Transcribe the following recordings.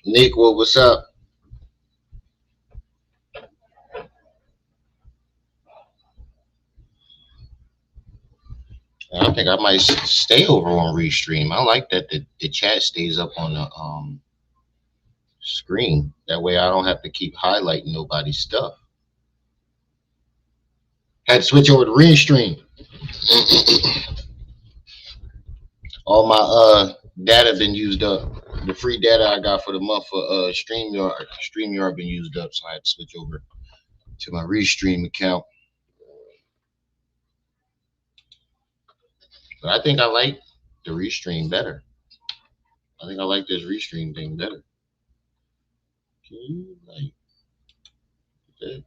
Nick, what's up? I think I might stay over on Restream. I like that the chat stays up on the screen. That way I don't have to keep highlighting nobody's stuff. Had to switch over to Restream. All my data been used up. The free data I got for the month for StreamYard been used up, so I had to switch over to my Restream account. But I think I like the Restream better. I think I like this Restream thing better. Can you like is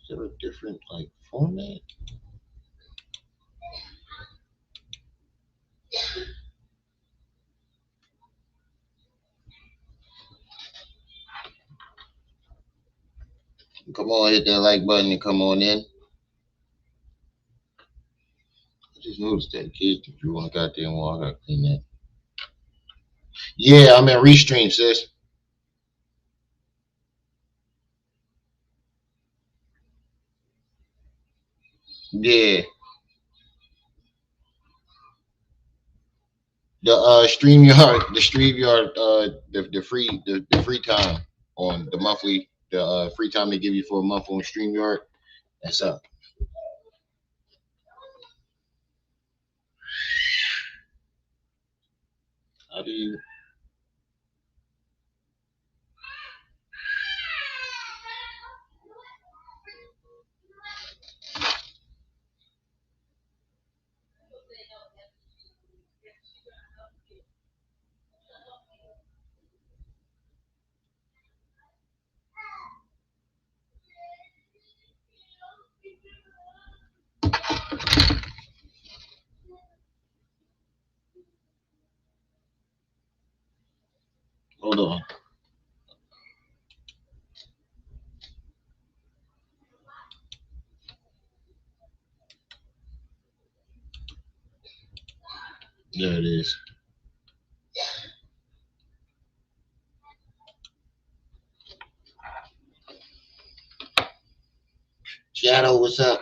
there a different like format? Come on, hit that like button and come on in. I just noticed that kid drew on the goddamn wall. I gotta clean that. Yeah, I'm in Restream, sis. Yeah, the StreamYard, the free time on the monthly, the free time they give you for a month on StreamYard. That's up. How do you hold on? There it is. Shadow, what's up?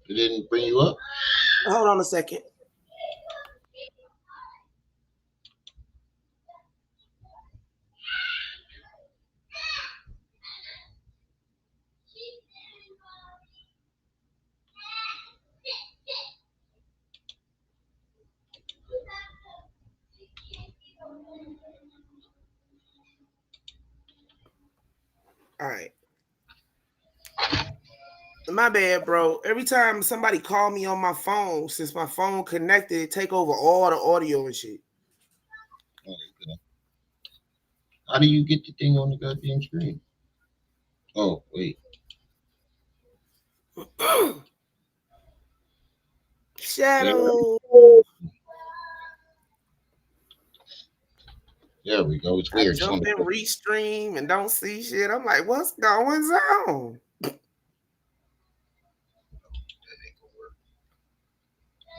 It didn't bring you up. Hold on a second. All right. My bad, bro. Every time somebody call me on my phone, since my phone connected, it take over all the audio and shit. How do you get the thing on the goddamn screen? Oh wait. Shadow. There we go. It's I weird. It's on jump the in restream and don't see shit. I'm like, what's going on? That ain't gonna work.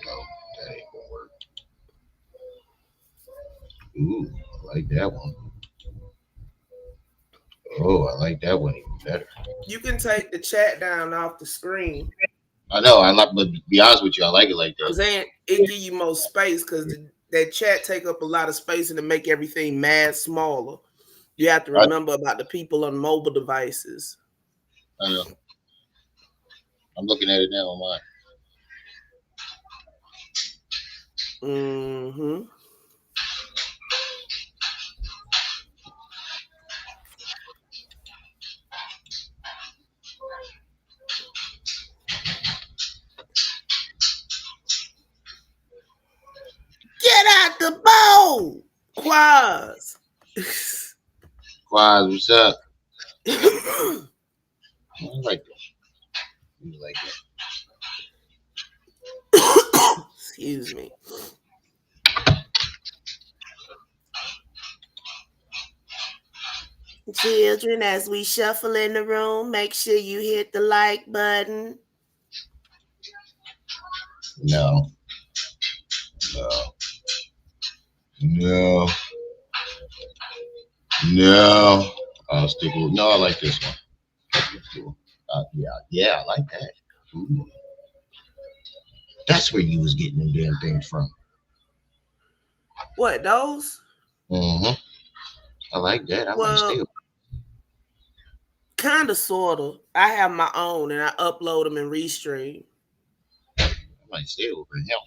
No, that ain't gonna work. Ooh, I like that one. Oh, I like that one even better. You can take the chat down off the screen. I know. I like, but to be honest with you, I like it like I'm that. saying it give you more space because that chat take up a lot of space and to make everything mad smaller. You have to I, remember about the people on mobile devices. I know. I'm looking at it now on mine. Mm-hmm. Get out the bowl, Quaz. Quaz, what's up? I like that. You like Excuse me. Children, as we shuffle in the room, make sure you hit the like button. that. No, no, no, no. I'll stick with. No, I like this one. That's cool. Yeah, yeah, I like that. Ooh. That's where you was getting them damn things from. What, those? Mm-hmm. I like that. I might stay. Well, kind of, sort of. I have my own and I upload them and restream. I might stay over him.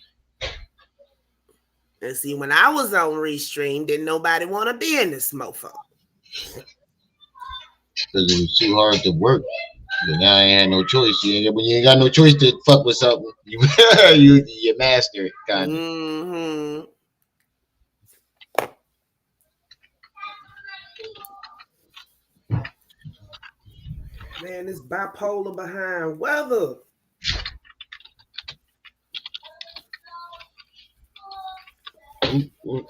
And see, when I was on restream, didn't nobody want to be in this mofo. Because it was too hard to work. But now I ain't had no choice. When you ain't got no choice to fuck with something, you master it, kind of. Mm-hmm. Man, this bipolar behind weather. Oop.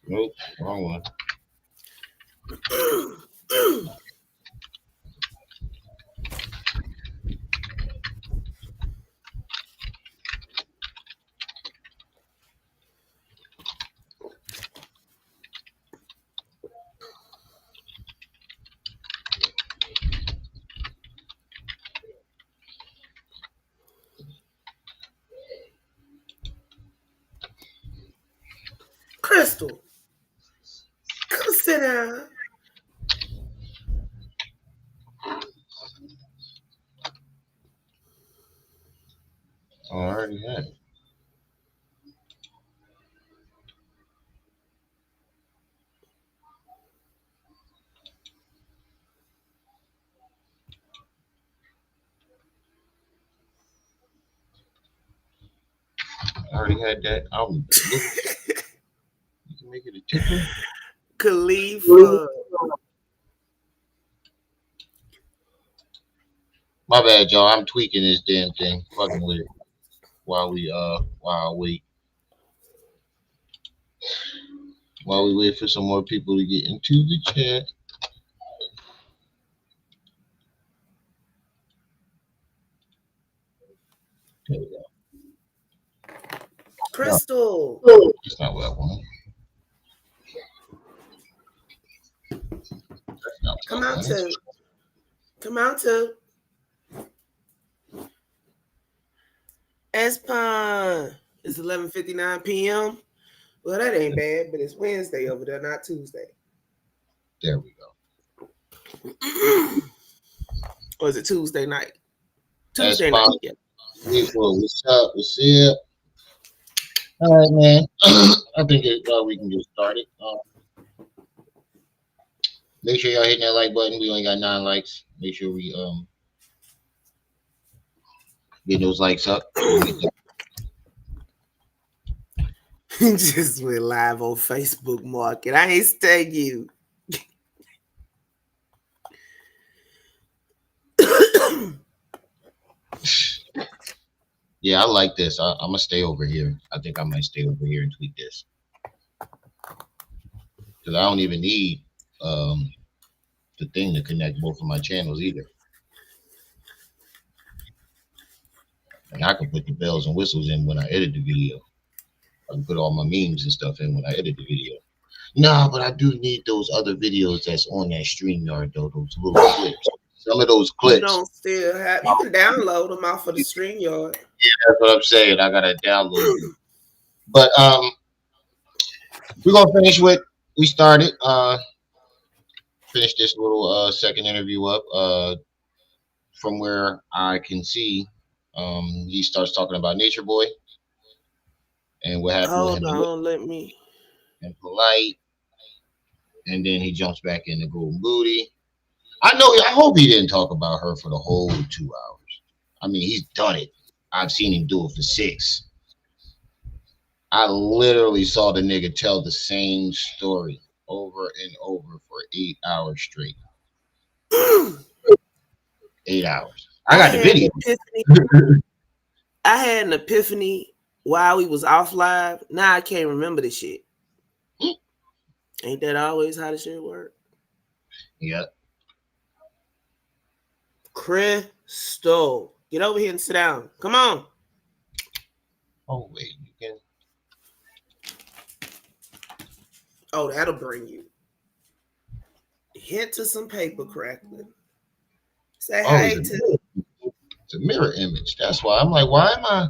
Nope, wrong one. Crystal, come sit down. Oh, I already had it. I already had that. I'm look. You can make it a tickle. Khalifa. My bad, y'all. I'm tweaking this damn thing, fucking with it while we wait for some more people to get into the chat. There we go. No, Crystal, that's not what I want. That's not what come I out wanted. to. Come out to. Espon. It's 11:59 p.m. Well, that ain't bad, but it's Wednesday over there, not Tuesday. There we go. Or is it Tuesday night? That's Tuesday night, fine. yeah. What's up? What's up? All right, man. I think we can get started. Make sure y'all hitting that like button. We only got 9 likes. Make sure we get those likes up. So we can Just went live on Facebook Market. I ain't staying you. Yeah, I like this. I'm gonna stay over here. I think I might stay over here and tweak this because I don't even need um the thing to connect both of my channels either. And I can put the bells and whistles in when I edit the video. I can put all my memes and stuff in when I edit the video. Nah, but I do need those other videos that's on that StreamYard though. Those little clips. Some of those You clips. don't still have. You can download them off of the StreamYard. That's what I'm saying. I gotta download them. But we're gonna finish what we started. Finish this little second interview up. From where I can see, he starts talking about Nature Boy and what happened with Hold him on, let me. and Polite, and then he jumps back into Golden Booty. I know. I hope he didn't talk about her for the whole 2 hours. I mean, he's done it. I've seen him do it for 6. I literally saw the nigga tell the same story. over and over for 8 hours straight. 8 hours. I I got the had an video. epiphany. I had an epiphany while we was off live. Now I can't remember the shit. Ain't that always how the shit work? Yeah. Crystal, get over here and sit down. Come on. Oh wait, you can. Oh, that'll bring you. Hint to some paper crackling. Say Oh, it's hey a to. mirror. It's a mirror image. That's why I'm like, why am I?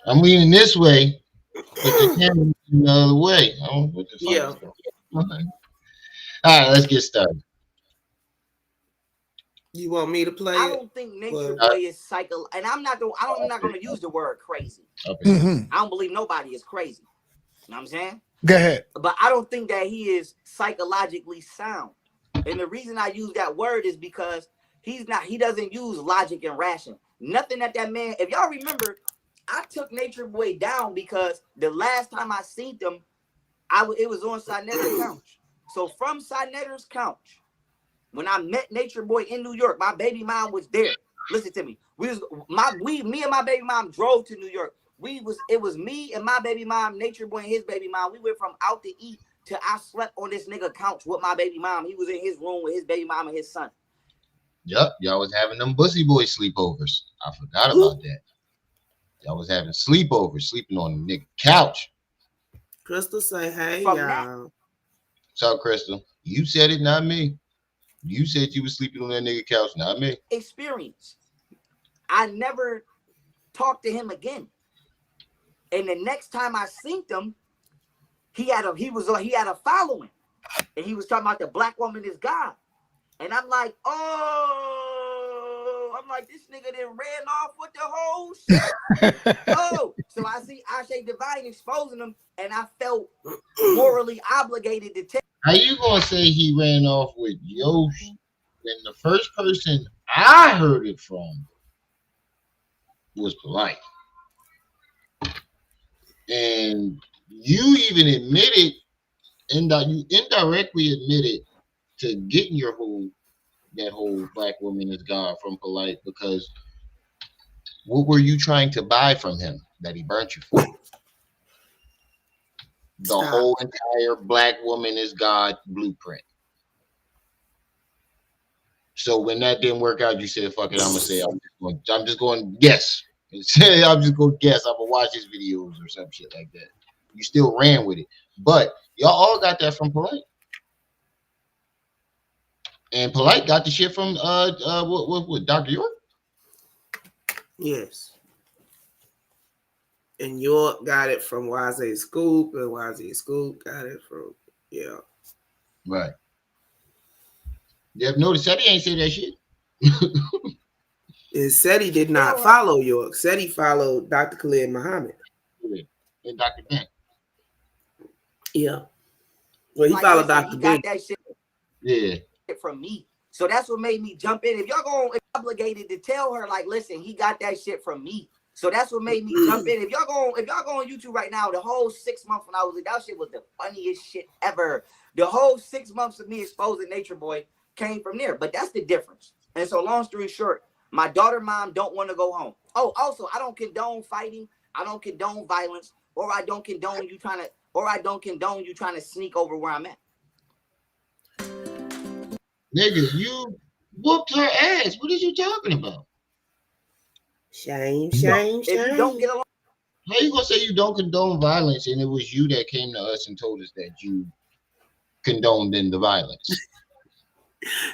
I'm leaning this way, but the camera the other way. I don't know what the fuck Yeah. is going on. All right, let's get started. You want me to play I it? don't think Nature Well, Boy is psycho, and I'm not going to use the word crazy. Mhm. I don't believe nobody is crazy. You know what I'm saying? Go ahead. But I don't think that he is psychologically sound. And the reason I use that word is because he doesn't use logic and ration. Nothing that man, if y'all remember, I took Nature Boy down because the last time I seen them, it was on Sinetter's couch. So from Sinetter's couch, when I met Nature Boy in New York, my baby mom was there. Listen to me. Me and my baby mom drove to New York. It was me and my baby mom, Nature Boy and his baby mom. We went from out to eat to I slept on this nigga couch with my baby mom. He was in his room with his baby mom and his son. Yep, y'all was having them bussy boy sleepovers. I forgot about that. Y'all was having sleepovers, sleeping on the nigga couch. Crystal say hey, From y'all. What's up, Crystal? You said it, not me. You said you was sleeping on that nigga couch, not me. Experience. I never talked to him again. And the next time I seen him, he had a following, and he was talking about the black woman is God. And I'm like, this nigga then ran off with the whole shit. So I see Ashe Divine exposing him, and I felt morally obligated to tell. How you gonna say he ran off with Yosh when the first person I heard it from was Polite? And you even admitted, you indirectly admitted to getting that whole black woman is God from Polite, because what were you trying to buy from him that he burnt you for? The whole entire black woman is God blueprint. So when that didn't work out, you said, "Fuck it, I'm just going guess." And say, I'm just going to guess. I'm gonna watch his videos or some shit like that. You still ran with it, but y'all all got that from Polite, and Polite got the shit from what Dr. York. Yes. And York got it from YZ Scoop, and YZ Scoop got it from Right. You have noticed that he ain't say that shit. And said he did not follow York. Said he followed Dr. Khalid Muhammad. And Dr. Ben. Yeah. Well, he followed Dr. Ben. Got that shit Yeah. from me. So that's what made me jump in. If y'all going obligated to tell her, like, listen, he got that shit from me. So that's what made me jump in. If y'all go on YouTube right now, the whole 6 months when I was that shit was the funniest shit ever. The whole 6 months of me exposing Nature Boy came from there. But that's the difference. And so long story short, my daughter mom don't want to go home. Oh, also, I don't condone fighting. I don't condone violence, or I don't condone you trying to sneak over where I'm at. Nigga, you whooped her ass. What are you talking about? Shame. If you don't get along, how you gonna say you don't condone violence, and it was you that came to us and told us that you condoned in the violence?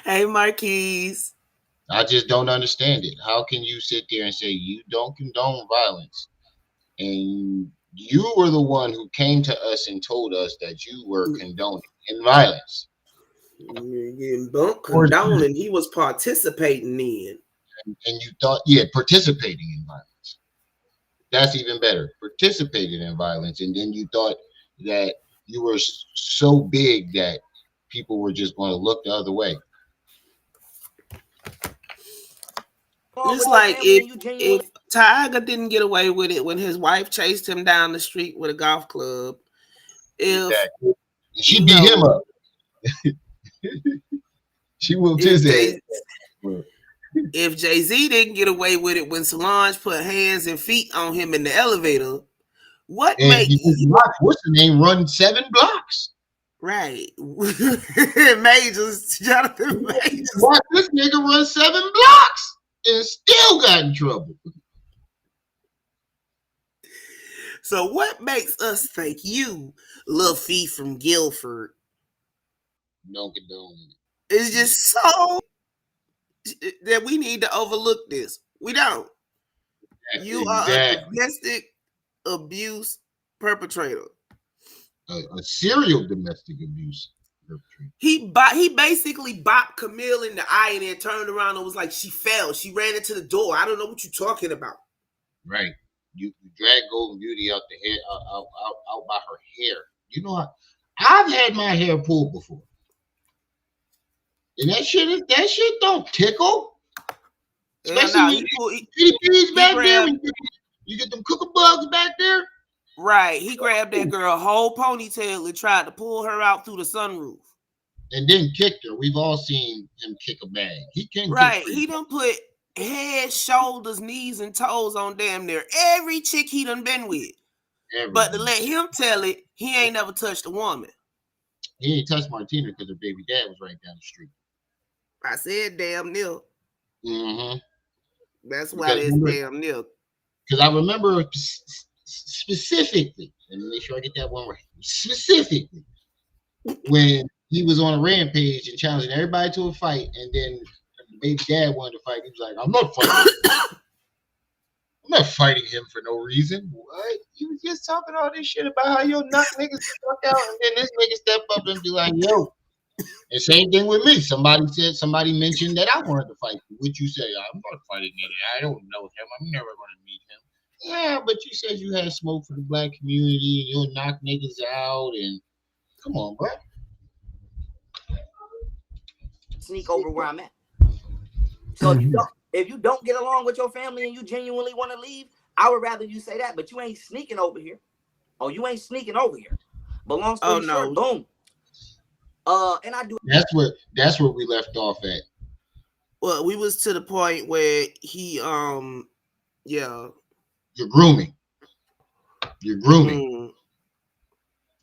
Hey, Marquise. I just don't understand it. How can you sit there and say you don't condone violence, and you were the one who came to us and told us that you were condoning in violence? Getting bumped, condoning, he was participating in. And you thought, participating in violence. That's even better. Participated in violence, and then you thought that you were so big that people were just going to look the other way. It's like if Tiger didn't get away with it when his wife chased him down the street with a golf club, If Exactly. And she you beat him know, up. She whooped if his head. Jay if Jay-Z didn't get away with it when Solange put hands and feet on him in the elevator, what And make because you what's the name? Run 7 blocks. right? Majors, Jonathan Majors. Watch this nigga run 7 blocks and still got in trouble. So what makes us think you, Lil Fee from Guilford, Don't condone is just so that we need to overlook this? We don't. it. You are a Exactly. domestic abuse perpetrator. A serial domestic abuse perpetrator. He basically bopped Camille in the eye and then turned around and was like, she fell. She ran into the door. I don't know what you're talking about. Right. You drag Golden Beauty out the hair out by her hair. You know what? I've had my hair pulled before. And that shit don't tickle. Especially when you get back there, when you get them cooker bugs back there. Right. He grabbed that girl whole ponytail and tried to pull her out through the sunroof. And then kicked her. We've all seen him kick a bag. He can right. kick. He done put head, shoulders, knees, and toes on damn near every chick he done been with. But to let him tell it, he ain't never touched a woman. He ain't touched Martina because her baby dad was right down the street. I said damn near. Mm-hmm. That's why it's damn near. Because I remember specifically, and make sure I get that one right, specifically, when he was on a rampage and challenging everybody to a fight, and then the baby dad wanted to fight. He was like, I'm not fighting. I'm not fighting him for no reason. What? You was just talking all this shit about how your nut niggas fuck out, and then this nigga step up and be like, yo. And same thing with me. Somebody mentioned that I wanted to fight. What you say? I'm not fighting him. I don't know him. I'm never going to meet him. Yeah, but you said you had smoke for the black community and you'll knock niggas out. And come on, bro. Sneak over where I'm at. So if you don't get along with your family and you genuinely want to leave, I would rather you say that. But you ain't sneaking over here. Oh, you ain't sneaking over here. But long story short, boom. And I do. That's where we left off at. Well, we was to the point where he, yeah. You're grooming. You're grooming.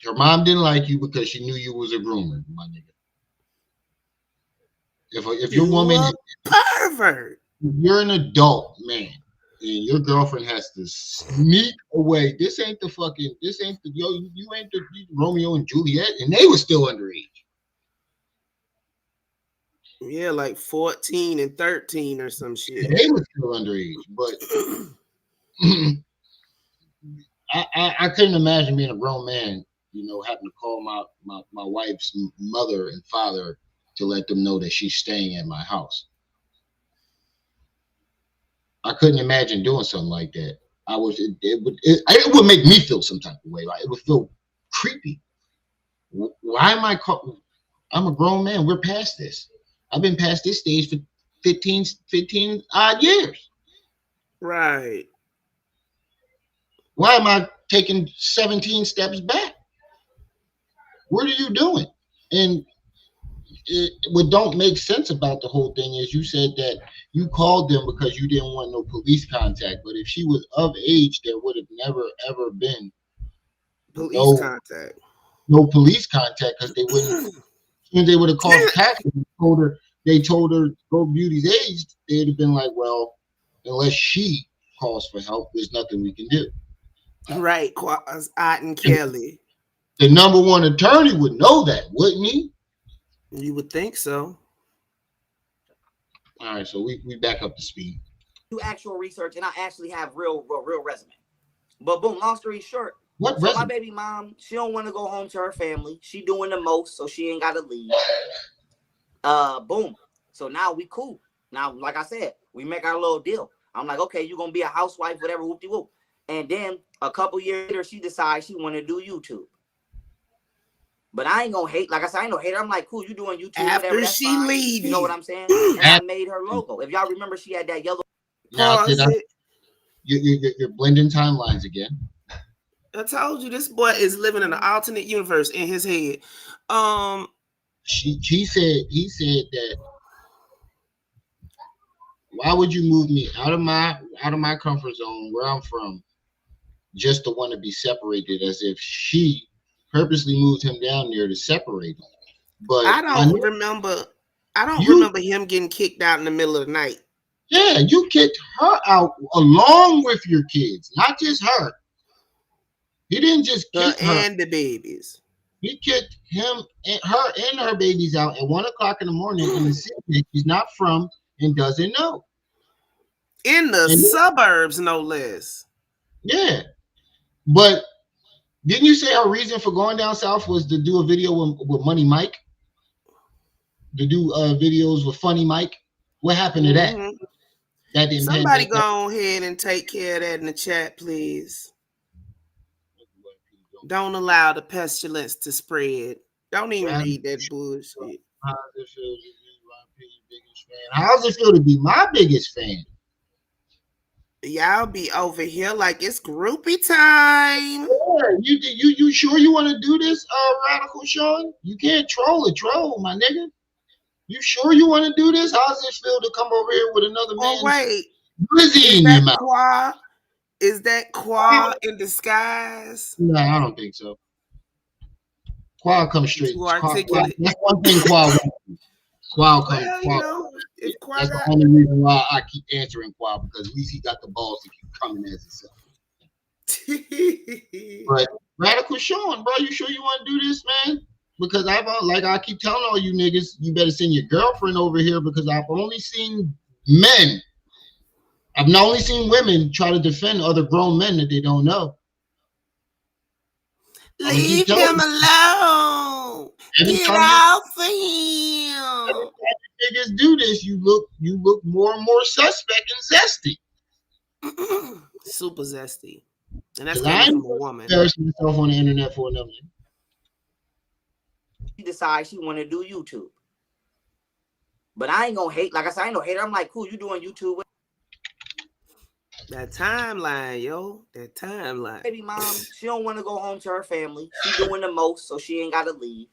Your mom didn't like you because she knew you was a groomer, my nigga. If your woman, pervert, you're an adult man, and your girlfriend has to sneak away. This ain't the you ain't the Romeo and Juliet, and they were still underage. Yeah, like 14 and 13 or some shit. They were still underage, but I couldn't imagine being a grown man, having to call my wife's mother and father to let them know that she's staying at my house. I couldn't imagine doing something like that. It would make me feel some type of way. Like it would feel creepy. Why am I called? I'm a grown man. We're past this. I've been past this stage for 15 odd years. Right. Why am I taking 17 steps back? What are you doing? And what don't make sense about the whole thing is you said that you called them because you didn't want no police contact. But if she was of age, there would have never, ever been contact. No police contact because they wouldn't. They would have called the tax and they told her Go Beauty's age. They'd have been like, well, unless she calls for help, there's nothing we can do. Right, Otten Kelly. The number one attorney would know that, wouldn't he? You would think so. All right, so we back up to speed. Do actual research, and I actually have real resume. But boom, long story short, what so my baby mom, she don't want to go home to her family. She doing the most, so she ain't got to leave. Boom. So now we cool. Now, like I said, we make our little deal. I'm like, okay, you're gonna be a housewife, whatever, whoop-de-whoop. And then a couple years later, she decides she want to do YouTube. But I ain't gonna hate. Like I said, I ain't no hater. I'm like, cool, you doing YouTube, after whatever, that's she fine. leaves. You know what I'm saying? And I made her logo. If y'all remember, she had that yellow. Now, you're blending timelines again. I told you this boy is living in an alternate universe in his head. He said that, why would you move me out of my comfort zone where I'm from just to want to be separated, as if she purposely moved him down there to separate them. But I don't remember. I don't you, remember him getting kicked out in the middle of the night. yeah, you kicked her out along with your kids, not just her. He didn't just kick her and the babies. He kicked her and her babies out at 1 o'clock in the morning in the city that she's not from and doesn't know. In the suburbs, no less. Yeah, but didn't you say her reason for going down south was to do a video with Money Mike? To do videos with Funny Mike? What happened to that? That didn't. Somebody go ahead and take care of that in the chat, please. Don't allow the pestilence to spread. Don't even read that bullshit. How's it feel to be my biggest fan? Y'all be over here like it's groupie time. Yeah, you sure you want to do this, Radical Sean? You can't troll, my nigga. You sure you want to do this? How's it feel to come over here with another man's glizzy in your mouth? Is that Qua in disguise? No, I don't think so. Qua comes straight. Too articulate. That's one thing Qua wants. Qua comes. That's the only reason why I keep answering Qua, because at least he got the balls to keep coming as himself. But Radical Sean, bro, you sure you want to do this, man? Because I keep telling all you niggas, you better send your girlfriend over here, because I've only seen men. I've not only seen women try to defend other grown men that they don't know. Leave him alone. Get off of him. Every time you niggas do this, you look more and more suspect and zesty. Super zesty. And that's coming from a woman. Embarrassing myself on the internet for another. She decides she want to do YouTube. But I ain't gonna hate. Like I said, I ain't no hater. I'm like, cool, you doing YouTube. That timeline, yo. That timeline. Baby mom, she don't want to go home to her family. She doing the most, so she ain't got to leave.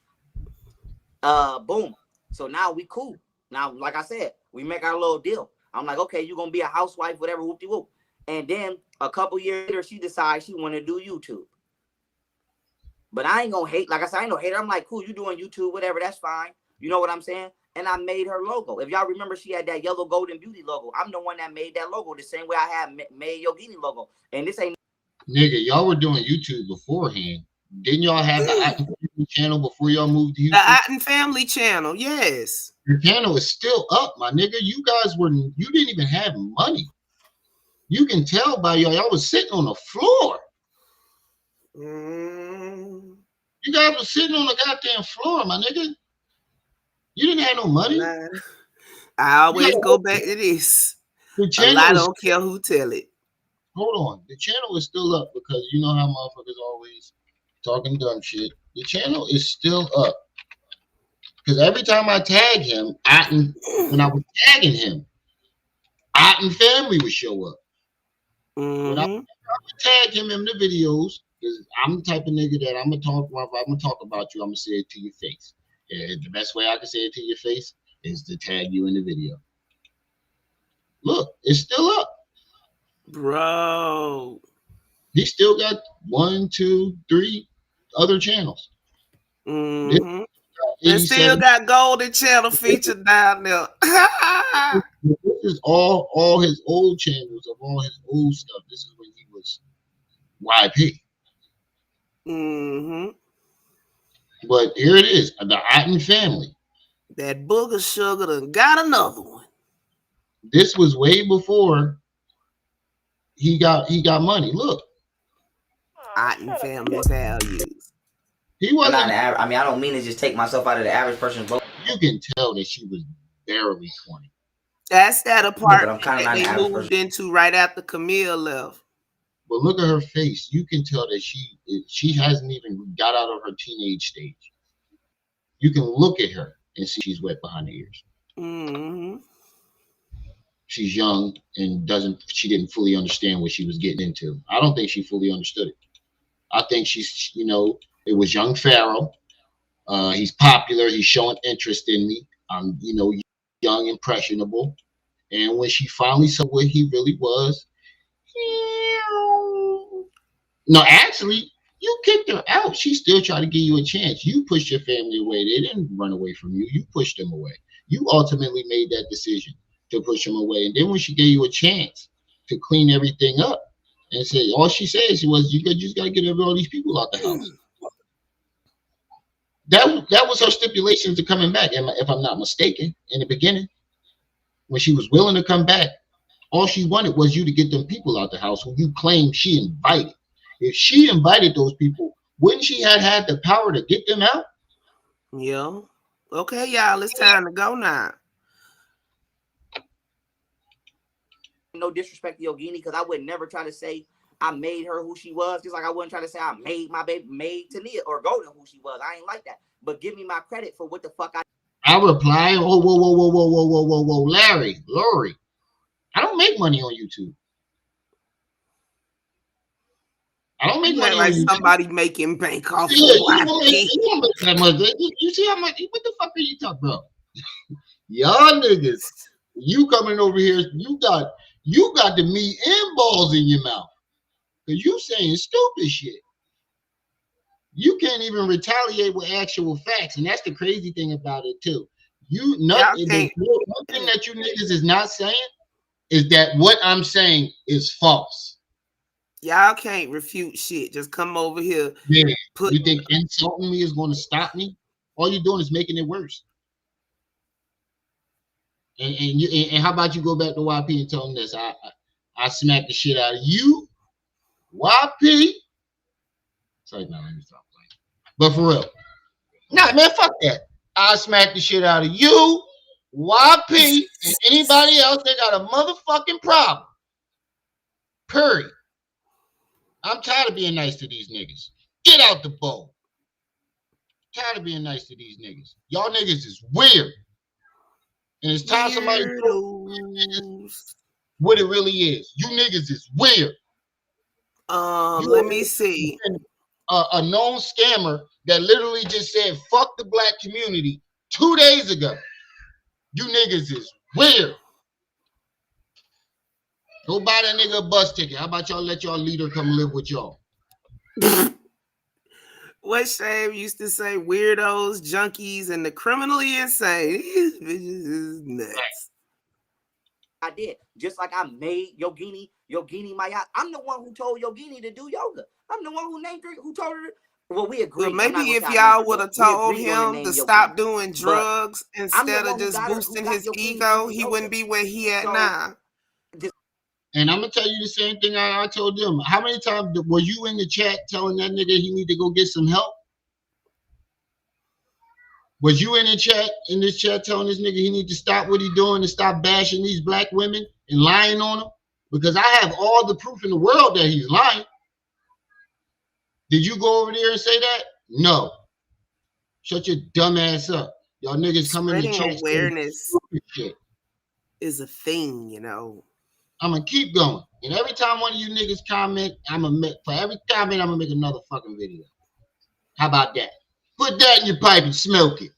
Boom. So now we cool. Now, like I said, we make our little deal. I'm like, okay, you're going to be a housewife, whatever, whoop-de-whoop. And then a couple years later, she decides she want to do YouTube. But I ain't going to hate. Like I said, I ain't no hater. I'm like, cool, you doing YouTube, whatever, that's fine. You know what I'm saying? And I made her logo. If y'all remember, she had that yellow golden beauty logo. I'm the one that made that logo the same way I had made Yogini logo. And this ain't... Nigga, y'all were doing YouTube beforehand. Didn't y'all have the Otten Family channel before y'all moved to YouTube? The Otten Family channel, yes. Your channel is still up, my nigga. You didn't even have money. You can tell by y'all was sitting on the floor. You guys were sitting on the goddamn floor, my nigga. You didn't have no money. I always go back to this. A lot don't care who tell it. Hold on. The channel is still up, because you know how motherfuckers always talking dumb shit. The channel is still up. Because every time I tag him, when I was tagging him, Otten Family would show up. When I would tag him in the videos, because I'm the type of nigga that I'm gonna talk about you, I'm gonna say it to your face. And the best way I can say it to your face is to tag you in the video. Look, it's still up. Bro. He still got 1, 2, 3 other channels. And still got Golden Channel featured down there. This is all his old channels of all his old stuff. This is when he was YP. But here it is, the Otten Family. That booger sugar done got another one. This was way before he got money. Look, Otten Family values. He wasn't. I mean, I don't mean to just take myself out of the average person's boat. You can tell that she was barely 20. That's that apartment that they moved into right after Camille left. But look at her face. You can tell that she hasn't even got out of her teenage stage. You can look at her and see she's wet behind the ears. She's young and she didn't fully understand what she was getting into. I don't think she fully understood it. I think she's, it was young Pharaoh. He's popular. He's showing interest in me. I'm, young, impressionable. And when she finally saw what he really was, no, actually, you kicked her out. She still tried to give you a chance. You pushed your family away. They didn't run away from you. You pushed them away. You ultimately made that decision to push them away. And then when she gave you a chance to clean everything up and say, all she said was, you just got to get all these people out the house. That was her stipulations to coming back, if I'm not mistaken, in the beginning. When she was willing to come back, all she wanted was you to get them people out the house who you claim she invited. If she invited those people, wouldn't she have had the power to get them out? Yeah. Okay, y'all, it's time to go now. No disrespect to Yogini, because I would never try to say I made her who she was, just like I wouldn't try to say I made my baby, made Tania or Golden who she was. I ain't like that. But give me my credit for what the fuck I reply, oh, whoa, Lori, I don't make money on YouTube. I don't make money like on YouTube. Somebody making bank off of you don't make that much. You see how much? What the fuck are you talking about? Y'all niggas, you coming over here, you got the meat and balls in your mouth. Because you saying stupid shit. You can't even retaliate with actual facts. And that's the crazy thing about it, too. One thing that you niggas is not saying is that what I'm saying is false. Y'all can't refute shit. Just come over here. Yeah. You think insulting me is going to stop me? All you're doing is making it worse. And how about you go back to YP and tell him this? I smacked the shit out of you, YP. Sorry, no, let me stop playing. But for real, nah, man, fuck that. I smacked the shit out of you, YP, and anybody else that got a motherfucking problem. Period. I'm tired of being nice to these niggas. Get out the bowl. Tired of being nice to these niggas. Y'all niggas is weird. And it's time somebody knows what it really is. You niggas is weird. Let me see. A known scammer that literally just said fuck the black community 2 days ago. You niggas is weird. Go buy that nigga a bus ticket. How about y'all let y'all leader come live with y'all? What Shame used to say, weirdos, junkies, and the criminally insane. These bitches is nuts. I did. Just like I made Yogini Maya. I'm the one who told Yogini to do yoga. I'm the one who named her, who told her. Well, we agreed. Well, maybe if y'all would have told him to stop doing drugs instead of just boosting his ego, he wouldn't be where he at now. And I'm gonna tell you the same thing I told them. How many times were you in the chat telling that nigga he need to go get some help? Was you in this chat telling this nigga he need to stop what he doing and stop bashing these black women and lying on them? Because I have all the proof in the world that he's lying. Did you go over there and say that? No. Shut your dumb ass up. Y'all niggas coming in the chat. Awareness is a thing, you know. I'm gonna keep going. And every time one of you niggas comment, for every comment, I'm gonna make another fucking video. How about that? Put that in your pipe and smoke it.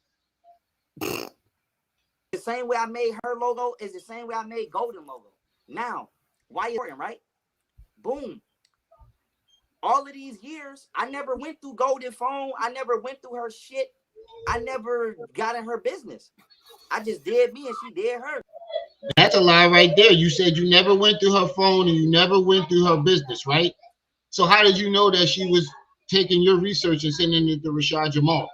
The same way I made her logo is the same way I made Golden logo. Now, why important, right? Boom. All of these years, I never went through Golden phone. I never went through her shit. I never got in her business. I just did me and she did her. That's a lie right there. You said you never went through her phone and you never went through her business, right? So how did you know that she was taking your research and sending it to Rashad Jamal?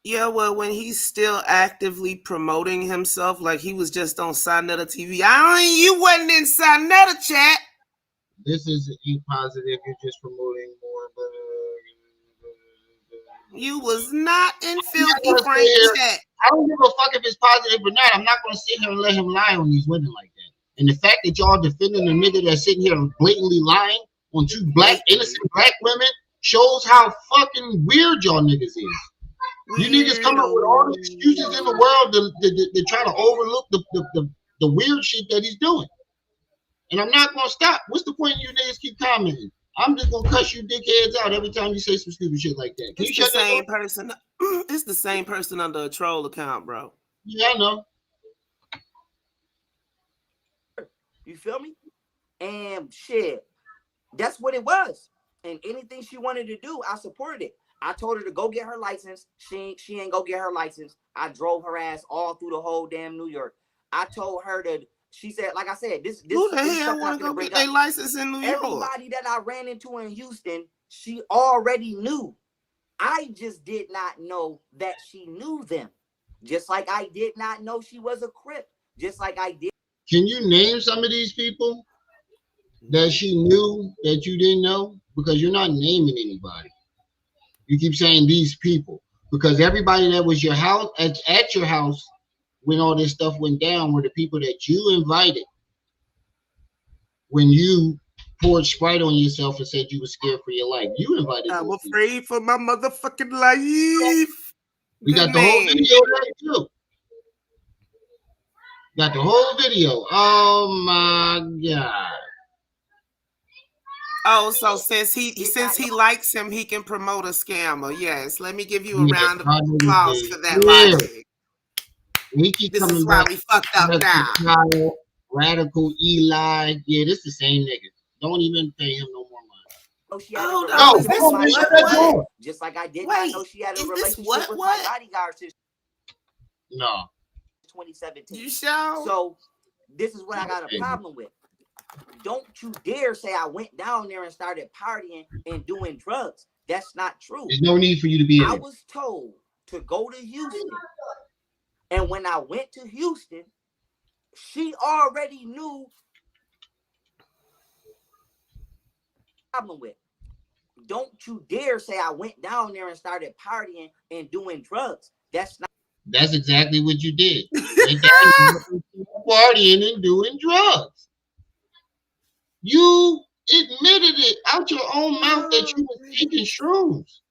Yeah, well, when he's still actively promoting himself, like he was just on Sinetta TV. You wasn't in Sinetta chat. This is ain't positive. You're just promoting more. You was not in Filthy Frank chat. I don't give a fuck if it's positive or not. I'm not going to sit here and let him lie on these women like that. And the fact that y'all defending a nigga that's sitting here blatantly lying on two innocent black women shows how fucking weird y'all niggas is. You niggas come up with all the excuses in the world to try to overlook the weird shit that he's doing. And I'm not going to stop. What's the point of you niggas keep commenting? I'm just gonna cuss you dickheads out every time you say some stupid shit like that. Can you It's the shut that same up? person. It's the same person under a troll account, bro. Yeah, I know. You feel me? And shit, that's what it was. And anything she wanted to do, I supported it. I told her to go get her license. She ain't go get her license. I drove her ass all through the whole damn New York. I told her to. She said, like I said, this Who the is hell something I'm want to gonna go bring get their up. license in New York? Everybody that I ran into in Houston, she already knew. I just did not know that she knew them. Just like I did not know she was a Crip. Just like I did. Can you name some of these people that she knew that you didn't know? Because you're not naming anybody. You keep saying these people. Because everybody that was your house at your house when all this stuff went down were the people that you invited when you poured Sprite on yourself and said you were scared for your life. You invited I'm those people. afraid for my motherfucking life. We got the whole video there too. Got the whole video. Oh my god. Oh, so since he likes him, he can promote a scammer. Yes, let me give you a Yeah, round of probably applause did. for that Yeah. logic. We keep This is coming why back. we fucked up now. Kyle, Radical Eli. Yeah, this the same nigga. Don't even pay him no more money. She had a Hold No, on, is relationship this with hold on, my man, shut what? that bodyguard. door. Just like I did not Wait, know she had a is this relationship with my bodyguard since No. 2017. You sure? So this is what I got a problem with. Don't you dare say I went down there and started partying and doing drugs. That's not true. There's no need for you to be in I it. was told to go to Houston. And when I went to Houston, she already knew problem with. Don't you dare say I went down there and started partying and doing drugs. That's not. That's exactly what you did. Went down partying and doing drugs. You admitted it out your own mouth that you was taking shrooms.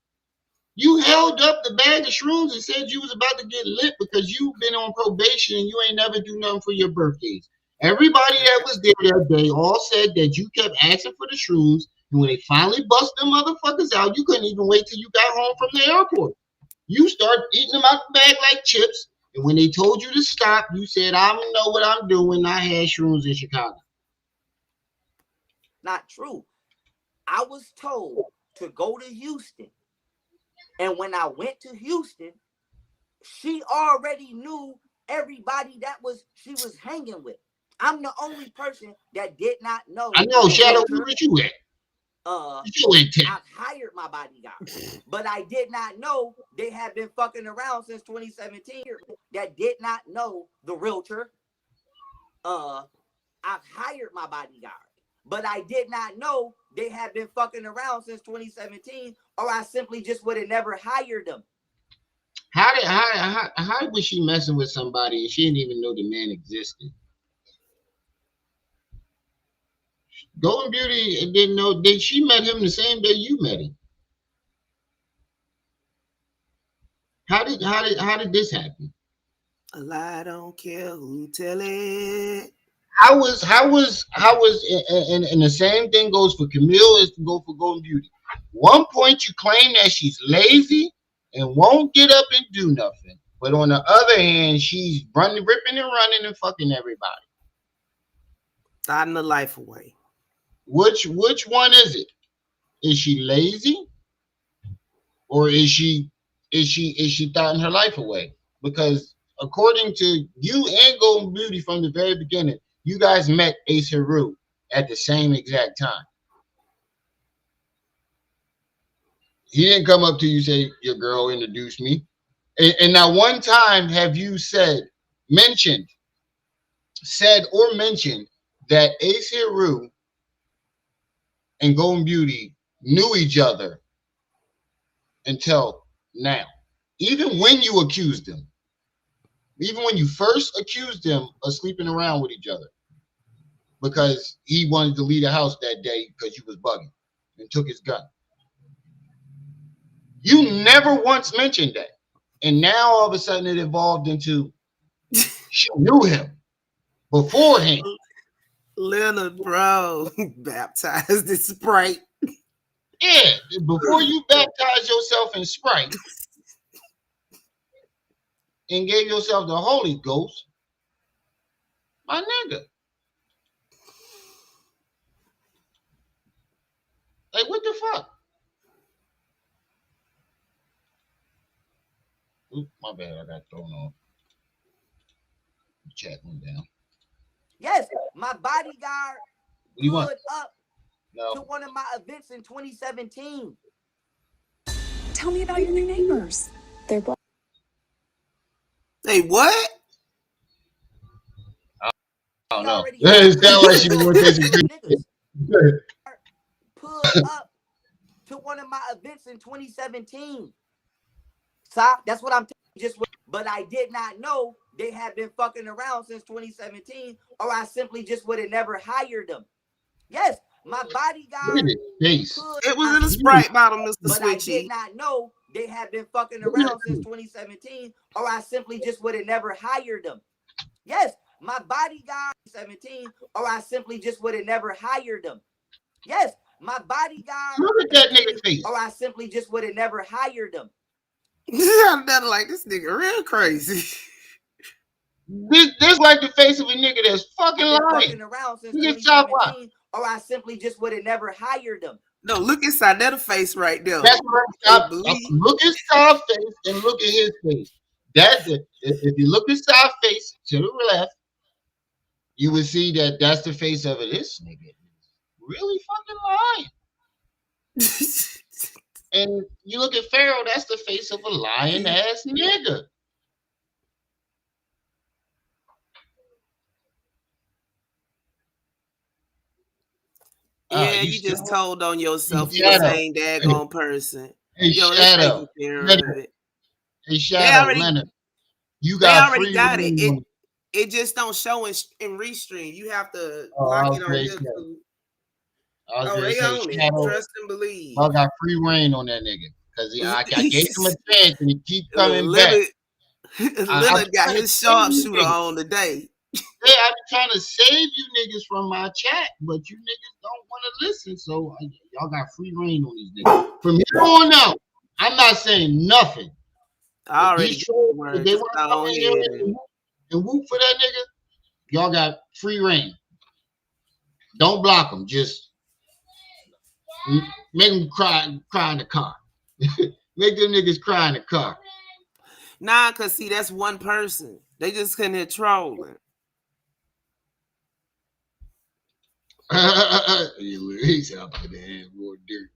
You held up the bag of shrooms and said you was about to get lit because you've been on probation and you ain't never do nothing for your birthdays. Everybody that was there that day all said that you kept asking for the shrooms, and when they finally bust them motherfuckers out, you couldn't even wait till you got home from the airport. You started eating them out the bag like chips, and when they told you to stop, you said, I don't know what I'm doing. I had shrooms in Chicago. Not true. I was told to go to Houston. And when I went to Houston, she already knew everybody that she was hanging with. I'm the only person that did not know. I know, Shadow, where did you at? You went 10. I hired my bodyguard, but I did not know they had been fucking around since 2017. That did not know the realtor. I've hired my bodyguard, but I did not know they had been fucking around since 2017, or I simply just would have never hired them. How was she messing with somebody and she didn't even know the man existed? Golden Beauty didn't know. She met him the same day you met him? How did this happen? A lie don't care who tell it. How was and the same thing goes for Camille as to go for Golden Beauty. One point you claim that she's lazy and won't get up and do nothing, but on the other hand, she's ripping and running and fucking everybody. Starting the life away. Which one is it? Is she lazy, or is she thoughting her life away? Because according to you and Golden Beauty from the very beginning, you guys met Ace Haru at the same exact time. He didn't come up to you and say, your girl introduced me. And not one time have you said or mentioned that Ace Haru and Golden Beauty knew each other until now. Even when you accused them. Even when you first accused them of sleeping around with each other. Because he wanted to leave the house that day because you was bugging and took his gun. You never once mentioned that. And now all of a sudden it evolved into she knew him beforehand. Leonard, bro, baptized in Sprite. Yeah, before you baptize yourself in Sprite and gave yourself the Holy Ghost, my nigga. Like, what the fuck? Oop, my bad, I got thrown off. The chat went down. Yes, my bodyguard What do you want? pulled up No. to one of my events in 2017. Tell me about your new neighbors. They're black. Hey, what? Oh no. Already It sounds like she was this niggas pulled up to one of my events in 2017. So that's what I'm just. But I did not know they had been fucking around since 2017, or I simply just would have never hired them. Yes, my bodyguard face. It was in a Sprite bottle, Mr. but I did Switchy. not know they had been fucking around since 2017, or I simply just would have never hired them. Yes, my bodyguard 17, or I simply just would have never hired them. Yes, my bodyguard. Look at that nigga face. Or I simply just would have never hired them. I'm like, this nigga real crazy. This like the face of a nigga that's fucking lying. Fucking around since 2017, or I simply just would have never hired them. No, look inside that face right there. That's what look at Star's face and look at his face. That's it. If you look at Star's face to the left, you will see that that's the face of it. This nigga really fucking lying. And you look at Pharaoh, that's the face of a lying ass nigga. Yeah, you just told on yourself. You the same daggone person. Hey, Yo, Shadow. Hey, Shadow, Leonard. You got they already free got it. It just don't show in Restream. You have to block it on YouTube. Oh, they own it. Trust and believe. I got free reign on that nigga because I gave him a chance and he keep coming back. Lillard got his sharpshooter on today. Yeah, I'm trying to save you niggas from my chat, but you niggas don't want to listen. So y'all got free reign on these niggas. From here on out, I'm not saying nothing. I already if they want to come in here and whoop for that nigga, y'all got free reign. Don't block them. Just make them cry in the car. Make them niggas cry in the car. Nah, cause see, that's one person. They just couldn't hit trolling. He said, "I'm putting the hand more dirt."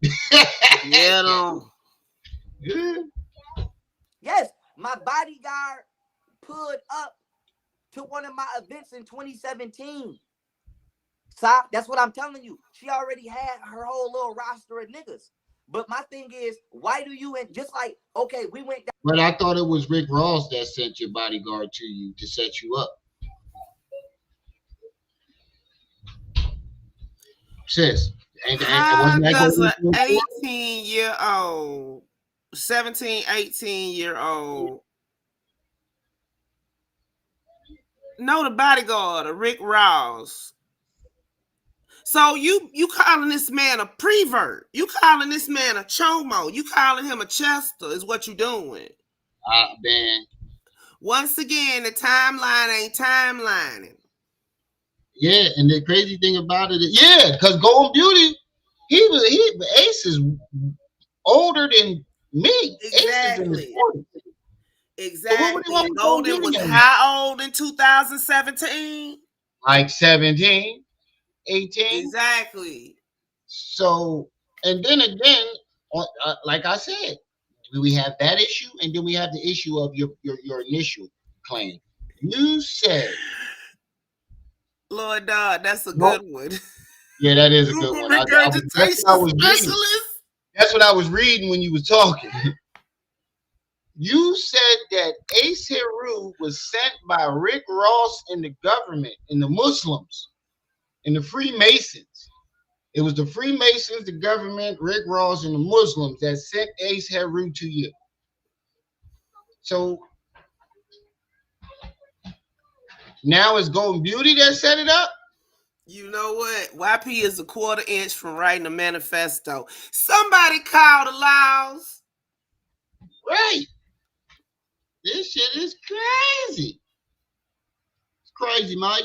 Yeah, no. Yes, my bodyguard pulled up to one of my events in 2017. So that's what I'm telling you. She already had her whole little roster of niggas. But my thing is, why do you just like, okay, we went down. But I thought it was Rick Ross that sent your bodyguard to you to set you up. Sis, how does an 18-year-old, 17, 18-year-old know the bodyguard of Rick Ross? So you calling this man a prevert? You calling this man a chomo? You calling him a Chester? Is what you doing? Man. Once again, the timeline ain't timelining. Yeah, and the crazy thing about it is, yeah, because Golden Beauty, Ace is older than me. Exactly. Exactly. So Golden was how old in 2017? Like 17, 18. Exactly. So, and then again, like I said, we have that issue, and then we have the issue of your initial claim. You said, Lord God, that's a good one. Yeah, that is a good one. That's what I was reading when you was talking. You said that Ace Heru was sent by Rick Ross and the government and the Muslims and the Freemasons. It was the Freemasons, the government, Rick Ross, and the Muslims that sent Ace Heru to you. So now it's Golden Beauty that set it up? You know what? YP is a quarter inch from writing a manifesto. Somebody call the laws. Right. This shit is crazy. It's crazy, Mike.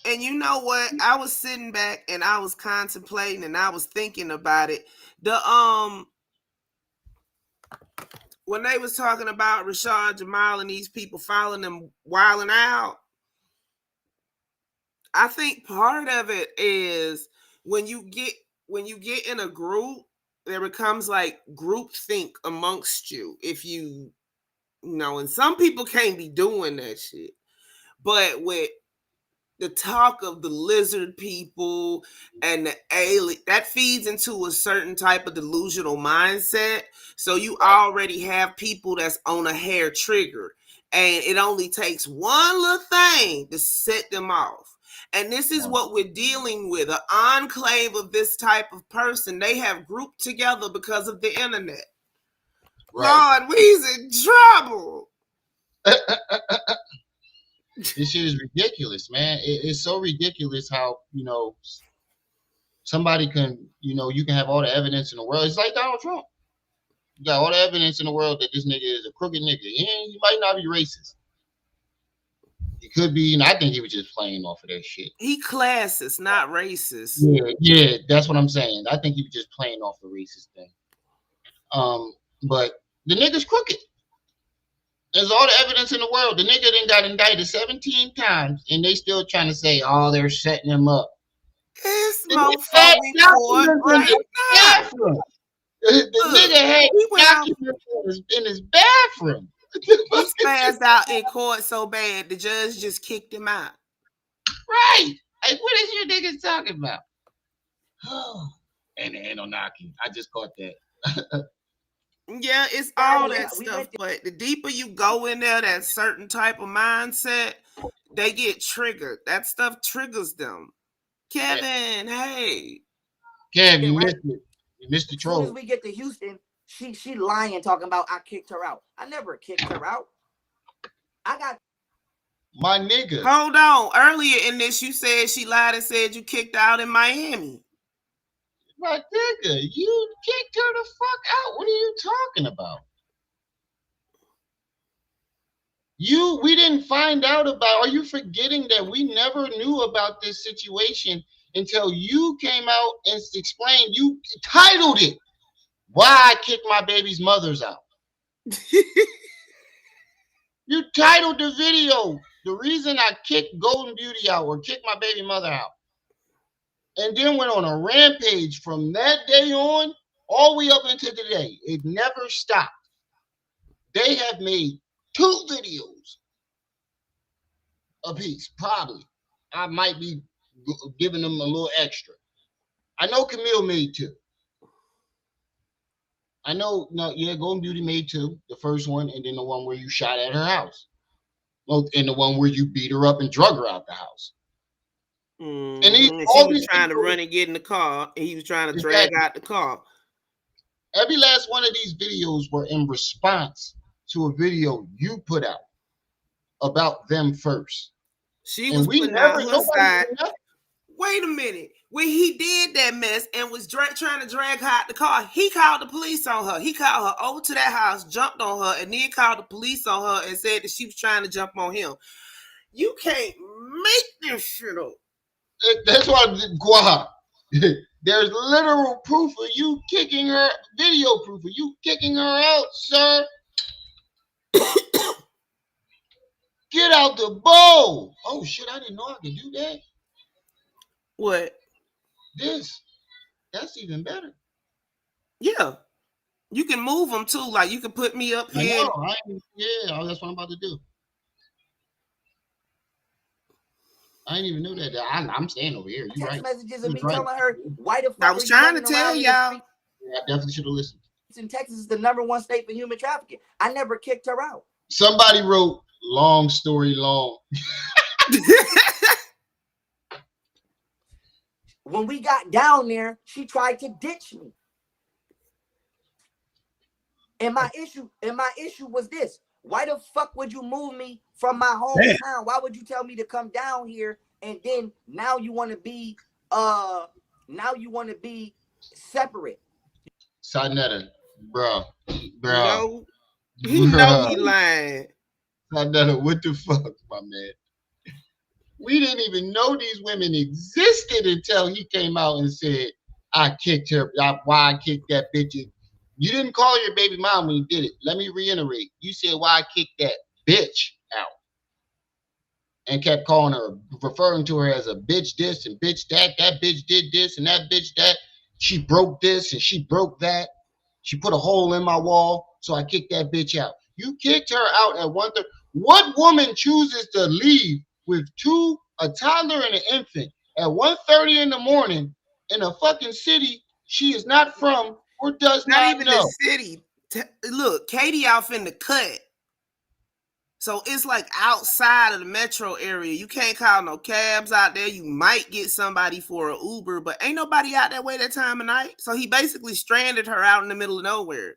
And you know what? I was sitting back and I was contemplating and I was thinking about it. When they was talking about Rashad Jamal and these people following them wilding out, I think part of it is when you get in a group, there becomes like group think amongst you. If you know, and some people can't be doing that shit. But with the talk of the lizard people and the alien, that feeds into a certain type of delusional mindset. So you already have people that's on a hair trigger, and it only takes one little thing to set them off. And this is what we're dealing with, an enclave of this type of person. They have grouped together because of the internet. Right. Lord, we's in trouble. This shit is ridiculous, man. It's so ridiculous how, somebody can, you can have all the evidence in the world. It's like Donald Trump. You got all the evidence in the world that this nigga is a crooked nigga. He might not be racist. He could be, and I think he was just playing off of that shit. He classist, not racist. Yeah, that's what I'm saying. I think he was just playing off the racist thing. But the nigga's crooked. There's all the evidence in the world. The nigga then got indicted 17 times, and they still trying to say, oh, they're setting him up. This The motherfucker we caught right now. The nigga had documents in his bathroom. He spazzed out in court so bad, the judge just kicked him out. Right. Like, what is you niggas talking about? And ain't no knocking. I just caught that. Yeah, it's all that stuff. But the deeper you go in there, that certain type of mindset, they get triggered. That stuff triggers them. Kevin, hey. Kev, you missed it. You missed the troll. As soon as we get to Houston, she lying, talking about I kicked her out. I never kicked her out. I got my nigga. Hold on. Earlier in this, you said she lied and said you kicked her out in Miami. My nigga, you kicked her the fuck out. What are you talking about? We didn't find out about. Are you forgetting that we never knew about this situation until you came out and explained? You titled it, "Why I Kicked My Baby's Mothers Out." You titled the video, "The Reason I Kicked Golden Beauty Out or Kicked My Baby Mother Out." And then went on a rampage from that day on, all the way up into today. It never stopped. They have made 2 videos apiece, probably. I might be giving them a little extra. I know Camille made 2. I know, Golden Beauty made 2. The first one, and then the one where you shot at her house. Well, and the one where you beat her up and drug her out the house. And she was trying to run and get in the car, and he was trying to drag out the car. Every last one of these videos were in response to a video you put out about them first. She was putting out her side. Wait a minute. When he did that mess and was trying to drag her out the car, he called the police on her. He called her over to that house, jumped on her, and then called the police on her and said that she was trying to jump on him. You can't make this shit up. That's why Guah. There's literal proof of you kicking her, video proof of you kicking her out, sir. Get out the bowl. Oh shit, I didn't know I could do that. What? This. That's even better. Yeah. You can move them too. Like you can put me up here. I know, that's what I'm about to do. I didn't even know that. I'm staying over here. You right. Messages of me telling her, why the fuck I was trying to tell y'all. Yeah, I definitely should have listened. In Texas is the #1 state for human trafficking. I never kicked her out. Somebody wrote, long story long. When we got down there, she tried to ditch me. And my issue was this. Why the fuck would you move me from my hometown? Why would you tell me to come down here and then now you want to be separate. Sonetta, bro, bro, No, he know he lying. Sonetta, what the fuck, my man? We didn't even know these women existed until he came out and said, I kicked her. Why I kicked that bitch? You didn't call your baby mom when you did it. Let me reiterate. You said, why I kicked that bitch out. And kept calling her, referring to her as a bitch this and bitch that. That bitch did this and that bitch that. She broke this and she broke that. She put a hole in my wall, so I kicked that bitch out. You kicked her out at 1:30. What woman chooses to leave with a toddler and an infant at 1:30 in the morning in a fucking city she is not from or does Not not even the know? city. Look, Katie off in the cut. So it's like outside of the metro area. You can't call no cabs out there. You might get somebody for an Uber, but ain't nobody out that way that time of night. So he basically stranded her out in the middle of nowhere.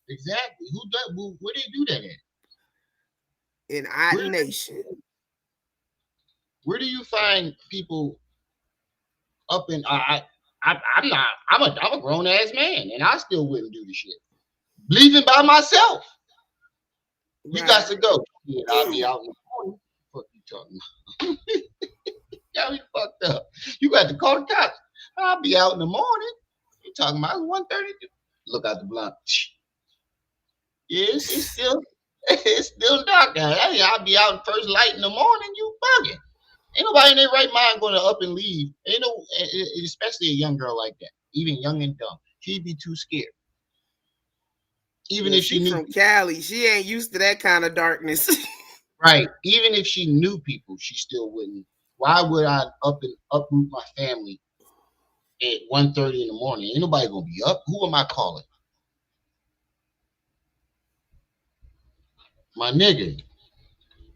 Exactly. Who does? Where do you do that at? In our nation. Where do you find people up in? I'm not. I'm a grown ass man, and I still wouldn't do the shit. Leaving by myself. You got to go. Yeah, I'll be out in the morning. Fuck you talking about? Got me fucked up. You got to call the cops. I'll be out in the morning. You talking about 1:30? Look out the blunt. Yes, it's still dark out. Hey, I'll be out first light in the morning. You bugging. Ain't nobody in their right mind going to up and leave. Ain't no, especially a young girl like that, even young and dumb. She'd be too scared. Even if she knew from Cali, she ain't used to that kind of darkness. Right. Even if she knew people, she still wouldn't. Why would I uproot my family at 1:30 in the morning? Ain't nobody gonna be up. Who am I calling? My nigga.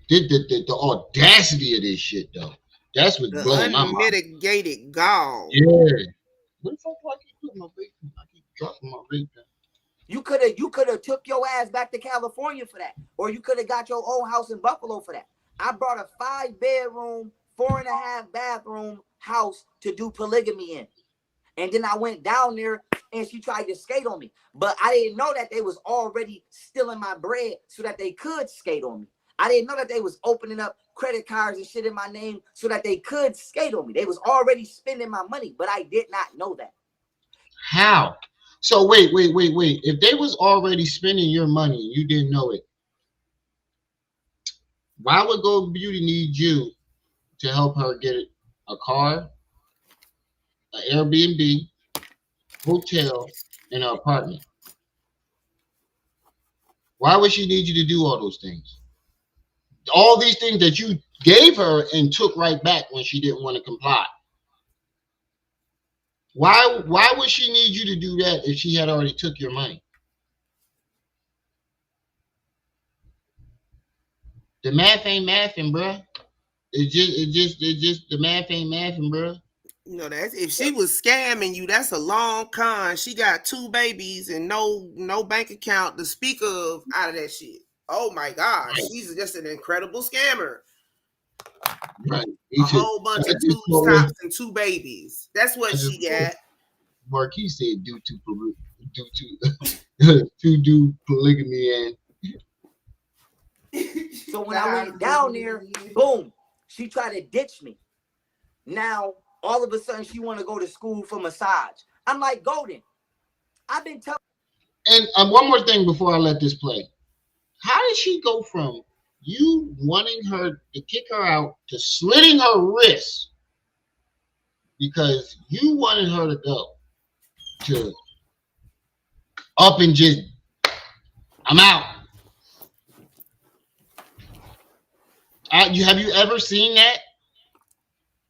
The audacity of this shit though. That's what's the blowing my mind. unmitigated gall. Yeah. What the fuck do I keep putting my vape? I keep dropping my vape. You could have took your ass back to California for that, or you could have got your own house in Buffalo for that. I brought a 5-bedroom, 4.5 bathroom house to do polygamy in, and then I went down there and she tried to skate on me, but I didn't know that they was already stealing my bread so that they could skate on me. I didn't know that they was opening up credit cards and shit in my name so that they could skate on me. They was already spending my money, but I did not know that. How? So wait. If they was already spending your money and you didn't know it, why would Gold Beauty need you to help her get a car, an Airbnb, hotel, and an apartment? Why would she need you to do all those things? All these things that you gave her and took right back when she didn't want to comply. Why would she need you to do that if she had already took your money? The math ain't mathing, bruh. It just the math ain't mathing, bruh. You know, that's if she was scamming you, that's a long con. She got 2 babies and no bank account to speak of out of that shit. Oh my gosh, she's just an incredible scammer. Right. A whole bunch of tubes, tops, and 2 babies. That's what she got. Marquis said due to do polygamy and so when I went down there, boom, she tried to ditch me. Now all of a sudden she want to go to school for massage. I'm like, Golden, I've been telling. And one more thing before I let this play. How did she go from you wanting her to kick her out to slitting her wrist because you wanted her to go to up and just, I'm out? Have you ever seen that?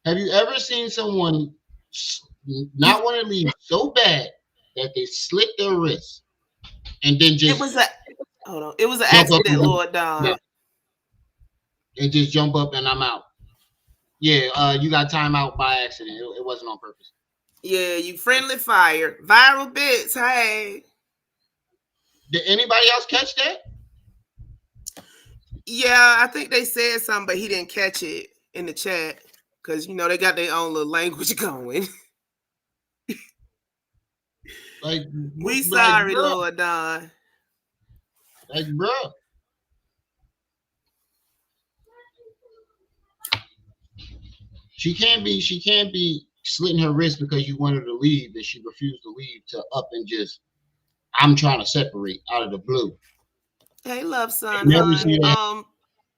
Have you ever seen someone not want to leave so bad that they slit their wrist and then just it was an accident, Lord Don. And just jump up and I'm out. Yeah, you got time out by accident. It wasn't on purpose. Yeah, you friendly fire. Viral bits, hey. Did anybody else catch that? Yeah, I think they said something, but he didn't catch it in the chat. Cause you know they got their own little language going. Like, We like, sorry, bro, Lord Don. like, bro. She can't be slitting her wrist because you want her to leave and she refused to leave to up and just I'm trying to separate out of the blue. Hey, love son, Never hon. see that.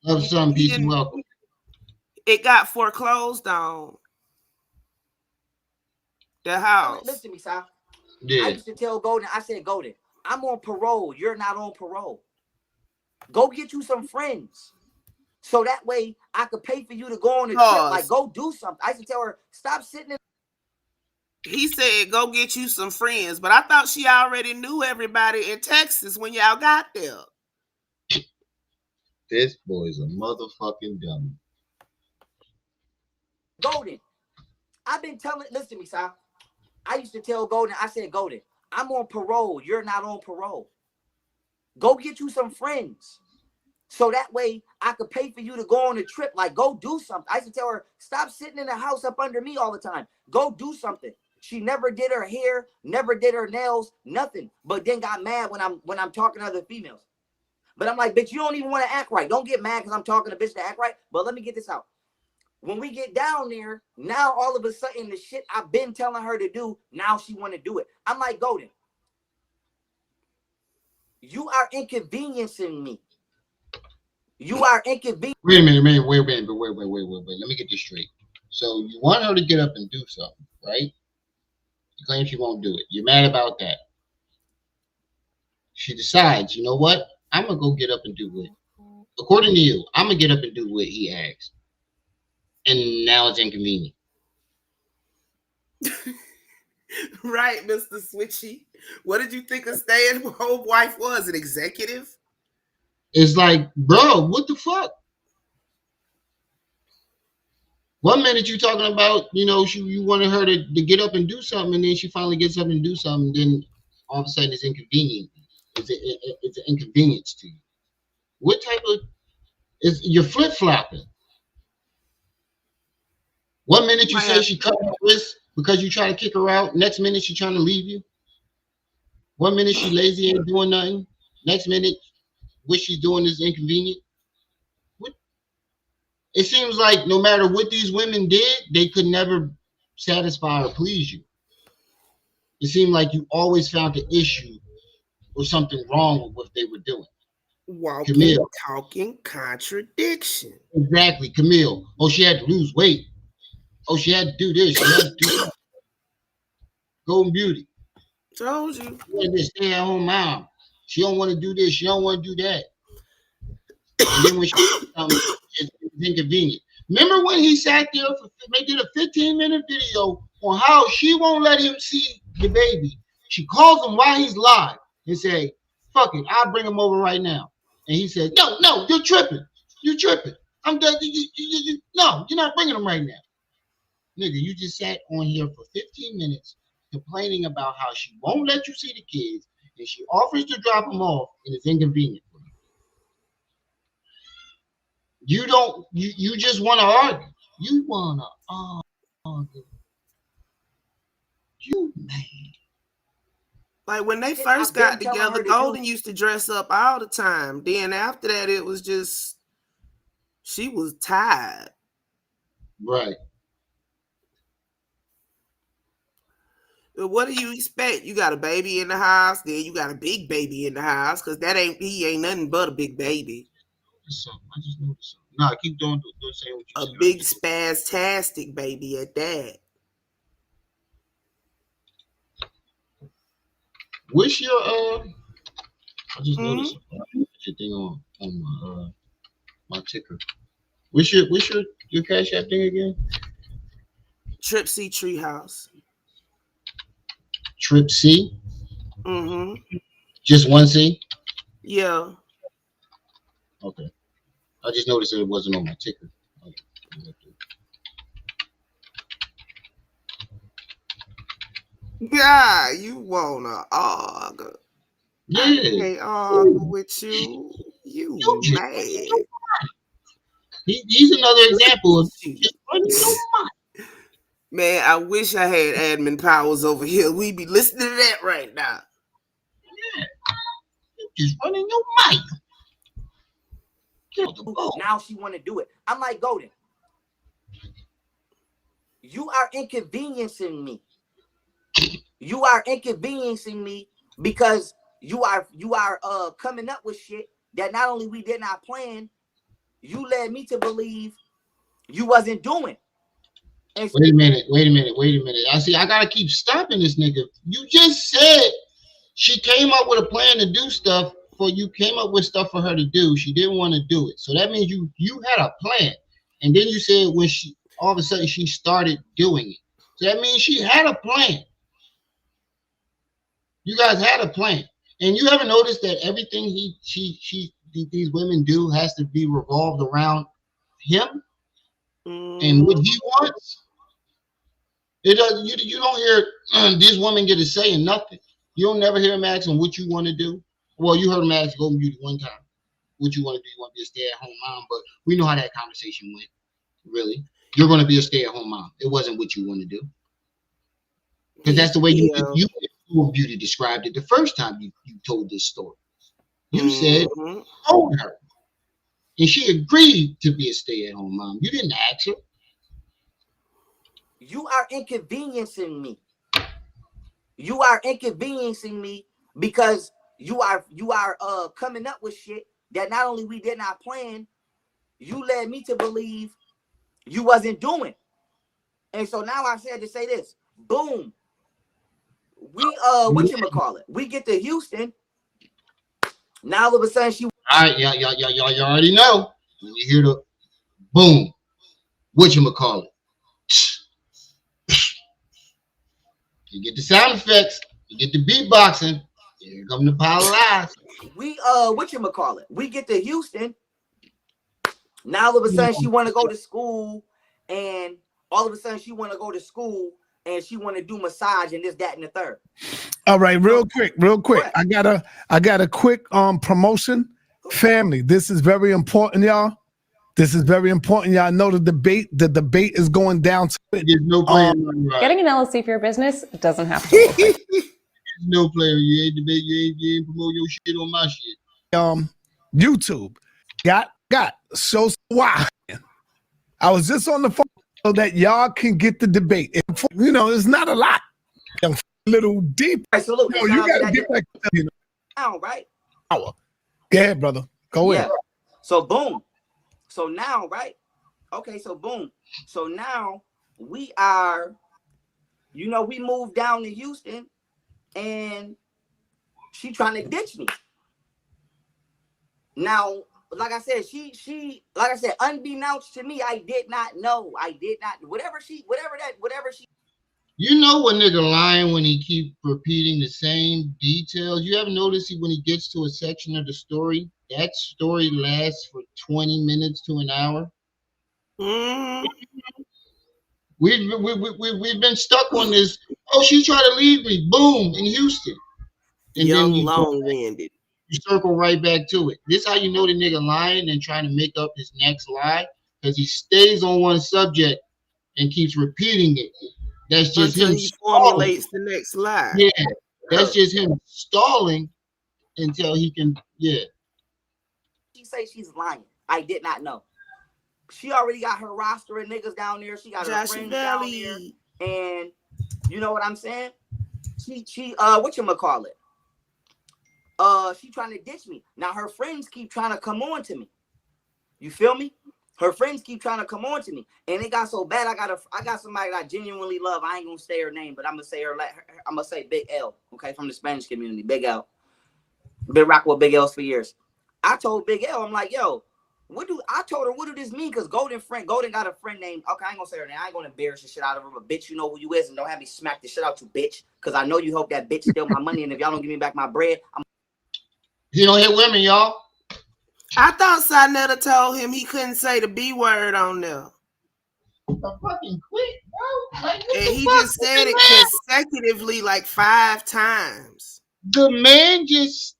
Love some He peace and didn't. welcome. It got foreclosed on the house. Listen to me, Si. I Yeah. used to tell Golden, I said, Golden, I'm on parole. You're not on parole. Go get you some friends. So that way I could pay for you to go on a trip. Like, go do something. I used to tell her, stop sitting in. He said, go get you some friends. But I thought she already knew everybody in Texas when y'all got there. This boy's a motherfucking dummy. Golden, I've been telling, listen to me, Si. I used to tell Golden, I said, Golden, I'm on parole. You're not on parole. Go get you some friends. So that way I could pay for you to go on a trip. Like, go do something. I used to tell her, stop sitting in the house up under me all the time. Go do something. She never did her hair, never did her nails, nothing. But then got mad when I'm talking to other females. But I'm like, bitch, you don't even want to act right. Don't get mad because I'm talking to bitch to act right. But let me get this out. When we get down there, now all of a sudden the shit I've been telling her to do, now she want to do it. I'm like, Golden, you are inconveniencing me. You are inconveniencing. Wait a minute. Wait. Let me get this straight. So you want her to get up and do something, right? You claim she won't do it. You're mad about that. She decides, you know what? I'm gonna go get up and do it. According to you, I'm gonna get up and do what he asks. And now it's inconvenient. Right, Mr. Switchy. What did you think a stay-at-home wife was? An executive? It's like, bro, what the fuck? 1 minute you talking about, you wanted her to get up and do something, and then she finally gets up and do something, then all of a sudden it's inconvenient. It's an inconvenience to you. What type of you're flip-flopping? 1 minute you say she cut her wrist because you try to kick her out. Next minute she's trying to leave you. 1 minute she lazy, ain't doing nothing. Next minute, what she's doing is inconvenient. It seems like no matter what these women did, they could never satisfy or please you. It seemed like you always found an issue or something wrong with what they were doing. Walking, Camille. talking contradiction. Exactly, Camille. Oh, she had to lose weight. Oh, she had to do this. She had to do that. Golden Beauty. Told you. She this stay-at-home mom. She don't want to do this. She don't want to do that. And then when she it's inconvenient. Remember when he sat there they did a 15-minute video on how she won't let him see the baby. She calls him while he's live and say, fuck it, I'll bring him over right now. And he said, no, you're tripping. You're tripping. I'm done. No, you're not bringing him right now. Nigga, you just sat on here for 15 minutes complaining about how she won't let you see the kids and she offers to drop them off and it's inconvenient for you. You just want to argue. You want to argue. You man. Like when they first got together, Golden used to dress up all the time. Then after that, it was just, she was tired. Right. What do you expect? You got a baby in the house, then you got a big baby in the house, because he ain't nothing but a big baby. I just noticed something. Nah, keep doing saying what you said. A big spastastic baby at that. What's your I just noticed your thing on my ticker. What's your Cash App thing again? Trip C Treehouse. Trip C? Mm-hmm. Just one C? Yeah. Okay. I just noticed that it wasn't on my ticker. Yeah, you wanna argue. Yeah. I can't argue with you. You mad. He's another example of just running your mouth. Man, I wish I had admin powers over here. We'd be listening to that right now. Yeah. You just running your mouth. Now she want to do it. I'm like, Golden, you are inconveniencing me. You are inconveniencing me because you are coming up with shit that not only we did not plan, you led me to believe you wasn't doing. And Wait a minute. I gotta keep stopping this nigga. You just said she came up with a plan to do stuff for you. Came up with stuff for her to do. She didn't want to do it. So that means you had a plan. And then you said when she all of a sudden she started doing it. So that means she had a plan. You guys had a plan. And you haven't noticed that everything these women do has to be revolved around him and what he wants. It does. You don't hear this woman get a say in nothing. You don't never hear him asking what you want to do. Well, you heard him ask Golden Beauty one time. What you want to do? You want to be a stay-at-home mom, but we know how that conversation went. Really, you're going to be a stay-at-home mom. It wasn't what you want to do because that's the way you Beauty described it the first time you told this story. You said told her, and she agreed to be a stay-at-home mom. You didn't ask her. You are inconveniencing me. You are inconveniencing me because you are coming up with shit that not only we did not plan, you led me to believe you wasn't doing. And so now I said to say this. Boom. We whatchamacallit? We get to Houston. Now all of a sudden she all right, y'all already know. When you hear the boom, whatchamacallit? You get the sound effects, you get the beatboxing, here come the pile of lies. We whatchamacallit? We get to Houston. Now all of a sudden she want to go to school, and all of a sudden she want to go to school and she want to do massage and this, that, and the third. All right, real quick. What? I got a quick promotion. Family, this is very important, y'all. This is very important. Y'all know the debate is going down to it. There's no player right. Getting an LLC for your business doesn't have to look like. There's no player. You ain't debate, you ain't promote your shit on my shit. YouTube got so why. I was just on the phone so that y'all can get the debate. You know, it's not a lot. A little deep. Right, so look, you gotta get back to, you know. Now, right? Go ahead, brother. Go ahead. So boom. So now, right? Okay, so boom. So now we are, we moved down to Houston and she trying to ditch me. Now, like I said, she unbeknownst to me, I did not know. Whatever she. You know what nigga lying when he keep repeating the same details? You ever notice when he gets to a section of the story, that story lasts for 20 minutes to an hour? We've been stuck on this. Oh, she tried to leave me. Boom, in Houston. And Young, then you long-winded. You circle right back to it. This is how you know the nigga lying and trying to make up his next lie, because he stays on one subject and keeps repeating it. That's just until him he stalling. Formulates the next lie. Yeah, that's just him stalling until he can. Yeah. She say she's lying. I did not know. She already got her roster of niggas down there. She got her friends down there, and you know what I'm saying? She whatchamacallit? She trying to ditch me. Now her friends keep trying to come on to me. You feel me? Her friends keep trying to come on to me, and it got so bad. I got somebody that I genuinely love. I ain't gonna say her name, but I'm gonna say I'm gonna say Big L. Okay, from the Spanish community, Big L. Been rocking with Big L's for years. I told Big L, I'm like, yo, what do this mean? Because Golden got a friend named. Okay, I ain't gonna say her name. I ain't gonna embarrass the shit out of her, but bitch, you know who you is, and don't have me smack the shit out you, bitch. Because I know you hope that bitch steal my money, and if y'all don't give me back my bread, He don't hit women, y'all. I thought Sinetta told him he couldn't say the B word on there. Fucking quit, bro. Like, and he just said it consecutively like 5 times. The man just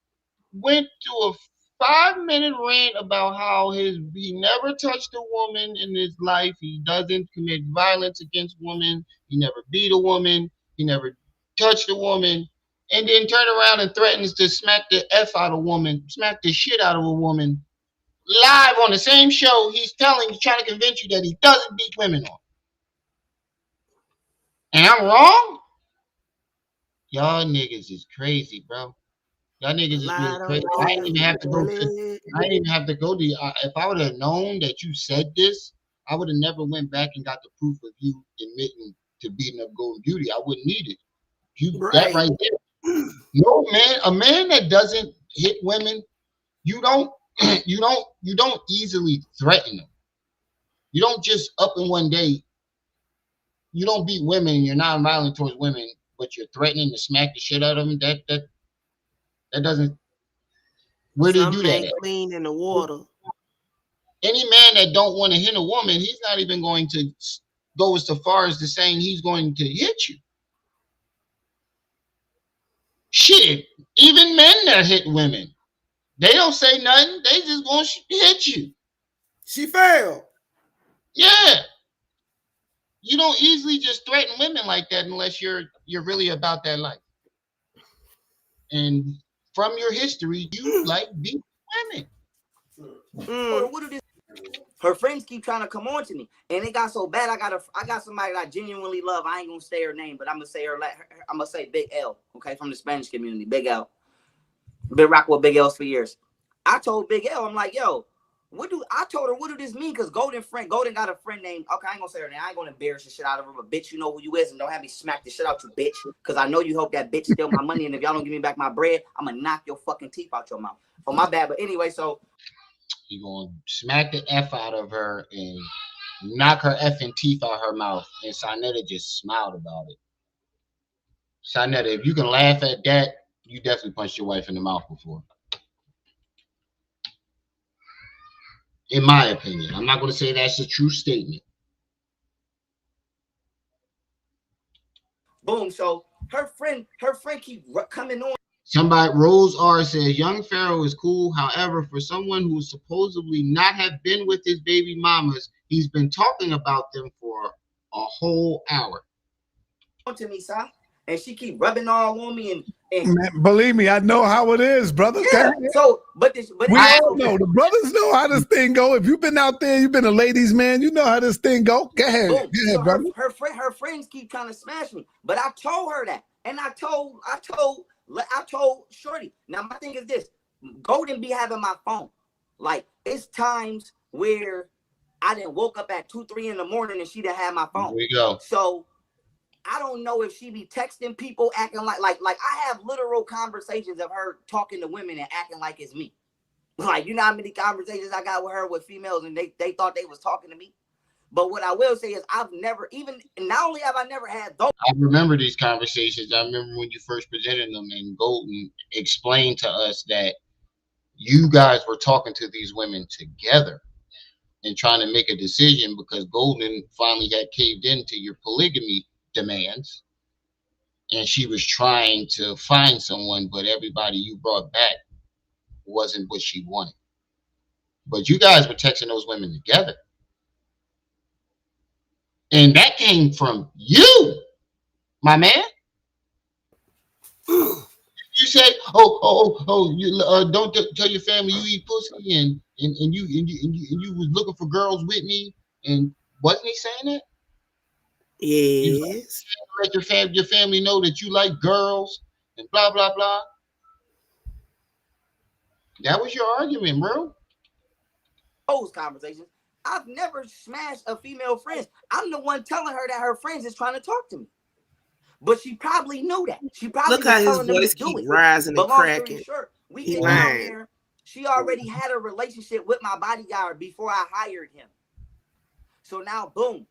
went to 5-minute rant about how he never touched a woman in his life. He doesn't commit violence against women. He never beat a woman. He never touched a woman. And then turn around and threatens to smack the F out of a woman, smack the shit out of a woman. Live on the same show, he's trying to convince you that he doesn't beat women on. And I'm wrong? Y'all niggas is crazy, bro. Y'all niggas is really crazy. I didn't even have to go to. I didn't even have to go to. If I would have known that you said this, I would have never went back and got the proof of you admitting to beating up Golden Beauty. I wouldn't need it. That right there. No man, a man that doesn't hit women, you don't, you don't easily threaten them. You don't just up in one day. You don't beat women. You're not violent towards women, but you're threatening to smack the shit out of them. That doesn't. Where do you do that? Clean in the water. Any man that don't want to hit a woman, he's not even going to go as far as to saying he's going to hit you. Shit, even men that hit women, they don't say nothing. They just gonna hit you. She failed. Yeah. You don't easily just threaten women like that unless you're really about that life. And from your history, you like beating women. Her friends keep trying to come on to me, and it got so bad. I got somebody that I genuinely love. I ain't gonna say her name, but I'm gonna say I'm gonna say Big L, okay, from the Spanish community. Big L, been rocking with Big L's for years. I told Big L, I'm like, yo, what do this mean? Because Golden got a friend named, okay, I ain't gonna say her name. I ain't gonna embarrass the shit out of her, but bitch, you know who you is, and don't have me smack the shit out you, bitch. Because I know you hope that bitch steal my money, and if y'all don't give me back my bread, I'm gonna knock your fucking teeth out your mouth. Oh, my bad. But anyway, so you gonna smack the F out of her and knock her effing teeth out her mouth. And Sarnetta just smiled about it. Sarnetta, if you can laugh at that, you definitely punched your wife in the mouth before. In my opinion. I'm not going to say that's a true statement. Boom. So her friend keep coming on. Somebody, Rose R says, young Pharaoh is cool. However, for someone who supposedly not have been with his baby mamas, he's been talking about them for a whole hour. To me, son, and she keep rubbing all on me, and man, believe me, I know how it is, brother. Yeah. So, but we all know. The brothers know how this thing go. If you've been out there, you've been a ladies' man, you know how this thing go. Go ahead, boom. Go ahead, so brother. Her friends keep trying to smash me, but I told her that, and I told Shorty. Now my thing is this: Golden be having my phone. Like it's times where I didn't woke up at 2, 3 in the morning, and she didn't have my phone. There we go. So I don't know if she be texting people, acting like I have literal conversations of her talking to women and acting like it's me. Like, you know how many conversations I got with her with females, and they thought they was talking to me. But what I will say is I've never, even not only have I never had those. I remember these conversations. I remember when you first presented them, and Golden explained to us that you guys were talking to these women together and trying to make a decision because Golden finally had caved into your polygamy demands, and she was trying to find someone, but everybody you brought back wasn't what she wanted. But you guys were texting those women together, and that came from you, my man. You said, you don't tell your family you eat pussy, and you was looking for girls with me, and wasn't he saying that? Yes. Let your family know that you like girls and blah blah blah. That was your argument, bro. Those conversations. I've never smashed a female friend. I'm the one telling her that her friends is trying to talk to me. But she probably knew that. She probably look how his telling them voice to keep do it. rising But and long cracking. story short, we He get down there. She already had a relationship with my bodyguard before I hired him. So now, boom.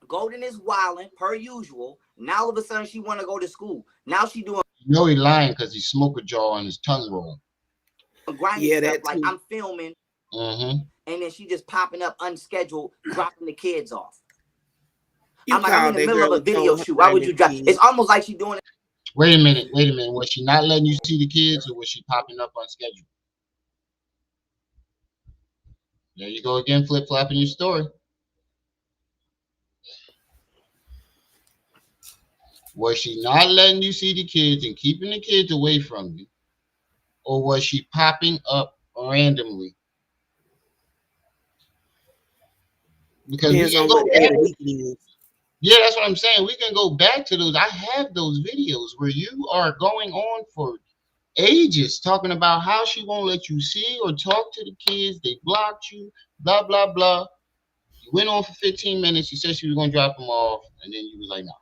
Golden is wilding per usual. Now all of a sudden she want to go to school. Now she doing. You know he lying because he smoke a jaw on his tongue roll. Grinding stuff like I'm filming, and then she just popping up unscheduled, dropping the kids off. I'm in the middle of a video shoot. Why would you drop? It's almost like she's doing it. Wait a minute. Was she not letting you see the kids, or was she popping up on schedule? There you go again, flip flopping your story. Was she not letting you see the kids and keeping the kids away from you? Or was she popping up randomly? Because we Depends can on go what day back. of the week it is. Yeah, that's what I'm saying. We can go back to those. I have those videos where you are going on for ages talking about how she won't let you see or talk to the kids. They blocked you, blah, blah, blah. You went on for 15 minutes. You said she was going to drop them off. And then you was like, no.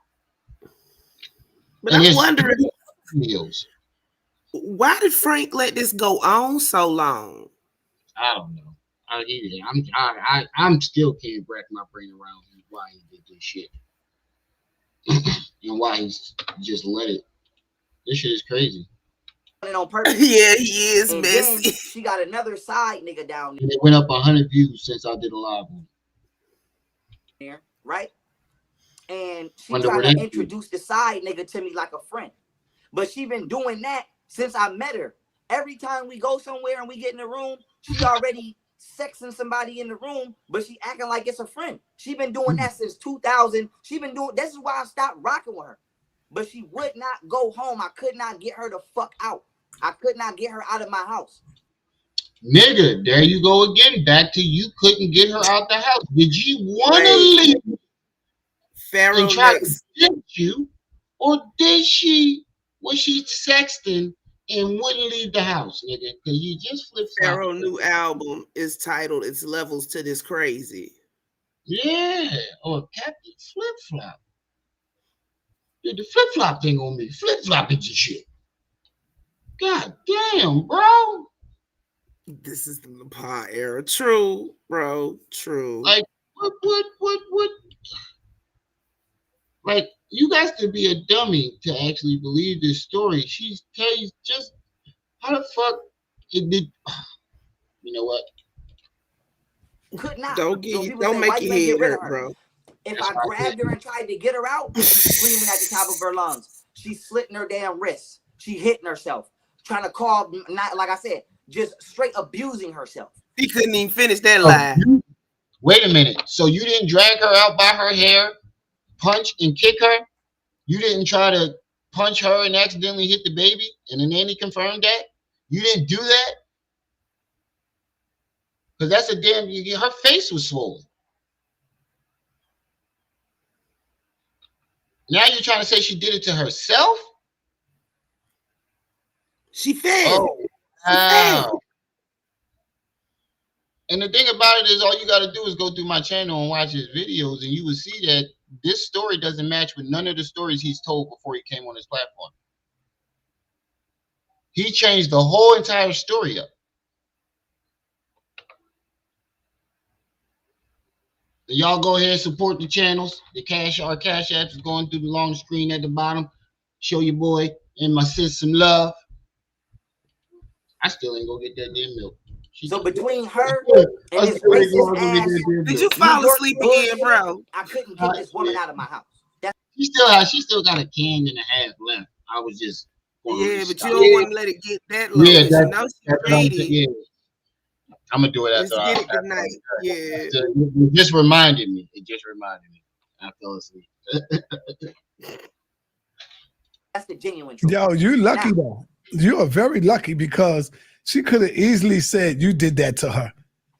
But And I'm there's wondering, videos. why did Frank let this go on so long? I don't know. I'm still can't wrap my brain around why he did this shit and why he's just let it. This shit is crazy. On purpose. Yeah, he is And messy. then she got another side nigga down And it went up 100 views since I did a live one. there, right? And she Wonder trying where to that introduce the side nigga to me like a friend. But she been doing that since I met her. Every time we go somewhere and we get in the room, she already sexing somebody in the room, but she acting like it's a friend. She been doing that since 2000. She been doing, this is why I stopped rocking with her. But she would not go home. I could not get her to fuck out. I could not get her out of my house. Nigga, there you go again. Back to you couldn't get her out the house. Did you want to Wait. leave Pharaoh and try next. to get you? Or was she sexting and wouldn't leave the house, nigga? Because you just flip-flopped. Pharaoh new album is titled "It's Levels to This Crazy." Yeah, or Captain Flip Flop. Did the flip flop thing on me. Flip flopping your shit. God damn, bro. This is the Lepar era. True, bro. True. Like, what? Like, you got to be a dummy to actually believe this story. She's telling you just how the fuck it did. You know what? Could not. Don't make your head hurt, bro. If That's I what I grabbed her and tried to get her out, she's screaming at the top of her lungs. She's slitting her damn wrists. She hitting herself. Trying to call, not like I said, just straight abusing herself. He couldn't even finish that line. Wait a minute. So you didn't drag her out by her hair, punch and kick her? You didn't try to punch her and accidentally hit the baby? And the nanny confirmed that? You didn't do that? Because that's a damn, her face was swollen. Now you're trying to say she did it to herself? She fed. Oh, wow. And the thing about it is, all you got to do is go through my channel and watch his videos, and you will see that this story doesn't match with none of the stories he's told before he came on his platform. He changed the whole entire story up. So y'all go ahead and support the channels. Our cash apps is going through the long screen at the bottom. Show your boy and my sis some love. I still ain't gonna get that damn milk. So between her and this racist ass, did you fall asleep again, bro? I couldn't get this woman out of my house. She still got a can and a half left. I was just but you don't want to let it get that low. Yeah, she's ready. I'm gonna do it Let's after get it tonight. Yeah. It just reminded me. I fell asleep. That's the genuine truth. Yo, you lucky though. You are very lucky because she could have easily said you did that to her,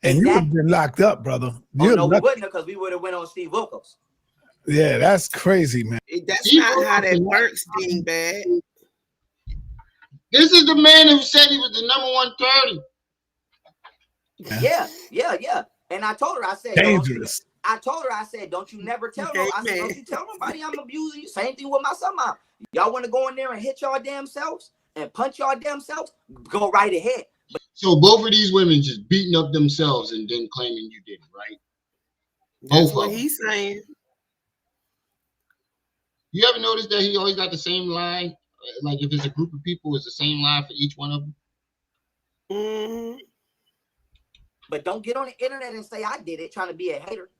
and you would have been locked up, brother. Oh, no, we wouldn't have, because we would have went on Steve Wilkos. Yeah, that's crazy, man. That's not how that works, being bad. This is the man who said he was the number 130. Yeah. And I told her, I said, dangerous. I said, don't you never tell her. I said, don't you tell nobody I'm abusing you. Same thing with my son. Y'all want to go in there and hit y'all damn selves and punch y'all damn selves? Go right ahead. So both of these women just beating up themselves and then claiming you did it, right? That's what he's saying. You ever notice that he always got the same line? Like if it's a group of people, it's the same line for each one of them. Mm-hmm. But don't get on the internet and say I did it, trying to be a hater.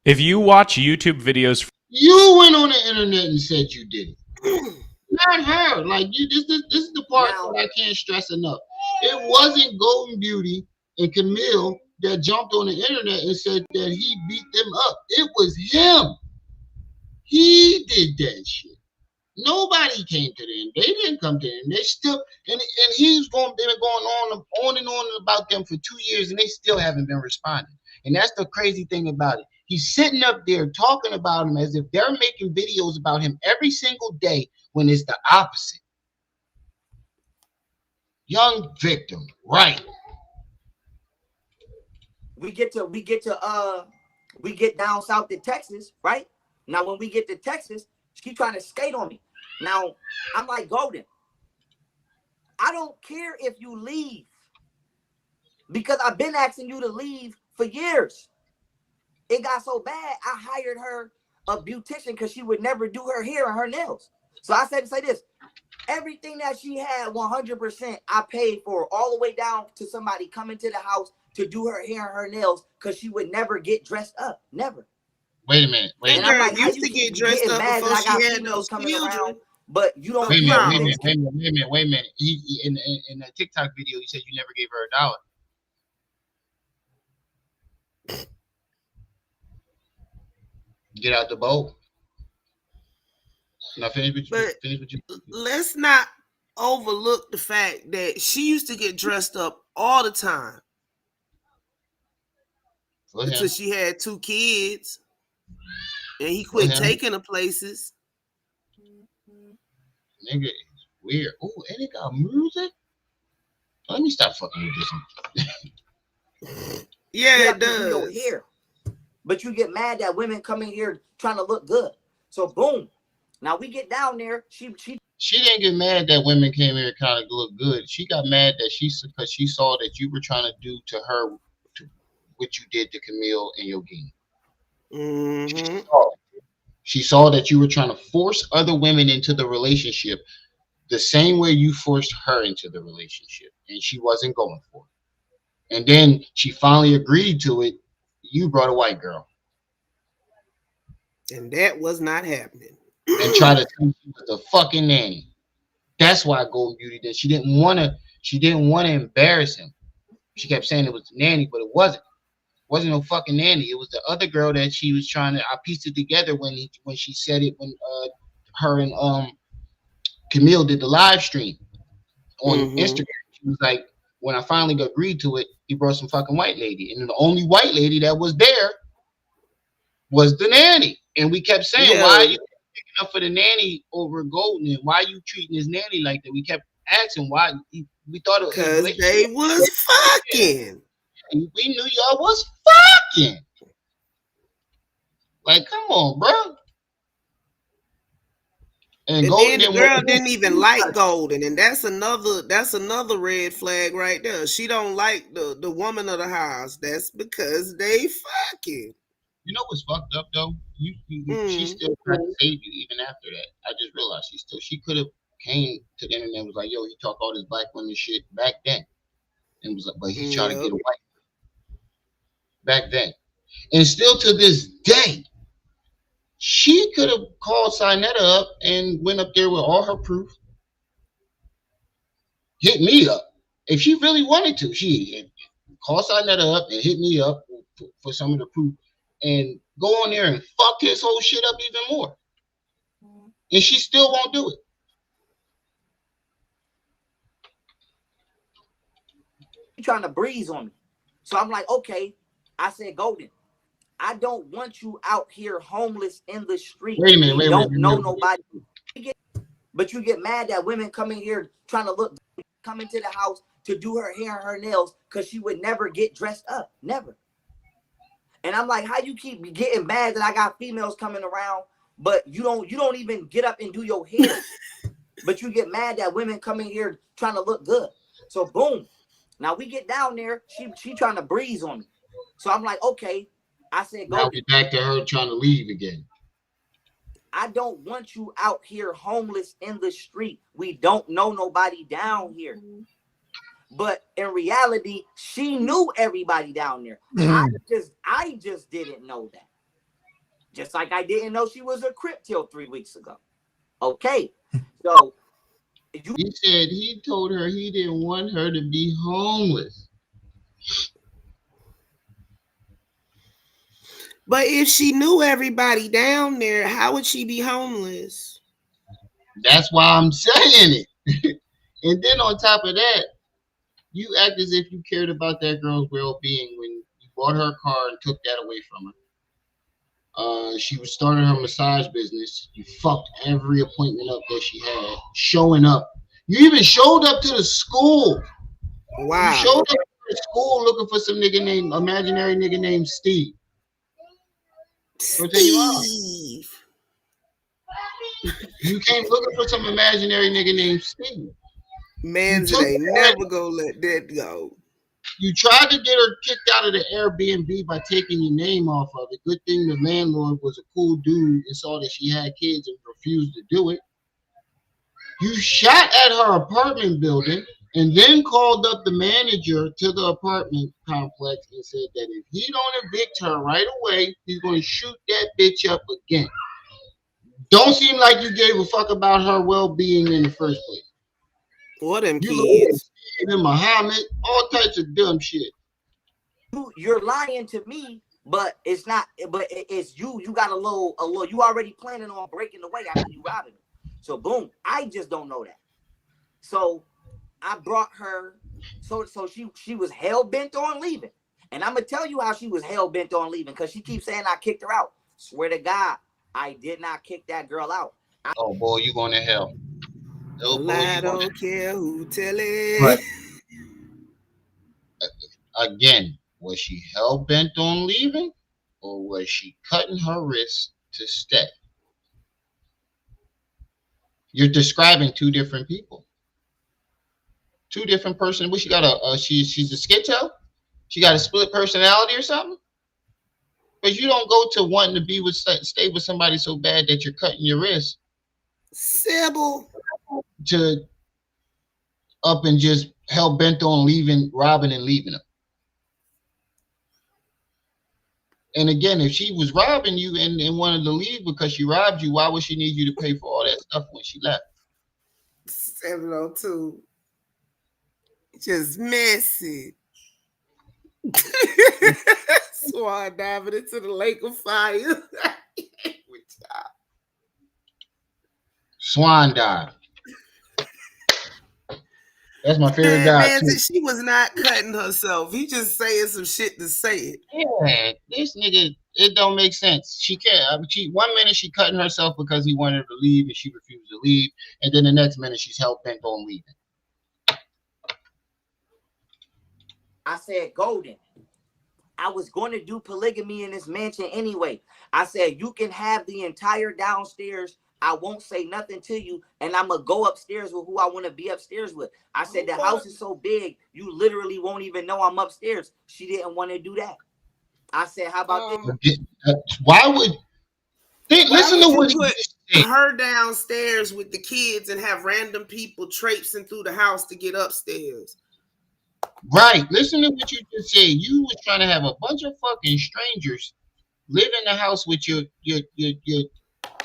If you watch YouTube videos, you went on the internet and said you did it. Not her. Like you, this is the part that I can't stress enough. It wasn't Golden Beauty and Camille that jumped on the internet and said that he beat them up. It was him. He did that shit. Nobody came to them. They didn't come to them. They still and he's going. They've been going on and on about them for 2 years, and they still haven't been responding. And that's the crazy thing about it. He's sitting up there talking about him as if they're making videos about him every single day when it's the opposite. Young victim, right? We get down south to Texas, right? Now when we get to Texas, she keep trying to skate on me. Now I'm like, Golden, I don't care if you leave, because I've been asking you to leave for years. It got so bad, I hired her a beautician because she would never do her hair and her nails. So I said to say this, everything that she had 100% I paid for, all the way down to somebody coming to the house to do her hair and her nails, because she would never get dressed up. Never. Wait a minute. Wait a That minute. girl I'm like, how used you to get keep dressed getting up mad before that I got she had females those coming children. around, but you don't Wait a do minute. anything? Wait a minute. He in that TikTok video, you said you never gave her $1. Get out the boat. Now finish what you. Let's not overlook the fact that she used to get dressed up all the time until she had 2 kids, and he quit taking her places. Nigga, it's weird. Oh, and it got music. Let me stop fucking with this. Yeah, it Do your does. hair, but you get mad that women come in here trying to look good. So boom, now we get down there. She didn't get mad that women came here kind of look good. She got mad that because she saw that you were trying to do to her what you did to Camille and Yogi. Mm-hmm. She saw that you were trying to force other women into the relationship the same way you forced her into the relationship, and she wasn't going for it. And then she finally agreed to it. You brought a white girl, and that was not happening. And tried to tell she was a fucking nanny. That's why Golden Beauty did. She didn't want to embarrass him. She kept saying it was the nanny, but it wasn't. It wasn't no fucking nanny. It was the other girl that she was trying to. I pieced it together when she said it when her and Camille did the live stream on Instagram. She was like, when I finally agreed to it, he brought some fucking white lady, and the only white lady that was there was the nanny. And we kept saying, why are you picking up for the nanny over Golden? And why are you treating his nanny like that? We kept asking why. We thought it was because they was fucking. We knew y'all was fucking. Like, come on, bro. And then the girl didn't even like Golden, and that's another red flag right there. She don't like the woman of the house. That's because they fucking. You know what's fucked up though? She still tried to save you even after that. I just realized she could have came to the internet and was like, yo, he talked all this black women shit back then. And was like, but he tried to get a white back then. And still to this day, she could have called Sinetta up and went up there with all her proof. Hit me up. If she really wanted to, she called Sinetta up and hit me up for some of the proof and go on there and fuck his whole shit up even more. And she still won't do it. She's trying to breeze on me. So I'm like, okay. I said, Golden, I don't want you out here homeless in the street. Wait a minute, you don't know nobody. But you get mad that women come in here trying to look, come into the house to do her hair and her nails because she would never get dressed up. Never. And I'm like, how you keep getting mad that I got females coming around, but you don't even get up and do your hair. But you get mad that women come in here trying to look good. So boom. Now we get down there. She trying to breeze on me. So I'm like, okay. I said, now get back to her trying to leave again. I don't want you out here homeless in the street. We don't know nobody down here. But in reality, she knew everybody down there. I just didn't know that. Just like I didn't know she was a Crip till 3 weeks ago. Okay. So he said he told her he didn't want her to be homeless. But if she knew everybody down there, how would she be homeless? That's why I'm saying it. And then on top of that, you act as if you cared about that girl's well-being when you bought her car and took that away from her. She was starting her massage business. You fucked every appointment up that she had, showing up. You even showed up to the school. You showed Wow. up to the school looking for some imaginary nigga named Steve. Go tell you mom. Steve. You came looking for some imaginary nigga named Steve. Man, they never gonna let that go. You tried to get her kicked out of the Airbnb by taking your name off of it. Good thing the landlord was a cool dude and saw that she had kids and refused to do it. You shot at her apartment building and then called up the manager to the apartment complex and said that if he don't evict her right away, he's going to shoot that bitch up again. Don't seem like you gave a fuck about her well-being in the first place. What them You kids? and Muhammad, all types of dumb shit. You're lying to me, but it's not. But it's you. You got a little. You already planning on breaking away after you robbing him. So boom. I just don't know that. So I brought her. So she was hell bent on leaving, and I'm gonna tell you how she was hell bent on leaving because she keeps saying I kicked her out. Swear to God, I did not kick that girl out. Oh boy, you going to hell. Oh boy, I you going to don't care who tell it. But again, was she hell bent on leaving, or was she cutting her wrist to stay? You're describing two different people, two different persons. What she got she's a schizo? She got a split personality or something? Because you don't go to wanting to stay with somebody so bad that you're cutting your wrist. Sybil. To up and just hell bent on robbing and leaving him. And again, if she was robbing you and wanted to leave because she robbed you, why would she need you to pay for all that stuff when she left? 702. Just messy. Swan diving into the lake of fire. Swan dive. That's my favorite guy. Man, she was not cutting herself. He just saying some shit to say it. Yeah, this nigga, it don't make sense. She can't. I mean, 1 minute she cutting herself because he wanted her to leave and she refused to leave, and then the next minute she's hell bent on leaving. I said, Golden, I was going to do polygamy in this mansion anyway. I said, you can have the entire downstairs. I won't say nothing to you, and I'm going to go upstairs with who I want to be upstairs with. I said, the house is so big, you literally won't even know I'm upstairs. She didn't want to do that. I said, how about this? Why would... Listen to what you put her downstairs with the kids and have random people traipsing through the house to get upstairs. Right. Listen to what you just said. You was trying to have a bunch of fucking strangers live in the house with your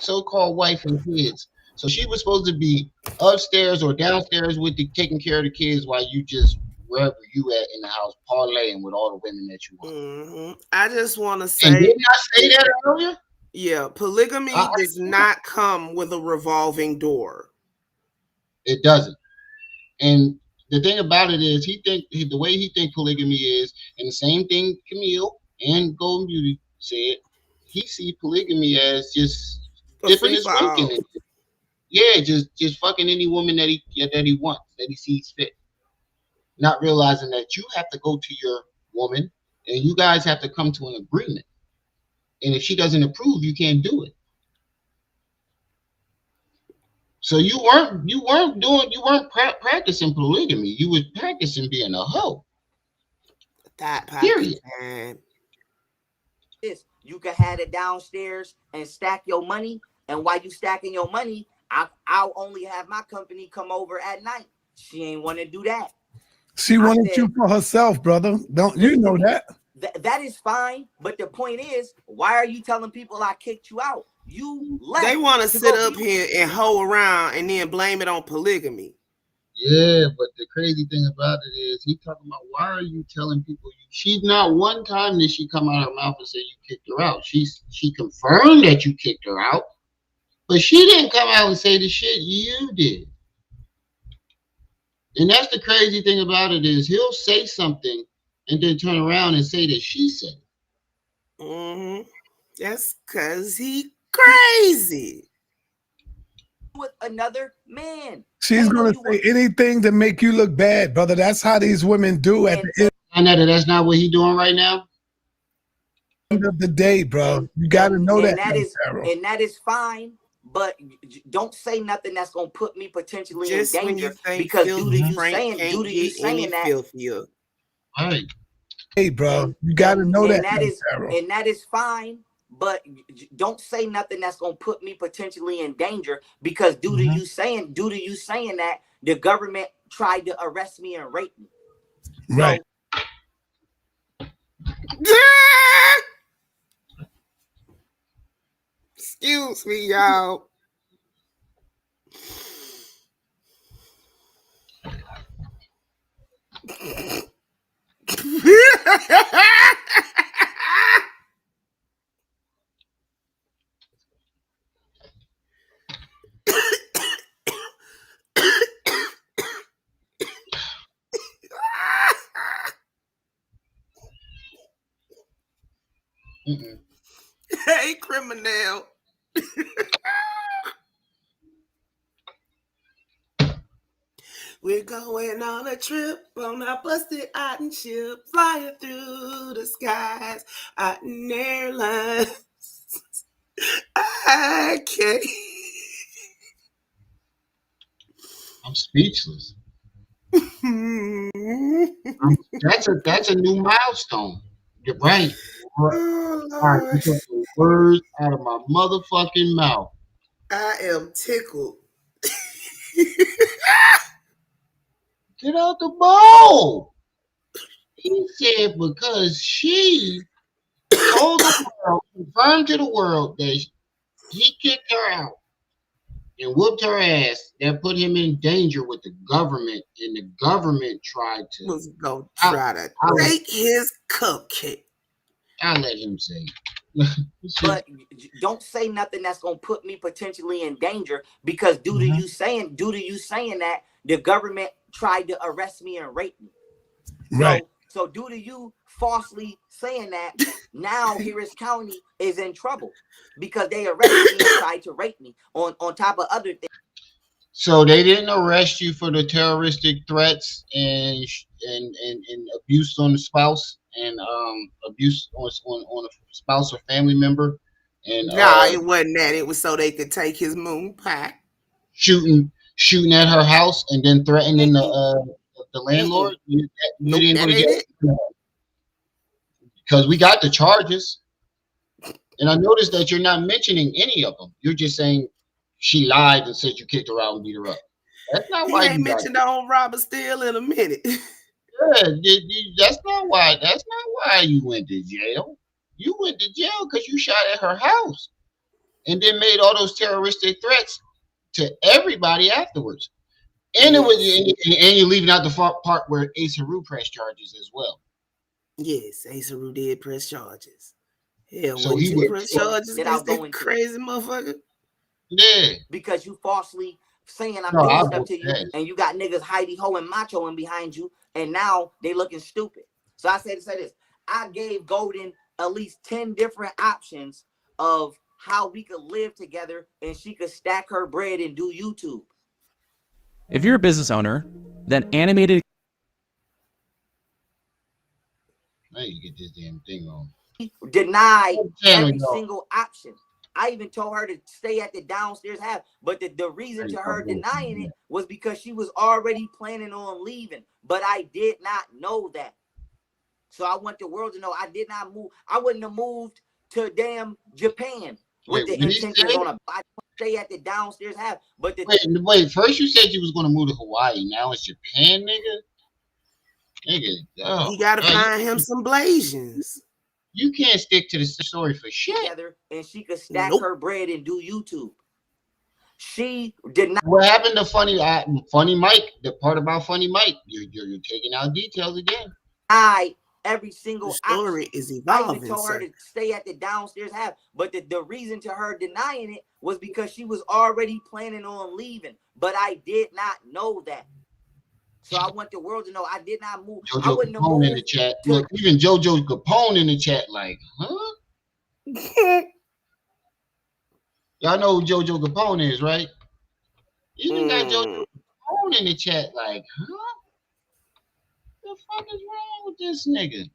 so-called wife and kids. So she was supposed to be upstairs or downstairs with taking care of the kids while you just wherever you at in the house parlaying with all the women that you want. Mm-hmm. I just want to say. And didn't I say that earlier? Yeah, polygamy does not come with a revolving door. It doesn't. And the thing about it is, the way he think polygamy is, and the same thing Camille and Golden Beauty said, he see polygamy as just dipping his wink in it. Yeah, just fucking any woman that he wants, that he sees fit. Not realizing that you have to go to your woman and you guys have to come to an agreement. And if she doesn't approve, you can't do it. So you weren't practicing polygamy. You was practicing being a hoe. That period. You can have it downstairs and stack your money. And while you stacking your money, I'll only have my company come over at night. She ain't want to do that. She wanted you for herself, brother. Don't you know that? That is fine. But the point is, why are you telling people I kicked you out? You left. They want to sit up here and hoe around and then blame it on polygamy. Yeah, but the crazy thing about it is he talking about why are you telling people you she's not one time did she come out of her mouth and say you kicked her out. She confirmed that you kicked her out, but she didn't come out and say the shit you did. And that's the crazy thing about it is he'll say something and then turn around and say that she said it. Mm-hmm. That's cause he crazy. With another man. She's gonna say anything to make you look bad, brother. That's how these women do at the I know that that's not what he's doing right now. end of the day, bro. You gotta know that. And that is fine. But don't say nothing that's gonna put me potentially just in danger because due to you saying that, filthier. Right. Hey, bro, you gotta know and that. that is fine. But don't say nothing that's gonna put me potentially in danger because due to you saying that, the government tried to arrest me and rape me. Right. Excuse me, y'all. Hey, criminal. We're going on a trip on our busted Otten ship, flying through the skies, Otten Airlines. I can't. I'm speechless. That's a new milestone. You're right. Oh, You took the words out of my motherfucking mouth. I am tickled. Get out the bowl. He said because she told the world, confirmed to the world that he kicked her out and whooped her ass. That put him in danger with the government, and the government tried to was gonna try to take his cupcake. I'll let him say. But don't say nothing that's gonna put me potentially in danger because due to you saying that, the government tried to arrest me and rape me. Right. So due to you falsely saying that, now Harris County is in trouble because they arrested me and tried to rape me on top of other things. So they didn't arrest you for the terroristic threats and abuse on the spouse and abuse on a spouse or family member and Nah, it wasn't that. It was so they could take his moon pie. Shooting at her house and then threatening the landlord. You didn't go to jail because we got the charges. And I noticed that you're not mentioning any of them. You're just saying she lied and said you kicked her out and beat her up. That's not why you mentioned on Robert Steele in a minute. Yeah, that's not why. That's not why you went to jail. You went to jail because you shot at her house, and then made all those terroristic threats to everybody afterwards. And it was, and you're leaving out the part where Asa Rue pressed charges as well. Yes, Asa Rue did press charges. Hell, so he would press charges against that crazy motherfucker. Yeah, because you falsely saying I'm doing stuff to you, and you got niggas Heidi Ho and Macho in behind you, and now they looking stupid. So I said to say this: I gave Golden at least 10 different options of how we could live together, and she could stack her bread and do YouTube. If you're a business owner, then animated. I need to get this damn thing on. Denied every single option. I even told her to stay at the downstairs half, but the reason to her denying it was because she was already planning on leaving. But I did not know that. So I want the world to know I did not move. I wouldn't have moved to damn Japan with the intentions on a body. Stay at the downstairs half. But wait. First you said you was going to move to Hawaii. Now it's Japan, nigga. He got to find him some Blasians. You can't stick to the story for shit. Together, and she could stack her bread and do YouTube. She did not. What happened to Funny Mike? The part about Funny Mike, you're taking out details again. Every The single story option. is I even evolving, told her sir. to stay at the downstairs half, but the reason to her denying it was because she was already planning on leaving. But I did not know that. So I want the world to know I did not move. I Jojo wouldn't have Capone in the moved chat. to. Look, even Jojo Capone in the chat, like, huh? Y'all know who Jojo Capone is, right? Even got Jojo Capone in the chat, like, huh? The fuck is wrong with this nigga?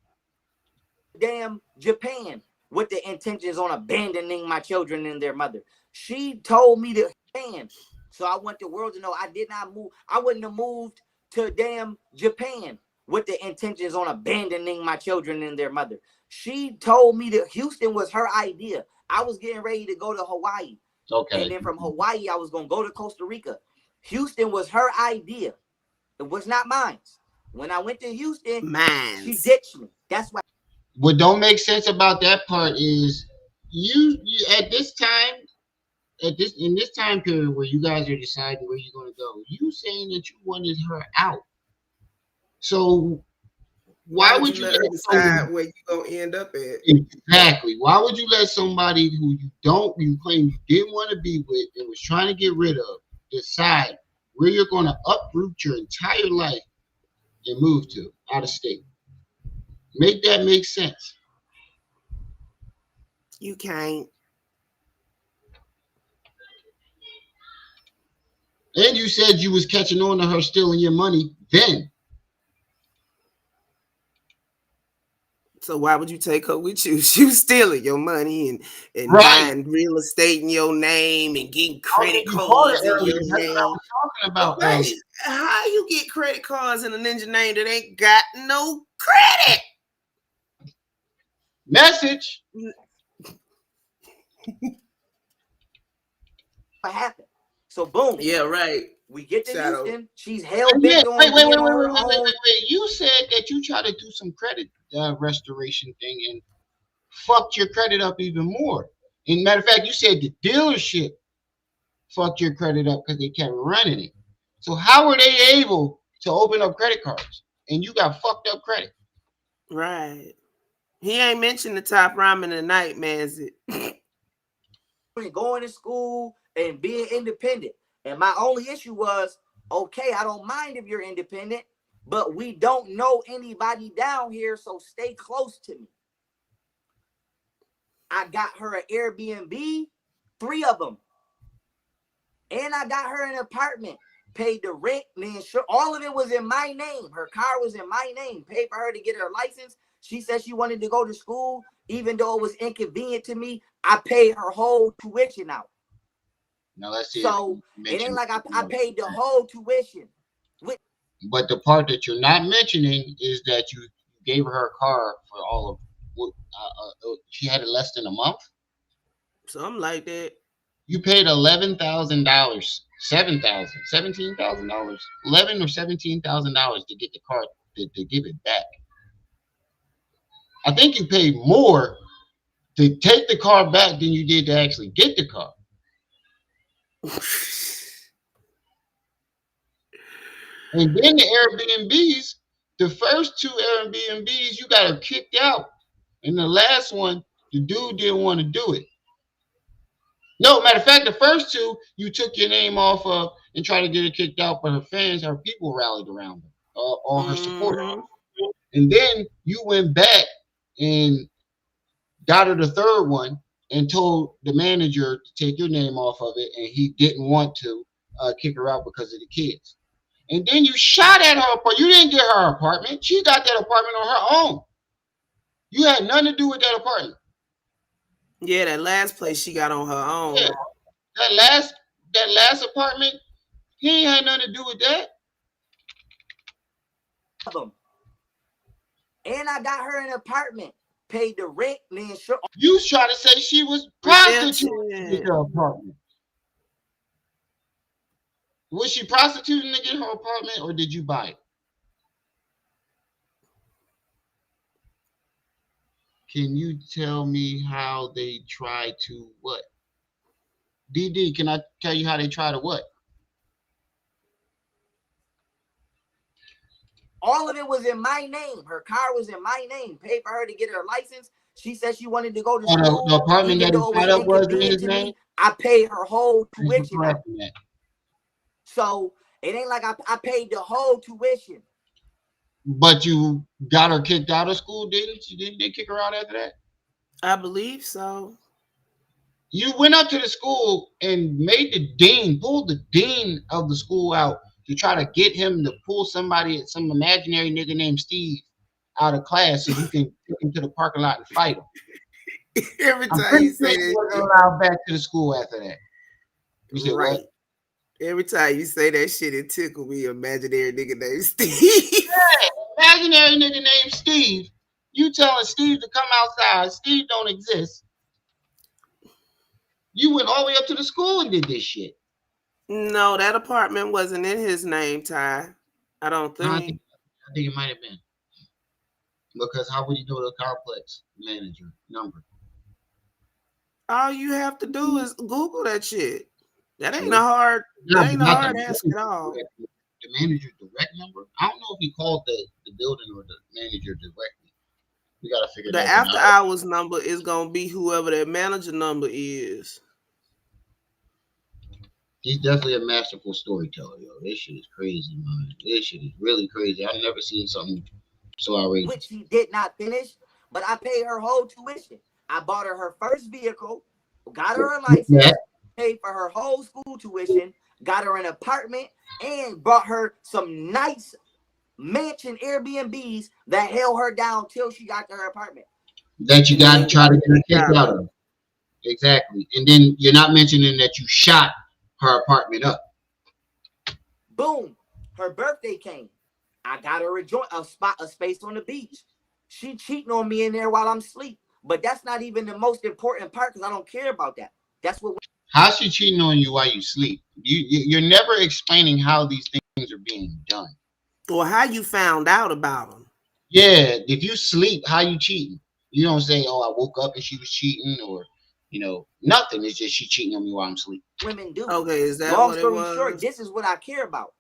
Damn Japan with the intentions on abandoning my children and their mother. She told me to Japan. So I want the world to know I did not move. I wouldn't have moved to damn Japan with the intentions on abandoning my children and their mother. She told me that Houston was her idea. I was getting ready to go to Hawaii. Okay. And then from Hawaii, I was going to go to Costa Rica. Houston was her idea. It was not mine. When I went to Houston, she ditched me. That's why. What don't make sense about that part is you at this time, in this time period where you guys are deciding where you're gonna go, you saying that you wanted her out. So why would you let her decide where you gonna end up at? Exactly. Why would you let somebody who you claim you didn't want to be with and was trying to get rid of decide where you're gonna uproot your entire life and move to out of state? Make that make sense. You can't. And you said you was catching on to her stealing your money then. So why would you take her with you? She was stealing your money and Right. buying real estate in your name and getting credit You called cards it in earlier. your That's what I name. was talking about. Wait, how you get credit cards in a ninja name that ain't got no credit? Message. What happened? So boom. Yeah, right. We get to Shadow. Houston. She's hell bent on being on her own. Wait. You said that you tried to do some credit restoration thing and fucked your credit up even more. And matter of fact, you said the dealership fucked your credit up because they kept running it. So how were they able to open up credit cards and you got fucked up credit? Right. He ain't mentioned the top ramen tonight, man. Is it? Going to school and being independent. And my only issue was, okay, I don't mind if you're independent, but we don't know anybody down here, so stay close to me. I got her an Airbnb, 3 of them. And I got her an apartment, paid the rent, the insurance, all of it was in my name. Her car was in my name, paid for her to get her license. She said she wanted to go to school, even though it was inconvenient to me. I paid her whole tuition out. Now let's see. So it ain't like I paid the whole tuition. But the part that you're not mentioning is that you gave her a car for all of what she had it less than a month. Something like that. You paid $11,000, $17,000, $11 or $17,000 to get the car to give it back. I think you paid more to take the car back than you did to actually get the car. And then the Airbnbs, the first 2 Airbnbs, you got her kicked out. And the last one, the dude didn't want to do it. No, matter of fact, the first 2, you took your name off of and tried to get her kicked out, but her fans, her people rallied around her, all her support. And then you went back and got her the 3rd one and told the manager to take your name off of it, and he didn't want to kick her out because of the kids. And then you shot at her apartment. You didn't get her apartment. She got that apartment on her own. You had nothing to do with that apartment. Yeah, that last place she got on her own. Yeah. That last apartment, he ain't had nothing to do with that. And I got her an apartment, paid the rent, and the insurance. You was trying to say she was prostituting to get her apartment. Was she prostituting to get her apartment, or did you buy it? Can you tell me how they tried to what? DD, can I tell you how they try to what? All of it was in my name. Her car was in my name. Paid for her to get her license. She said she wanted to go to school. The apartment Even that though it he was set up was in inconvenient his to name? me, I paid her whole Thanks for tuition out. correcting that. So it ain't like I paid the whole tuition. But you got her kicked out of school, didn't you? Didn't they kick her out after that? I believe so. You went up to the school and pulled the dean of the school out to try to get him to pull somebody, some imaginary nigga named Steve, out of class so you can take him to the parking lot and fight him. Every I'm time pretty you sure say you wasn't that allowed back to the school after that. You shit, said right? what? Every time you say that shit, it tickle me. Imaginary nigga named Steve. Imaginary nigga named Steve. You telling Steve to come outside. Steve don't exist. You went all the way up to the school and did this shit. No, that apartment wasn't in his name, Ty. I don't I think. think it might have been. Because how would you know the complex manager number? All you have to do is Google that shit. That ain't True. a hard. No, That ain't a not hard the ask manager at all. directly. The manager's direct number. I don't know if he called the building or the manager directly. We gotta figure The that after out. hours number is gonna be whoever that manager number is. He's definitely a masterful storyteller, yo. This shit is crazy, man. This shit is really crazy. I've never seen something so outrageous. Which she did not finish, but I paid her whole tuition. I bought her first vehicle, got her a license, paid for her whole school tuition, got her an apartment, and brought her some nice mansion Airbnbs that held her down till she got to her apartment. That you got to try to get her kicked out of. Exactly. And then you're not mentioning that you shot her apartment up. Boom. Her birthday came. I got her a space on the beach. She cheating on me in there while I'm asleep. But that's not even the most important part because I don't care about that. That's what. How's she cheating on you while you sleep? You're never explaining how these things are being done. Or how you found out about them. Yeah, if you sleep, how you cheating? You don't say, "Oh, I woke up and she was cheating," or nothing. It's just she cheating on me while I'm asleep. Women do. Okay, is that Long what story it was? short, this is what I care about.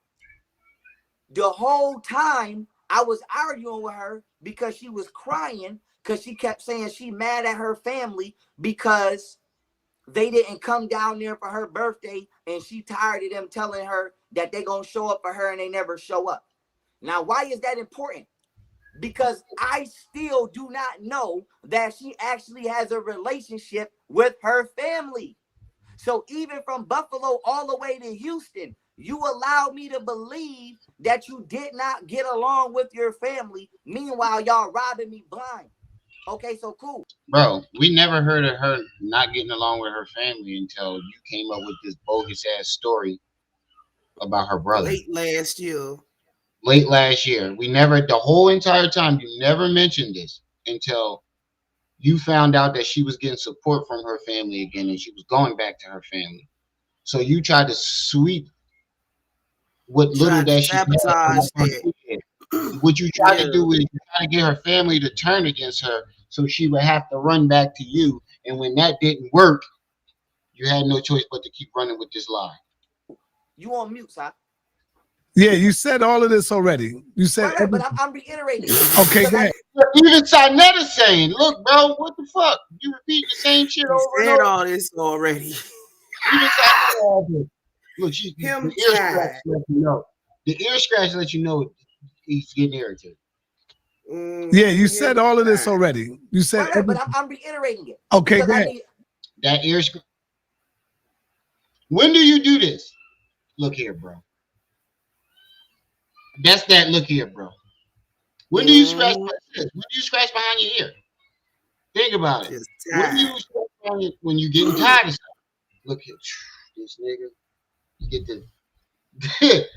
The whole time I was arguing with her because she was crying because she kept saying she mad at her family because they didn't come down there for her birthday and she tired of them telling her that they gonna show up for her and they never show up. Now, why is that important? Because I still do not know that she actually has a relationship with her family. So even from Buffalo all the way to Houston, you allowed me to believe that you did not get along with your family. Meanwhile, y'all robbing me blind. Okay, so cool. Bro, we never heard of her not getting along with her family until you came up with this bogus ass story about her brother. Late last year. We never, the whole entire time, you never mentioned this until you found out that she was getting support from her family again and she was going back to her family. So you tried to sweep what little that she sabotage had. What you tried to do is you tried to get her family to turn against her so she would have to run back to you. And when that didn't work, you had no choice but to keep running with this lie. You on mute, sir? Yeah, you said all of this already. You said right, but I'm reiterating. Okay, go ahead. Even Sinetta's saying, look, bro, what the fuck? You repeat the same shit over and over. all this already. Even Sinetta, look, the ear scratch let you know. The ear scratch let you know he's getting irritated. Yeah, you said all of this already. You said right, but I'm reiterating it. Okay, go ahead. That ear scratch. When do you do this? Look here, bro. That's that. Look here, bro. When do you scratch? When do you scratch behind your ear? Think about it. When do you scratch behind your, when you getting tired of stuff? Look at this nigga. You get the.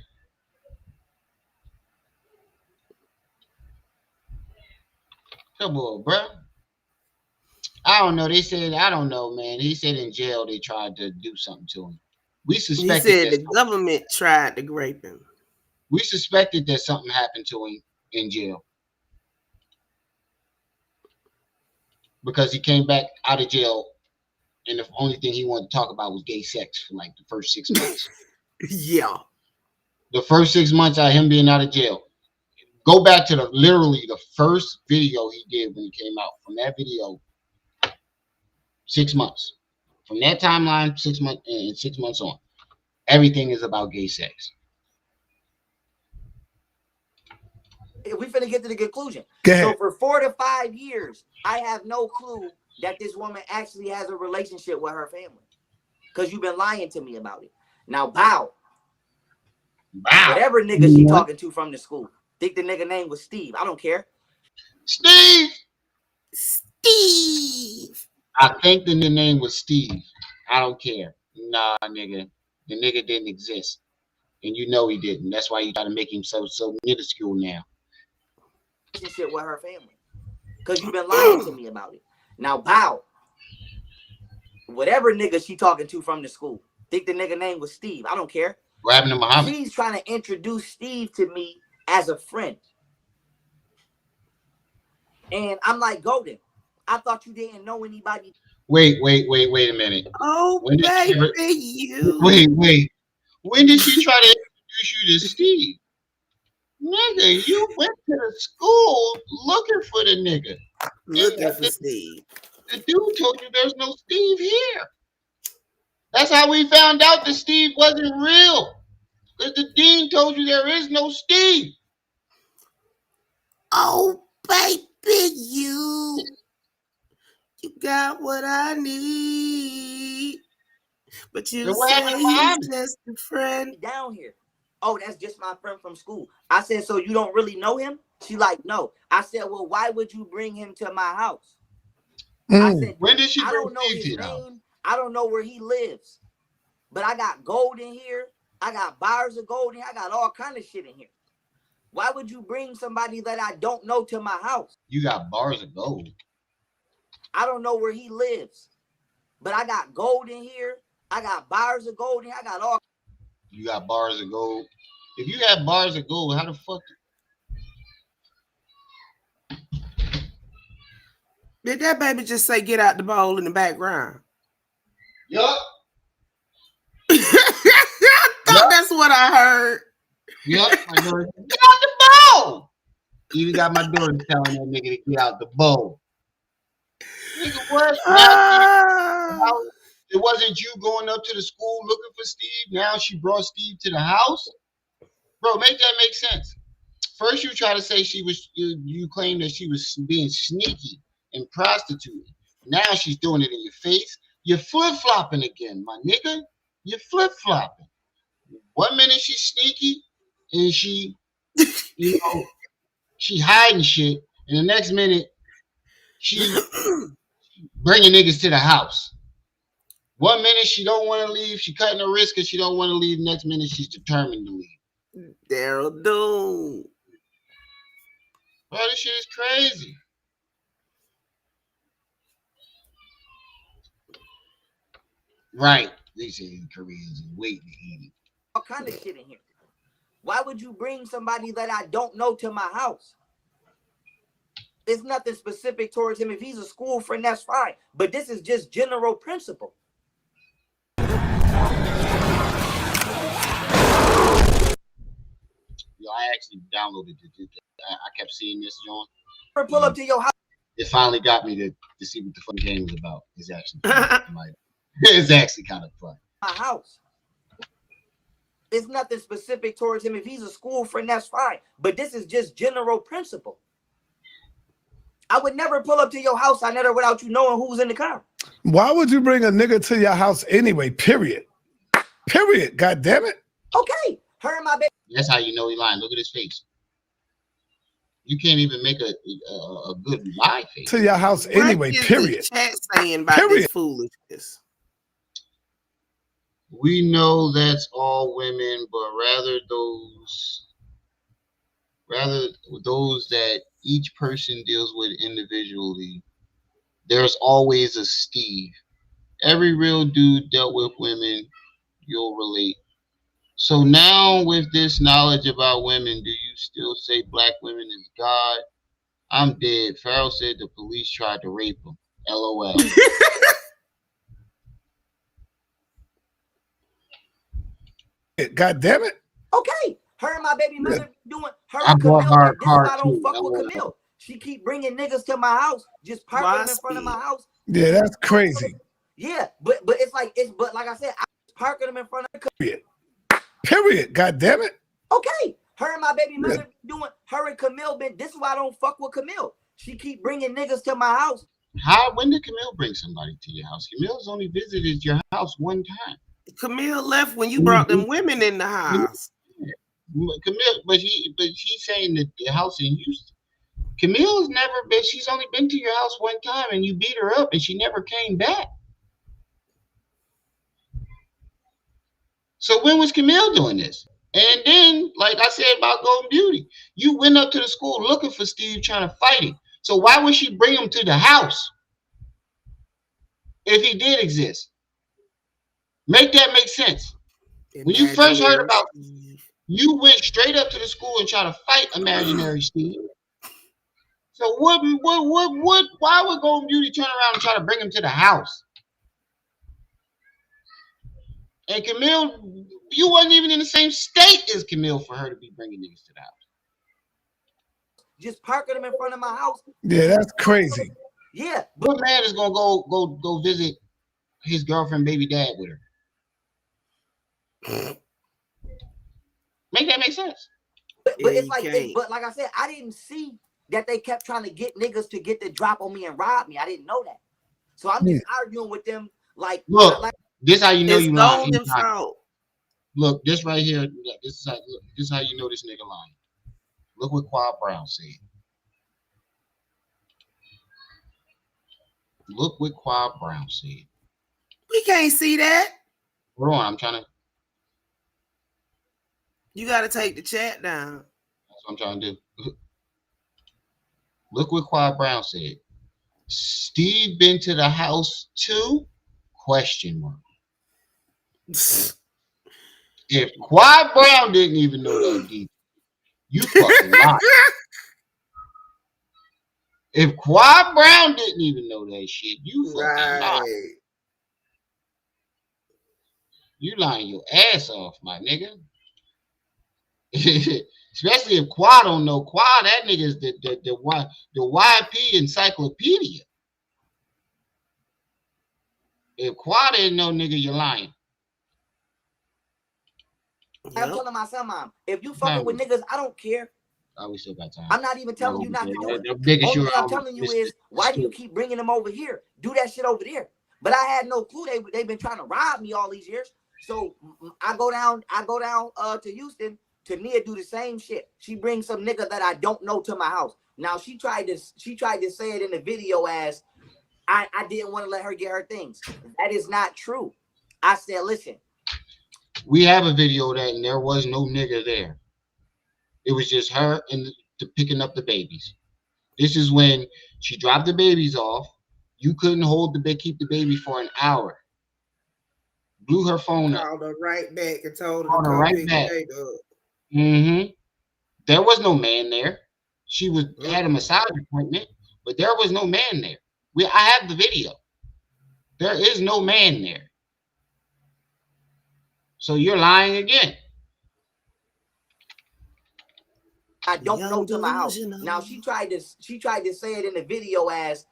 Come on, bro. I don't know. They said I don't know, man. He said in jail they tried to do something to him. We suspected. He said the government tried to grape him. We suspected that something happened to him in jail because he came back out of jail and the only thing he wanted to talk about was gay sex for like the first 6 months. Yeah. The first 6 months of him being out of jail. Go back to literally the first video he did when he came out. From that video, 6 months. From that timeline, 6 months and 6 months on, everything is about gay sex. We finna get to the conclusion. Go ahead. So for 4 to 5 years, I have no clue that this woman actually has a relationship with her family, because you've been lying to me about it. Now, bow. Whatever nigga she talking to from the school. Think the nigga name was Steve. I don't care. Steve. Steve. I think the name was Steve. I don't care. Nah, nigga. The nigga didn't exist. And you know he didn't. That's why you try to make him so minuscule now. Relationship with her family, because you've been lying to me about it. Now, bow. Whatever nigga she talking to from the school. Think the nigga name was Steve. I don't care. What happened to Muhammad? She's trying to introduce Steve to me as a friend. And I'm like, Golden, I thought you didn't know anybody. Wait a minute. Oh, When did she ever- baby, you. Wait. When did she try to introduce you to Steve? Nigga, you went to the school looking for the nigga. Looking for Steve. The dude told you there's no Steve here. That's how we found out that Steve wasn't real. Because the dean told you there is no Steve. Oh, baby, you got what I need. But you Then what say happened to Muhammad? he's just a friend. Down here. Oh, that's just my friend from school. I said, so you don't really know him? She like, no. I said, well, why would you bring him to my house? I said, When did she I bring don't know Steve his to your house? name. I don't know where he lives. But I got gold in here. I got bars of gold in here. I got all kind of shit in here. Why would you bring somebody that I don't know to my house? You got bars of gold. I don't know where he lives. But I got gold in here. I got bars of gold in here. I got all. You got bars of gold. If you have bars of gold, how the fuck? Did that baby just say get out the bowl in the background? Yup. I thought that's what I heard. Yup. My daughter said, get out the bowl. Even got my daughter telling that nigga to get out the bowl. Nigga, what? Now, it wasn't you going up to the school looking for Steve. Now she brought Steve to the house. Bro, make that make sense. First, you try to say she was. You claim that she was being sneaky and prostituted. Now she's doing it in your face. You're flip flopping again, my nigga. You're flip flopping. 1 minute she's sneaky and she, she hiding shit, and the next minute she bringing niggas to the house. 1 minute she don't want to leave, she cutting her wrist because she don't want to leave. Next minute she's determined to leave. Daryl Doom. Bro, this shit is crazy. Right. They say Koreans are waiting to eat it. All kind of shit in here. Why would you bring somebody that I don't know to my house? It's nothing specific towards him. If he's a school friend, that's fine. But this is just general principle. Yo, I actually downloaded it. I kept seeing this, John. Pull up to your house. It finally got me to see what the fucking game was about. It's actually it's actually kind of fun. My house. It's nothing specific towards him. If he's a school friend, that's fine. But this is just general principle. I would never pull up to your house, I never without you knowing who's in the car. Why would you bring a nigga to your house anyway? Period. God damn it. Okay. Her and my baby. That's how you know he lying. Look at his face. You can't even make a good lie face. To your house anyway. What is Period. the chat saying about Period. this foolishness? We know that's all women, but rather those that each person deals with individually. There's always a Steve. Every real dude dealt with women. You'll relate. So now with this knowledge about women, do you still say black women is God? I'm dead. Pharaoh said the police tried to rape him. LOL. God damn it. Okay, her and my baby mother doing her I and bought Camille. her a This is car why I don't too. fuck with Camille. She keep bringing niggas to my house, just parking them in front of my house. Yeah, that's crazy. Yeah, but it's but like I said, I was parking them in front of the Period. God damn it. Okay, her and my baby mother doing her and Camille been. This is why I don't fuck with Camille. She keep bringing niggas to my house. When did Camille bring somebody to your house? Camille's only visited your house one time. Camille left when you brought them women in the house. Camille, but she's saying that the house in Houston. Camille's never been. She's only been to your house one time, and you beat her up, and she never came back. So when was Camille doing this? And then, like I said about Golden Beauty, you went up to the school looking for Steve, trying to fight him. So why would she bring him to the house if he did exist? Make that make sense. When you first heard about Steve, you went straight up to the school and tried to fight imaginary Steve. So what? Why would Golden Beauty turn around and try to bring him to the house? And Camille, you wasn't even in the same state as Camille for her to be bringing niggas to the house. Just parking them in front of my house. Yeah, that's crazy. Yeah, what man is gonna go visit his girlfriend, baby dad with her? Make that make sense? But it's like, but like I said, I didn't see that they kept trying to get niggas to get the drop on me and rob me. I didn't know that. So I'm just arguing with them. Like, look, this how you know you lying. Look, this right here. This is how you know this nigga lying. Look what Quad Brown said. Look what Quad Brown said. We can't see that. Hold on, I'm trying to. You got to take the chat down. That's what I'm trying to do. Look what Quad Brown said. Steve been to the house too? Question mark. If Quad Brown didn't even know that deep, you fucking lied. If Quad Brown didn't even know that shit, you fucking lied. You lying your ass off, my nigga. Especially if Quad don't know. Quad, that nigga is the YP encyclopedia. If Quad didn't know, nigga, you're lying. I'm telling my son, Mom, if you fucking with niggas, I don't care. Oh, we still got time. I'm not even telling you not to do it. Only thing I'm telling you is, why do you keep bringing them over here? Do that shit over there. But I had no clue they've been trying to rob me all these years. So I go down to Houston. Tania do the same shit. She brings some nigga that I don't know to my house. Now she tried to say it in the video as I didn't want to let her get her things. That is not true. I said, listen. We have a video of that, and there was no nigga there. It was just her and picking up the babies. This is when she dropped the babies off. You couldn't keep the baby for an hour. Blew her phone up. Called her right back and told her to come right back. There was no man there. She had a massage appointment, but there was no man there. I have the video. There is no man there. So you're lying again. I don't know to my house. Now she tried to say it in the video as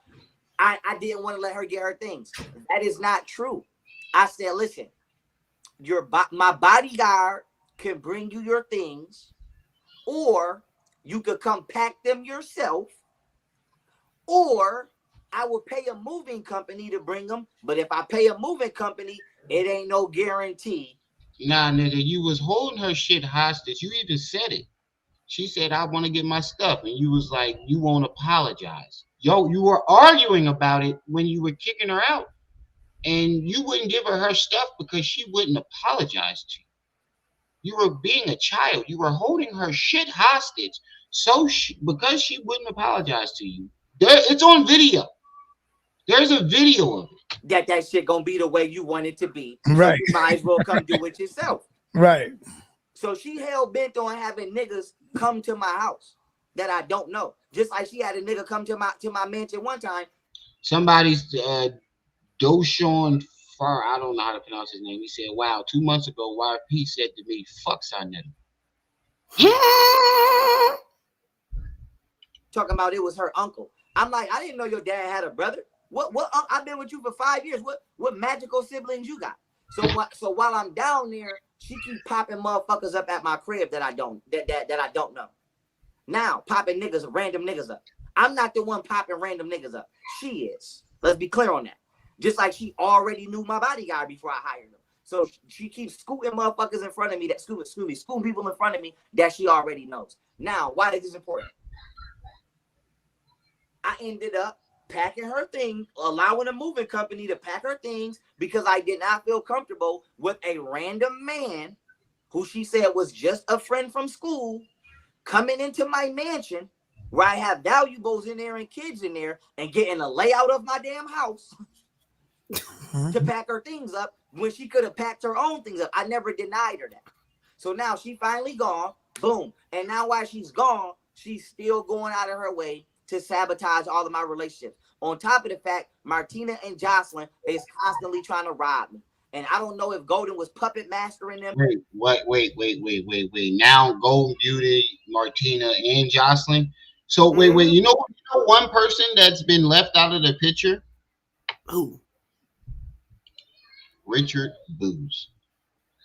I didn't want to let her get her things. That is not true. I said, listen, my bodyguard can bring you your things, or you could come pack them yourself, or I will pay a moving company to bring them. But if I pay a moving company, it ain't no guarantee. Nah, nigga, you was holding her shit hostage. You even said it. She said, I want to get my stuff. And you was like, you won't apologize. Yo, you were arguing about it when you were kicking her out. And you wouldn't give her stuff because she wouldn't apologize to you. You were being a child. You were holding her shit hostage. Because she wouldn't apologize to you. It's on video. There's a video of it. That shit gonna be the way you want it to be. Right. So you might as well come do it yourself. Right. So she hell bent on having niggas come to my house that I don't know. Just like she had a nigga come to my mansion one time. Somebody's Doshawn Pharaoh, I don't know how to pronounce his name. He said, "Wow, 2 months ago, YP said to me, fuck Sonetta." Talking about it was her uncle. I'm like, I didn't know your dad had a brother. What? I've been with you for 5 years. What magical siblings you got? So while I'm down there, she keep popping motherfuckers up at my crib that I don't know. Now popping niggas, random niggas up. I'm not the one popping random niggas up. She is. Let's be clear on that. Just like she already knew my bodyguard before I hired him. So she keeps scooting motherfuckers in front of me that scooting people in front of me that she already knows. Now, why is this important? I ended up packing her things, allowing a moving company to pack her things because I did not feel comfortable with a random man who she said was just a friend from school coming into my mansion where I have valuables in there and kids in there and getting a layout of my damn house to pack her things up when she could have packed her own things up. I never denied her that. So now she finally gone, boom. And now while she's gone, she's still going out of her way to sabotage all of my relationships. On top of the fact, Martina and Jocelyn is constantly trying to rob me. And I don't know if Golden was puppet mastering them. Wait. Now Golden Beauty, Martina, and Jocelyn. So wait. You know one person that's been left out of the picture? Who? Richard Booz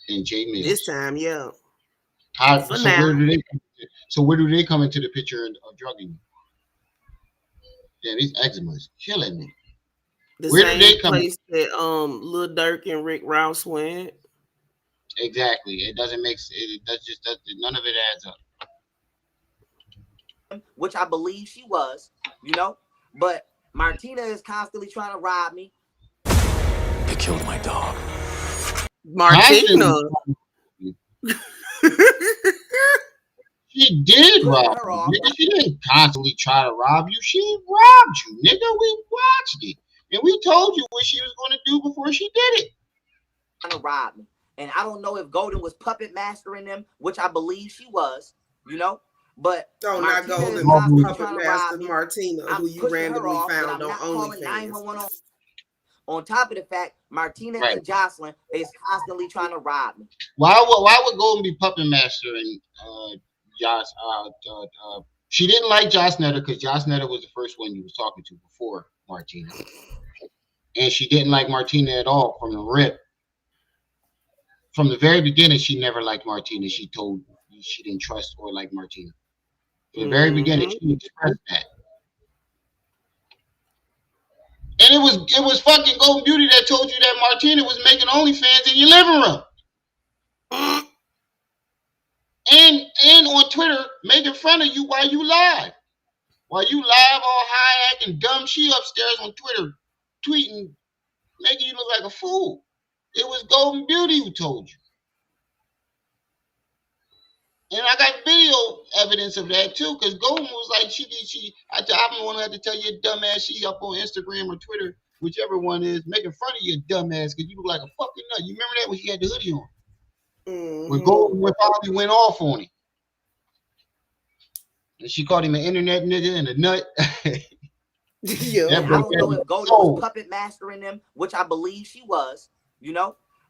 and Jay Mills. This time, yeah. Where do they come into the picture of drugging? Yeah, these eczema is killing me. Where do they come place that Lil Durk and Rick Ross went? Exactly. It doesn't make it. None of it adds up. Which I believe she was, but Martina is constantly trying to rob me. They killed my dog. Martina. She did rob you. Nigga, she didn't constantly try to rob you. She robbed you, nigga. We watched it. And we told you what she was going to do before she did it. Trying to rob me. And I don't know if Golden was puppet mastering them, which I believe she was, But not Golden. Puppet master Martina, who you randomly found on OnlyFans. On top of the fact, Martina and Jocelyn is constantly trying to rob me. Why would Golden be puppet mastering Josh? She didn't like Josh Netter because Josh Netter was the first one you was talking to before Martina. And she didn't like Martina at all from the rip. From the very beginning, she never liked Martina. She told you she didn't trust or like Martina. From the very beginning, she expressed that. And it was fucking Golden Beauty that told you that Martina was making OnlyFans in your living room. And on Twitter, making fun of you while you live. While you live all high acting dumb, she upstairs on Twitter tweeting, making you look like a fool. It was Golden Beauty who told you. And I got video evidence of that too, because Golden was like, I'm the one who had to tell you dumbass, she up on Instagram or Twitter, whichever one is, making fun of you dumbass because you look like a fucking nut. You remember that when she had the hoodie on? When Golden probably went off on him. And she called him an internet nigga and a nut. Yeah, I don't know if Golden was puppet mastering them, which I believe she was,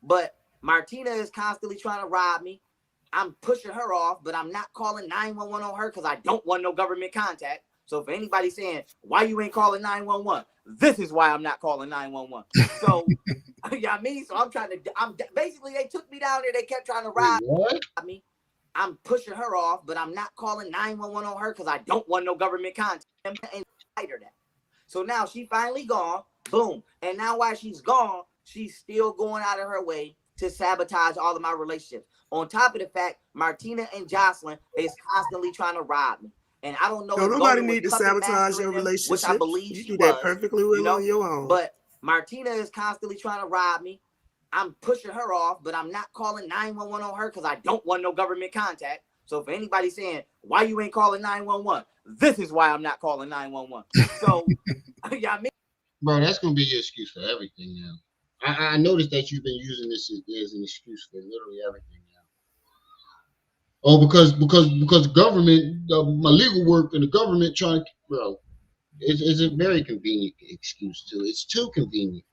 but Martina is constantly trying to rob me. I'm pushing her off, but I'm not calling 911 on her because I don't want no government contact. So if anybody's saying, why you ain't calling 911? This is why I'm not calling 911. So, So basically, they took me down there. They kept trying to rob me. I'm pushing her off, but I'm not calling 911 on her because I don't want no government contact. And her that. So now she finally gone, boom. And now while she's gone, she's still going out of her way to sabotage all of my relationships. On top of the fact, Martina and Jocelyn is constantly trying to rob me. And I don't know. Nobody need to sabotage your relationship. Which I believe you do that perfectly well on your own. But Martina is constantly trying to rob me. I'm pushing her off, but I'm not calling 911 on her because I don't want no government contact. So if anybody's saying, why you ain't calling 911? This is why I'm not calling 911. So, Bro, that's going to be your excuse for everything now. I noticed that you've been using this as an excuse for literally everything now. Oh, because government, my legal work and the government trying to, bro, it's a very convenient excuse too. It's too convenient.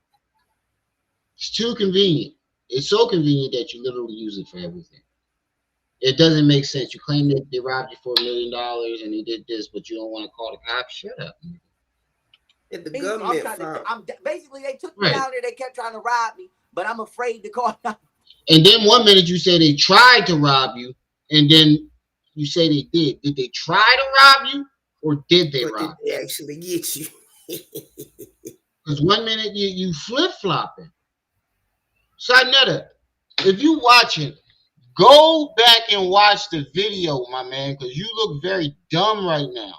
It's too convenient. It's so convenient that you literally use it for everything. It doesn't make sense. You claim that they robbed you for $1 million and they did this, but you don't want to call the cops. Shut up. At the I'm government trying fault. basically they took me Right. down there. They kept trying to rob me, but I'm afraid to call. And then one minute you say they tried to rob you, and then you say they did. Did they try to rob you, or did they Or did rob they actually get you? Because one minute you flip flopping. Sarnetta, if you watching, go back and watch the video, my man, because you look very dumb right now.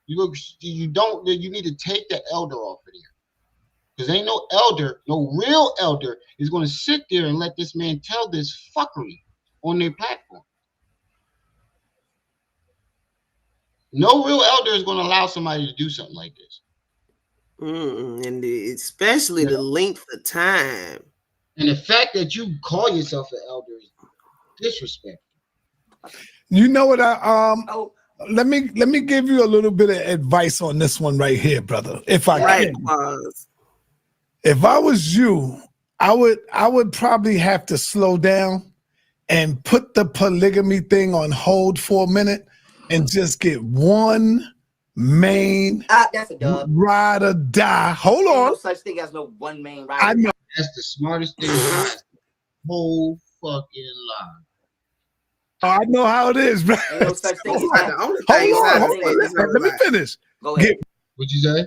You need to take the elder off of there. Because ain't no elder, no real elder is going to sit there and let this man tell this fuckery on their platform. No real elder is going to allow somebody to do something like this. And especially the length of time. And the fact that you call yourself an elder is disrespectful. You know what? Let me give you a little bit of advice on this one right here, brother. If I can. If I was you, I would probably have to slow down and put the polygamy thing on hold for a minute and just get one main That's a dub. ride or die. Hold on. No such thing as no one main ride. I know. That's the smartest thing in the whole fucking life. Oh, I know how it is, bro. Ain't no such thing as that. Hold on. Let me finish. Go ahead. What'd you say?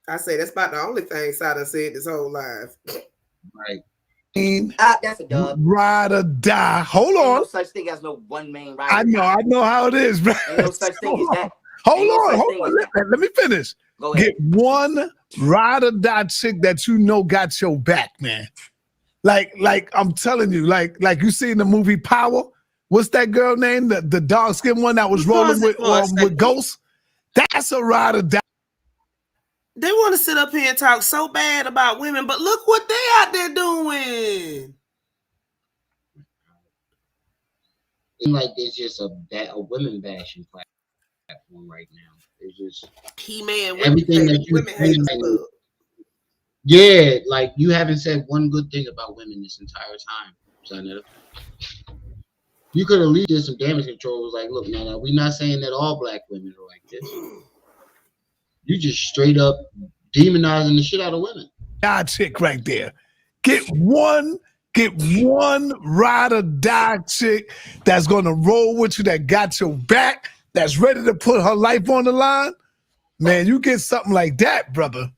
I say that's about the only thing Sada said this whole life. Right. That's a dub. Ride or die. Hold on. No such thing as no one main ride. I know how it is, bro. Ain't no such thing as that. Hold on. Let me finish. Go ahead. Get one ride or die chick that you know got your back, man. Like I'm telling you, like you see in the movie Power. What's that girl name? The dark skinned one that was rolling with Ghost. That's a ride or die. They want to sit up here and talk so bad about women, but look what they out there doing. It's like there's just a women bashing platform right now. It's just everything that you yeah, like you haven't said one good thing about women this entire time, Sarnetta. You could at least did some damage control. It was like, look, now we're not saying that all black women are like this. You just straight up demonizing the shit out of women. Die chick right there. Get one ride or die chick that's gonna roll with you, that got your back, that's ready to put her life on the line. Man, you get something like that, brother.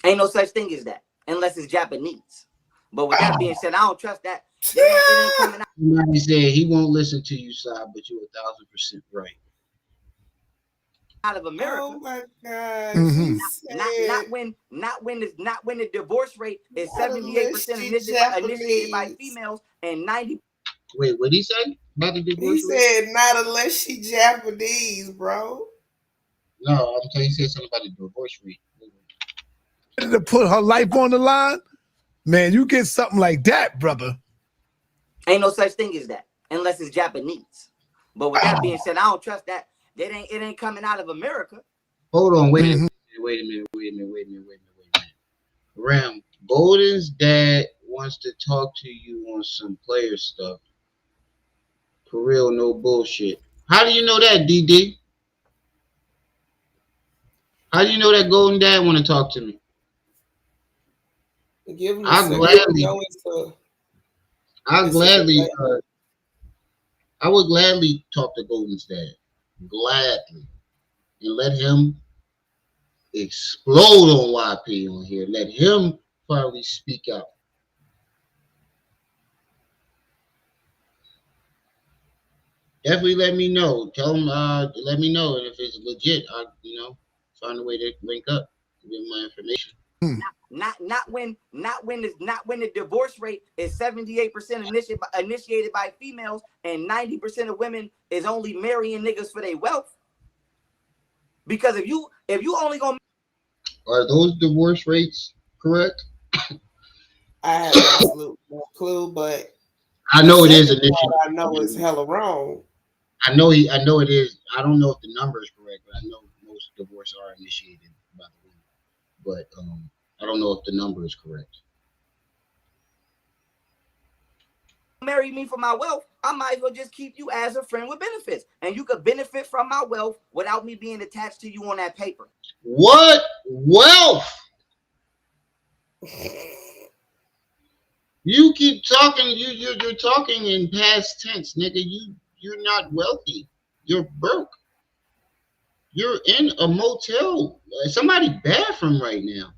Ain't no such thing as that unless it's Japanese. But with that being said, I don't trust that. It ain't coming out. Somebody said he won't listen to you, Sai, but you're 1,000% right. Out of America. Oh my God! Not when the divorce rate is 78% initiated by females and 90%. Wait, what did he say about the divorce He said not unless she Japanese, bro. No, I'm telling you, he said something about the divorce rate. To put her life on the line, man, you get something like that, brother. Ain't no such thing as that unless it's Japanese. But with that being said, I don't trust that. It ain't coming out of America. Hold on, wait a minute. Ram, Golden's dad wants to talk to you on some player stuff. For real, no bullshit. How do you know that, DD? How do you know that Golden dad want to talk to me? Give him I would gladly talk to Golden's dad. Gladly. And let him explode on YP on here. Let him finally speak out. Definitely let me know. Tell him let me know. And if it's legit, find a way to link up to give my information. Not when the divorce rate is 78% initiated by females and 90% of women is only marrying niggas for their wealth. Because if you only gonna, are those divorce rates correct? I have absolutely no clue, but I know it is initiated. I know it's hella wrong. I know it is. I don't know if the number is correct, but I know most divorces are initiated by the women. But I don't know if the number is correct. marry me for my wealth, I might as well just keep you as a friend with benefits. And you could benefit from my wealth without me being attached to you on that paper. What wealth? You keep talking. You're talking in past tense, nigga. You're not wealthy. You're broke. You're in a motel, somebody's bathroom right now.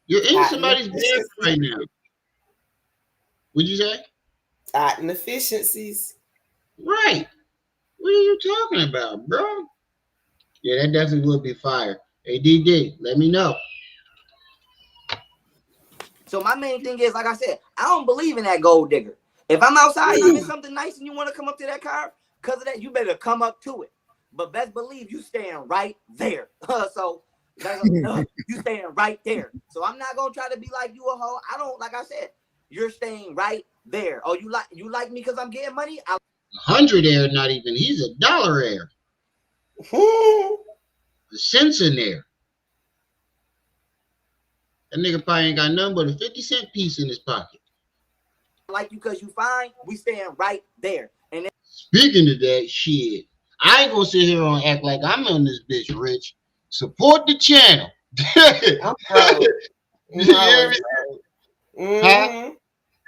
You're in somebody's bathroom right now. What'd you say? Inefficiencies. Right. What are you talking about, bro? Yeah, that definitely would be fire. Hey, DD, let me know. So my main thing is, like I said, I don't believe in that gold digger. If I'm outside and I'm in something nice and you want to come up to that car, because of that, you better come up to it. But best believe you staying right there. So you staying right there. So I'm not gonna try to be like you a hoe. I don't, like I said, you're staying right there. Oh, you like me because I'm getting money? 100 air, not even. He's a dollar air. The cents in there. That nigga probably ain't got nothing but a 50-cent piece in his pocket. Like you because you fine, we staying right there. And then, speaking of that shit, I ain't gonna sit here and act like I'm on this bitch rich. Support the channel. I'm broke. You hear me? Huh?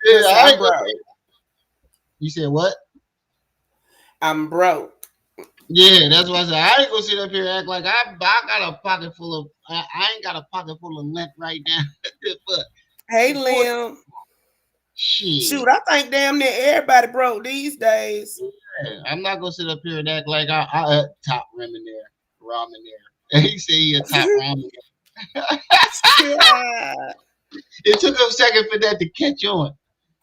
Yeah, I ain't broke. You said what? I'm broke. Yeah, that's what I said. I ain't gonna sit up here and act like I got a pocket full of. I ain't got a pocket full of lint right now. But hey, Liam. Shit. Shoot, I think damn near everybody broke these days. Yeah, I'm not gonna sit up here and act like I top ramen there. He said he a top ramen. Yeah. It took him a second for that to catch on.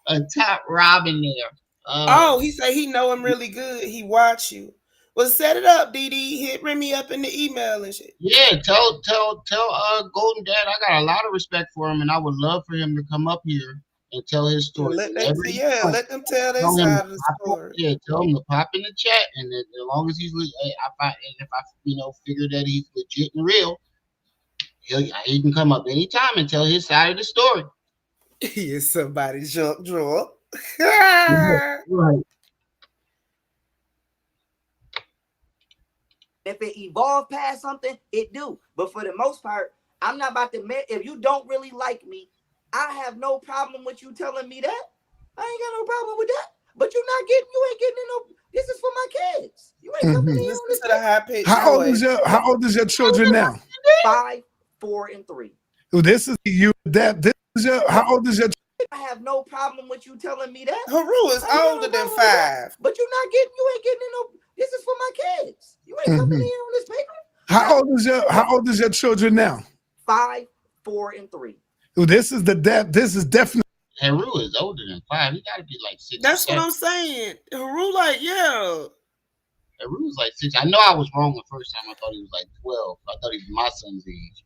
A top ramen there. Oh, he said he know him really good. He watch you. Well, set it up, DD. Ring me up in the email and shit. Yeah, tell Golden Dad I got a lot of respect for him, and I would love for him to come up here and tell his story. Let them tell their side of the story. Yeah, tell him to pop in the chat, and as long as he's if I figure that he's legit and real, he can come up anytime and tell his side of the story. Yes, somebody junk drawer. Right. If it evolved past something, it do. But for the most part, I'm not about to admit, if you don't really like me, I have no problem with you telling me that. I ain't got no problem with that. But you ain't getting in no. This is for my kids. You ain't coming in on this. To the high pitch. How old is your children now? 5, 4, and 3. This is you. How old is your? I have no problem with you telling me that. Haru is older than 5. But you ain't getting in no. This is for my kids. You ain't coming in on this paper. How old is your children now? 5, 4, and 3. This is definitely. Haru is older than 5. He gotta be like 6. That's what I'm saying. Haru, like, yeah. Haru was like 6. I know I was wrong the first time. I thought he was like 12. I thought he was my son's age,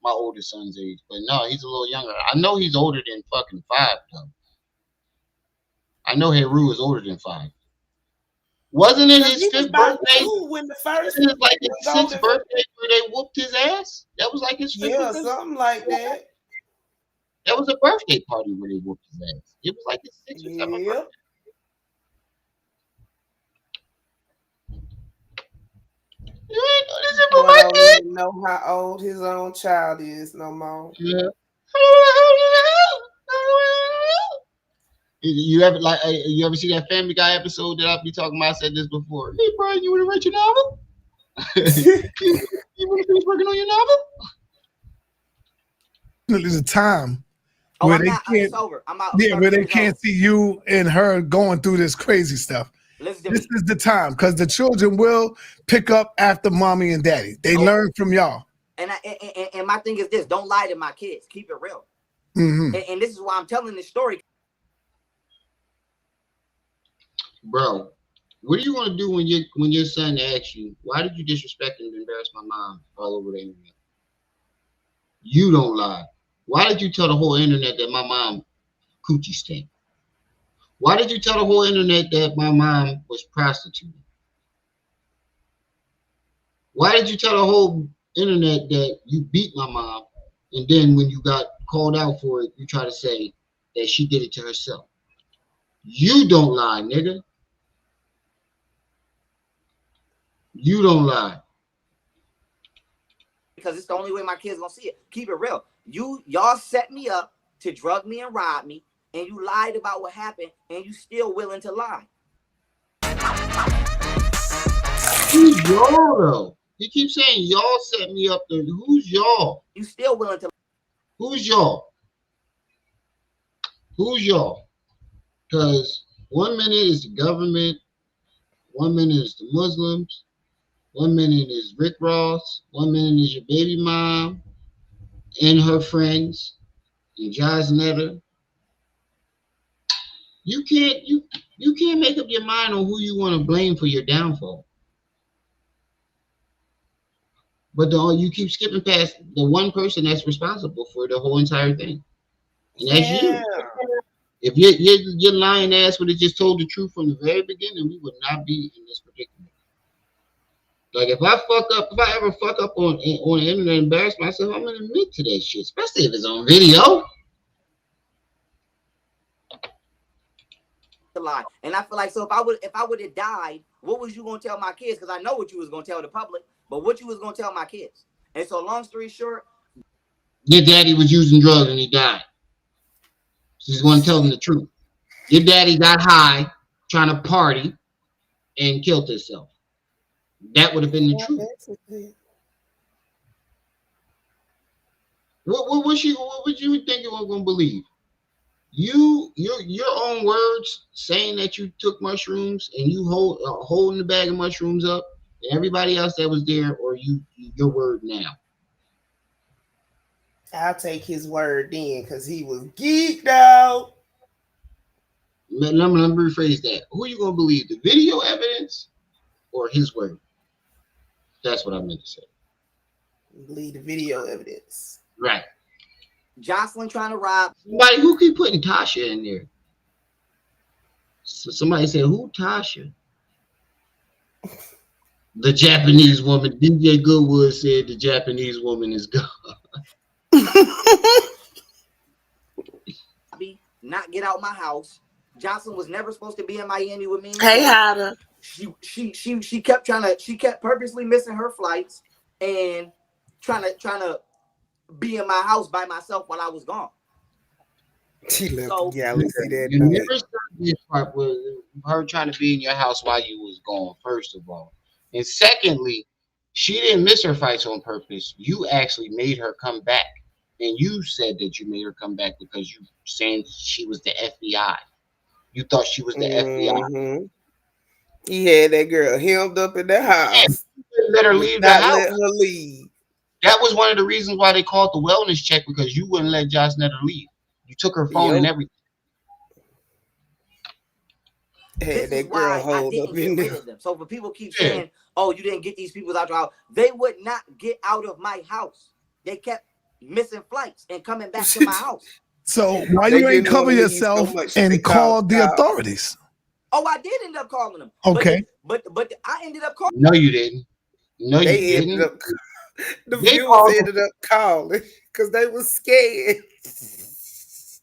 my oldest son's age. But no, he's a little younger. I know he's older than fucking 5 though. I know Haru is older than 5. Wasn't it his 5th birthday? When the first Wasn't it like his 6th birthday where they whooped his ass? That was like his 5th. Yeah, something like that. That was a birthday party where they whooped his ass. It was like his 6th or 7th birthday. You ain't know this for my kid. I don't know how old his own child is no more. Yeah. You ever see that Family Guy episode that I'll be talking about? I said this before. Hey Brian, you wanna write your novel? you wanna finish working on your novel? There's a time where they can't see you and her going through this crazy stuff. This is the time because the children will pick up after mommy and daddy. They learn from y'all. And my thing is this: don't lie to my kids. Keep it real. Mm-hmm. And this is why I'm telling this story. Bro, what are you gonna do when your son asks you, why did you disrespect and embarrass my mom all over the internet? You don't lie. Why did you tell the whole internet that my mom coochie stank? Why did you tell the whole internet that my mom was prostituting? Why did you tell the whole internet that you beat my mom, and then when you got called out for it, you try to say that she did it to herself. You don't lie, nigga. You don't lie. Because it's the only way my kids gonna see it. Keep it real. Y'all set me up to drug me and rob me, and you lied about what happened, and you still willing to lie. Who's y'all though? He keeps saying y'all set me up there. Who's y'all? You still willing to. Who's y'all? Who's y'all? Because 1 minute is the government, 1 minute is the Muslims, 1 minute is Rick Ross, 1 minute is your baby mom and her friends and Josh Netter. You can't make up your mind on who you want to blame for your downfall. But you keep skipping past the one person that's responsible for the whole entire thing, and that's you. If your lying ass would have just told the truth from the very beginning, we would not be in this predicament. Like if I ever fuck up on the internet and embarrass myself, I'm gonna admit to that shit, especially if it's on video. To lie. And I feel like, so if I would have died, what was you gonna tell my kids? Because I know what you was gonna tell the public, but what you was gonna tell my kids. And so long story short, Your daddy was using drugs and he died. So he's gonna tell them the truth. Your daddy got high trying to party and killed himself. That would have been the truth. What would you think you were gonna believe? Your own words saying that you took mushrooms and you holding the bag of mushrooms up, and everybody else that was there, or your word now? I'll take his word then, because he was geeked out. Let me rephrase that. Who are you gonna believe? The video evidence or his word? That's what I meant to say. Believe the video evidence. Right. Jocelyn trying to rob. Somebody who keep putting Tasha in there. So somebody said, who Tasha? The Japanese woman. DJ Goodwood said the Japanese woman is gone. Not get out my house. Jocelyn was never supposed to be in Miami with me. Hey, Hada. She kept purposely missing her flights and trying to be in my house by myself while I was gone. She left So, the galaxy that You night. never started this part with her trying to be in your house while you was gone, first of all. And secondly, she didn't miss her fights on purpose. You actually made her come back. And you said that you made her come back because you saying she was the FBI. You thought she was the FBI. He had that girl hemmed up in the house. Let her leave the Not house. let her leave. That was one of the reasons why they called the wellness check, because you wouldn't let Josh Netter leave. You took her phone and everything. This is why I didn't get rid of them. So when people keep saying, "Oh, you didn't get these people out your house," they would not get out of my house. They kept missing flights and coming back to my house. So why you ain't cover yourself and call the authorities? Oh, I did end up calling them. Okay. But I ended up calling. No, you didn't. No, you didn't. The viewers ended up calling because they were scared.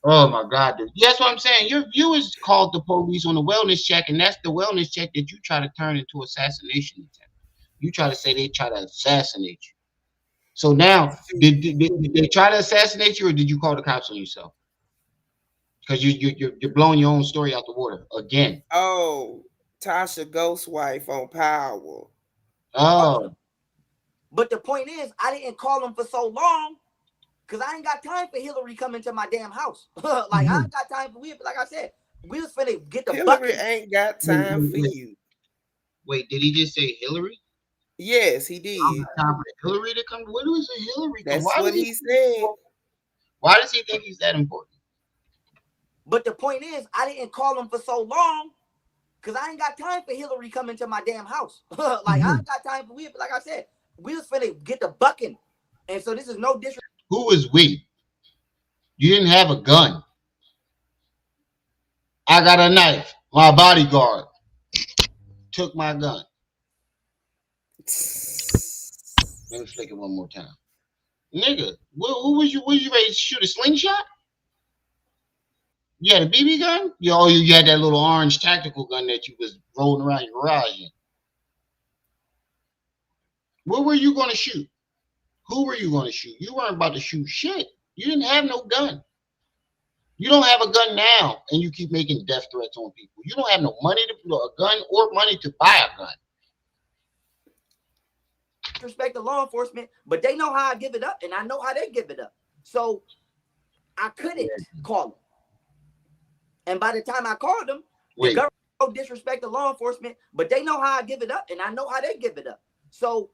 Oh my God. That's what I'm saying. Your viewers called the police on the wellness check, and that's the wellness check that you try to turn into assassination attempt. You try to say they try to assassinate you. So now, did they try to assassinate you, or did you call the cops on yourself? Because you're blowing your own story out the water again. Oh, Tasha Ghostwife on Power. Oh. But the point is, I didn't call them for so long because I ain't got time for Hillary coming to my damn house. I ain't got time for like I said, we was finna get the Hillary bucket. ain't got time for you. Wait, did he just say Hillary? Yes, he did. Time for Hillary to come. What was it, Hillary? That's what he said. Why does he think he's that important? But the point is, I didn't call him for so long because I ain't got time for Hillary coming to my damn house. I ain't got time for like I said, we was finna get the bucking. And so this is no disrespect. Who is we? You didn't have a gun. I got a knife. My bodyguard took my gun. Let me flick it one more time. Nigga, who was you ready to shoot a slingshot? Yeah, the BB gun. You had that little orange tactical gun that you was rolling around your garage in. What were you going to shoot? Who were you going to shoot? You weren't about to shoot shit. You didn't have no gun. You don't have a gun now, and you keep making death threats on people. You don't have no money to put a gun or money to buy a gun. Respect the law enforcement, but they know how I give it up, and I know how they give it up. So I couldn't call them. And by the time I called them, the government don't disrespect the law enforcement, but they know how I give it up, and I know how they give it up. So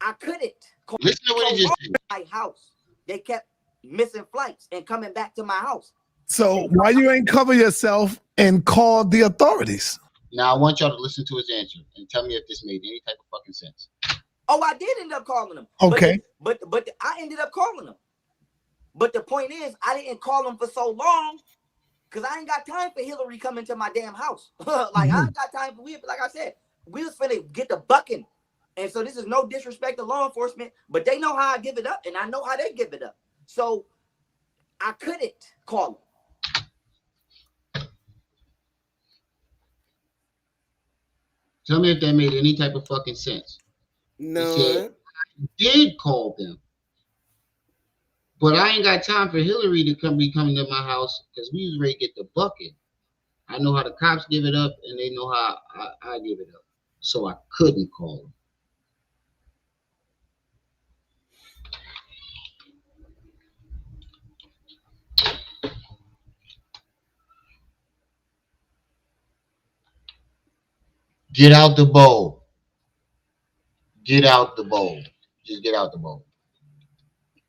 I couldn't call. Listen to what he just said. My house. They kept missing flights and coming back to my house. So why you ain't cover yourself and call the authorities? Now I want y'all to listen to his answer and tell me if this made any type of fucking sense. Oh, I did end up calling them. Okay. But I ended up calling them. But the point is, I didn't call them for so long because I ain't got time for Hillary coming to my damn house. I ain't got time for like I said, we was finna get the bucking. And so this is no disrespect to law enforcement, but they know how I give it up, and I know how they give it up. So I couldn't call them. Tell me if that made any type of fucking sense. No. He said, I did call them, but I ain't got time for Hillary to be coming to my house because we was ready to get the bucket. I know how the cops give it up, and they know how I give it up. So I couldn't call them. Get out the bowl. Get out the bowl. Just get out the bowl.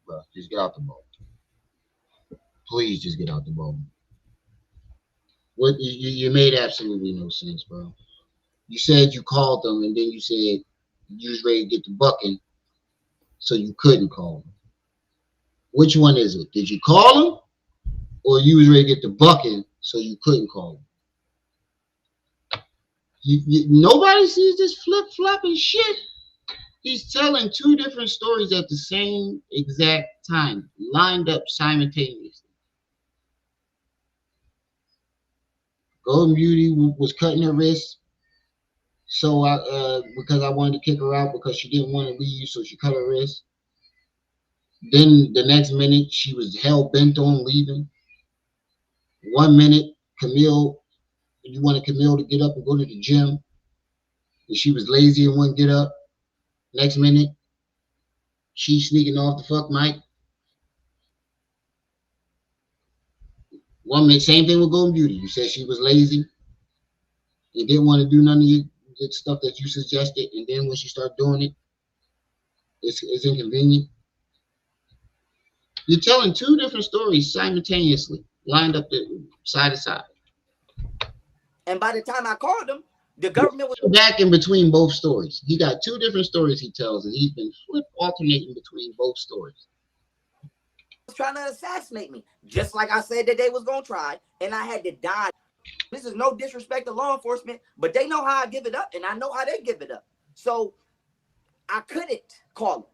Bro, just get out the bowl. Please just get out the bowl. What you made absolutely no sense, bro. You said you called them and then you said you was ready to get the bucking, so you couldn't call them. Which one is it? Did you call them or you was ready to get the bucking so you couldn't call them? Nobody sees this flip-flopping shit. He's telling two different stories at the same exact time, lined up simultaneously. Golden Beauty was cutting her wrist, so because I wanted to kick her out because she didn't want to leave, so she cut her wrist. Then the next minute, she was hell bent on leaving. 1 minute, you wanted Camille to get up and go to the gym, and she was lazy and wouldn't get up. Next minute, she's sneaking off the fuck mic. 1 minute, same thing with Golden Beauty. You said she was lazy and didn't want to do none of the stuff that you suggested, and then when she started doing it, it's inconvenient. You're telling two different stories simultaneously, lined up side to side. And by the time I called them, the government was back in between both stories. He got two different stories he tells, and he's been alternating between both stories. Trying to assassinate me, just like I said that they was gonna try, and I had to die. This is no disrespect to law enforcement, but they know how I give it up, and I know how they give it up. So I couldn't call them.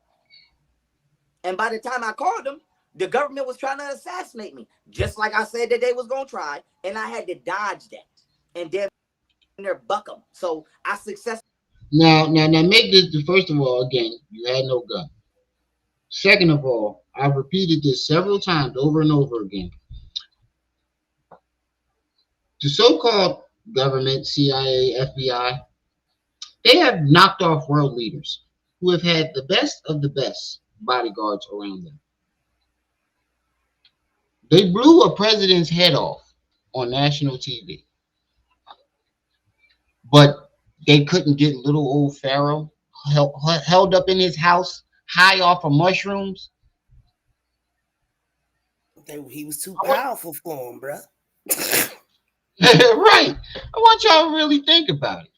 And by the time I called them, the government was trying to assassinate me, just like I said that they was gonna try, and I had to dodge that and then buck them. So I successfully. Now, make this. First of all, again, you had no gun. Second of all, I've repeated this several times over and over again. The so-called government, CIA, FBI, they have knocked off world leaders who have had the best of the best bodyguards around them. They blew a president's head off on national TV. But they couldn't get little old Pharaoh held up in his house high off of mushrooms. He was too powerful for him, bro. Right. I want y'all to really think about it.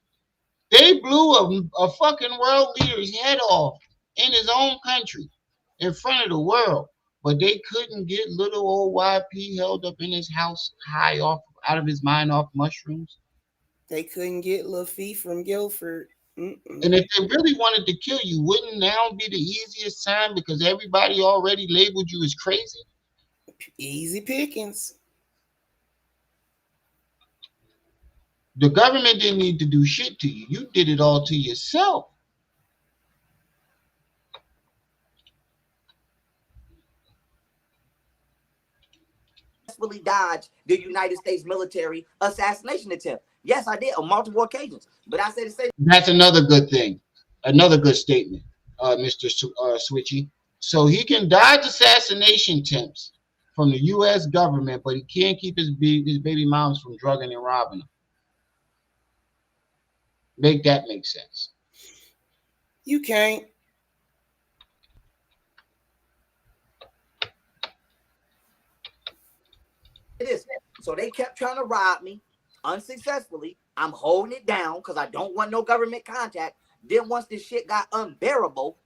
They blew a fucking world leader's head off in his own country in front of the world. But they couldn't get little old YP held up in his house high off out of his mind off mushrooms. They couldn't get Lil Fee from Guilford. And if they really wanted to kill you, wouldn't now be the easiest time because everybody already labeled you as crazy? Easy pickings. The government didn't need to do shit to you. You did it all to yourself. Successfully dodged the United States military assassination attempt. Yes, I did on multiple occasions. But I said the same. That's another good thing. Another good statement, Mr. Switchy. So he can dodge assassination attempts from the U.S. government, but he can't keep his baby moms from drugging and robbing them. Make that make sense. You can't. It is. So they kept trying to rob me unsuccessfully. I'm holding it down because I don't want no government contact. Then once this shit got unbearable,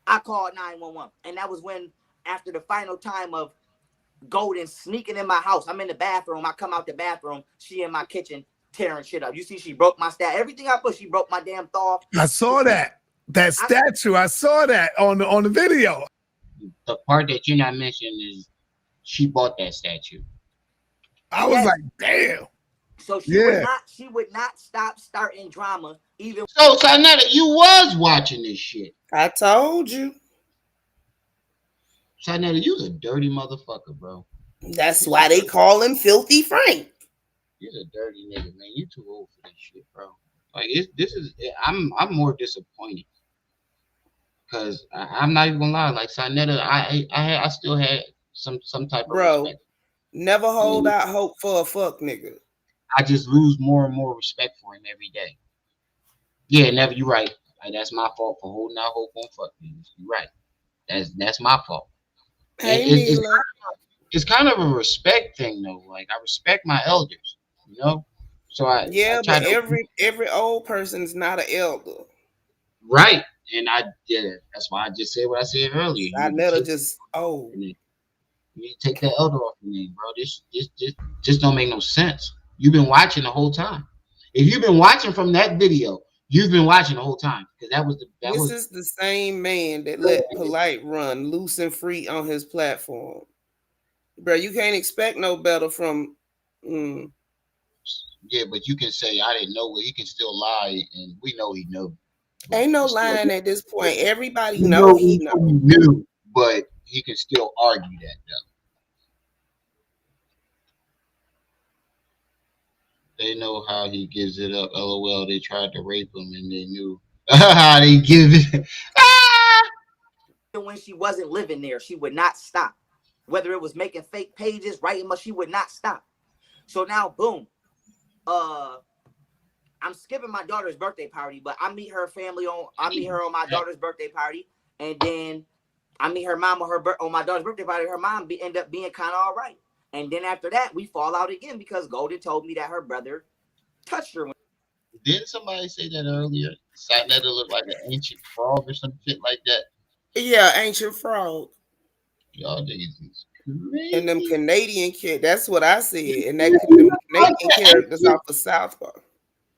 I called 911. And that was when, after the final time of Golden sneaking in my house, I'm in the bathroom. I come out the bathroom. She in my kitchen tearing shit up. You see, she broke my statue. Everything I put, she broke my damn thaw. I saw that statue. I saw that on the video. The part that you're not mentioning is she bought that statue. I was like, damn. So she would not stop starting drama even. So Sarnetta, you was watching this shit. I told you. Sarnetta, you's a dirty motherfucker, bro. That's why they call him Filthy Frank. You're a dirty nigga, man. You too old for this shit, bro. Like I'm more disappointed because I'm not even gonna lie. Like Sarnetta, I still had some type of respect. Never hold out hope for a fuck nigga. I just lose more and more respect for him every day. Yeah, never. You're right. Like, that's my fault for holding out hope on fuck niggas. You're right. That's my fault. Hey, it's kind of a respect thing though. Like I respect my elders, you know. So I but every old person is not an elder. Right, and that's why I just said what I said earlier. I never just You need to take that elder off your name, bro. This just don't make no sense. You've been watching the whole time. If you've been watching from that video, you've been watching the whole time because this is the same man that let Polite run loose and free on his platform, bro. You can't expect no better from. Yeah, but you can say I didn't know. He can still lie, and we know he knew. Ain't no lying at this point. Everybody know he knew, but he can still argue that though. They know how he gives it up. LOL, they tried to rape him and they knew how they give it. When she wasn't living there, she would not stop. Whether it was making fake pages, writing, but she would not stop. So now, boom. I'm skipping my daughter's birthday party, but I meet her on my daughter's birthday party, and then I meet her mom on my daughter's birthday party. Her mom end up being kind of all right. And then after that, we fall out again because Golden told me that her brother touched her. Didn't somebody say that earlier? Sarnetta looked like an ancient frog or some shit like that. Yeah, ancient frog. Y'all niggas is crazy. And them Canadian kids, that's what I said. And them Canadian characters off of South Park.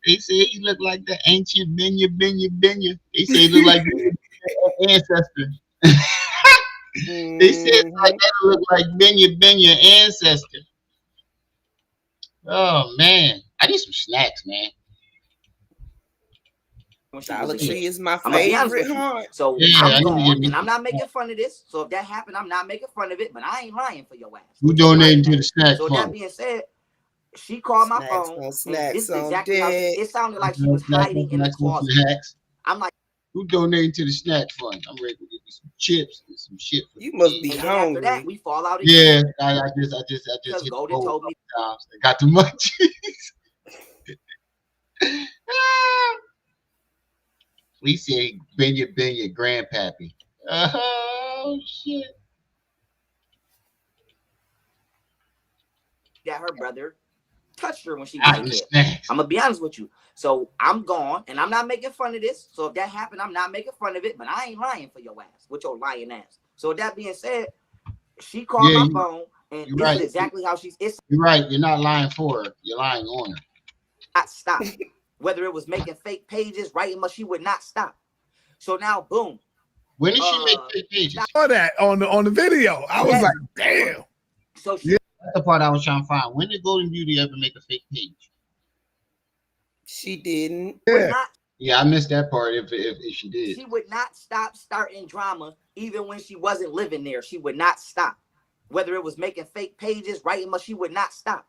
They say he looked like the ancient Benya. They say he looked like the ancestor. They said that looked like Benya ancestor. Oh man, I need some snacks, man. Dollar Tree is my favorite heart. So I'm gone, and I'm not making fun of this. So if that happened, I'm not making fun of it. But I ain't lying for your ass. Who donating to the snack fund? So that being said, she called my phone. This is exactly how it sounded like she was hiding in the closet. I'm like, who donating to the snack fund? I'm ready to get me some chips and some shit. You must be hungry. After that, we fall out again. Yeah, I just hit Golden told me times. I got the munchies. We say Benya grandpappy. Oh shit. That her brother touched her when she was a kid. I'm gonna be honest with you. So I'm gone, and I'm not making fun of this. So if that happened, I'm not making fun of it. But I ain't lying for your ass with your lying ass. So with that being said, she called my phone, and this is exactly how she's. You're right. You're not lying for her. You're lying on her. Not stop. Whether it was making fake pages, writing, but she would not stop. So now, boom. When did she make fake pages? I saw that on the video. I was like, damn. So that's the part I was trying to find. When did Golden Beauty ever make a fake page? She didn't. Would not. Yeah, I missed that part. If she did, She would not stop starting drama, even when she wasn't living there. She would not stop. Whether it was making fake pages, writing, she would not stop.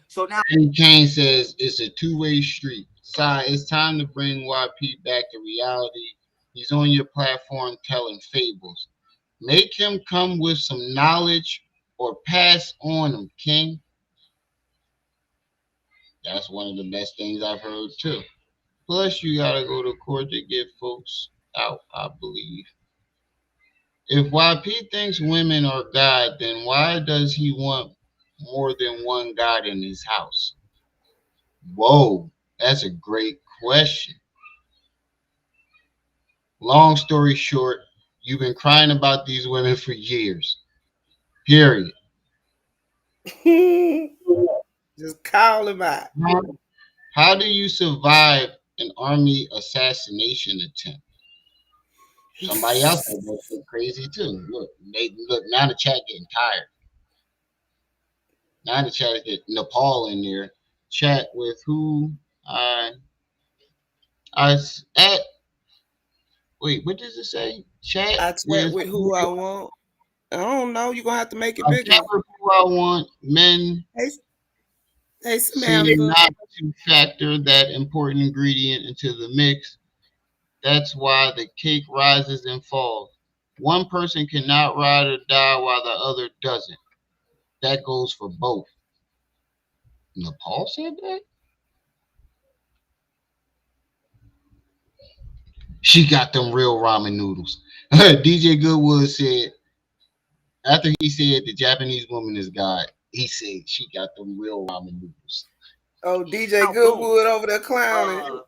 So now, Eddie Kane says it's a two-way street. Sai, it's time to bring YP back to reality. He's on your platform telling fables. Make him come with some knowledge or pass on him, King. That's one of the best things I've heard too. Plus, you gotta go to court to get folks out, I believe. If YP thinks women are God, then why does he want more than one God in his house? Whoa, that's a great question. Long story short, you've been crying about these women for years. Period. Just call him out. How do you survive an army assassination attempt? Somebody else is crazy too. Look, now the chat getting tired. Now the chat is getting Nepal in there. Chat with who I at. Wait, what does it say? Chat I chat with who I want. I don't know. You're gonna have to make it I bigger. chat with who I want. Men Hey seem Samantha. not to factor that important ingredient into the mix. That's why the cake rises and falls. One person cannot ride or die while the other doesn't. That goes for both. Nepal said that? She got them real ramen noodles. DJ Goodwood said, after he said the Japanese woman is God, he said she got them real ramen noodles. Oh, DJ Goodwood over there clowning.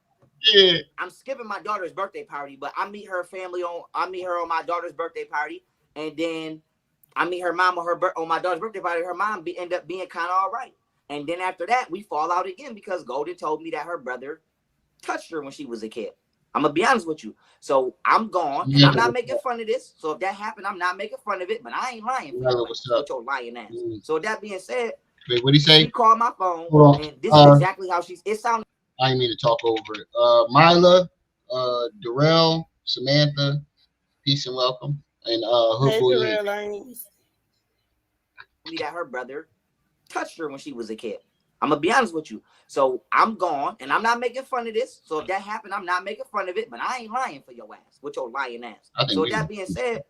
Yeah. I'm skipping my daughter's birthday party, but I meet her on my daughter's birthday party, and then I meet her mom on my daughter's birthday party. Her mom end up being kind of all right. And then after that, we fall out again because Golden told me that her brother touched her when she was a kid. I'm going to be honest with you. So I'm gone, and I'm not making fun of this. So if that happened, I'm not making fun of it, but I ain't lying for you with your lying ass. So with that being said, wait, what'd he say? She called my phone, and this is exactly how it sounded. I didn't mean to talk over it. Mila, Darrell, Samantha, peace and welcome. And Hey, Darrell, that her brother touched her when she was a kid. I'm gonna be honest with you. So I'm gone, and I'm not making fun of this. So if that happened, I'm not making fun of it, but I ain't lying for your ass with your lying ass. So with that being said,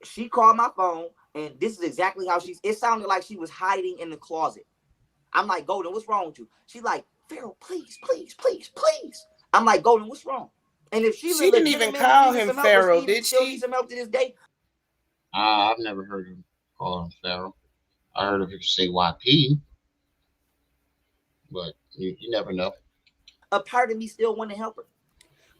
she called my phone, and this is exactly how it sounded like she was hiding in the closet. I'm like, Golden, what's wrong with you? She's like, Pharaoh, please, please, please, please. I'm like, Golden, what's wrong? And if she didn't even call him Pharaoh, did she? Needs some help to this day. I've never heard him call him Pharaoh. I heard of him say YP, but you never know. A part of me still want to help her,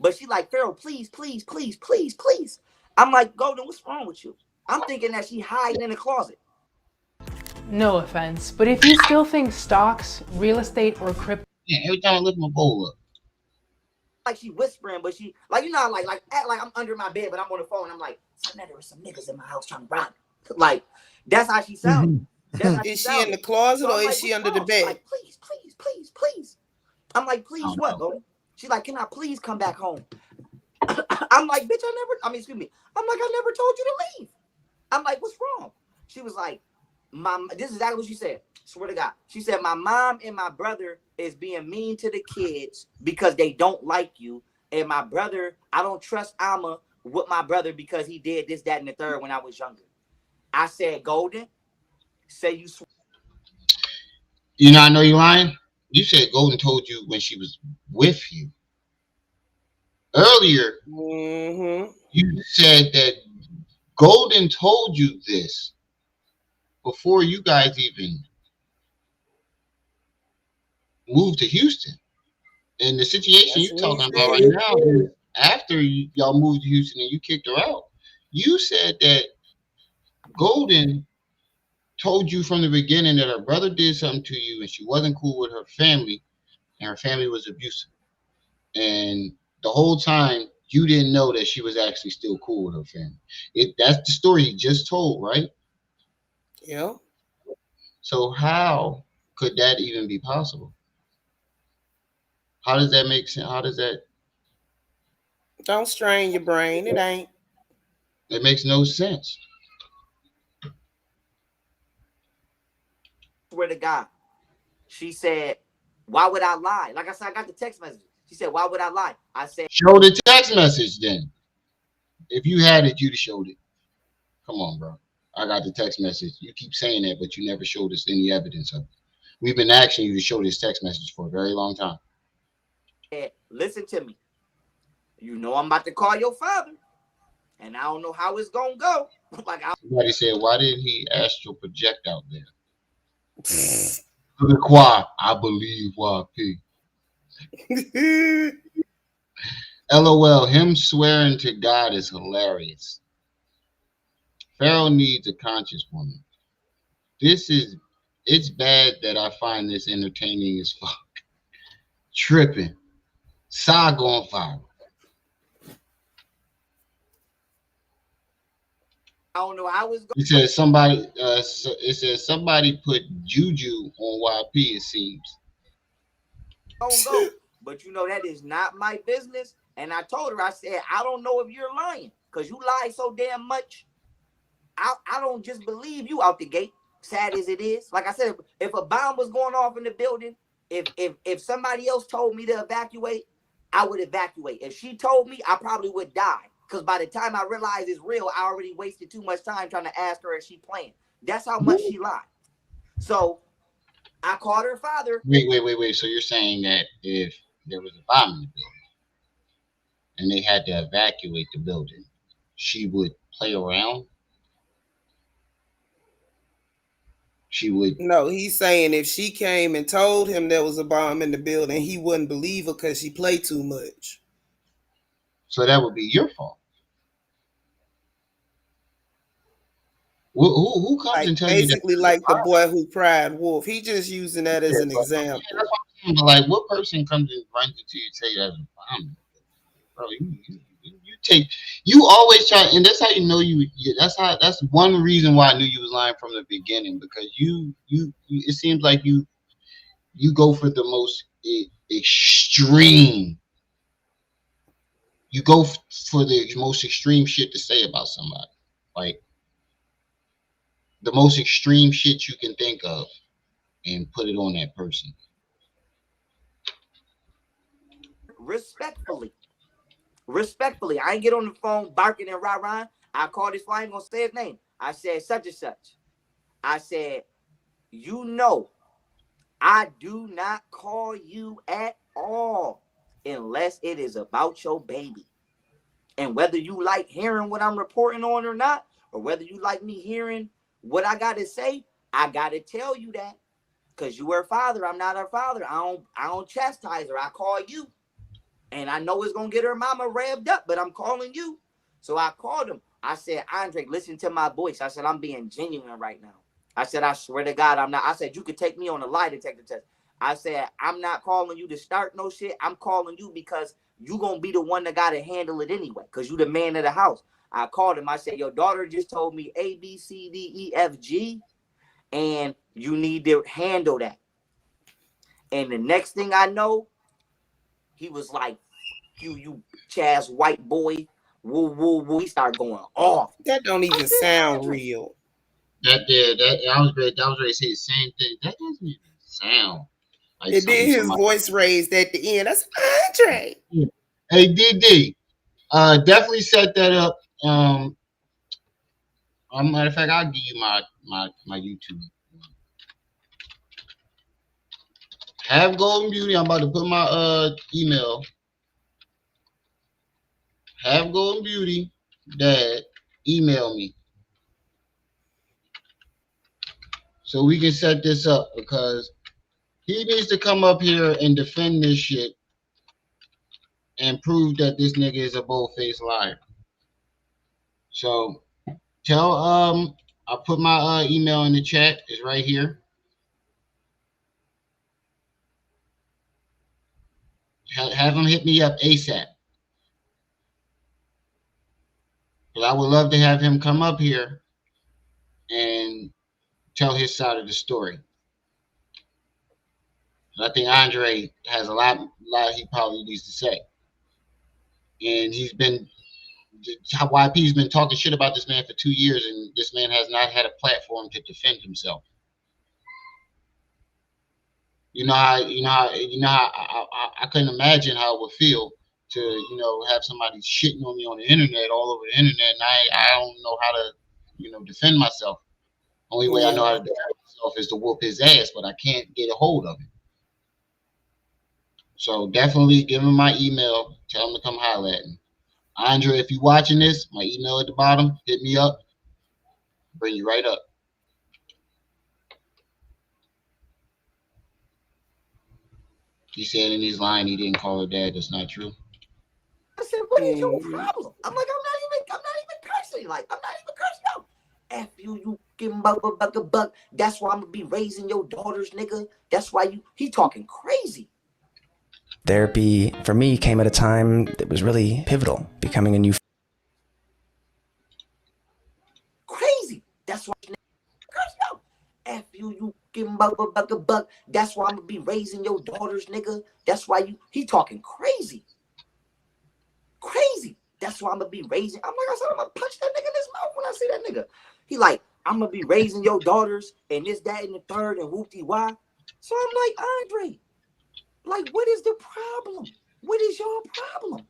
but she like, Pharaoh, please, please, please, please, please. I'm like, Golden, what's wrong with you? I'm thinking that she hiding in the closet. No offense, but if you still think stocks, real estate, or crypto. Yeah, every time I lift my bowl up. Like she whispering, but she like, you know, like act like I'm under my bed, but I'm on the phone. I'm like, there was some niggas in my house trying to rob me. Like that's how she sounds. Is she in the closet or is she under the bed? Like, please, please, please, please. I'm like, please, what, Golden? She's like, can I please come back home? I'm like, bitch, excuse me. I'm like, I never told you to leave. I'm like, what's wrong? She was like, this is exactly what she said. Swear to God. She said, my mom and my brother is being mean to the kids because they don't like you. And my brother, I don't trust Alma with my brother because he did this, that, and the third when I was younger. I said, Golden, say you swear. You know, I know you're lying. You said Golden told you when she was with you. Earlier, you said that Golden told you this before you guys even moved to Houston. And the situation you're talking about right now is after y'all moved to Houston and you kicked her out. You said that Golden told you from the beginning that her brother did something to you and she wasn't cool with her family and her family was abusive. And the whole time you didn't know that she was actually still cool with her family. That's the story you just told, right? Yeah. So how could that even be possible? How does that make sense? How does that? Don't strain your brain. It ain't. It makes no sense. Swear to God. She said, why would I lie? Like I said, I got the text message. She said, why would I lie? I said, Show the text message then. If you had it, you'd have showed it. Come on, bro. I got the text message. You keep saying that, but you never showed us any evidence of it. We've been asking you to show this text message for a very long time. listen to me. You know I'm about to call your father, and I don't know how it's gonna go. Like somebody said, why didn't he astral project out there? The choir, I believe YP. LOL, him swearing to God is hilarious. Pharaoh needs a conscious woman. It's bad that I find this entertaining as fuck. Tripping. Saga on fire. I don't know how it's It says somebody put juju on YP, it seems. gonna go. But you know that is not my business. And I told her, I said, I don't know if you're lying, because you lie so damn much. I don't just believe you out the gate, sad as it is. Like I said, if a bomb was going off in the building, if somebody else told me to evacuate, I would evacuate. If she told me, I probably would die. Because by the time I realized it's real, I already wasted too much time trying to ask her if she playing. That's how much she lied. So I called her father. Wait. So you're saying that if there was a bomb in the building and they had to evacuate the building, she would play around? She would. No, he's saying if she came and told him there was a bomb in the building, he wouldn't believe her because she played too much. So that would be your fault. Who comes Like and tell you that? basically like the boy who cried wolf. He just using that as an example. Yeah, that's what I'm saying. But like, what person comes and runs into you and tell you that's a bomb? Bro, you take, you always try, and that's how you know that's one reason why I knew you was lying from the beginning, because you it seems like you go for the most extreme. You go for the most extreme shit to say about somebody, like the most extreme shit you can think of, and put it on that person. Respectfully, I ain't get on the phone barking and rah-rah. I called this fly, I ain't gonna say his name. I said such and such. I said, you know, I do not call you at all unless it is about your baby. And whether you like hearing what I'm reporting on or not, or whether you like me hearing what I gotta say, I gotta tell you that. Because you are her father, I'm not her father. I don't chastise her. I call you. And I know it's gonna get her mama revved up, but I'm calling you. So I called him. I said, Andre, listen to my voice. I said, I'm being genuine right now. I said, I swear to God, I'm not. I said, you could take me on a lie detector test. I said, I'm not calling you to start no shit. I'm calling you because you gonna be the one that gotta handle it anyway, because you the man of the house. I called him. I said, your daughter just told me A, B, C, D, E, F, G, and you need to handle that. And the next thing I know, he was like, you Chaz white boy, woo woo woo. He started going off. That don't even sound real. That I was ready to say the same thing. That doesn't even sound like And then his somebody. voice raised at the end. That's Andre. Hey DD, definitely set that up. Matter of fact, I'll give you my YouTube. Have Golden Beauty. I'm about to put my email. Have Golden Beauty, Dad, email me so we can set this up, because he needs to come up here and defend this shit and prove that this nigga is a bold-faced liar. So tell I'll put my email in the chat. It's right here. Have him hit me up ASAP. Because I would love to have him come up here and tell his side of the story. And I think Andre has a lot he probably needs to say. And YP's been talking shit about this man for 2 years, and this man has not had a platform to defend himself. I couldn't imagine how it would feel to, have somebody shitting on me on the internet, all over the internet, and I don't know how to, defend myself. Only way I know how to defend myself is to whoop his ass, but I can't get a hold of him. So definitely give him my email. Tell him to come holler at me. Andre, if you're watching this, my email at the bottom, hit me up. Bring you right up. He said in his line he didn't call her dad. That's not true. I said, what is your problem? I'm like, I'm not even cursing. Like, I'm not even cursing out. F you give buck. That's why I'm gonna be raising your daughters, nigga. That's why he talking crazy. Therapy for me came at a time that was really pivotal, becoming a new crazy. That's why cursing out. F you give buck. That's why I'm gonna be raising your daughters, nigga. That's why he talking crazy. Crazy. That's why I'm gonna be raising. I'm like I said, I'm gonna punch that nigga in his mouth when I see that nigga. He like, I'm gonna be raising your daughters and this, that, and the third and whoopty why. So I'm like, Andre, like, what is the problem? What is your problem?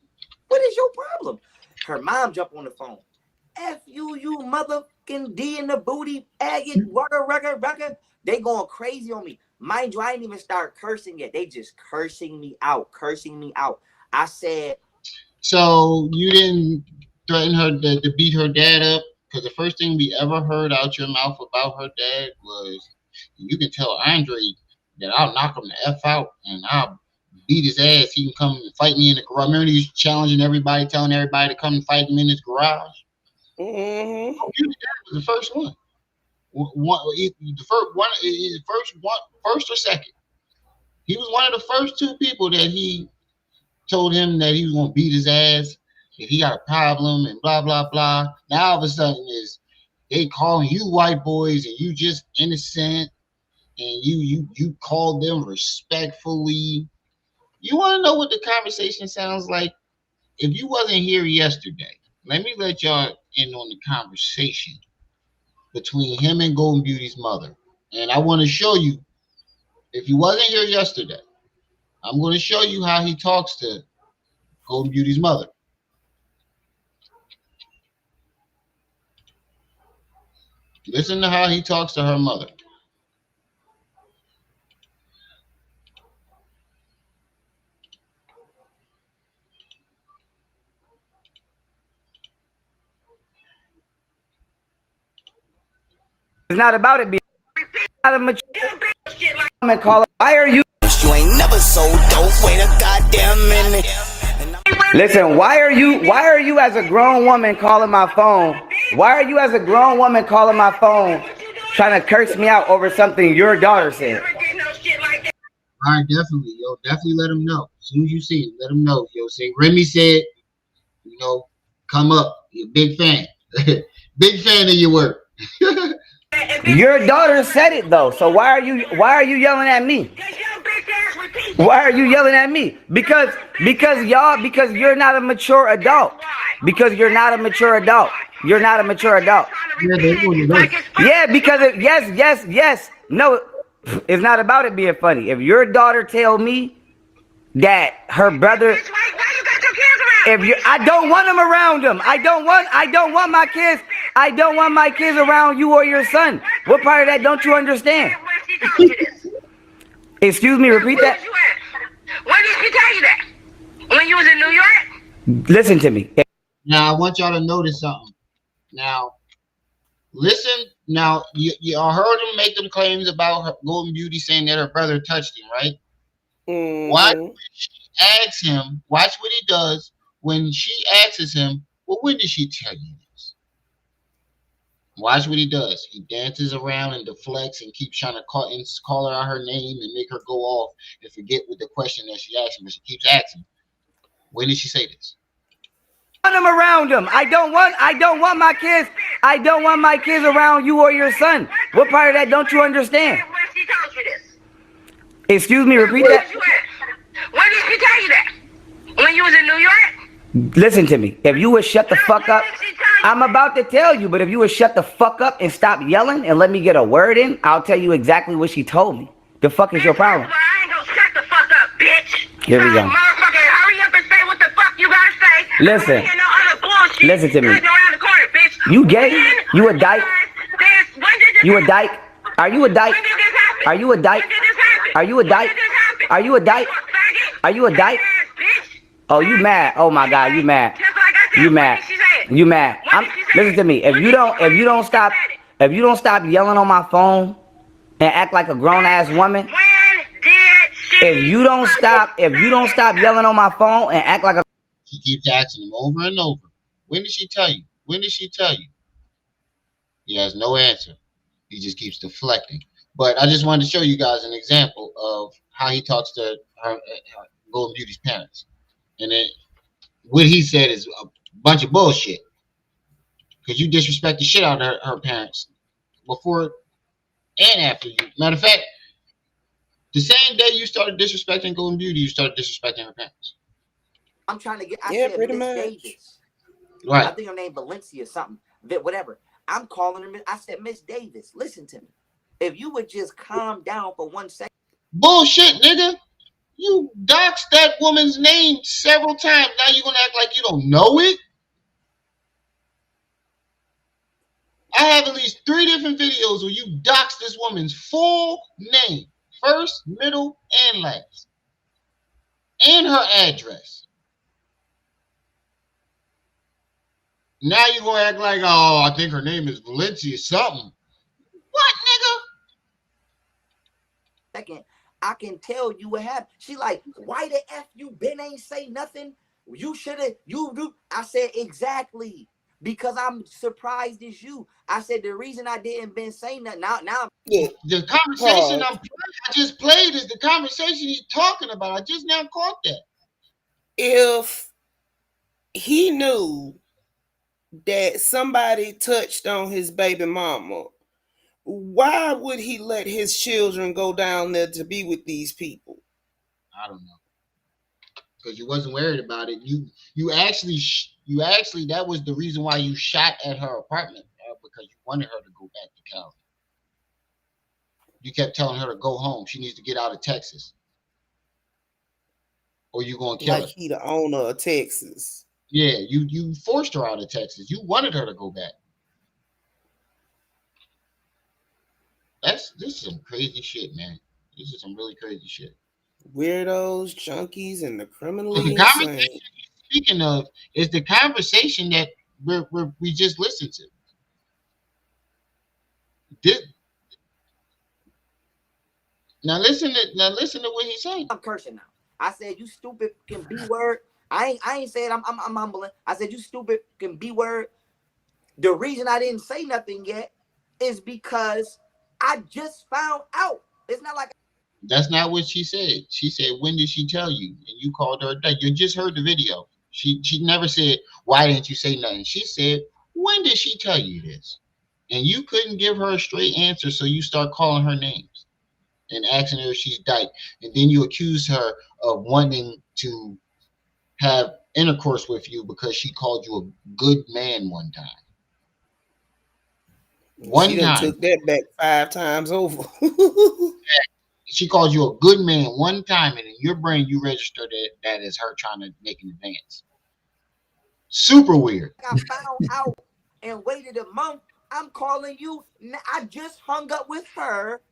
What is your problem? Her mom jumped on the phone. F you motherfucking D in the booty, agate, rucker. They going crazy on me. Mind you, I didn't even start cursing yet. They just cursing me out. I said, so you didn't threaten her to beat her dad up? Because the first thing we ever heard out your mouth about her dad was, you can tell Andre that I'll knock him the F out and I'll beat his ass. He can come and fight me in the garage. Remember, he's challenging everybody, telling everybody to come and fight him in his garage? Mm-hmm. Oh, your dad was the first one. First or second. He was one of the first two people that he told him that he was going to beat his ass if he got a problem and blah, blah, blah. Now all of a sudden they calling you white boys and you just innocent and you called them respectfully. You want to know what the conversation sounds like? If you wasn't here yesterday, let me let y'all in on the conversation between him and Golden Beauty's mother. And I want to show you, if you wasn't here yesterday, I'm going to show you how he talks to Golden Beauty's mother. Listen to how he talks to her mother. it's not about it being not a mature woman. Call it. Why are you? You ain't never sold dope. Wait a goddamn minute. Listen, why are you as a grown woman calling my phone? Why are you as a grown woman calling my phone trying to curse me out over something your daughter said? All right, definitely, yo. Definitely let him know. As soon as you see him, let him know. Yo, say, Remy said, come up. You're a big fan. Big fan of your work. Your daughter said it though. So why are you yelling at me? Why are you yelling at me? Because you're not a mature adult. Because you're not a mature adult. You're not a mature adult. Yeah, because yes. No, it's not about it being funny. If your daughter tell me that her brother, I don't want them around them. I don't want my kids. I don't want my kids around you or your son. What part of that don't you understand? Excuse me, repeat that. When did she tell you that? When you was in New York? Listen to me. Now, I want y'all to notice something. Now, listen. Now, you heard him make them claims about her Golden Beauty saying that her brother touched him, right? Mm-hmm. Watch when she asks him. Watch what he does when she asks him, well, when did she tell you this? Watch what he does. He dances around and deflects and keeps trying to call her out her name and make her go off and forget what the question that she asked him, but she keeps asking. When did she say this? Them around them. I don't want my kids. I don't want my kids around you or your son. What part of that don't you understand? When she told you this? Excuse me, repeat Where that. was you at? When did she tell you that? When you was in New York? Listen to me. If you would shut the fuck up, I'm about to tell you, but if you would shut the fuck up and stop yelling and let me get a word in, I'll tell you exactly what she told me. The fuck is your problem? Well, I ain't gonna shut the fuck up, bitch. Here we go. Motherfucker, hurry up and say what the fuck you gotta say. Listen. I don't hear no other bullshit. Listen to me. Cutting around the corner, bitch. You gay? You a dyke? When did this You a happen? dyke? Are you a dyke? When did this happen? Are you a dyke? When did this happen? Are you a dyke? When did this happen? Are you a dyke? You a faggot? Are you a dyke? Bitch. Oh, you mad? Oh my God, you mad? Just like I said, You when mad? did she say it? You mad? When did she say Listen it? to me. If When you did don't, she- if you don't stop, if you don't stop yelling on my phone and act like a grown ass woman, When did she if you don't stop yelling on my phone and act like a She keeps asking him over and over. When did she tell you? When did she tell you? He has no answer. He just keeps deflecting. But I just wanted to show you guys an example of how he talks to her, Golden Beauty's parents. And then what he said is a bunch of bullshit. Because you disrespect the shit out of her parents before and after you. Matter of fact, the same day you started disrespecting Golden Beauty, you started disrespecting her parents. I'm trying to get. I Yeah, said pretty Miss much. Davis. Right. I think her name Valencia something. Whatever. I'm calling her. I said Miss Davis. Listen to me. If you would just calm down for 1 second. Bullshit, nigga. You doxed that woman's name several times. Now you're gonna act like you don't know it? I have at least 3 different videos where you doxed this woman's full name, first, middle, and last, and her address. Now you're gonna act like, oh, I think her name is Valencia something. What, nigga? Second, I can tell you what happened. She like, why the F you been ain't say nothing? You should have, you do. I said, exactly. Because I'm surprised as you. I said, the reason I didn't been saying that now. The conversation I just played is the conversation he's talking about. I just now caught that. If he knew that somebody touched on his baby mama, why would he let his children go down there to be with these people? I don't know. Because you wasn't worried about it. You actually that was the reason why you shot at her apartment, because you wanted her to go back to Cali. You kept telling her to go home. She needs to get out of Texas, or you gonna kill her. Like he the owner of Texas. Yeah, you forced her out of Texas. You wanted her to go back. This is some crazy shit, man. This is some really crazy shit. Weirdos, junkies, and the criminally The insane. conversation speaking of is the conversation that we just listened to. Now listen to what he's saying. I'm cursing now. I said, you stupid can B word. I ain't said I'm humbling. I said, you stupid can B word. The reason I didn't say nothing yet is because I just found out. It's not like that's not what she said. She said, when did she tell you? And you called her a dyke. You just heard the video. She never said, why didn't you say nothing? She said, when did she tell you this? And you couldn't give her a straight answer, so you start calling her names and asking her if she's dyke. And then you accuse her of wanting to have intercourse with you because she called you a good man one time. She took that back 5 times over. She called you a good man one time, and in your brain you registered that as her trying to make an advance. Super weird. I found out and waited a month. I'm calling you. I just hung up with her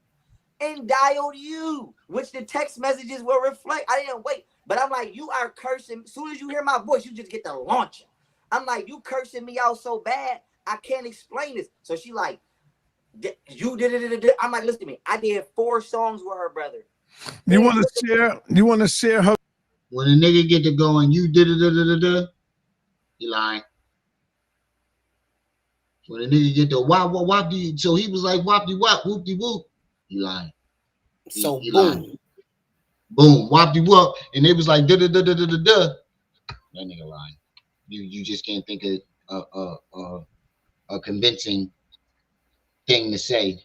and dialed you, which the text messages will reflect. I didn't wait, but I'm like, you are cursing. As soon as you hear my voice, you just get the launcher. I'm like, you cursing me out so bad, I can't explain this. So she like, you did it. I'm like, listen to me. I did 4 songs with her brother. You want to share her? When a nigga get to going, you did it. He lying. When a nigga get to wop, so he was like whoopty wop, whoopty whoop. He lying. So he boom. Lying. Boom, whoopty whoop. And it was like da. That nigga lying. You just can't think of a convincing thing to say.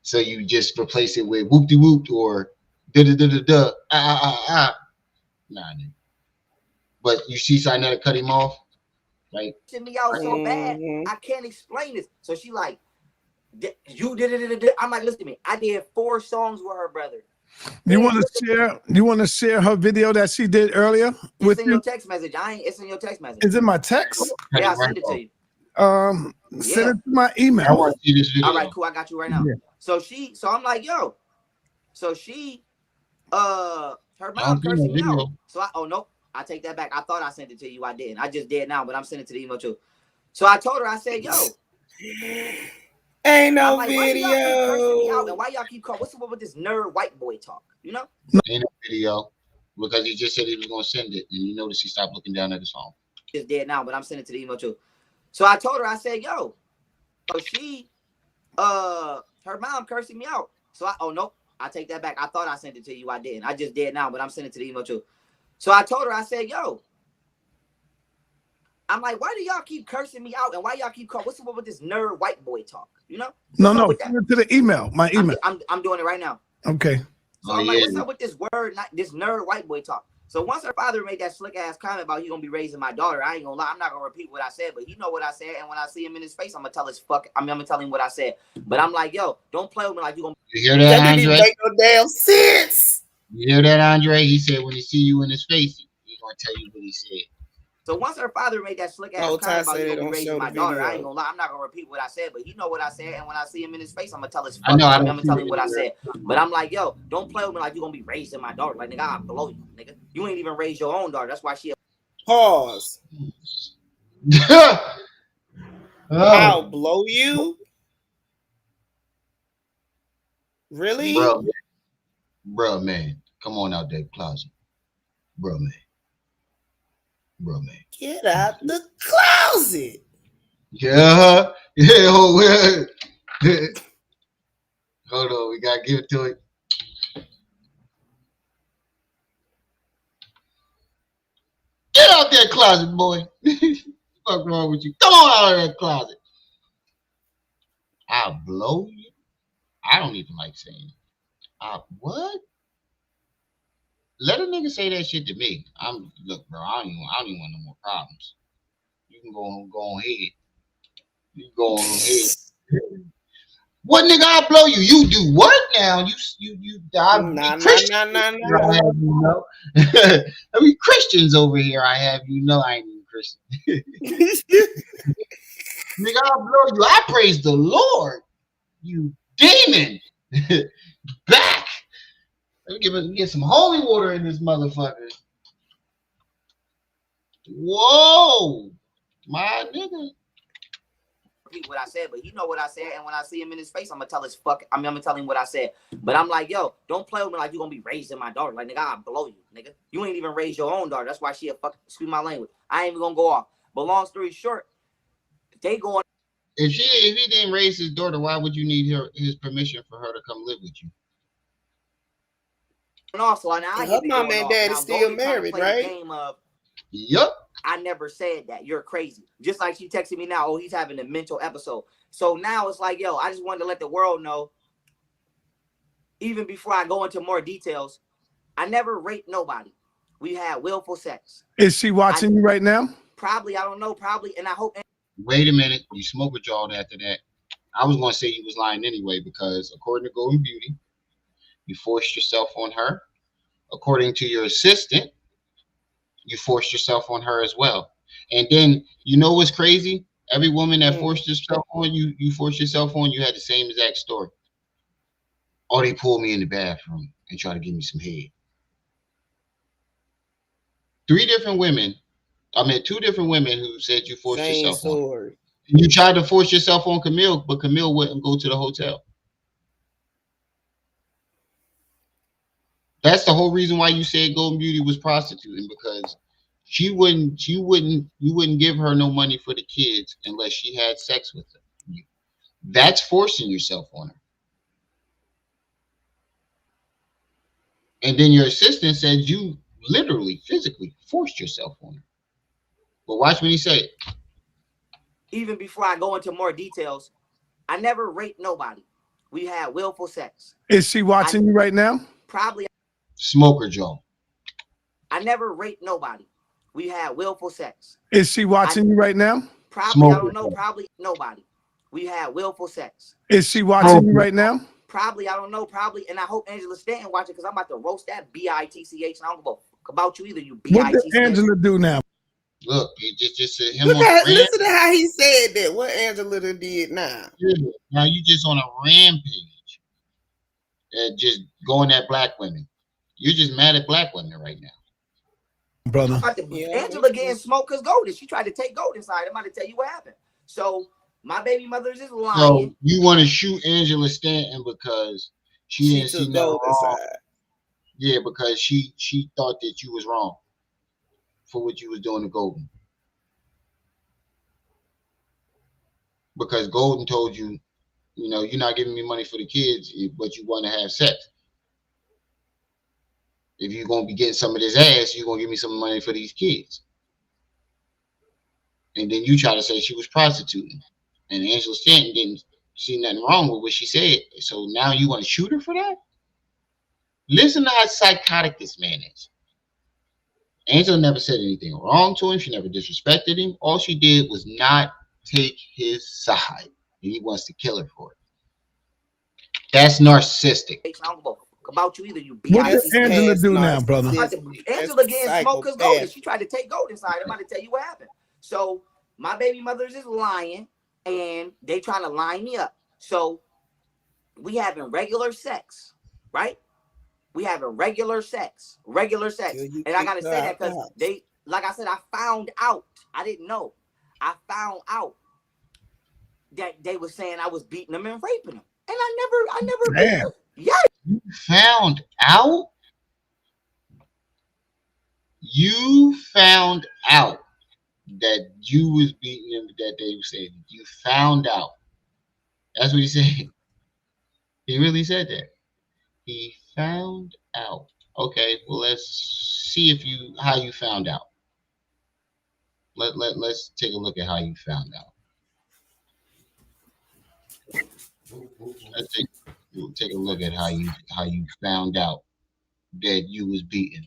So you just replace it with whoop de whoop or da da da da da Nah, nigga. But you see Sinetta cut him off, like me out so bad, I can't explain this. So she like, you did it. I'm like, listen to me. I did 4 songs with her brother. You want to share? You want to share her video that she did earlier with in you? your text message. It's in your text message. Is it my text? Yeah, I sent it to you. Send it to my email. I want to see this video. All right, cool. I got you right now. Yeah. So I'm like, yo. So she, her mom cursing me out. So oh nope, I take that back. I thought I sent it to you. I didn't. I just did now, but I'm sending it to the email too. So I told her, I said, yo. Ain't no like, video. Why y'all keep cursing me out, and why y'all keep calling? What's up with this nerd white boy talk? You know? Ain't no video because he just said he was gonna send it, and you notice he stopped looking down at his phone. Just dead now, but I'm sending it to the email too. So I told her, I said, yo. So she, her mom cursing me out. So oh nope, I take that back. I thought I sent it to you. I didn't. I just did now, but I'm sending it to the email too. So I told her, I said, yo. I'm like, why do y'all keep cursing me out, and why y'all keep calling? What's up with this nerd white boy talk? You know? No, send it to the email. My email. I'm doing it right now. Okay. So I'm like, what's up with this word, not this nerd white boy talk? So once her father made that slick ass comment about he gonna be raising my daughter, I ain't gonna lie, I'm not gonna repeat what I said, but he know what I said, and when I see him in his face, I'm gonna tell him what I said. But I'm like, yo, don't play with me like you gonna. You hear that, Andre? Make no damn sense. You hear that, Andre? He said when he see you in his face, he's gonna tell you what he said. So once her father made that slick ass comment about he gonna be raising my daughter, I ain't gonna lie, I'm not gonna repeat what I said, but he know what I said, and when I see him in his face, I'm gonna tell him what I said. But I'm like, yo, don't play with me like you gonna be raising my daughter. Like, nigga, I'll blow you, nigga. You ain't even raised your own daughter. That's why she. Pause. I'll blow you. Really? Bro, man, come on out that closet, bro, man. Get out the closet. Yeah. Hold on, we gotta give it to it. Get out that closet, boy. What's wrong with you? Come on out of that closet. I'll blow you. I don't even like saying it. What? Let a nigga say that shit to me. Look, bro. I don't even want no more problems. You can go on ahead. You can go on ahead. What nigga? I'll blow you. You do what now? Nah. I mean Christians over here. I have you know I ain't even Christian. Nigga, I'll blow you. I praise the Lord. You demon. Back. Let me get some holy water in this motherfucker. Whoa, my nigga. Repeat what I said, but he know what I said, and when I see him in his face, I'm gonna tell him what I said. But I'm like, yo, don't play with me like you gonna be raising my daughter. Like, nigga, I'll blow you, nigga. You ain't even raised your own daughter. That's why she a fuck. Excuse my language. I ain't even gonna go off. But long story short, they going. If he didn't raise his daughter, why would you need his permission for her to come live with you? And also, now her mom and daddy still married, right? Game of, yep. I never said that. You're crazy. Just like she texted me now. Oh, he's having a mental episode. So now it's like, yo, I just wanted to let the world know. Even before I go into more details, I never raped nobody. We had willful sex. Is she watching you right now? Probably. I don't know. Probably. And I hope. Wait a minute. You smoke with y'all after that. I was going to say you was lying anyway because according to Golden Beauty, you forced yourself on her. According to your assistant, you forced yourself on her as well. And then, you know what's crazy? Every woman that forced herself on you, you forced yourself on, you had the same exact story. Oh, they pulled me in the bathroom and tried to give me some head. 2 different women who said you forced yourself on. You tried to force yourself on Camille, but Camille wouldn't go to the hotel. That's the whole reason why you said Golden Beauty was prostituting, because you wouldn't give her no money for the kids unless she had sex with her. That's forcing yourself on her. And then your assistant said you literally, physically forced yourself on her. But watch when he say it. Even before I go into more details, I never raped nobody. We had willful sex. Is she watching you right now? Probably. Smoker Joe. I never raped nobody. We had willful sex. Is she watching you right now? Probably. Smoker I don't know. Joe. Probably nobody. We had willful sex. Is she watching you right now? Probably. I don't know. Probably. And I hope Angela Stanton watching because I'm about to roast that bitch. And I don't give a fuck about you either. You bitch. What does Angela do now? Look, you just said him Look on at, a listen to how he said that. What Angela did now. rampage. Now you just on a rampage. Just going at black women. You're just mad at black women right now. Brother. Angela getting smoked because Golden. She tried to take Golden side. I'm about to tell you what happened. So my baby mother's is lying. So you want to shoot Angela Stanton because she didn't see nothing wrong. Yeah, because she thought that you was wrong for what you was doing to Golden. Because Golden told you, you know, you're not giving me money for the kids, but you want to have sex. If you're going to be getting some of this ass, you're going to give me some money for these kids. And then you try to say she was prostituting. And Angela Stanton didn't see nothing wrong with what she said. So now you want to shoot her for that? Listen to how psychotic this man is. Angela never said anything wrong to him. She never disrespected him. All she did was not take his side. And he wants to kill her for it. That's narcissistic. I don't give a fuck about you either. You bitch. What does Angela do now, brother? Angela getting smoked because Golden. She tried to take Golden side. I'm about to tell you what happened. So my baby mother's is lying, and they trying to line me up. So we having regular sex, right? We having regular sex. And I gotta say that because they, like I said, I found out. I didn't know. I found out that they were saying I was beating them and raping them, and I never beat them. Yeah. You found out? You found out that you was beating them, that they said you found out. That's what he said. He really said that. He found out. Okay, well, let's see how you found out. Let's take a look at how you found out. Let's take a look at how you found out that you was beaten.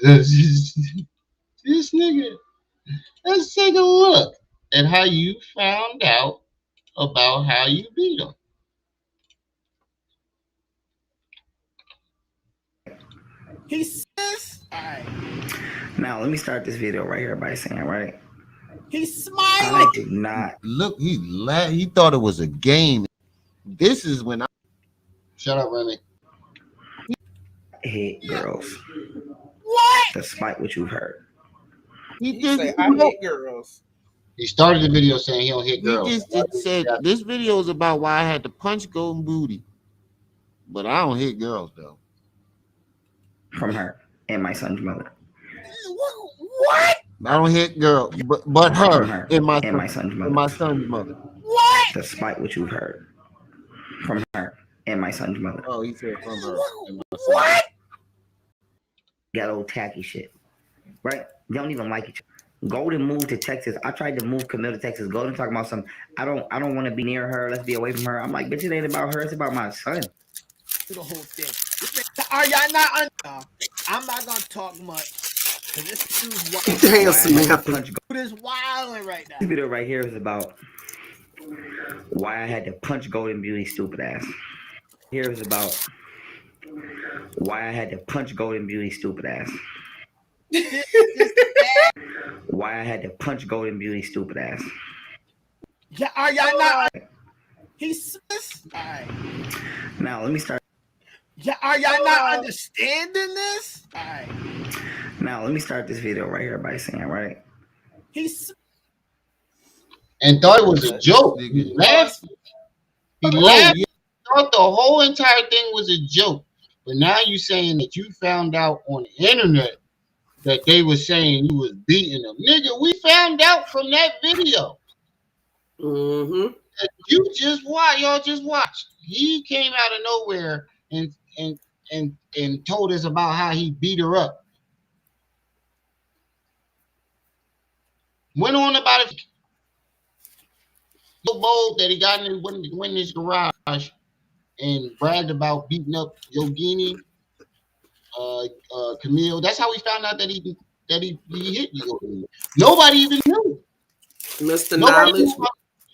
This nigga. Let's take a look at how you found out about how you beat him. He says, all right. Now let me start this video right here by saying, right? He's smiling. I did not look. He thought it was a game. This is when I shut up, Remy. Hit girls. What? Despite what you've heard. He did. Say, I hate girls. He started the video saying he don't hit girls. He just said this video is about why I had to punch Golden Booty, but I don't hit girls though. From her and my son's mother. What? I don't hit girls, but her and my son's mother. And my son's mother. What? Despite what you've heard. From her and my son's mother. Oh, he said from her. And my son's What? Got old tacky shit. Right? They don't even like each other. Golden moved to Texas. I tried to move Camille to Texas. Golden talking about some. I don't want to be near her. Let's be away from her. I'm like, bitch, it ain't about her. It's about my son. The whole thing. Are y'all not? I'm not gonna talk much. Cause this dude's Damn, Samantha. Dude is wilding right now. This video right here is about why I had to punch Golden Beauty stupid ass. Here is about why I had to punch Golden Beauty stupid ass. Why I had to punch Golden Beauty stupid ass. Yeah, are y'all not? He's all right. Now let me start. Yeah, are y'all not understanding this? All right. Now let me start this video right here by saying, right? And thought it was a joke. He laughed. He laughed. He thought the whole entire thing was a joke. But now you're saying that you found out on the internet that they were saying you was beating them. Nigga, we found out from that video. Mm-hmm. You just watch. Y'all just watched. He came out of nowhere and told us about how he beat her up. Went on about it. So bold that he went in his garage and bragged about beating up Yogini, Camille. That's how we found out that he hit Yogini. Nobody even knew. Mr. Nobody Knowledge. knew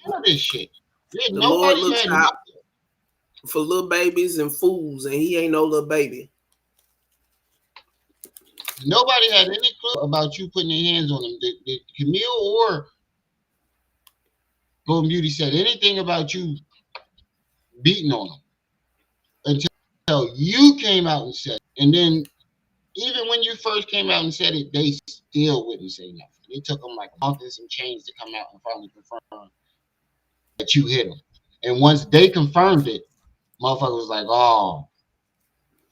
about this shit. The Lord Nobody looks had out for little babies and fools, and he ain't no little baby. Nobody had any clue about you putting your hands on him. Did Camille or Golden Beauty said anything about you beating on him until you came out and said it. And then even when you first came out and said it, they still wouldn't say nothing. It took them like a month and some change to come out and finally confirm that you hit him. And once they confirmed it, motherfucker was like, oh,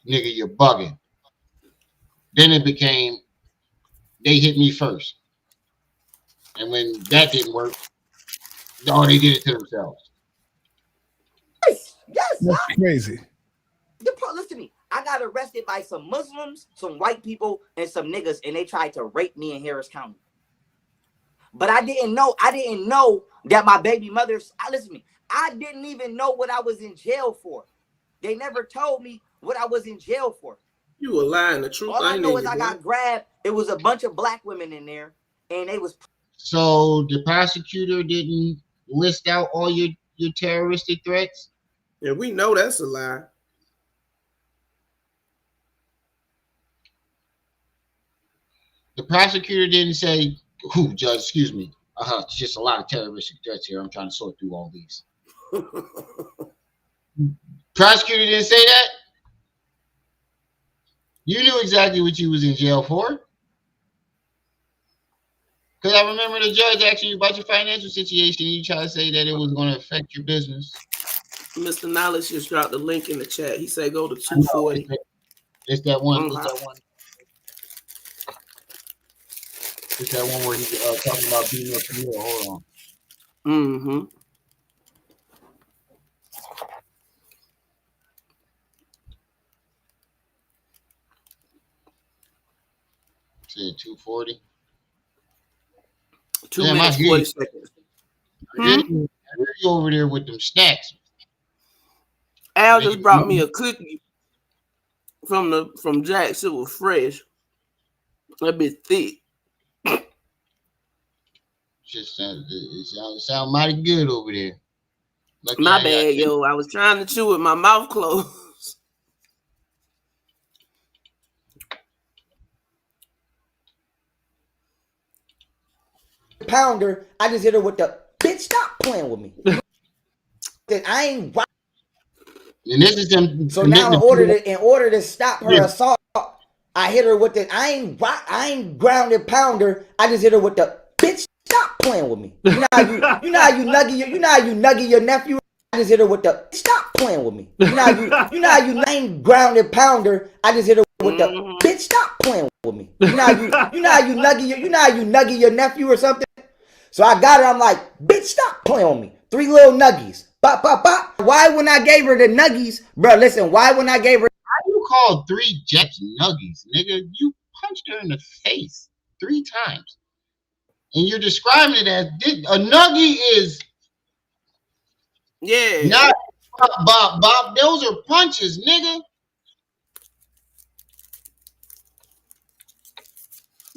nigga, you're bugging. Then it became, they hit me first. And when that didn't work, oh, they did it to themselves. Yes. That's crazy. Listen to me. I got arrested by some Muslims, some white people, and some niggas, and they tried to rape me in Harris County. But I didn't know that my baby mother, listen to me, I didn't even know what I was in jail for. They never told me what I was in jail for. You were lying. The truth. All I know is I got grabbed. It was a bunch of black women in there, and they was. So the prosecutor didn't list out all your terroristic threats? Yeah, we know that's a lie. The prosecutor didn't say, "Ooh, judge, excuse me. It's just a lot of terroristic threats here. I'm trying to sort through all these." Prosecutor didn't say that? You knew exactly what you was in jail for. Because I remember the judge asking you about your financial situation, and you try to say that it was going to affect your business. Mr. Knowledge just dropped the link in the chat. He said go to 240. It's that one. It's that one. It's that one where he's talking about beating up Camille. Hold on. Mm-hmm. Said 240. 2 minutes, 40 seconds. I heard you over there with them snacks. Al just brought me a cookie from Jack's. It was fresh. A bit thick. Just it sound mighty good over there. Lucky My bad, yo. I was trying to chew with my mouth closed. Pounder, I just hit her with the bitch. Stop playing with me. I ain't. And this is them. So now in order to stop her assault, I hit her with the I ain't grounded pounder. I just hit her with the bitch. Stop playing with me. You know how you nuggy your nephew. I just hit her with the stop playing with me. You know how you ain't grounded pounder. I just hit her with the bitch. Stop playing with me. You know how you nuggy your nephew or something. So I got her. I'm like, bitch, stop playing with me. 3 little nuggies. Bop, bop, bop. Why when I gave her the nuggies, bro? Listen, why when I gave her? How you call 3 Jets nuggies, nigga? You punched her in the face 3 times, and you're describing it as a nuggie is. Yeah. Not Bob. Those are punches, nigga.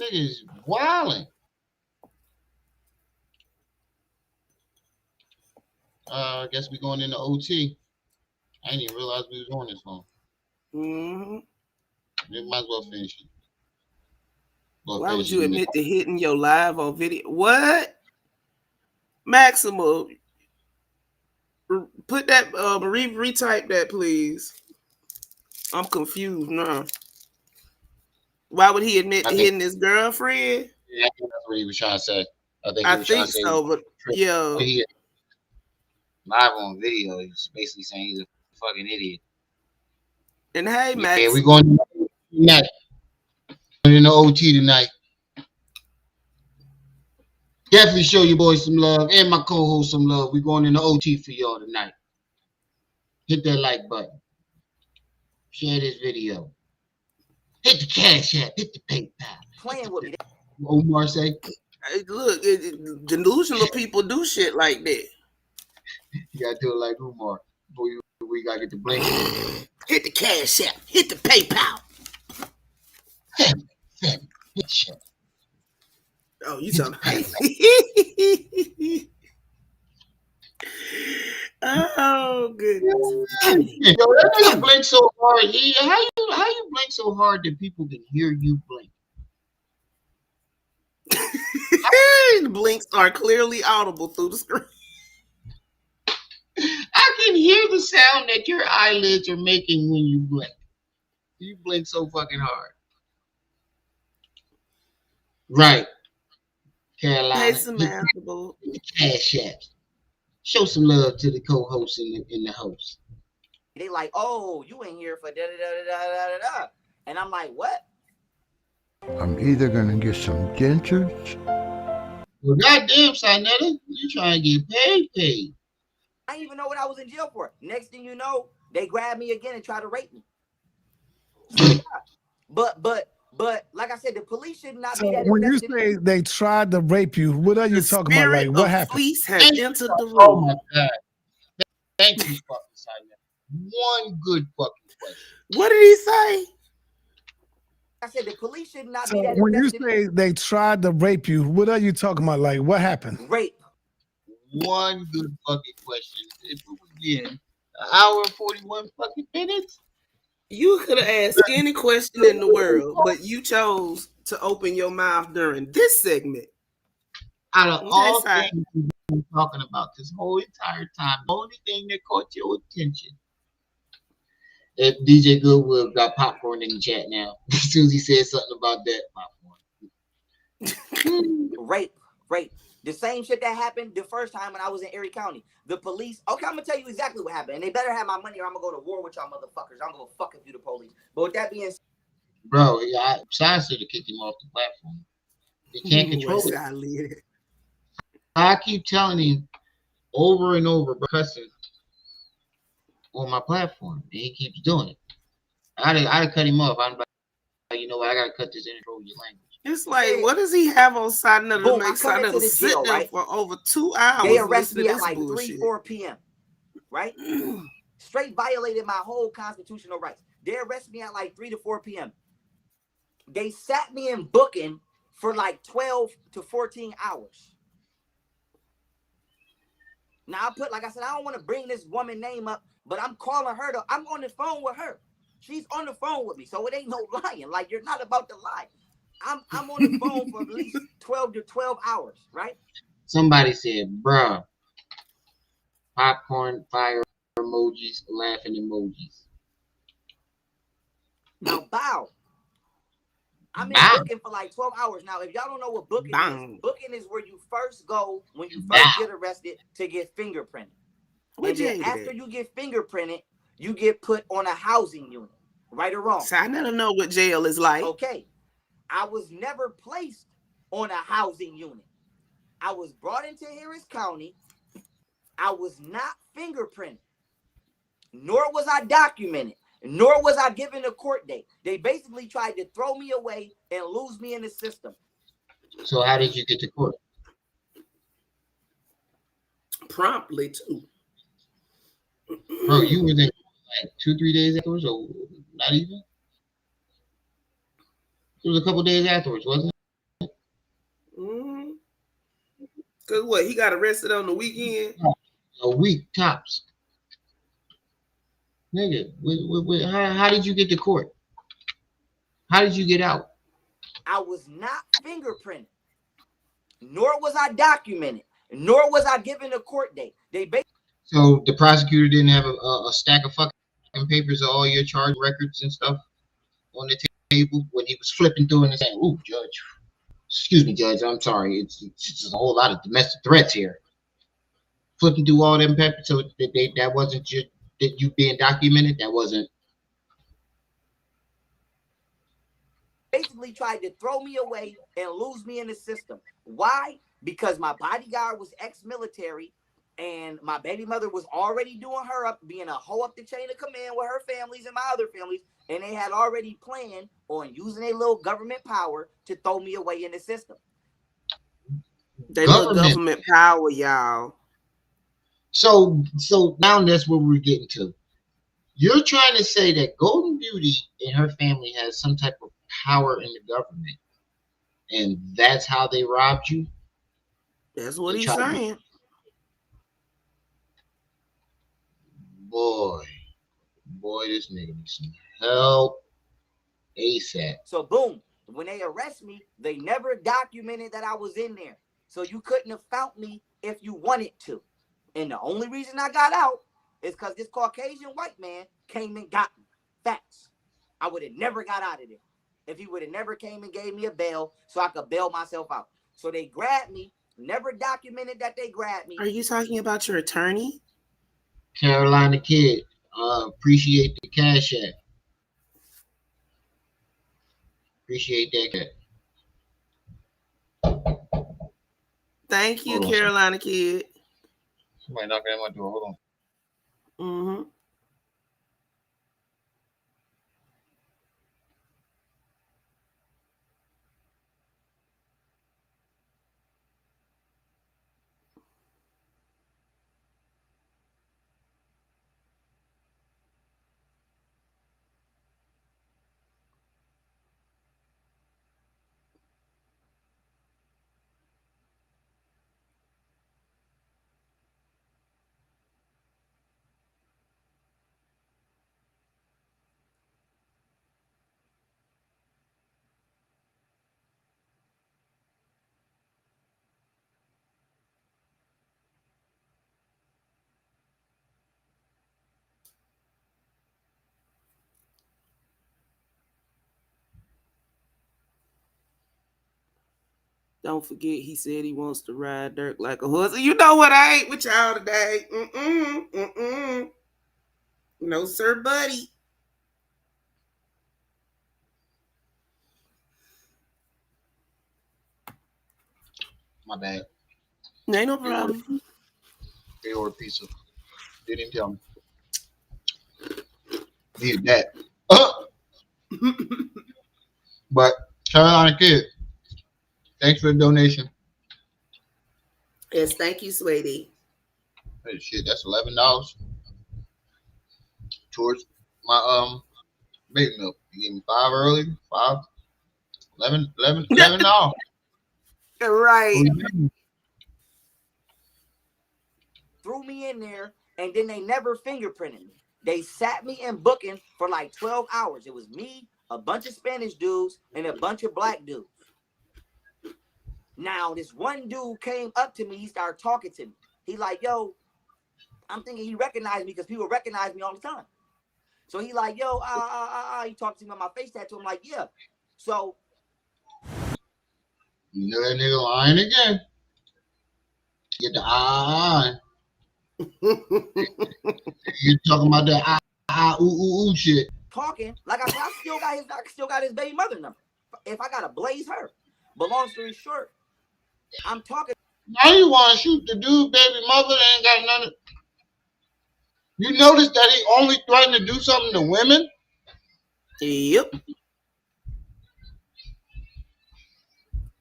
Niggas wilding. I guess we going into OT. I didn't even realize we was on this phone. Mm-hmm. We might as well finish it. Why would you admit to hitting your live or video? What? Maxima, put that, retype that, please. I'm confused now. Why would he admit to hitting his girlfriend? Yeah, I think that's what he was trying to say. I think so, but yeah. Live on video, he's basically saying he's a fucking idiot. And hey, Max. Yeah, we're going tonight. Going in the OT tonight. Definitely show you boys some love and my co-host some love. We're going in the OT for y'all tonight. Hit that like button. Share this video. Hit the Cash App. Hit the PayPal. Playing with me. Omar say. Hey, look, delusional people do shit like that. You gotta do it like Umar. Before we gotta get the blank. Hit the Cash App. Hit the PayPal. Oh, you talking about? Oh goodness. Yo, that nigga blink so hard. How you blink so hard that people can hear you blink? The blinks are clearly audible through the screen. I can hear the sound that your eyelids are making when you blink. You blink so fucking hard. Right. Carolina. Hey, Samantha. The Cash Apps. Show some love to the co-host and the host. They like, oh, you in here for da da da da da da da. And I'm like, what? I'm either gonna get some dentures. Well, goddamn, Sinetta, you trying to get paid. I didn't even know what I was in jail for. Next thing you know, they grab me again and try to rape me. But like I said, the police should not be that when you invested. say they tried to rape you, what are you talking about? Like, what happened? Police had entered the room. Oh my God. Thank you, fucking Sinetta. One good fucking question. What did he say? I said the police should not be that when you invested. say they tried to rape you, what are you talking about? Like, what happened? Rape. One good fucking question. If it was in an hour and 41 fucking minutes. You could have asked any question in the world, but you chose to open your mouth during this segment. Out of all things we've been talking about this whole entire time, the only thing that caught your attention. If DJ Goodwood got popcorn in the chat now. As soon as he said something about that popcorn. Rape. The same shit that happened the first time when I was in Erie County. The police, okay, I'm gonna tell you exactly what happened. And they better have my money or I'm gonna go to war with y'all motherfuckers. I'm gonna fuck if you the police. But with that being said, bro, Sean should have kicked him off the platform. He can't control it. I keep telling him over and over, cussing on my platform, and he keeps doing it. I'd cut him off. I'm like, you know what? I gotta cut this in and control your language. It's like, what does he have on Sinetta to make Sinetta sit there right? for over 2 hours? They arrest me at like bullshit. 3, 4 p.m. Right? Straight violated my whole constitutional rights. They arrest me at like 3 to 4 p.m. They sat me in booking for like 12 to 14 hours. Now like I said, I don't want to bring this woman name up, but I'm calling her I'm on the phone with her. She's on the phone with me, so it ain't no lying. Like, you're not about to lie. I'm on the phone for at least 12 to 12 hours, right? Somebody said, bruh, popcorn, fire emojis, laughing emojis. Now, bow. I'm in booking for like 12 hours. Now, if y'all don't know what booking is, booking is where you first go when you first get arrested to get fingerprinted. And then after you get fingerprinted, you get put on a housing unit, right or wrong. So I never know what jail is like. Okay. I was never placed on a housing unit. I was brought into Harris County. I was not fingerprinted, nor was I documented, nor was I given a court date. They basically tried to throw me away and lose me in the system. So how did you get to court? Promptly, too. Bro, you were there like 2-3 days afterwards, or not even? It was a couple days afterwards, wasn't it? Mm-hmm. Cause what, he got arrested on the weekend? A week tops. Nigga, how did you get to court? How did you get out? I was not fingerprinted, nor was I documented, nor was I given a court date. So the prosecutor didn't have a stack of fucking papers of all your charge records and stuff on the table when he was flipping through and saying, "Ooh, judge, excuse me, judge, I'm sorry. It's just a whole lot of domestic threats here." Flipping through all them papers, so that wasn't you being documented. That wasn't. Basically tried to throw me away and lose me in the system. Why? Because my bodyguard was ex-military and my baby mother was already doing her up, being a hoe up the chain of command with her families and my other families. And they had already planned on using a little government power to throw me away in the system. They little government power, y'all. So now that's what we're getting to. You're trying to say that Golden Beauty and her family has some type of power in the government, and that's how they robbed you? That's what They he's tried to, saying. boy, this nigga needs some help ASAP. So boom, when they arrest me, they never documented that I was in there. So you couldn't have found me if you wanted to. And the only reason I got out is because this Caucasian white man came and got me. Facts. I would have never got out of there if he would have never came and gave me a bail so I could bail myself out. So they grabbed me, never documented that they grabbed me. Are you talking about your attorney? Carolina Kid, appreciate the cash app. Appreciate that. Thank you, Hold on, Carolina Kid. somebody knocking at my door. Hold on. Mm-hmm. Don't forget, he said he wants to ride dirt like a horse. You know what? I ain't with y'all today. No, sir, buddy. My bad. Ain't no problem. They ordered pizza. Didn't even tell me. Needed that. But Carolina Kid, thanks for the donation. Yes, thank you, sweetie. Hey, shit, that's $11 towards my baby milk. You gave me 5 early, 5, 11 $11. Right. Threw me in there, and then they never fingerprinted me. They sat me in booking for like 12 hours. It was me, a bunch of Spanish dudes, and a bunch of black dudes. Now, this one dude came up to me. He started talking to me. He like, yo, I'm thinking he recognized me because people recognize me all the time. So he like, yo, he talked to me on my face tattoo. I'm like, yeah. So you know that nigga lying again. Get the You talking about that shit. Talking, like I said, I still got his baby mother number. If I gotta blaze her. But long story short, I'm talking. Now you want to shoot the dude, baby mother, ain't got none. You notice that he only threatened to do something to women? Yep.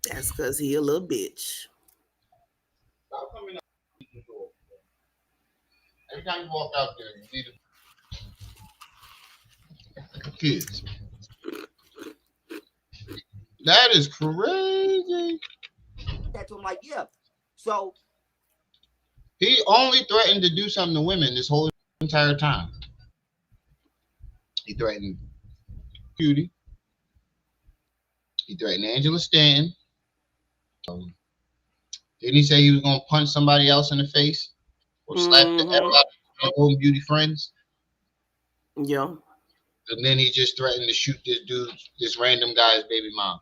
That's because he a little bitch. Stop coming out the door. Every time you walk out there, you need kids. That is crazy. That to him like, yeah. So he only threatened to do something to women this whole entire time. He threatened Cutie. He threatened Angela Stanton. Didn't he say he was gonna punch somebody else in the face or slap the F out of Golden Beauty friends? Yeah. And then he just threatened to shoot this dude, this random guy's baby mom.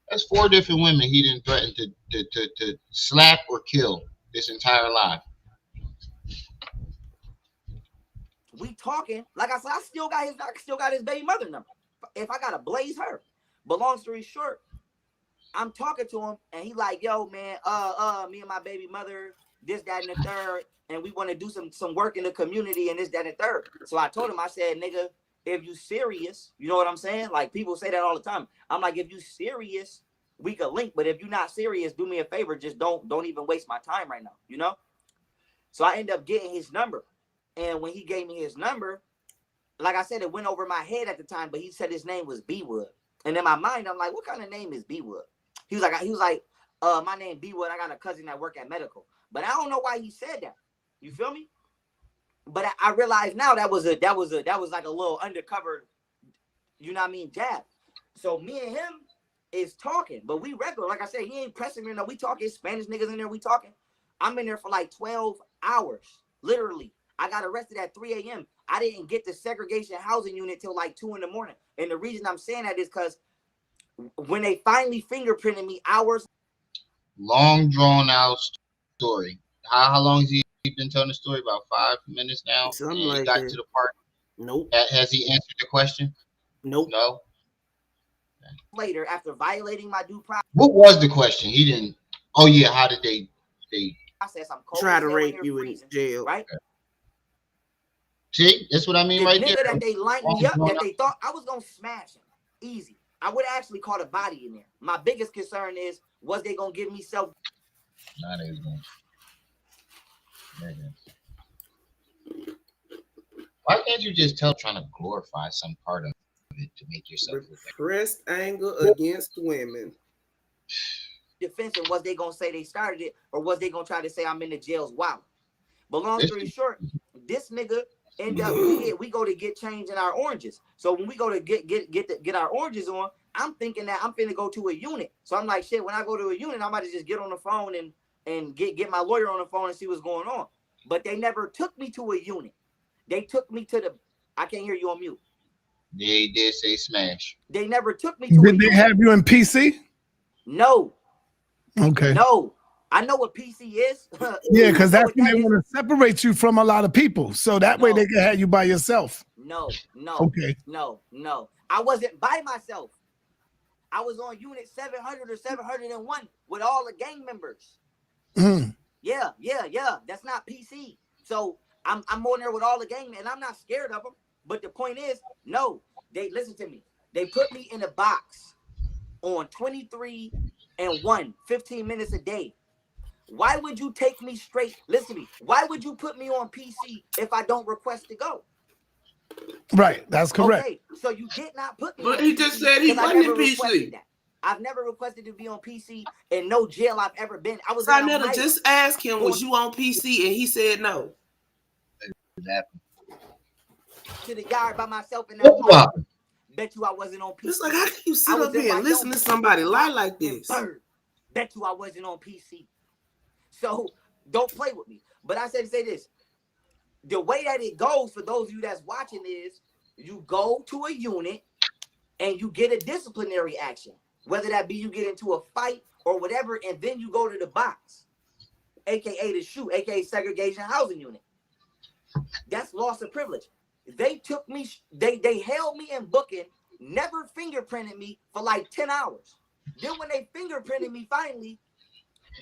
That's 4 different women he didn't threaten to slap or kill this entire life. We talking, like I said, I still got his baby mother number. If I gotta blaze her. But long story short, I'm talking to him and he like, yo, man, me and my baby mother, this, that, and the third, and we want to do some work in the community and this, that, and the third. So I told him, I said, nigga, if you serious, you know what I'm saying? Like people say that all the time. I'm like, if you serious, we could link. But if you're not serious, do me a favor, just don't even waste my time right now, you know? So I ended up getting his number. And when he gave me his number, like I said, it went over my head at the time, but he said his name was B-Wood. And in my mind, I'm like, what kind of name is B-Wood? He was like, my name B-Wood. I got a cousin that work at medical. But I don't know why he said that. You feel me? But I realize now that was like a little undercover, you know what I mean, jab. So me and him is talking, but we regular. Like I said, he ain't pressing me. No, we talking Spanish niggas in there. We talking. I'm in there for like 12 hours, literally. I got arrested at 3 a.m. I didn't get the segregation housing unit till like 2 in the morning. And the reason I'm saying that is because when they finally fingerprinted me hours. Long drawn out story. How long has he been telling the story? About 5 minutes now. Something and like he got that. to the part. Nope. Has he answered the question? Nope. No. Later, after violating my due process. What was the question? He didn't. Oh yeah. How did they process? I'm try to rape you in jail, right? See, that's what I mean, the right nigga there. That they lined me up, that they thought I was gonna smash him, easy. I would have actually caught a body in there. My biggest concern is, was they gonna give me self? Nah, they was going. Why can't you just tell trying to glorify some part of it to make yourself look like repressed anger against women? Defense, and was they gonna say they started it, or was they gonna try to say I'm in the jails? Wow. But long story short, this nigga end up we go to get change in our oranges. So when we go to get our oranges on, I'm thinking that I'm finna go to a unit. So I'm like, shit, when I go to a unit, I might just get on the phone and get my lawyer on the phone and see what's going on. But they never took me to a unit. They took me to the. I can't hear you on mute. They did say smash. They never took me to. Did they have you in PC? No. Okay. No. I know what PC is. Yeah, because that's when they want to separate you from a lot of people. So that way they can have you by yourself. No. Okay. No. I wasn't by myself. I was on unit 700 or 701 with all the gang members. Mm. Yeah. That's not PC. So I'm on there with all the gang, and I'm not scared of them. But the point is, no, they listen to me. They put me in a box on 23 and 1, 15 minutes a day. Why would you take me straight? Listen to me. Why would you put me on PC if I don't request to go? Right, that's correct. Okay, so you did not put me. But on he PC just said he wasn't in PC. That. I've never requested to be on PC in no jail I've ever been. I was. Sinetta, just ask him, was you on PC? And he said no. To the yard by myself in that moment. Bet you I wasn't on PC. It's like, how can you sit up here and listen to somebody lie like this? Bet you I wasn't on PC. So don't play with me. But I said to say this. The way that it goes for those of you that's watching is you go to a unit and you get a disciplinary action. Whether that be you get into a fight or whatever, and then you go to the box, aka the shoe, aka segregation housing unit. That's loss of privilege. They took me, they held me in booking, never fingerprinted me for like 10 hours. Then when they fingerprinted me finally,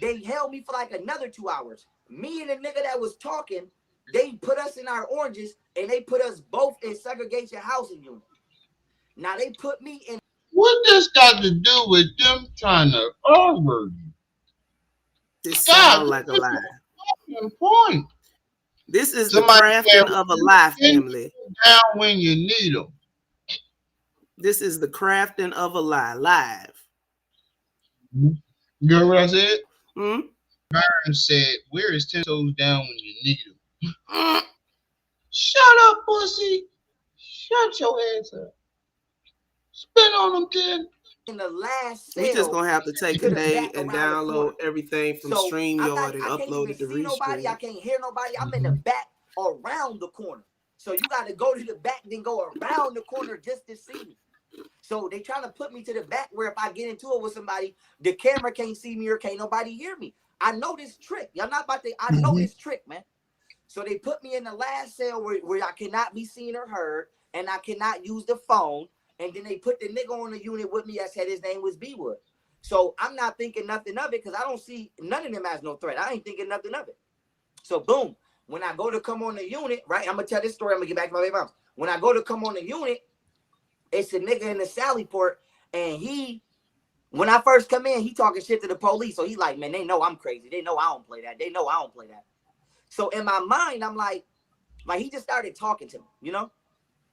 they held me for like another 2 hours. Me and the nigga that was talking, they put us in our oranges and they put us both in segregation housing unit. Now they put me in. What this got to do with them trying to argue? This sounds like a lie. Point. This is the crafting of a lie, family. Down when you need them. This is the crafting of a lie, live. You heard what I said? Hmm? Byron said, where is 10 toes down when you need them? Shut up, pussy. Shut your ass up. Spin on them, 10. In the last we just gonna have to take a day and download everything from StreamYard and upload it to Restream. I can't hear nobody. I'm in the back around the corner. So you got to go to the back, then go around the corner just to see me. So they trying to put me to the back where if I get into it with somebody, the camera can't see me or can't nobody hear me. I know this trick. Y'all not about to. I know this trick, man. So they put me in the last cell where I cannot be seen or heard, and I cannot use the phone. And then they put the nigga on the unit with me that said his name was B-Wood. So I'm not thinking nothing of it because I don't see none of them as no threat. I ain't thinking nothing of it. So boom, when I go to come on the unit, right? I'm gonna tell this story. I'm gonna get back to my baby mom. When I go to come on the unit, it's a nigga in the Sally Port, and when I first come in, he talking shit to the police. So he like, man, they know I'm crazy. They know I don't play that. They know I don't play that. So in my mind, I'm like he just started talking to me, you know?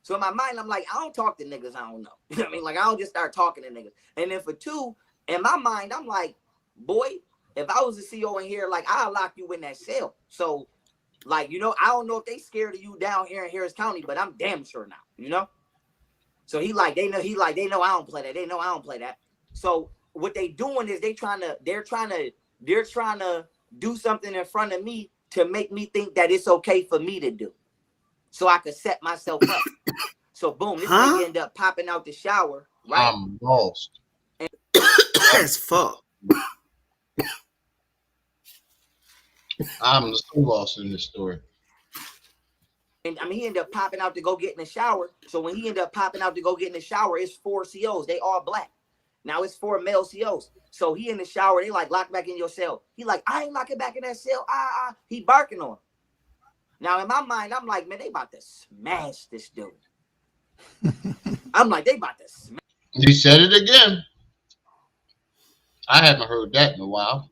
So in my mind, I'm like, I don't talk to niggas I don't know. You know what I mean? Like, I don't just start talking to niggas. And then for two, in my mind, I'm like, boy, if I was the CEO in here, like, I'll lock you in that cell. So, like, you know, I don't know if they scared of you down here in Harris County, but I'm damn sure now, you know? So they know I don't play that. They know I don't play that. So what they doing is they're trying to do something in front of me to make me think that it's okay for me to do. So I could set myself up. So boom, this nigga end up popping out the shower, right? I'm lost. That's fuck. I'm so lost in this story. And I mean, he ended up popping out to go get in the shower. So when he ended up popping out to go get in the shower, it's 4 COs. They all black. Now it's 4 male COs. So he in the shower. They like, lock back in your cell. He like, I ain't locking back in that cell. He barking on him. Now in my mind, I'm like, man, they about to smash this dude. I'm like, they about to smash. He said it again. I haven't heard that in a while.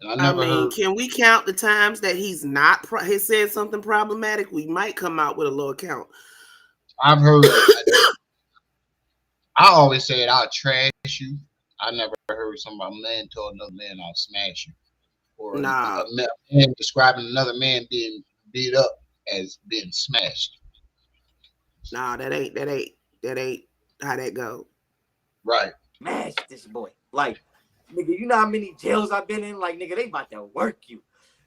And I heard. Can we count the times that he's not he said something problematic? We might come out with a little count. I've heard. I always said I'll trash you. I never heard somebody man told another man I'll smash you, or a man describing another man being beat up as being smashed. Nah, that ain't how that go. Right. Smash this boy. Like, nigga, you know how many jails I've been in? Like, nigga, they about to work you.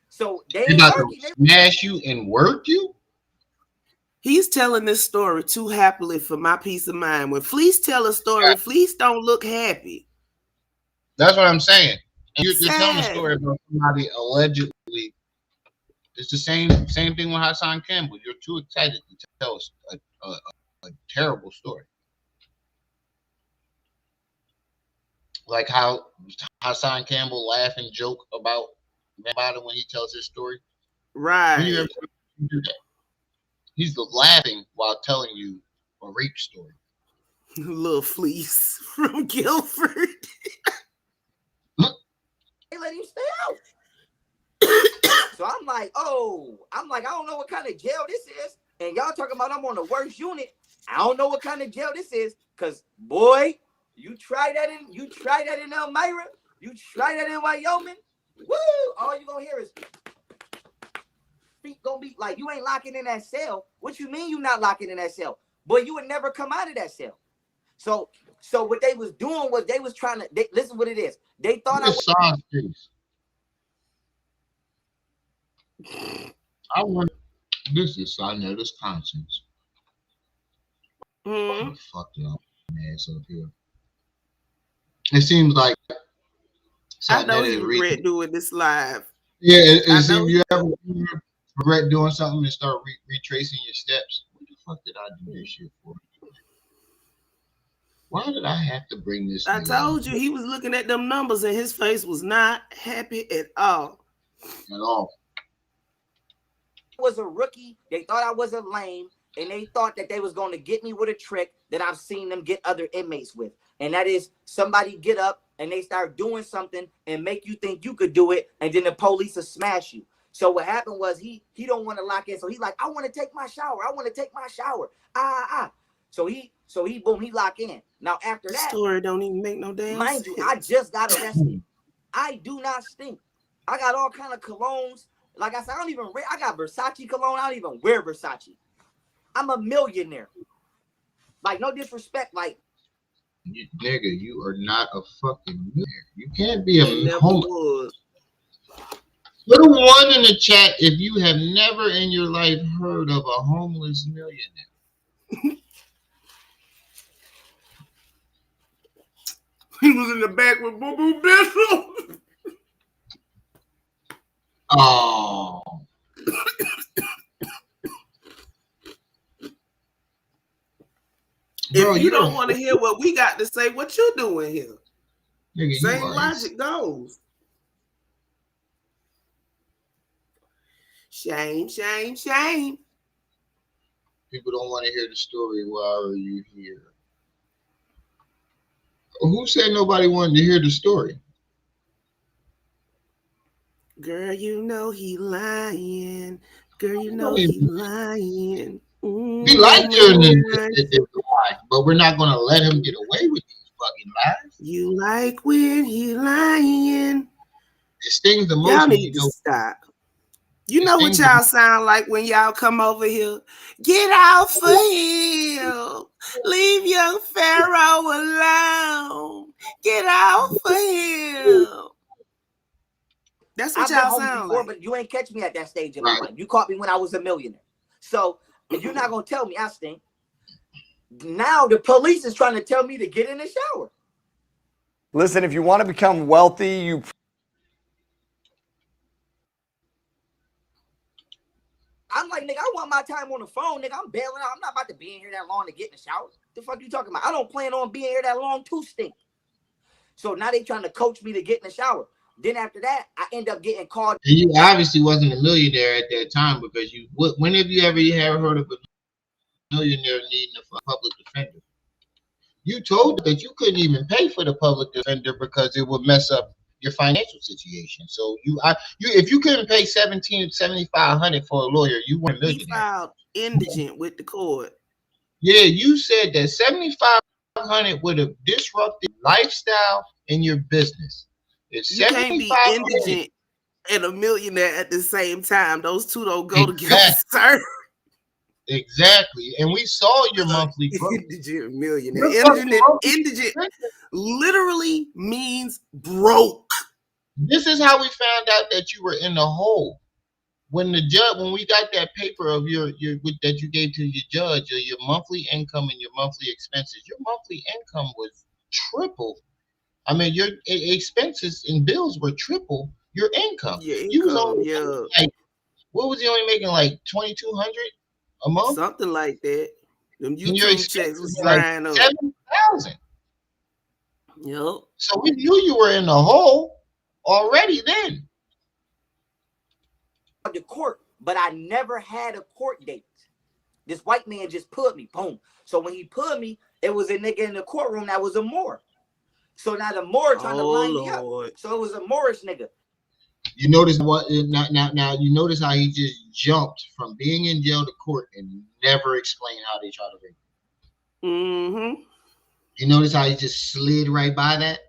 So they about to smash you and work you? He's telling this story too happily for my peace of mind. When Fleece tell a story, Fleece don't look happy. That's what I'm saying. And you're telling a story about somebody allegedly. It's the same thing with Hassan Campbell. You're too excited to tell a terrible story. Like how Hassan Campbell laugh and joke about it when he tells his story. Right. When you ever do that? He's laughing while telling you a rape story. Little Fleece from Guilford. They let him stay out. So I'm like, I don't know what kind of jail this is. And y'all talking about I'm on the worst unit. I don't know what kind of jail this is. Cause boy, you try that in Elmira, you try that in Wyoming. Woo! All you gonna hear is feet gonna be like, you ain't locking in that cell. What you mean you not locking in that cell? Boy, you would never come out of that cell. So what they was doing was they was trying to listen what it is. They thought this is Sinetta's conscience. Fuck y'all ass up here. It seems like I know he regret doing this live. Yeah, it seems you ever regret doing something and start retracing your steps. What the fuck did I do this shit for? Why did I have to bring this? I told you he was looking at them numbers and his face was not happy at all. At all. Was a rookie. They thought I was a lame, and they thought that they was going to get me with a trick that I've seen them get other inmates with, and that is somebody get up and they start doing something and make you think you could do it, and then the police will smash you. So what happened was he don't want to lock in, so he like, I want to take my shower. So he boom, he lock in. Now after that, story don't even make no damn mind sense. you, I just got arrested. I do not stink. I got all kind of colognes. Like I said, I got Versace cologne. I don't even wear Versace. I'm a millionaire. Like, no disrespect. Like, nigga, you are not a fucking millionaire. You can't be a homeless. Put a 1 in the chat if you have never in your life heard of a homeless millionaire. He was in the back with Boo Boo Bissell. Oh. If you don't want to hear what we got to say, what you doing here? Nigga, same logic goes. Shame, shame, shame. People don't want to hear the story. Why are you here? Who said nobody wanted to hear the story? Girl, you know he lying. Girl, you know We he lying. like doing Right. this lie, but we're not gonna let him get away with these fucking lies. You like when he lying. It stings the most Y'all when need you to know. stop. You It know what stings the y'all sound like when y'all come over here? Get off of him. Leave young Pharaoh alone. Get off of him. That's what I've been y'all homeless sound before, like. but you ain't catch me at that stage in my right. life. You caught me when I was a millionaire. So you're not gonna tell me I stink. Now the police is trying to tell me to get in the shower. Listen, if you want to become wealthy, you I'm like, nigga, I want my time on the phone, nigga. I'm bailing out. I'm not about to be in here that long to get in the shower. The fuck you talking about? I don't plan on being here that long to stink. So now they trying to coach me to get in the shower. Then after that, I end up getting called. And you obviously wasn't a millionaire at that time because you. When have you ever heard of a millionaire needing a public defender? You told that you couldn't even pay for the public defender because it would mess up your financial situation. So if you couldn't pay $7,500 for a lawyer, you weren't a He millionaire. filed indigent with the court. Yeah, you said that $7,500 would have disrupted lifestyle in your business. If You can't be 7,500 indigent and a millionaire at the same time. Those two don't go together, exactly, sir. exactly, and we saw your monthly growth. Indigent millionaire. Indigent literally means broke. This is how we found out that you were in the hole. When we got that paper of your that you gave to your judge, your monthly income and your monthly expenses, your monthly income was triple. I mean, your expenses and bills were triple your income. Your You was income, only yeah. like, what was he only making, like 2,200 a month? Something like that. Them And your YouTube checks was expenses were like drying up. 7,000. Yep. So we knew you were in the hole already then. The court, but I never had a court date. This white man just put me, boom. So when he put me, it was a nigga in the courtroom that was a Moor. So now the Moor trying to line me up. So it was a Moorish nigga. You notice what now you notice how he just jumped from being in jail to court and never explained how they tried to rape him. Mm-hmm. You notice how he just slid right by that?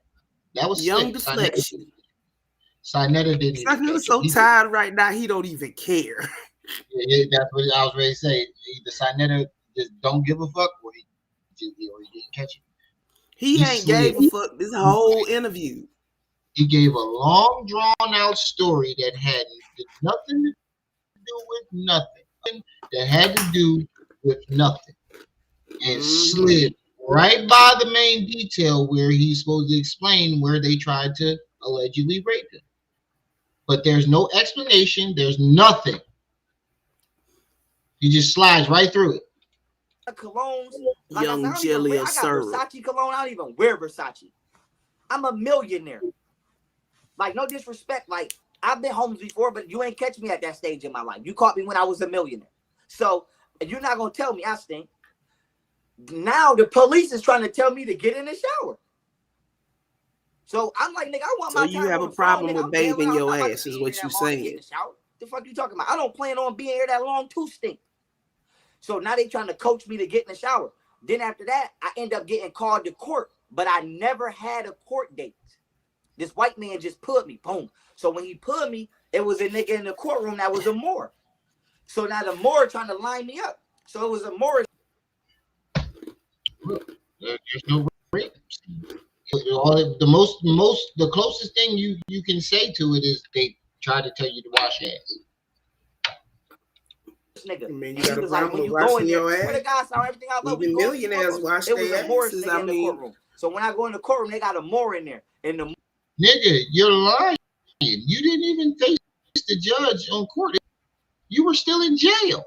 That was young slick. deflection. Sinetta didn't even catch so it. tired right now, he don't even care. Yeah, that's what I was ready to say. Either Sinetta just don't give a fuck, or he didn't catch it. He ain't gave a fuck this whole interview. He gave a long, drawn-out story that had nothing to do with nothing. That had to do with nothing. And slid right by the main detail where he's supposed to explain where they tried to allegedly rape him. But there's no explanation. There's nothing. He just slides right through it. Colognes, like young I jelly got Versace cologne. I don't even wear Versace. I'm a millionaire. Like, no disrespect. Like, I've been homeless before, but you ain't catch me at that stage in my life. You caught me when I was a millionaire. So you're not gonna tell me I stink. Now the police is trying to tell me to get in the shower. So I'm like, nigga, I want my time. So you have a problem with bathing your ass, is what you saying. The fuck you talking about? I don't plan on being here that long to stink. So now they trying to coach me to get in the shower. Then after that, I end up getting called to court, but I never had a court date. This white man just put me, boom. So when he put me, it was a nigga in the courtroom that was a Moor. So now the Moor trying to line me up. So it was a Moor. There's no rape. The closest thing you can say to it is they try to tell you to wash your ass. Nigga. I mean, you got a problem with washing your ass? The guy saw everything I love. Even millionaires wash their asses. In the courtroom. So when I go in the courtroom, they got a Moor in there. And the nigga, you're lying. You didn't even face the judge on court. You were still in jail.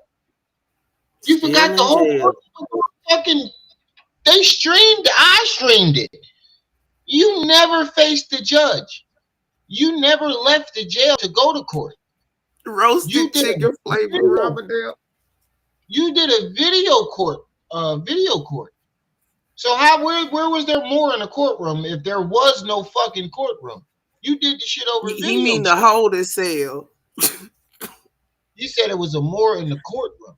You forgot the whole fucking. They streamed. I streamed it. You never faced the judge. You never left the jail to go to court. Roasted chicken flavor Ramadan. You did a video court. So where was there more in a courtroom if there was no fucking courtroom? You did the shit over He video. mean the holding cell. You said it was a more in the courtroom.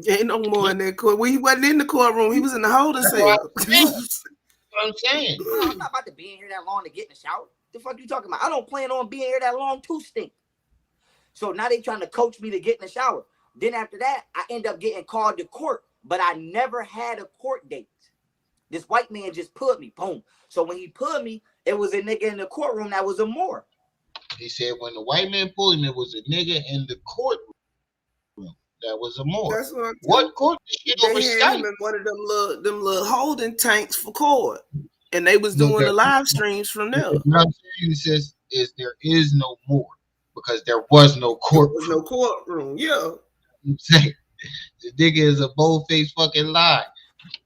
Ain't no more in that court. Well, he wasn't in the courtroom. He was in the holding cell. That's what I'm saying. No, I'm not about to be in here that long to get in the shower. The fuck you talking about? I don't plan on being here that long to stink. So now they trying to coach me to get in the shower. Then after that, I end up getting called to court, but I never had a court date. This white man just put me, boom. So when he put me, it was a nigga in the courtroom that was a Moor. He said when the white man pulled him, it was a nigga in the courtroom that was a Moor. That's what I'm What court? Shit over They had Skype. him in one of them little holding tanks for court, and they was doing the live streams from there. What I'm saying is there is no more because there was no courtroom. There was no courtroom. Yeah. I'm saying the nigga is a bold-faced fucking lie.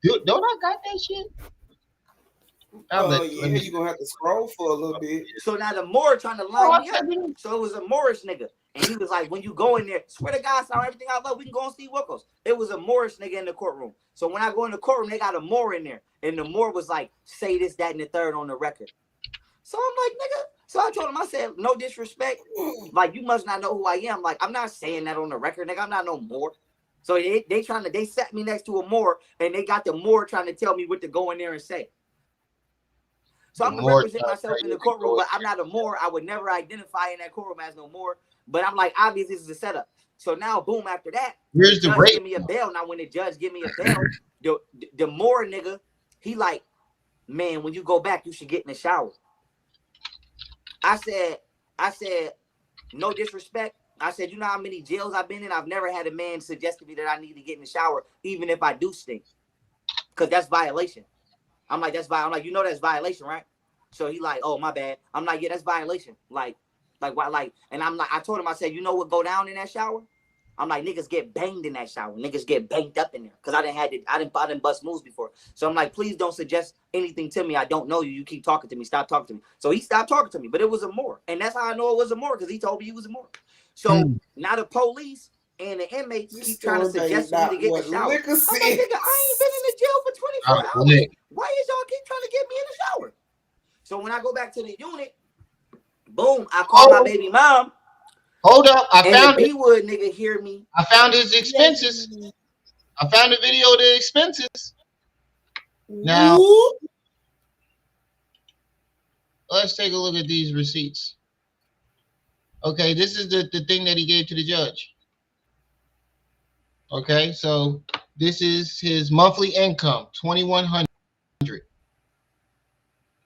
Dude, don't I got that shit? Oh yeah, you're gonna have to scroll for a little bit. So now the Moor trying to line me up. So it was a Moorish nigga. And he was like, when you go in there, swear to God, sound everything I love, we can go and see what goes. It was a Moorish nigga in the courtroom. So when I go in the courtroom, they got a Moor in there. And the Moor was like, say this, that, and the third on the record. So I'm like, nigga. So I told him, I said, no disrespect. Like, you must not know who I am. Like, I'm not saying that on the record, nigga. I'm not no Moor. So they sat me next to a Moor, and they got the Moor trying to tell me what to go in there and say. So I'm going to represent myself in the courtroom, but I'm not a Moor. I would never identify in that courtroom as no Moor. But I'm like, obviously, this is a setup. So now, boom, after that, Where's the break? Give me a bail. Now, when the judge give me a bail, the Moor nigga, he like, man, when you go back, you should get in the shower. I said, no disrespect. I said, you know how many jails I've been in? I've never had a man suggest to me that I need to get in the shower, even if I do stink. Because that's violation. I'm like, I'm like, you know that's violation, right? So he like, oh, my bad. I'm like, yeah, that's violation. Like why? Like, and I'm like, I told him, I said, you know what go down in that shower? I'm like, niggas get banged in that shower. Niggas get banged up in there. Because I didn't bust moves before. So I'm like, please don't suggest anything to me. I don't know you. You keep talking to me. Stop talking to me. So he stopped talking to me. But it was a Moor. And that's how I know it was a Moor, because he told me he was a Moor. So now the police and the inmates keep trying to suggest me to get in the shower. I'm like, nigga, I ain't been in the jail for 24 hours. Why is y'all keep trying to get me in the shower? So when I go back to the unit, boom, I call my baby mom. Hold up, I found it. B-Wood nigga hear me. I found his expenses. I found the video of the expenses. Now, let's take a look at these receipts. Okay, this is the thing that he gave to the judge. Okay, so this is his monthly income, $2,100.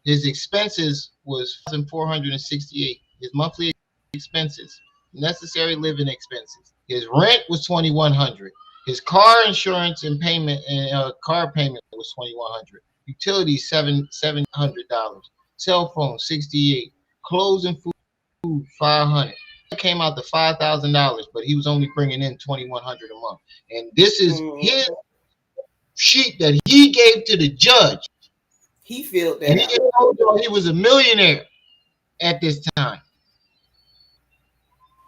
His expenses was $468. His monthly expenses, necessary living expenses. His rent was $2,100. His car insurance and payment and car payment was $2,100. Utilities $700. Cell phone $68. Clothes and food $500. It came out to $5,000, but he was only bringing in $2,100 a month. And this is his sheet that he gave to the judge. He felt that. And he told you he was a millionaire at this time.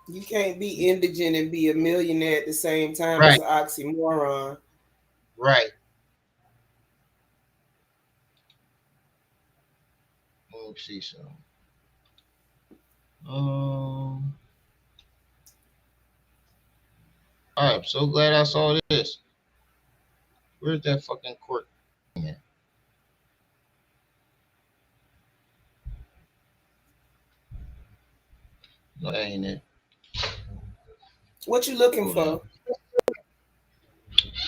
You can't be indigent and be a millionaire at the same time. Right. It's an oxymoron. Right. Let's see something. I'm so glad I saw this. Where's that fucking court? No, that ain't it. What you looking for?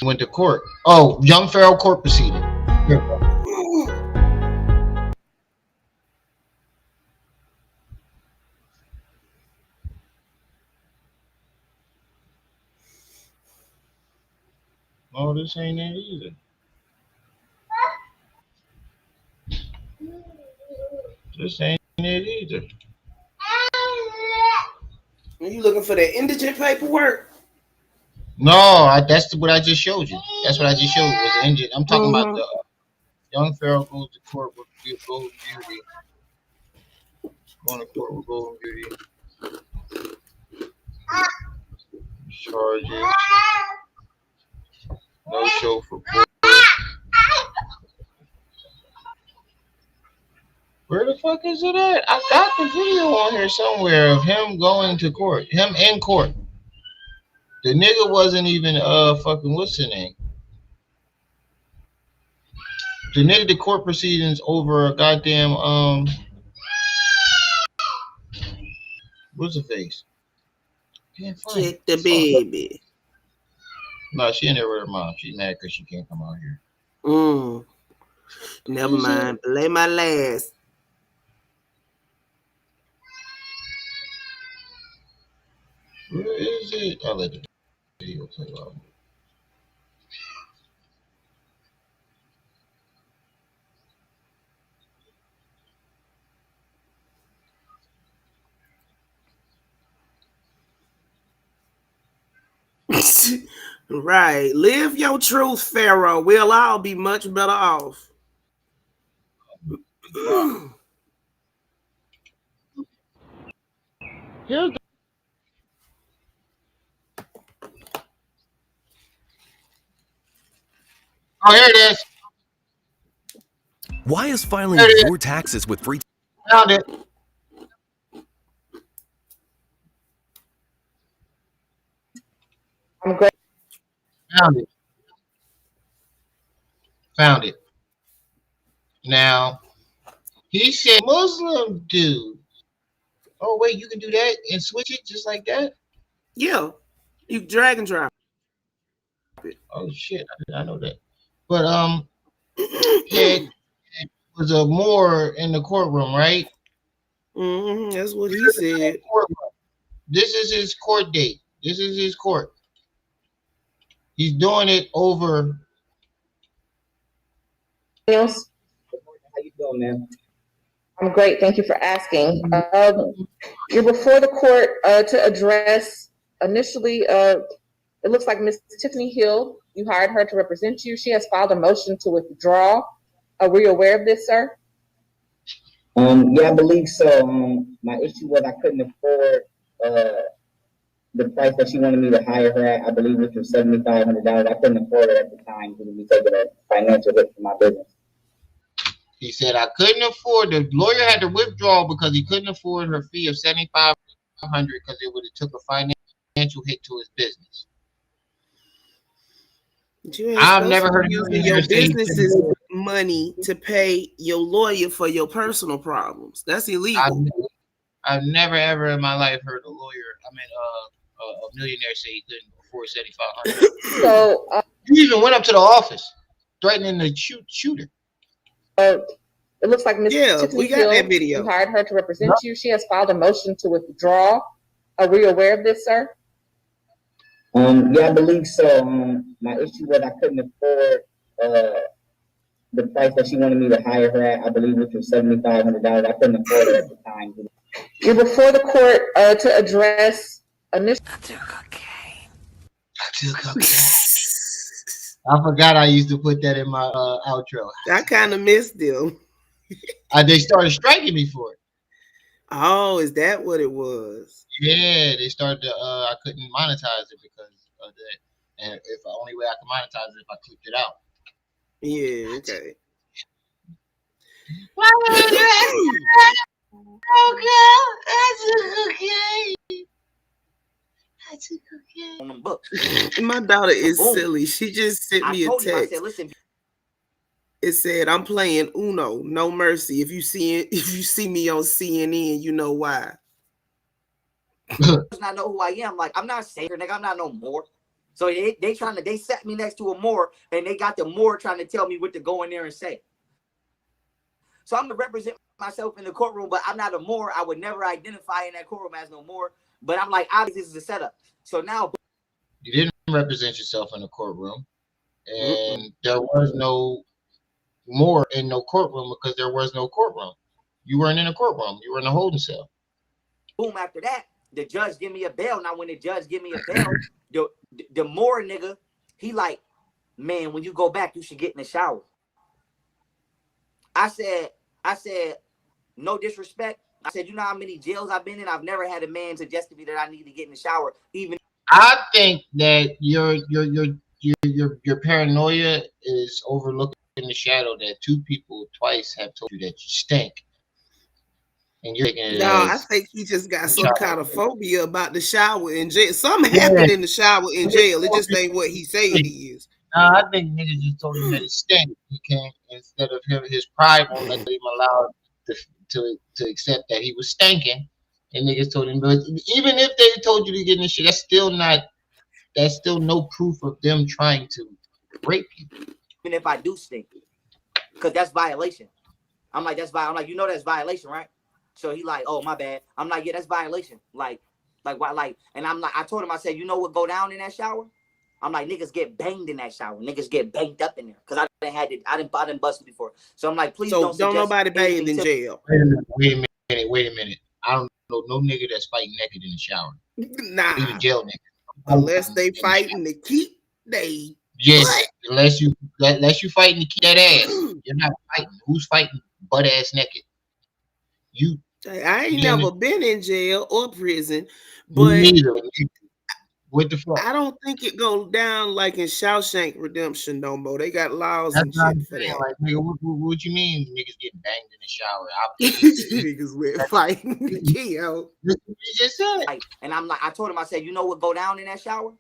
Went to court. Oh, young Pharaoh court proceeding. Oh, this ain't it either. This ain't it either. Are you looking for that indigent paperwork? No, that's what I just showed you. That's what I just showed was the indigent. I'm talking about the young Pharaoh goes to court with Golden Beauty. Going to court with Golden Beauty. Charges. No show for court. Where the fuck is it at? I got the video on here somewhere of him going to court. Him in court. The nigga wasn't even fucking what's his name? The nigga the court proceedings over a goddamn what's the face? Can't find Check it. the baby. No, she in there with her mom. She's mad because she can't come out here. Never mind. Play my last. Where is it? I'll let the video play out. Right. Live your truth, Pharaoh. We'll all be much better off. Here's the oh, here it is. Why is filing your taxes with free? Found it. I'm great. Found it. Found it. Now, he said Muslim dude. Oh, wait, you can do that and switch it just like that? Yeah. You drag and drop it. Oh, shit. I know that. But, it was a Moor in the courtroom, right? That's what he said. This is his court date. This is his court. He's doing it over. Else? How you doing, man? I'm great. Thank you for asking. You're before the court to address initially. It looks like Miss Tiffany Hill. You hired her to represent you. She has filed a motion to withdraw. Were you aware of this, sir? Yeah, I believe so. My issue was I couldn't afford the price that she wanted me to hire her at. I believe which was $7,500. I couldn't afford it at the time due to me taking a financial hit for my business. He said I couldn't afford. The lawyer had to withdraw because he couldn't afford her fee of $7,500 because it would have took a financial hit to his business. I've never heard of using your business's money to pay your lawyer for your personal problems. That's illegal. I've never ever in my life heard a lawyer, a millionaire say he couldn't afford $7,500. So he even went up to the office threatening to shoot her. It looks like Miss Tiffany we got Hill, that video. You hired her to represent you. She has filed a motion to withdraw. Were you aware of this, sir? Yeah, I believe so. My issue was I couldn't afford the price that she wanted me to hire her at. I believe which was $7,500. I couldn't afford it at the time. You're before the court to address initial. I took cocaine. I forgot I used to put that in my outro. I kind of missed them. They started striking me for it. Oh, is that what it was? Yeah, they started to. I couldn't monetize it because of that. And if the only way I could monetize it if I clicked it out. Yeah. Okay. On them books. My daughter is silly. She just sent me a text. I said, listen. It said, "I'm playing Uno, no mercy. If you see me on CNN, you know why." Does not know who I am. Like, I'm not safer, nigga. I'm not no Moor. So they sat me next to a Moor, and they got the Moor trying to tell me what to go in there and say. So I'm gonna represent myself in the courtroom, but I'm not a Moor. I would never identify in that courtroom as no Moor. But I'm like, obviously this is a setup. So now you didn't represent yourself in the courtroom, and there was no Moor in no courtroom because there was no courtroom. You weren't in a courtroom. You were in a holding cell. Boom! After that, the judge give me a bail. Now, when the judge give me a bail, the Moor nigga, he like, man, when you go back, you should get in the shower. I said, no disrespect. I said, you know how many jails I've been in? I've never had a man suggest to me that I need to get in the shower. Even I think that your paranoia is overlooking the shadow that two people twice have told you that you stink. and you're taking it No, I as think he just got a some child. kind of phobia about the shower in jail. Something happened in the shower in jail. It just ain't what he say it is. I think niggas just told him that it stank. He can't, instead of him, his pride won't let him allow to accept that he was stinking. And niggas told him, but even if they told you to get in the shit, that's still no proof of them trying to rape you. Even if I do stink, because that's violation. I'm like, that's violation. That's violation, right? So he like, oh, my bad. I'm like, yeah, that's violation. Like why? Like, and I'm like, I told him, I said, you know what go down in that shower? I'm like, niggas get banged in that shower. Niggas get banged up in there. Because I didn't bust before. So I'm like, please don't don't nobody bathe in jail. Wait a minute. I don't know no nigga that's fighting naked in the shower. Nah. Even jail niggas. Unless they fighting to keep they yes, unless you fighting to keep that ass. You're not fighting. Who's fighting butt ass naked? You. I ain't never been in jail or prison, but me neither. What the fuck? I don't think it goes down like in Shawshank Redemption no more. They got laws and shit for that. Like, nigga, what you mean niggas getting banged in the shower? Niggas went fighting to kill. You just said. Like, and I'm like, I told him, I said, you know what go down in that shower?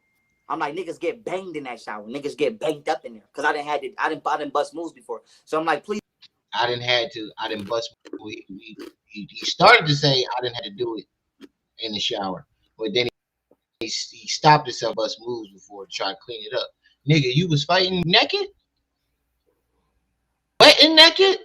I'm like, niggas get banged in that shower. Niggas get banged up in there. Because I didn't bust moves before. So I'm like, please. I didn't bust. He started to say I didn't have to do it in the shower, but then he stopped himself bust moves before to try to clean it up. Nigga, you was fighting naked, wet and naked.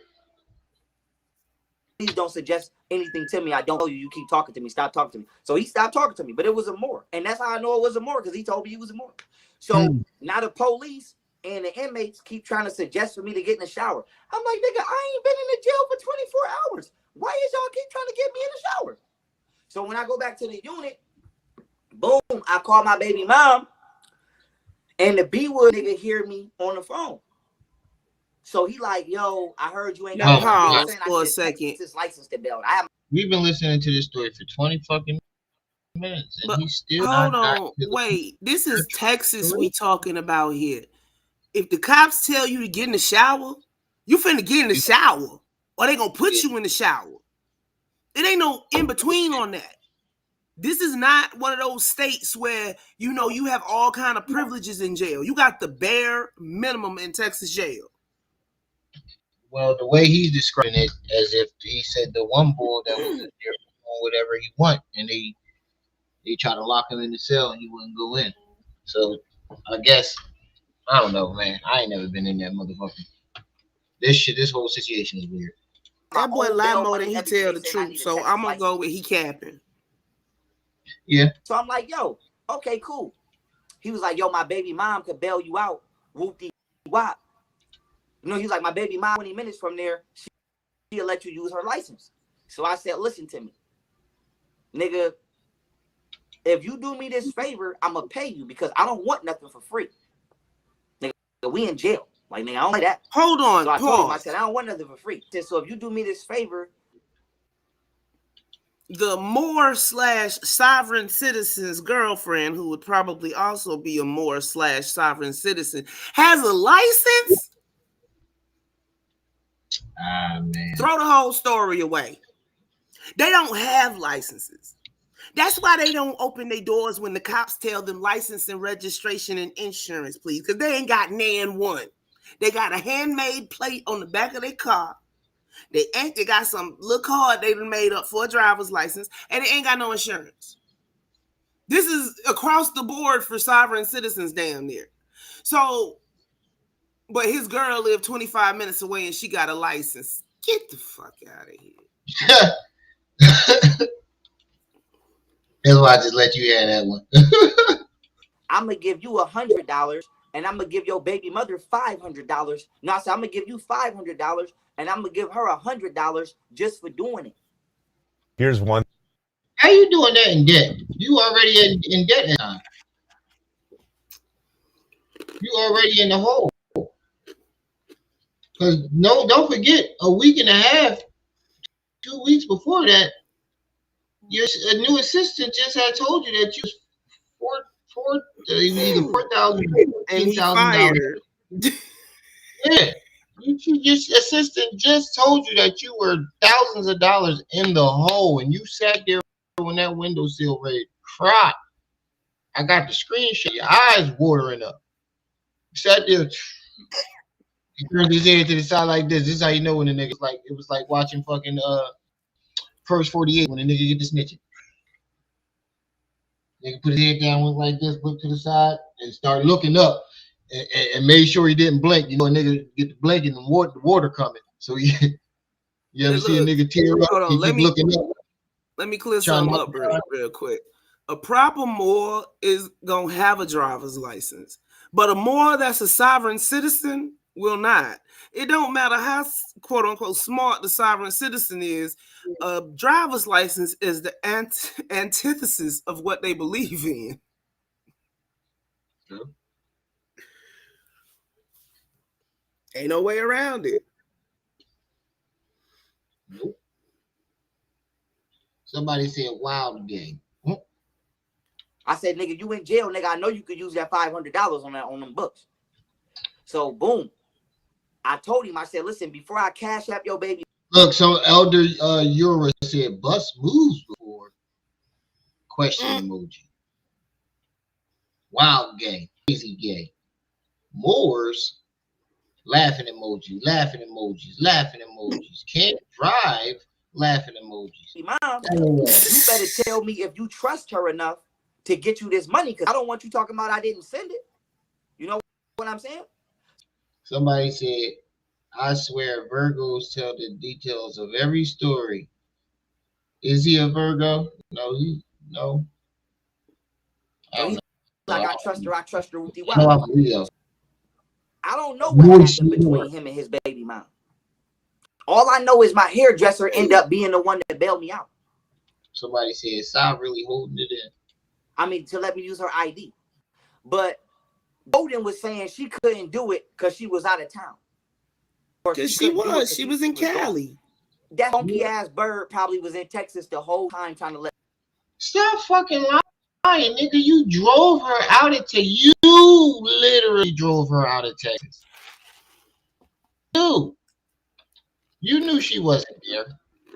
Please don't suggest anything to me. I don't know you. You keep talking to me. Stop talking to me. So he stopped talking to me, but it was a more, and that's how I know it was a more because he told me he was a more. So now the police and the inmates keep trying to suggest for me to get in the shower. I'm like, nigga, I ain't been in the jail for 24 hours. Why is y'all keep trying to get me in the shower? So when I go back to the unit, boom, I call my baby mom, and the B-Wood nigga hear me on the phone. So he like, yo, I heard you ain't got pause for a second. This license to build. We've been listening to this story for 20 fucking minutes, and he's still hold on. Wait, this is Texas we talking about here. If the cops tell you to get in the shower, you finna get in the shower, or they gonna put you in the shower. It ain't no in between on that. This is not one of those states where you have all kind of privileges in jail. You got the bare minimum in Texas jail. Well, the way he's describing it, as if he said the one bull that was in there doing whatever he want, and they try to lock him in the cell and he wouldn't go in. So I guess I don't know, man. I ain't never been in that motherfucker. This whole situation is weird. That boy lie more than he tell the truth, so I'm gonna go with he capping. Yeah. So I'm like, yo, okay, cool. He was like, yo, my baby mom could bail you out. Whoop-de-wop. He was like, my baby mom, 20 minutes from there, she'll let you use her license. So I said, listen to me. Nigga, if you do me this favor, I'm going to pay you because I don't want nothing for free. Nigga, we in jail. Like, nigga, I don't like that. Hold on, so I told him, I said, I don't want nothing for free. So if you do me this favor. The Moore/sovereign citizen's girlfriend, who would probably also be a Moore/sovereign citizen, has a license. Man. Throw the whole story away. They don't have licenses. That's why they don't open their doors when the cops tell them license and registration and insurance, please, because they ain't got nan one. They got a handmade plate on the back of their car. They got some little card they done made up for a driver's license, and they ain't got no insurance. This is across the board for sovereign citizens down there. So, but his girl lived 25 minutes away and she got a license. Get the fuck out of here. That's why I just let you have that one. I'm going to give you $100 and I'm going to give your baby mother $500. No, I said, I'm going to give you $500 and I'm going to give her $100 just for doing it. Here's one. How you doing that in debt? You already in debt now. You already in the hole. Because don't forget, a week and a half, 2 weeks before that, a new assistant just had told you that you was either $4,000 or $15,000. Yeah, Your assistant just told you that you were thousands of dollars in the hole, and you sat there when that windowsill ready to cry. I got the screenshot. Your eyes watering up. You sat there. He turned his head to the side like this. This is how you know when the nigga like it was like watching fucking First 48 when the nigga get the snitching. Nigga put his head down, went like this, looked to the side, and started looking up, and made sure he didn't blink. You know, a nigga get the blinking and the water coming. So you ever see a nigga tear up? Hold on, He keep looking up. Let me clear something up real quick. A proper Moor is gonna have a driver's license, but a Moor that's a sovereign citizen will not. It don't matter how quote unquote smart the sovereign citizen is. A driver's license is the antithesis of what they believe in. True. Ain't no way around it. Nope. Somebody said wild game. I said, nigga, you in jail, nigga. I know you could use that $500 on them books. So boom. I told him, I said, listen, before I cash app your baby. Look, so Elder Eura said bus moves before. Question emoji. Wild gay. Crazy gay. Moors. Laughing emojis. Laughing emojis. Laughing emojis. Can't drive. Laughing emojis. Mom, you better tell me if you trust her enough to get you this money, because I don't want you talking about I didn't send it. You know what I'm saying? Somebody said, I swear Virgos tell the details of every story. Is he a Virgo? No. I trust her with the I don't know what happened between him and his baby mom. All I know is my hairdresser ended up being the one that bailed me out. Somebody said, Sal really holding it in. I mean, to let me use her ID. But Golden was saying she couldn't do it because she was out of town. Because she was in Cali. That funky ass bird probably was in Texas the whole time trying to let. Stop fucking lying, nigga. You drove her out of Texas. You literally drove her out of Texas. Dude, you knew she wasn't there.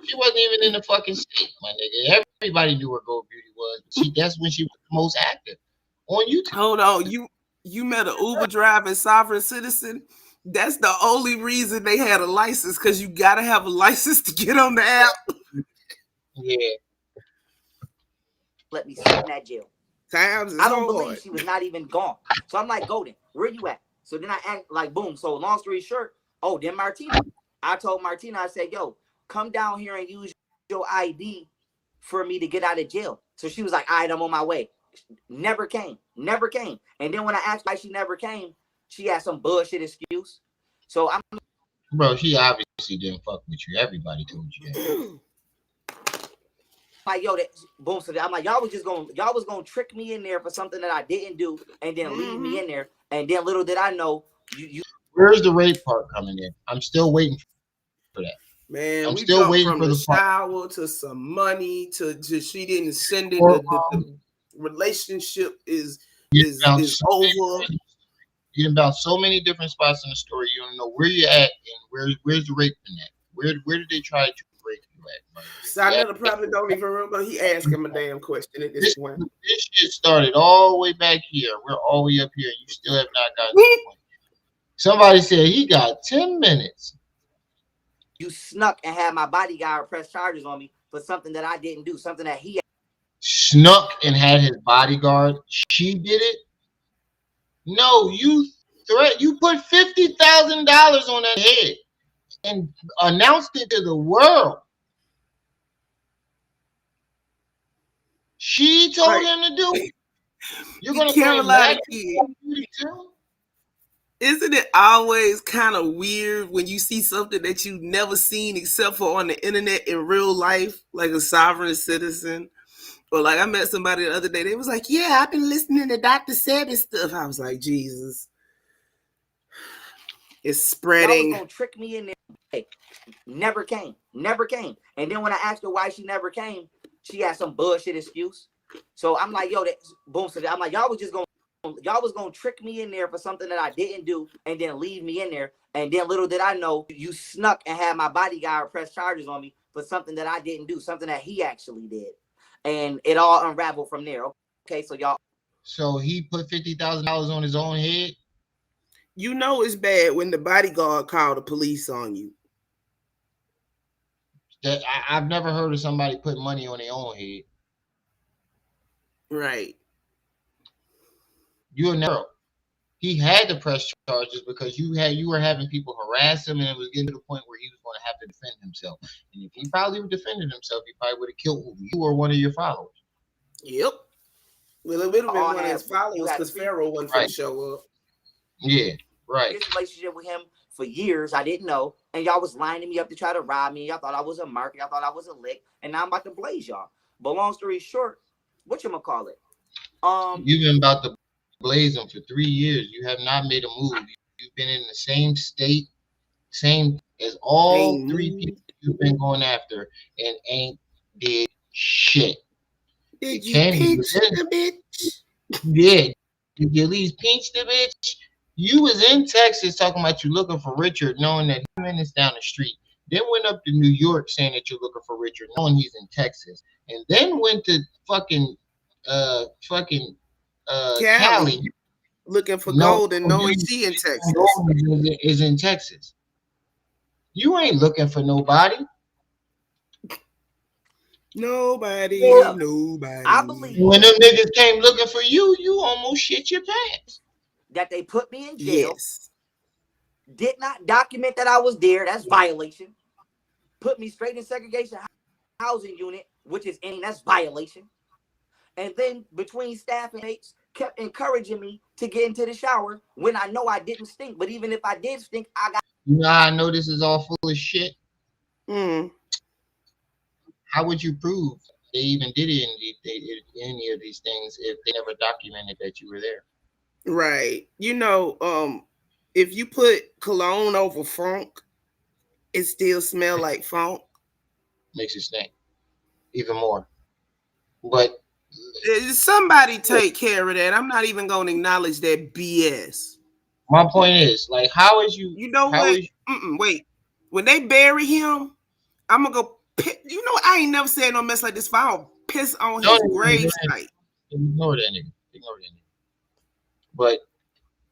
She wasn't even in the fucking state, my nigga. Everybody knew where Gold Beauty was. That's when she was the most active on YouTube. Hold on, you met an Uber driving sovereign citizen. That's the only reason they had a license, because you gotta have a license to get on the app. Yeah. Let me sit in that jail. I don't believe she was not even gone. So I'm like, Golden, where you at? So then I act like, boom. So long story short, then Martina. I told Martina, I said, yo, come down here and use your ID for me to get out of jail. So she was like, all right, I'm on my way. Never came. And then when I asked why she never came, she had some bullshit excuse. So I'm. Bro, she obviously didn't fuck with you. Everybody told you that. Like, yo, boom. So I'm like, y'all was gonna trick me in there for something that I didn't do, and then leave me in there. And then little did I know, you. Where's the rape part coming in? I'm still waiting for that. Man, I'm we still waiting from for the shower to some money to she didn't send it. The relationship is over. You about so many different spots in the story. You don't know where you're at and where's the rape in that. Where did they try to rape you at? Silent probably don't even remember. He asked him a damn question at this point. This shit started all the way back here. We're all the way up here. You still have not gotten to the point. Somebody said he got 10 minutes. You snuck and had my bodyguard press charges on me for something that I didn't do, something that he snuck and had his bodyguard. She did it. No, you put $50,000 on that head and announced it to the world. She told him to do it. You're gonna Carolina kid. Isn't it always kind of weird when you see something that you've never seen except for on the internet in real life, like a sovereign citizen? Or like I met somebody the other day, they was like, yeah, I've been listening to Dr. Sebi stuff. I was like, Jesus. It's spreading. Y'all was gonna trick me in there. Hey, never came. And then when I asked her why she never came, she had some bullshit excuse. So I'm like, yo, boom. So I'm like, y'all was just gonna. y'all was gonna trick me in there for something that I didn't do, and then leave me in there. And then little did I know, you snuck and had my bodyguard press charges on me for something that I didn't do, something that he actually did, and it all unraveled from there. Okay, so y'all. So he put $50,000 on his own head. You know it's bad when the bodyguard called the police on you. That I've never heard of somebody put money on their own head. Right. You'll never. He had to press charges because you were having people harass him, and it was getting to the point where he was going to have to defend himself. And if he probably would defended himself, he probably would have killed you or one of your followers. Yep. Well, it would have been one of his followers because Pharaoh wasn't going to show up. Yeah, right. This relationship with him for years, I didn't know, and y'all was lining me up to try to rob me. Y'all thought I was a mark. Y'all thought I was a lick, and now I'm about to blaze y'all. But long story short, whatchamacallit? You've been about to blaze him for 3 years. You have not made a move. You've been in the same state, same as all three people you've been going after, and ain't did shit. Did you pinch the bitch? Yeah. Did you at least pinch the bitch? You was in Texas talking about you looking for Richard, knowing that 2 minutes down the street. Then went up to New York saying that you're looking for Richard, knowing he's in Texas. And then went to fucking Cali looking for gold and knowing she in Texas. Is in Texas. You ain't looking for nobody. Nobody. I believe when them niggas came looking for you, you almost shit your pants. That they put me in jail. Yes. Did not document that I was there. That's violation. Put me straight in segregation housing unit, which is that's violation. And then between staff and mates kept encouraging me to get into the shower when I know I didn't stink. But even if I did stink, I got. You know, I know this is all full of shit. How would you prove they even did any of these things if they never documented that you were there? Right. You know, if you put cologne over funk, it still smell like funk. Makes it stink even more. But somebody take care of that. I'm not even going to acknowledge that BS. My point is, like, how is you? You know what? Wait. When they bury him, I'm gonna go. You know, I ain't never said no mess like this. If I don't piss on his grave site. Ignore that nigga. But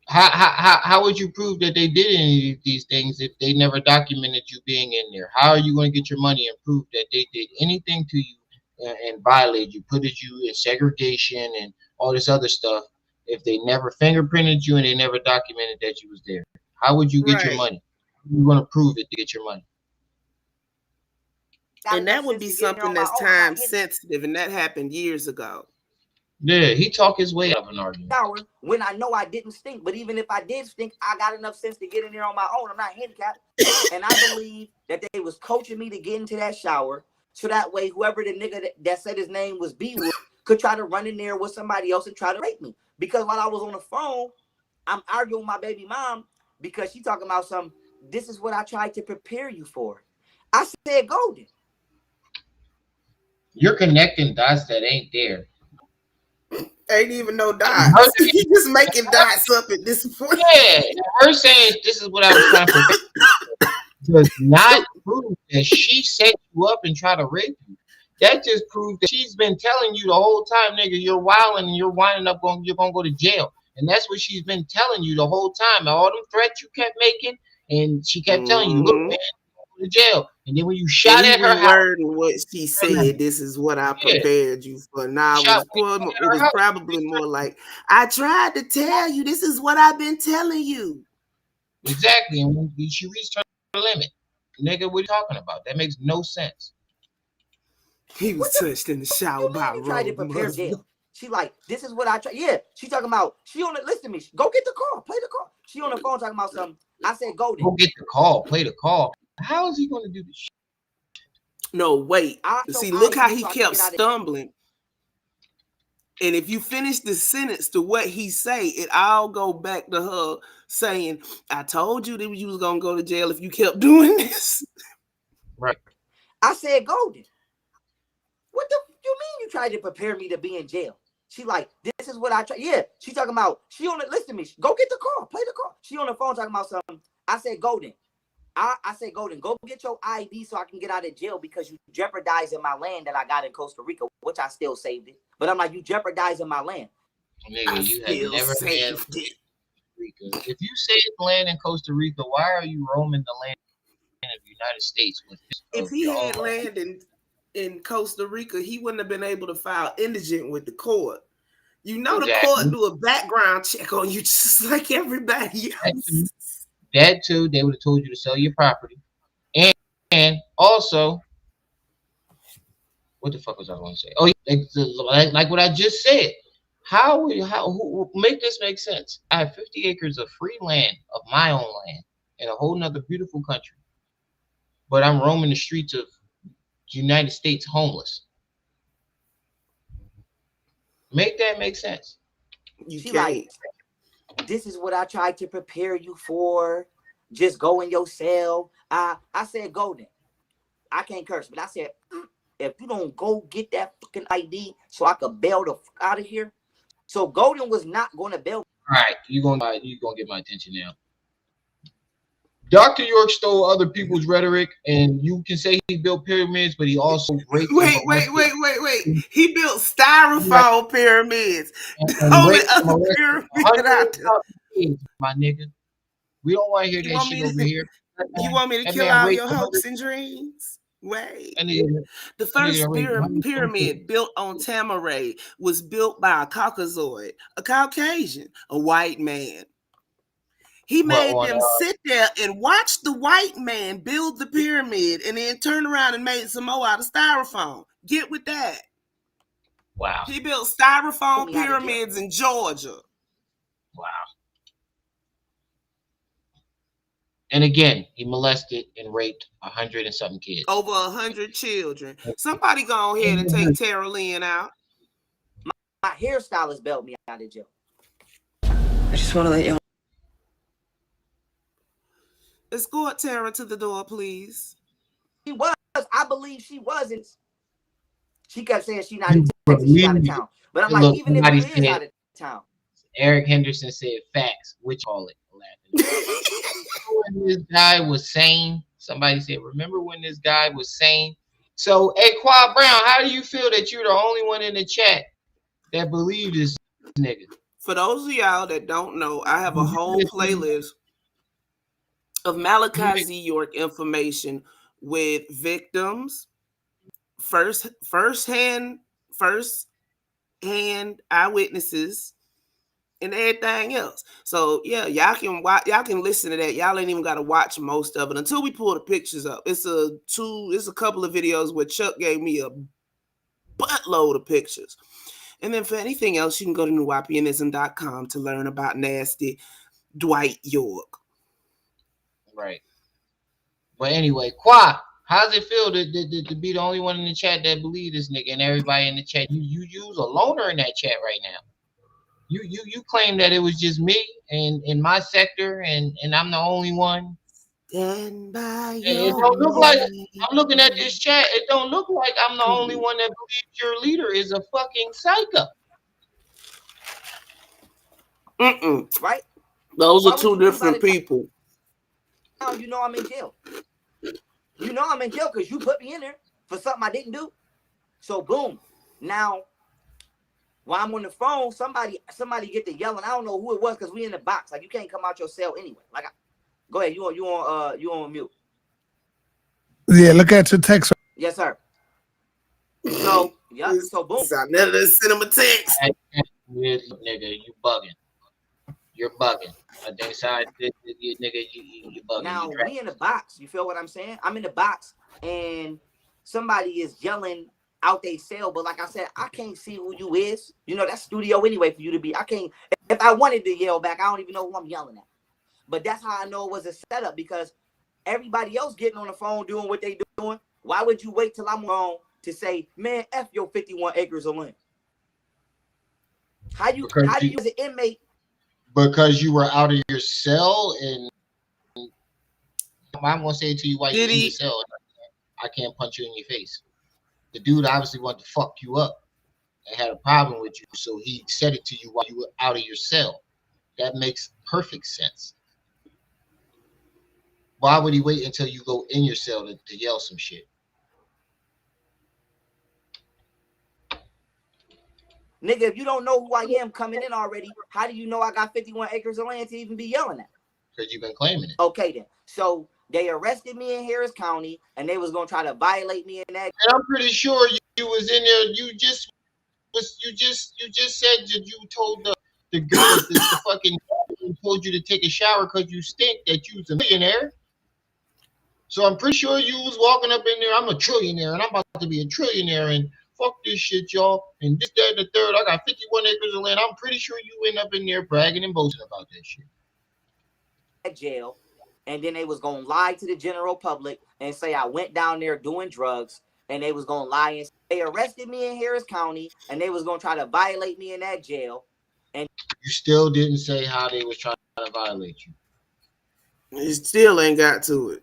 how would you prove that they did any of these things if they never documented you being in there? How are you going to get your money and prove that they did anything to you and violated you, put you in segregation and all this other stuff if they never fingerprinted you and they never documented that you was there? How would you get your money? You're going to prove it to get your money. And that would be something that's time sensitive, and that happened years ago. Yeah, he talked his way out of an argument. When I know I didn't stink, but even if I did stink, I got enough sense to get in there on my own. I'm not handicapped. And I believe that they was coaching me to get into that shower so that way whoever the nigga that said his name was B-Wood could try to run in there with somebody else and try to rape me. Because while I was on the phone, I'm arguing with my baby mom because she talking about this is what I tried to prepare you for. I said golden. You're connecting dots that ain't there. Ain't even no dots. You just making dots up at this point. Yeah, her saying this is what I was trying to prepare does not prove that she set you up and try to rape you. That just proves that she's been telling you the whole time, nigga, you're wilding and you're winding up you're gonna go to jail. And that's what she's been telling you the whole time. All them threats you kept making, and she kept telling you, look, man, to jail. And then when you shot at her house, what she said, this is what I prepared you for. Now it was probably more like, I tried to tell you, this is what I've been telling you. Exactly. And when she reached her limit, nigga, what are you talking about? That makes no sense. He was touched in the shower by you tried to prepare jail. She like, this is what I try. Yeah, she talking about, listen to me. Go get the call, play the call. She on the phone talking about something. I said, go get the call, play the call. How is he going to do this shit? No, wait. See, look how he kept stumbling. And if you finish the sentence to what he say, it all go back to her saying, I told you that you was going to go to jail if you kept doing this. Right. I said, golden. What the you mean you tried to prepare me to be in jail? She like, this is what I try. Yeah, she talking about, she on it. Listen to me. Go get the call. Play the call. She on the phone talking about something. I said, Golden. I said, Golden, go get your ID so I can get out of jail because you jeopardizing my land that I got in Costa Rica, which I still saved it. But I'm like, you jeopardizing my land. Nigga, you have never had Costa Rica. If you saved land in Costa Rica, why are you roaming the land of the United States with if he had land in Costa Rica, he wouldn't have been able to file indigent with the court. You know, the court do a background check on you just like everybody else. That too, they would have told you to sell your property. And also, what the fuck was I going to say? Oh, like what I just said. Who make this make sense? I have 50 acres of free land, of my own land, in a whole nother beautiful country. But I'm roaming the streets of the United States homeless. Make that make sense. You can't. Like, this is what I tried to prepare you for. Just go in your cell. I said, Golden, I can't curse, but I said, if you don't go get that fucking ID so I could bail the fuck out of here. So Golden was not going to bail. All right, you gonna get my attention now. Dr. York stole other people's rhetoric, and you can say he built pyramids, but he also raped. Wait. He built styrofoam pyramids. Only other pyramid my nigga. We don't want to hear that shit over here. You want me to kill all your hopes and dreams? Wait. The first pyramid built on Tamaray was built by a Caucasoid, a Caucasian, a white man. He made them sit there and watch the white man build the pyramid and then turn around and made some more out of styrofoam. Get with that. Wow. He built styrofoam pyramids in Georgia. Wow. And again, he molested and raped 100 and something kids. Over 100 children. Somebody go ahead and take Tara Lynn out. My hairstylist bailed me out of jail. I just want to let you. Escort Tara to the door, please. She was. I believe she wasn't. She kept saying she's not in Texas, she's out of town. But I'm like, even if she is out of town. Eric Henderson said facts, which call it laughing. When this guy was sane, somebody said, remember when this guy was sane? So, hey, Quad Brown, how do you feel that you're the only one in the chat that believed this nigga? For those of y'all that don't know, I have a whole playlist of Malachi Z. York information with victims, first-hand eyewitnesses, and everything else. So yeah, y'all can listen to that. Y'all ain't even got to watch most of it until we pull the pictures up. It's a couple of videos where Chuck gave me a buttload of pictures. And then for anything else, you can go to newYPNism.com to learn about nasty Dwight York. Right. But anyway, Qua, how's it feel to be the only one in the chat that believe this nigga and everybody in the chat? You use a loner in that chat right now. You claim that it was just me and in my sector and I'm the only one. Stand by it don't look like I'm looking at this chat. It don't look like I'm the only one that believes your leader is a fucking psycho. Right? Those are two different people. Now you know I'm in jail. You know I'm in jail because you put me in there for something I didn't do. So boom. Now, while I'm on the phone, somebody get to yelling. I don't know who it was because we in the box. Like you can't come out your cell anyway. Like, go ahead. You on mute. Yeah, look at your text. Yes, sir. So yeah. So boom. I never sent him a text. Nigga, you bugging. You're bugging. I think side nigga, you bugging. Now we in the box. You feel what I'm saying? I'm in the box and somebody is yelling out they cell, but like I said, I can't see who you is. You know, that's studio anyway for you to be. I can't. If I wanted to yell back, I don't even know who I'm yelling at. But that's how I know it was a setup because everybody else getting on the phone doing what they doing. Why would you wait till I'm on to say, man, F your 51 acres of land? How do you as an inmate? Because you were out of your cell and I'm gonna say it to you while you're in your cell. I can't punch you in your face. The dude obviously wanted to fuck you up. and had a problem with you, so he said it to you while you were out of your cell. That makes perfect sense. Why would he wait until you go in your cell to yell some shit? Nigga, if you don't know who I am coming in already, how do you know I got 51 acres of land to even be yelling at? Because you've been claiming it. Okay then. So they arrested me in Harris County and they was gonna try to violate me in that. And I'm pretty sure you was in there. You just said that you told the girl the fucking told you to take a shower because you stink, that you was a millionaire. So I'm pretty sure you was walking up in there. I'm a trillionaire and I'm about to be a trillionaire and fuck this shit, y'all. And this, that, and the third. I got 51 acres of land. I'm pretty sure you end up in there bragging and boasting about that shit. Jail, and then they was gonna lie to the general public and say I went down there doing drugs, and they was gonna lie and say they arrested me in Harris County and they was gonna try to violate me in that jail. And you still didn't say how they was trying to violate you. You still ain't got to it.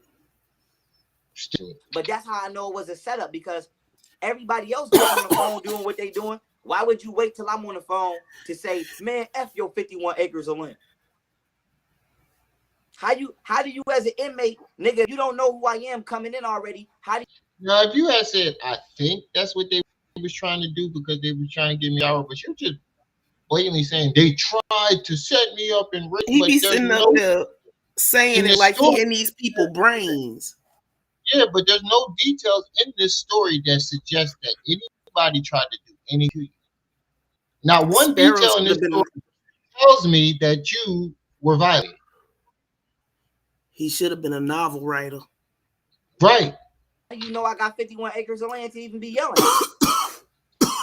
Still. But that's how I know it was a setup, because everybody else was on the phone doing what they doing. Why would you wait till I'm on the phone to say, man, F your 51 acres of land? How do you as an inmate, nigga, if you don't know who I am coming in already, how do you... Now, if you had said, I think that's what they was trying to do because they was trying to give me hour, but you're just blatantly saying they tried to set me up and rape. He be sitting up there saying it like he in these people brains. Yeah, but there's no details in this story that suggest that anybody tried to do anything to you. Now, one detail in this story tells me that you were violated. He should have been a novel writer. Right. You know I got 51 acres of land to even be yelling.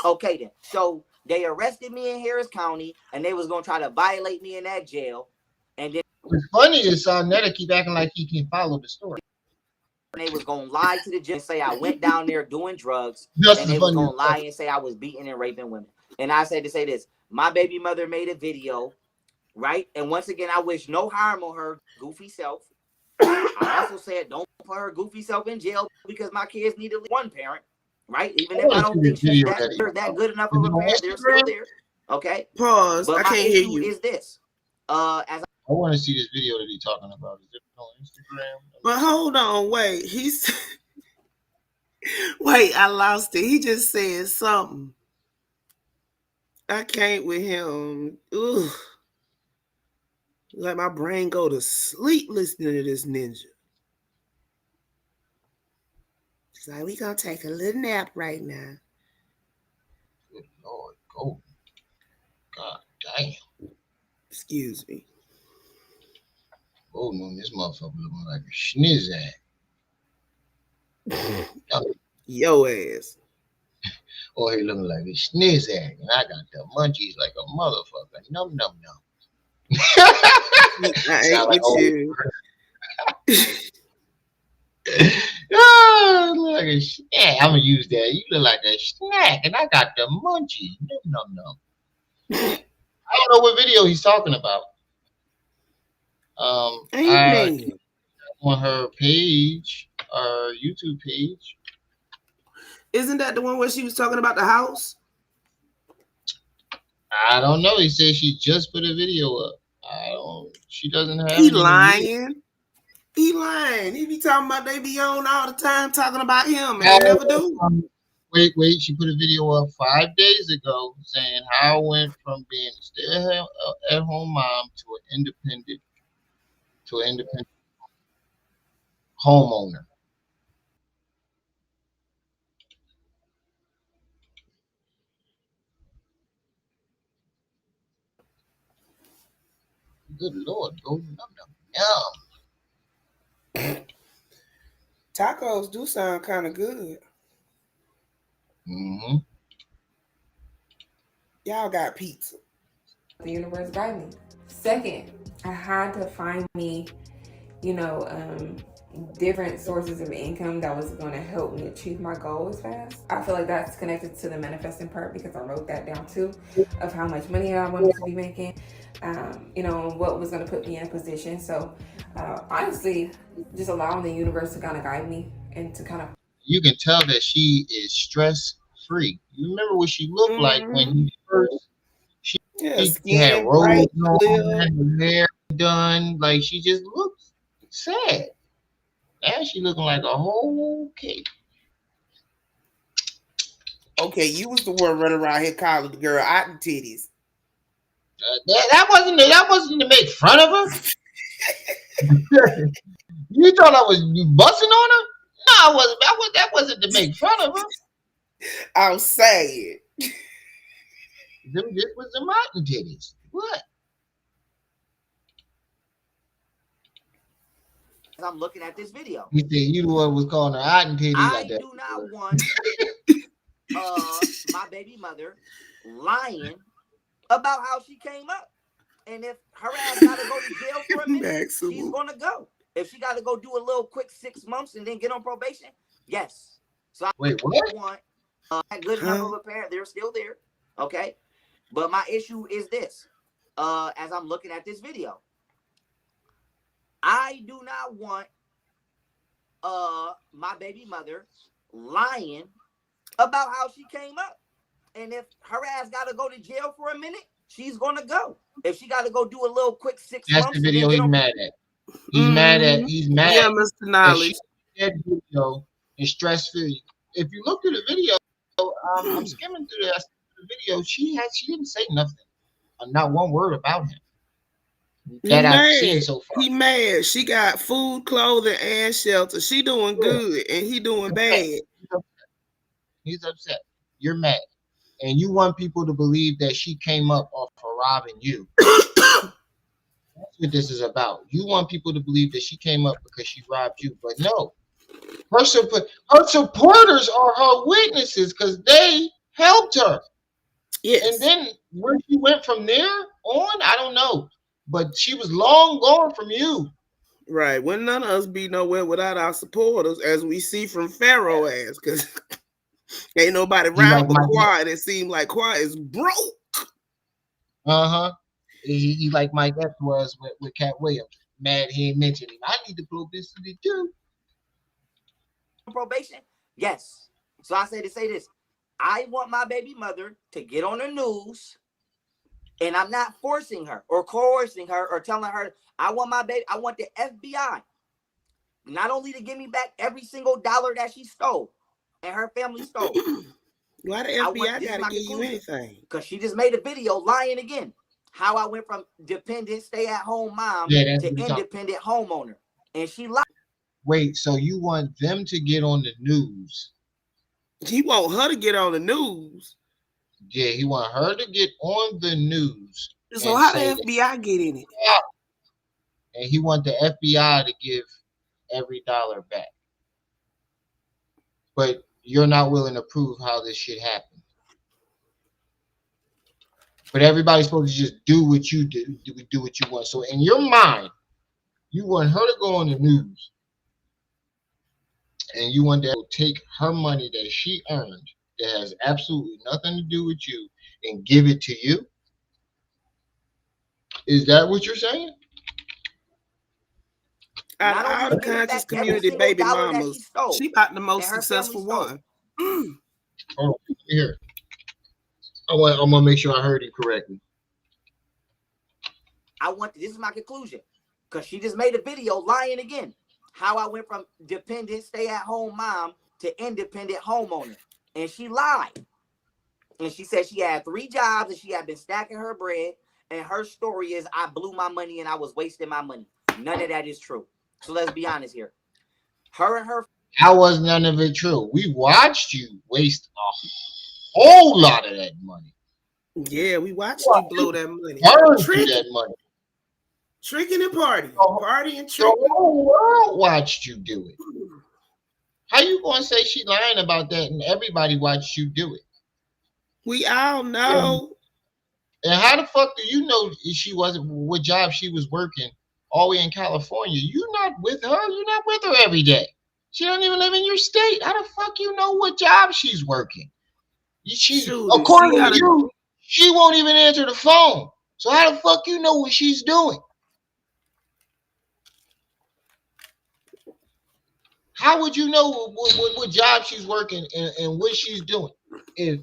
Okay then. So they arrested me in Harris County and they was gonna try to violate me in that jail. And then what's funny is Netta keep acting like he can follow the story. They was gonna lie to the judge and say I went down there doing drugs. That's and they was gonna lie and say I was beating and raping women. And I said to say this, my baby mother made a video, right? And once again, I wish no harm on her goofy self. I also said don't put her goofy self in jail because my kids need at least one parent, right? Even if I don't think she's that good enough of a parent, they're still there. Okay. Pause. But I can't hear you. Is this? As I want to see this video that he's talking about. Is it on Instagram? But hold on, wait. He's wait, I lost it. He just said something. I can't with him. Ugh. Let my brain go to sleep listening to this ninja. It's like we gonna take a little nap right now. Good Lord, go. God damn. Excuse me. Oh no, this motherfucker looking like a schnizzag. Yo ass. Oh, he looking like a schnizzag, and I got the munchies like a motherfucker. Num num num. I ain't with you. Oh, like a snack. I'm gonna use that. You look like a snack, and I got the munchies. Num num num. I don't know what video he's talking about. On her page, our YouTube page. Isn't that the one where she was talking about the house? I don't know. He said she just put a video up. She doesn't have. He lying. He lying. He be talking about they be on all the time talking about him, and they never do. Wait. She put a video up 5 days ago saying how I went from being a stay-at-home mom to an independent homeowner. Good Lord, go yum. Tacos do sound kind of good. Mm-hmm. Y'all got pizza. The universe guide me. Second, I had to find me, different sources of income that was going to help me achieve my goals fast. I feel like that's connected to the manifesting part because I wrote that down too, of how much money I wanted to be making, what was going to put me in a position. So honestly, just allowing the universe to kind of guide me and to kind of. You can tell that she is stress free. You remember what she looked like when Mm-hmm. you first? Yeah, She had skin rolls bright, clear. on, her hair done, like she just looked sad. Now she looking like a whole cake. Okay, you was the one running around here calling the girl out in titties. That wasn't to make fun of her. You thought I was busting on her? No, I wasn't. That wasn't to make fun of her. I'm saying. This was the mountain titties. What? I'm looking at this video. You said you the one was calling her out and titties. I do not want my baby mother lying about how she came up. And if her ass gotta go to jail for a minute, she's gonna go. If she gotta go do a little quick 6 months and then get on probation, yes. So Wait, what? Want that good enough of a parent, they're still there. Okay. But my issue is this. As I'm looking at this video, I do not want my baby mother lying about how she came up. And if her ass gotta go to jail for a minute, she's gonna go. If she gotta go do a little quick 6 months. That's the video he's mad at. He's mad at. He's mad. Yeah, Mr. Knowledge. That video is stress free. If you look through the video, I'm skimming through the video. She didn't say nothing, not one word about him. That I've seen so far. He mad. She got food, clothing, and shelter. She doing good, and he doing bad. He's upset. You're mad, and you want people to believe that she came up off of robbing you. That's what this is about. You want people to believe that she came up because she robbed you, but no. Her supporters are her witnesses because they helped her. Yes. And then where she went from there on, I don't know. But she was long gone from you. Right. When none of us be nowhere without our supporters, as we see from Pharaoh ass, because ain't nobody around but Quad. It seemed like Quad is broke. Uh-huh. He like Mike Epps was with Cat Williams. Mad he ain't mentioned him. I need to publicity too. Probation? Yes. So I say to say this. I want my baby mother to get on the news, and I'm not forcing her or coercing her or telling her I want the FBI not only to give me back every single dollar that she stole and her family stole. Why the FBI gotta give you anything? Because she just made a video lying again. How I went from dependent stay-at-home mom to independent homeowner. And she lied. Wait, so you want them to get on the news? He want her to get on the news. Yeah, he want her to get on the news. So how the FBI get in it? And he want the FBI to give every dollar back. But you're not willing to prove how this shit happened. But everybody's supposed to just do what you do what you want. So in your mind, you want her to go on the news. And you want to take her money that she earned that has absolutely nothing to do with you and give it to you? Is that what you're saying? Out of all the conscious community baby mamas, she about the most successful one. Oh, here. I'm gonna make sure I heard you correctly. This is my conclusion. Because she just made a video lying again. How I went from dependent stay-at-home mom to independent homeowner. And she lied. And she said she had 3 jobs and she had been stacking her bread. And her story is I blew my money and I was wasting my money. None of that is true. So let's be honest here. Her and her. How was none of it true? We watched you waste a whole lot of that money. Yeah, we watched you blow that money. That money. Tricking and partying. Partying and tricking. The whole world watched you do it. How you gonna say she lying about that and everybody watched you do it? We all know. And how the fuck do you know she wasn't what job she was working all the way in California? You're not with her. You're not with her every day. She don't even live in your state. How the fuck you know what job she's working? According to you, she won't even answer the phone. So how the fuck you know what she's doing? How would you know what job she's working and what she's doing? if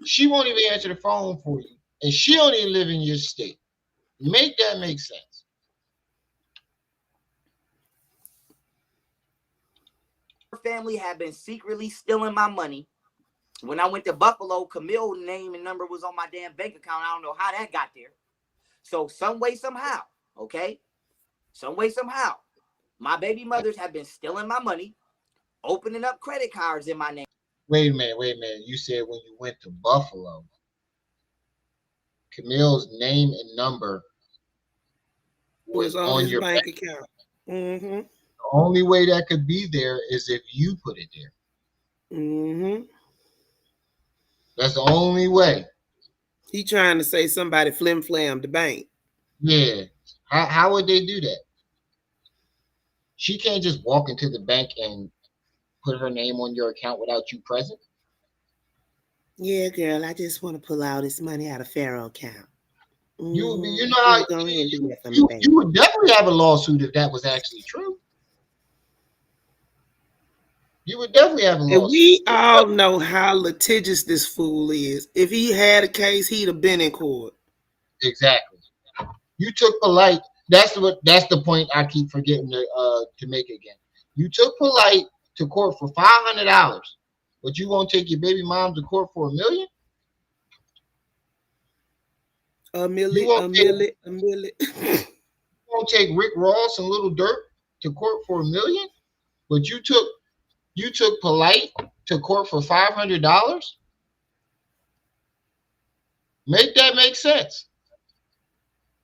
she won't even answer the phone for you, and she don't even live in your state? Make that make sense. Her family had been secretly stealing my money. When I went to Buffalo, Camille's name and number was on my damn bank account. I don't know how that got there. So some way, somehow, okay? Some way, somehow, my baby mothers have been stealing my money, opening up credit cards in my name. Wait a minute. You said when you went to Buffalo, Camille's name and number was on his your bank account. Mm-hmm. The only way that could be there is if you put it there. Mm-hmm. That's the only way. He trying to say somebody flim-flammed the bank. Yeah. How would they do that? She can't just walk into the bank and put her name on your account without you present. Yeah, girl, I just want to pull all this money out of Pharaoh account. You would be, you know how you would definitely have a lawsuit if that was actually true. You would definitely have a lawsuit. And we all know how litigious this fool is. If he had a case, he'd have been in court. Exactly. You took Polite. That's the point I keep forgetting to make again. You took Polite to court for $500, but you won't take your baby mom to court for $1 million? $1 million. You won't take Rick Ross and Little Dirt to court for $1 million, but you took Polite to court for $500? Make that make sense.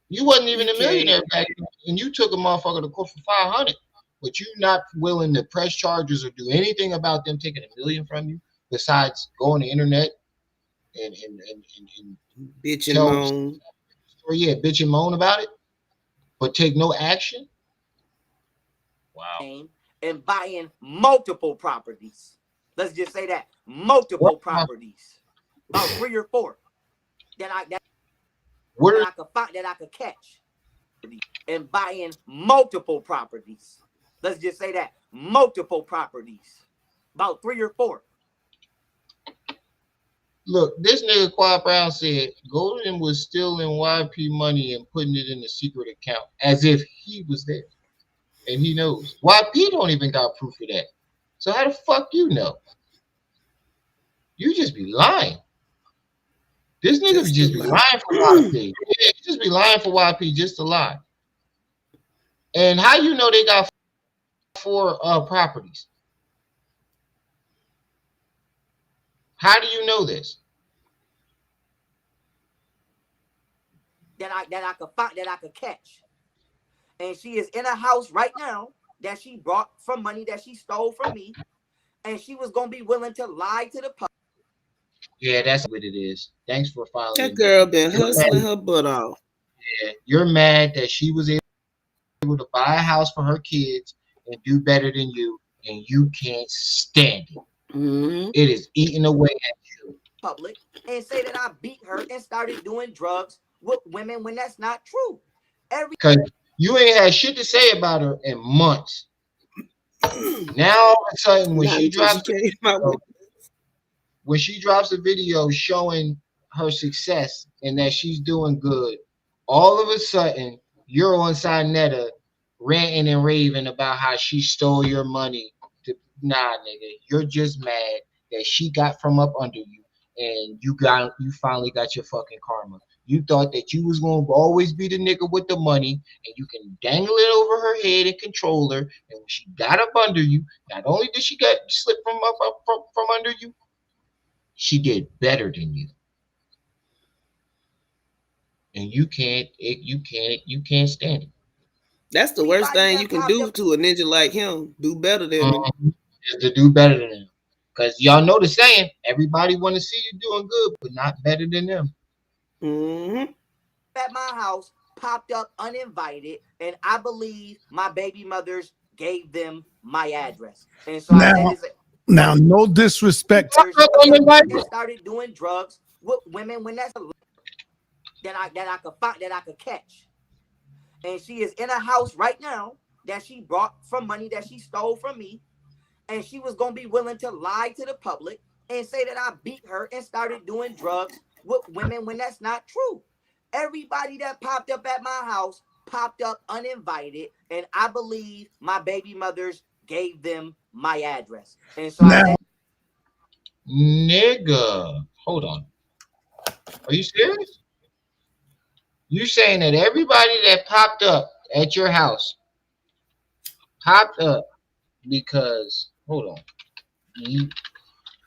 You wasn't even a millionaire back then, and you took a motherfucker to court for $500, but you're not willing to press charges or do anything about them taking $1 million from you besides go on the internet and bitch and moan. Or bitch and moan about it, but take no action. Wow. And buying multiple properties. Let's just say that multiple properties, about 3 or 4 that I could catch, and buying multiple properties. Let's just say that multiple properties, about 3 or 4. Look, this nigga Quad Brown said Golden was stealing YP money and putting it in a secret account as if he was there. And he knows. YP don't even got proof of that. So how the fuck you know? You just be lying. This nigga just be lying for YP. Yeah, he just be lying for YP just to lie. And how you know they got 4 properties? How do you know this? That I could catch. And she is in a house right now that she brought from money that she stole from me, and she was gonna be willing to lie to the public. Yeah, that's what it is. Thanks for following. That girl been hustling her butt off. Yeah, you're mad that she was able to buy a house for her kids and do better than you, and you can't stand it. Mm-hmm. It is eating away at you. Public and say that I beat her and started doing drugs with women when that's not true. Because you ain't had shit to say about her in months. Now all of a sudden when she drops a video showing her success and that she's doing good, all of a sudden you're on Sinetta ranting and raving about how she stole your money. Nah, nigga, you're just mad that she got from up under you and you finally got your fucking karma. You thought that you was going to always be the nigga with the money and you can dangle it over her head and control her. And when she got up under you, not only did she get slipped from under you, she did better than you. And you can't stand it. That's the worst thing you can do to a ninja like him. Do better than him. Is to do better than him. Because y'all know the saying, everybody want to see you doing good, but not better than them. Mm-hmm. At my house, popped up uninvited, and I believe my baby mothers gave them my address. And so now, no disrespect. And started doing drugs with women when that's that I could catch. And she is in a house right now that she brought from money that she stole from me, and she was gonna be willing to lie to the public and say that I beat her and started doing drugs with women when that's not true. Everybody that popped up at my house popped up uninvited, and I believe my baby mothers gave them my address. And so Nigga, hold on. Are you serious? You saying that everybody that popped up at your house popped up because hold on,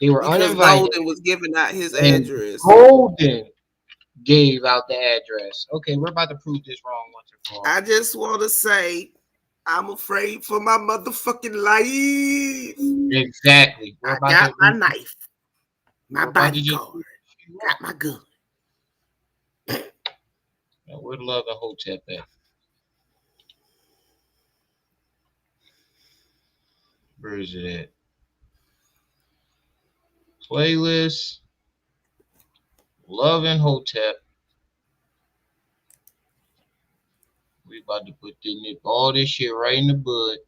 they were because uninvited. Golden was giving out his And address. Golden gave out the address. Okay, we're about to prove this wrong once and for all. I just want to say, I'm afraid for my motherfucking life. Exactly. I got my knife, my bodyguard, got my gun. Now, where the love and Hotep at? Where is it at? Playlist. Love and Hotep. We about to put all this shit right in the bud.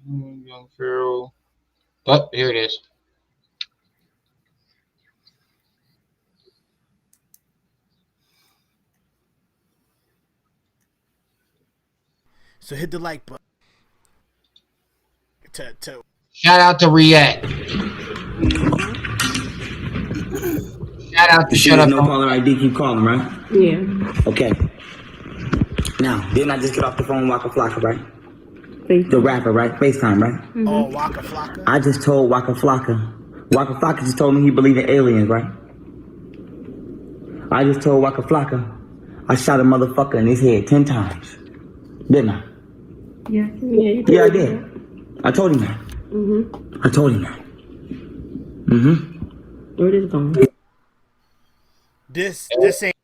Young Pharaoh. Oh, here it is. So hit the like button. Shout out to React. Shout out to Shut Up. No caller ID, keep calling, right? Yeah. Okay. Now, didn't I just get off the phone with Waka Flocka, right? The rapper, right? FaceTime, right? Mm-hmm. Oh, Waka Flocka. I just told Waka Flocka. Waka Flocka just told me he believed in aliens, right? I just told Waka Flocka I shot a motherfucker in his head 10 times. Didn't I? Yeah. Yeah, I did. I told him that. Mm-hmm. I told him that. Mm-hmm. Where is it going? This ain't.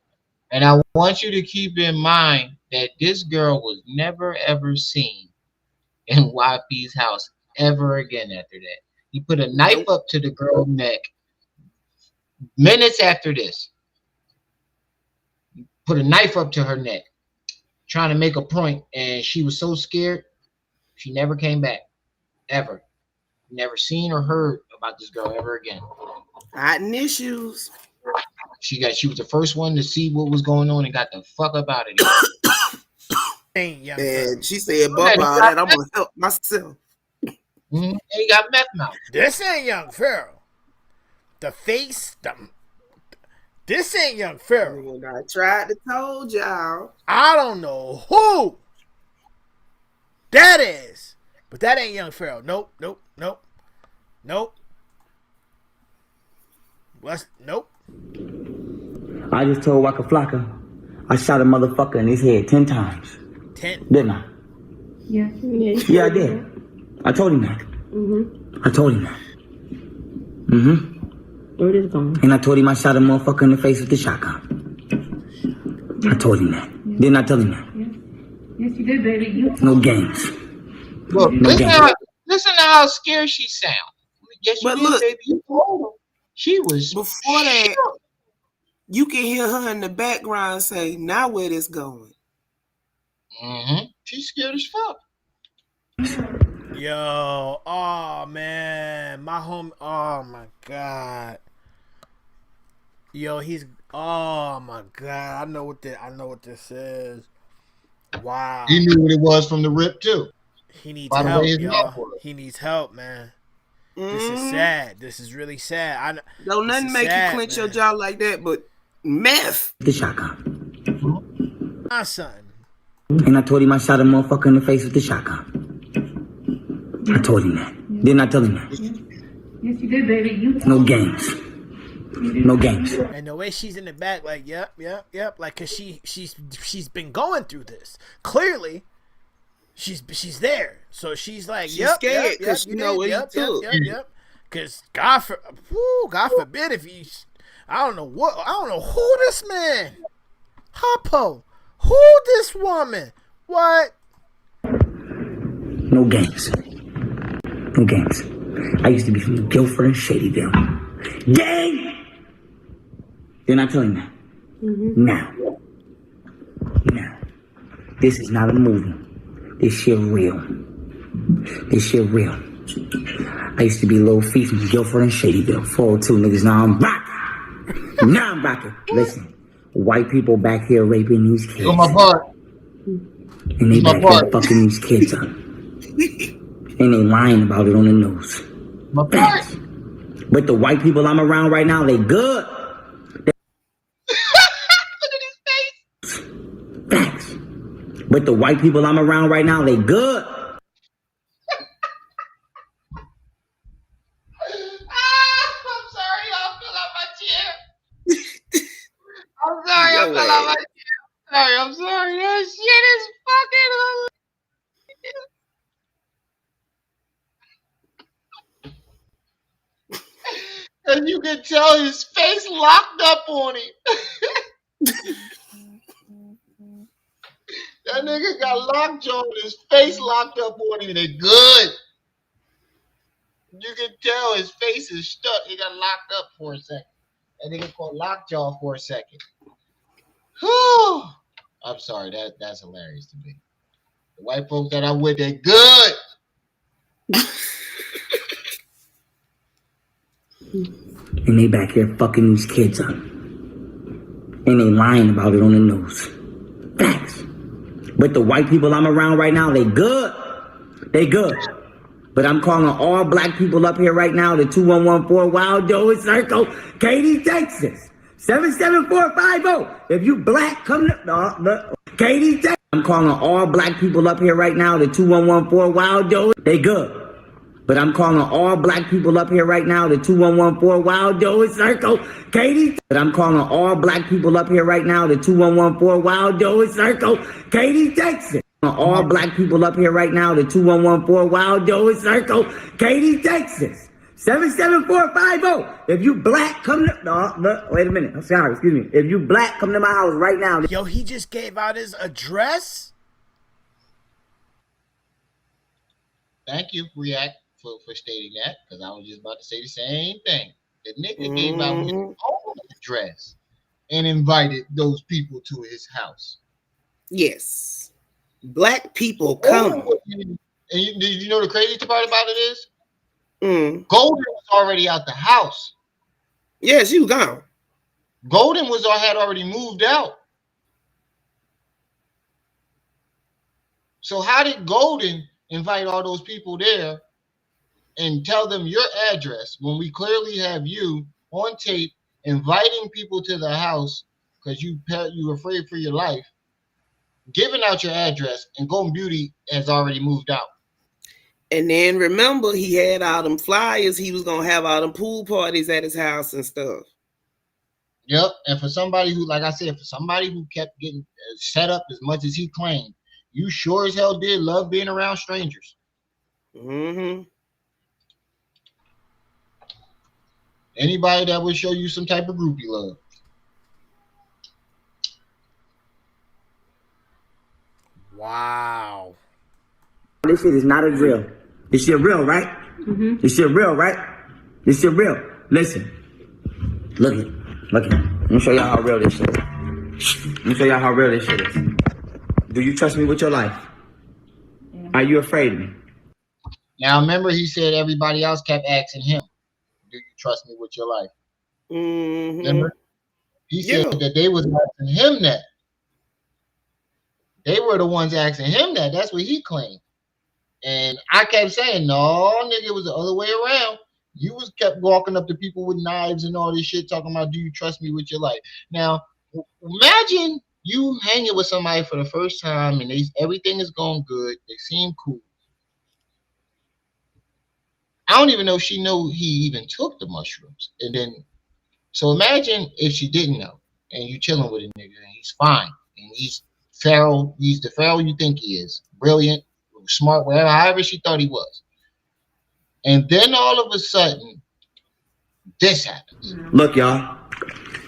And I want you to keep in mind that this girl was never ever seen in YP's house ever again after that. He put a knife up to the girl's neck minutes after this. Put a knife up to her neck, trying to make a point, and she was so scared, she never came back. Ever. Never seen or heard about this girl ever again. Hiding issues. She was the first one to see what was going on and got the fuck up out of there. And she said, "Bump all that, I'm gonna help myself." And he got meth mouth. This ain't Young Pharaoh. The face, this ain't Young Pharaoh. I tried to told y'all. I don't know who that is, but that ain't Young Pharaoh. Nope. Nope. I just told Waka Flocka I shot a motherfucker in his head 10 times. 10? Didn't I? Yeah. Yeah, I did. I told him that. Mm-hmm. I told him that. Mm-hmm. Where is it going? And I told him I shot a motherfucker in the face with the shotgun. I told him that. Yeah. Didn't I tell him that? Yes, you did, baby. No games. Look, No games. listen to how scared she sound. Yes, you But did, look, baby. You told her. She was before that. You can hear her in the background say, "Now where this going?" Mm-hmm. She's scared as fuck. Yo, oh man, my home. Oh my god. Yo, oh my god. I know what this is. Wow. He knew what it was from the rip too. He needs help, y'all. He needs help, man. This is sad. This is really sad. Don't nothing make you clench your jaw like that, but meth. The shotgun. My son. And I told him I shot a motherfucker in the face with the shotgun. I told him that. Didn't I tell him that? Yes, you did, baby. No games. No games. And the way she's in the back, like, yep. Like, cause she's been going through this. Clearly, she's there. So she's like, she's scared because she know what he took. Yep. Cause God forbid if he's, I don't know who this man, Hoppo, who this woman, what? No games. No games. I used to be from Guilford and Shadyville. Gang! Didn't I tell him that? Mm-hmm. Now. This is not a movie. This shit real. I used to be Lil Fee from Guilford and Shadyville. 402 niggas, now I'm back. Now I'm back. Listen, white people back here raping these kids. On my part. And they back here fucking these kids up. And they lying about it on the news. My part. But the white people I'm around right now, they good. Facts. But the white people I'm around right now, they good. I'm sorry, I fell out my chair. Sorry, I'm sorry. That shit is fucking hilarious. And you can tell his face locked up on him. That nigga got lockjaw and his face locked up on him. They good. You can tell his face is stuck. He got locked up for a second. That nigga called lockjaw for a second. Whew. I'm sorry, that's hilarious to me. The white folks that I'm with, they good. And they back here fucking these kids up. And they lying about it on the news. Facts. But the white people I'm around right now, they good. They good. But I'm calling all black people up here right now to 2114 Wild Joe Circle, Katy, Texas. 77450. If you black, come to Katy, Texas. I'm calling all black people up here right now to 2114 Wild Joe. They good. But I'm calling all black people up here right now to 2114 Wild Joe Circle, Katy. But I'm calling all black people up here right now to 2114 Wild Joe Circle, Katy, Texas. All black people up here right now to 2114 Wild Joe Circle, Katy, Texas. 77450. If you black, come to wait a minute. I'm sorry, excuse me. If you black, come to my house right now. Yo, he just gave out his address? Thank you, React, for stating that, because I was just about to say the same thing. The nigga gave out his own address and invited those people to his house. Yes. Black people come. And did you know the crazy part about it is? Golden was already out the house. Yes, you gone. Golden had already moved out. So how did Golden invite all those people there and tell them your address when we clearly have you on tape inviting people to the house because you were afraid for your life, giving out your address, and Golden Beauty has already moved out? And then remember, he had all them flyers. He was gonna have all them pool parties at his house and stuff. Yep. And for somebody who, like I said, for somebody who kept getting set up as much as he claimed, you sure as hell did love being around strangers. Anybody that would show you some type of groupie love. Wow. This shit is not a drill. This shit real, right? This shit real, right? This shit real. Listen. Look at. Let me show y'all how real this shit is. Let me show y'all how real this shit is. Do you trust me with your life? Are you afraid of me? Now remember, he said everybody else kept asking him, do you trust me with your life? Remember? He said that they was asking him that. They were the ones asking him that. That's what he claimed. And I kept saying, no, nigga, it was the other way around. You was kept walking up to people with knives and all this shit, talking about, do you trust me with your life? Now, imagine you hanging with somebody for the first time and everything is going good. They seem cool. I don't even know if she knew he even took the mushrooms. And then, so imagine if she didn't know and you chilling with a nigga and he's fine. And he's Pharaoh. He's the Pharaoh you think he is. Brilliant, smart, whatever, however she thought he was. And then all of a sudden, this happens. Look, y'all.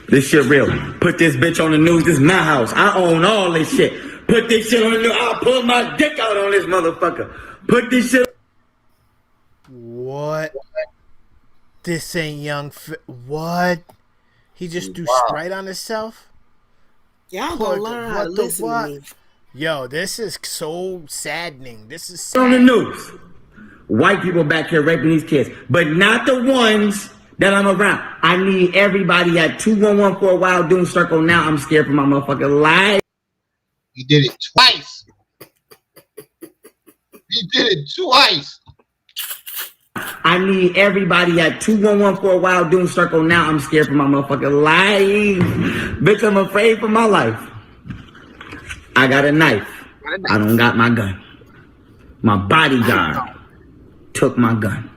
This shit real. Put this bitch on the news. This is my house. I own all this shit. Put this shit on the news. I'll pull my dick out on this motherfucker. Put this shit. What? This ain't young. What? He just threw Sprite on himself? Y'all gonna learn how to listen to me. Yo, this is so saddening. This is sad. On the news. white people back here raping these kids, but not the ones that I'm around. I need everybody at 2114 Wild Doom Circle now. I'm scared for my motherfucking life. He did it twice. He did it twice. I need everybody at 2114 Wild Doom Circle now. I'm scared for my motherfucking life. Bitch, I'm afraid for my life. I got a knife. I don't got my gun. My bodyguard took my gun.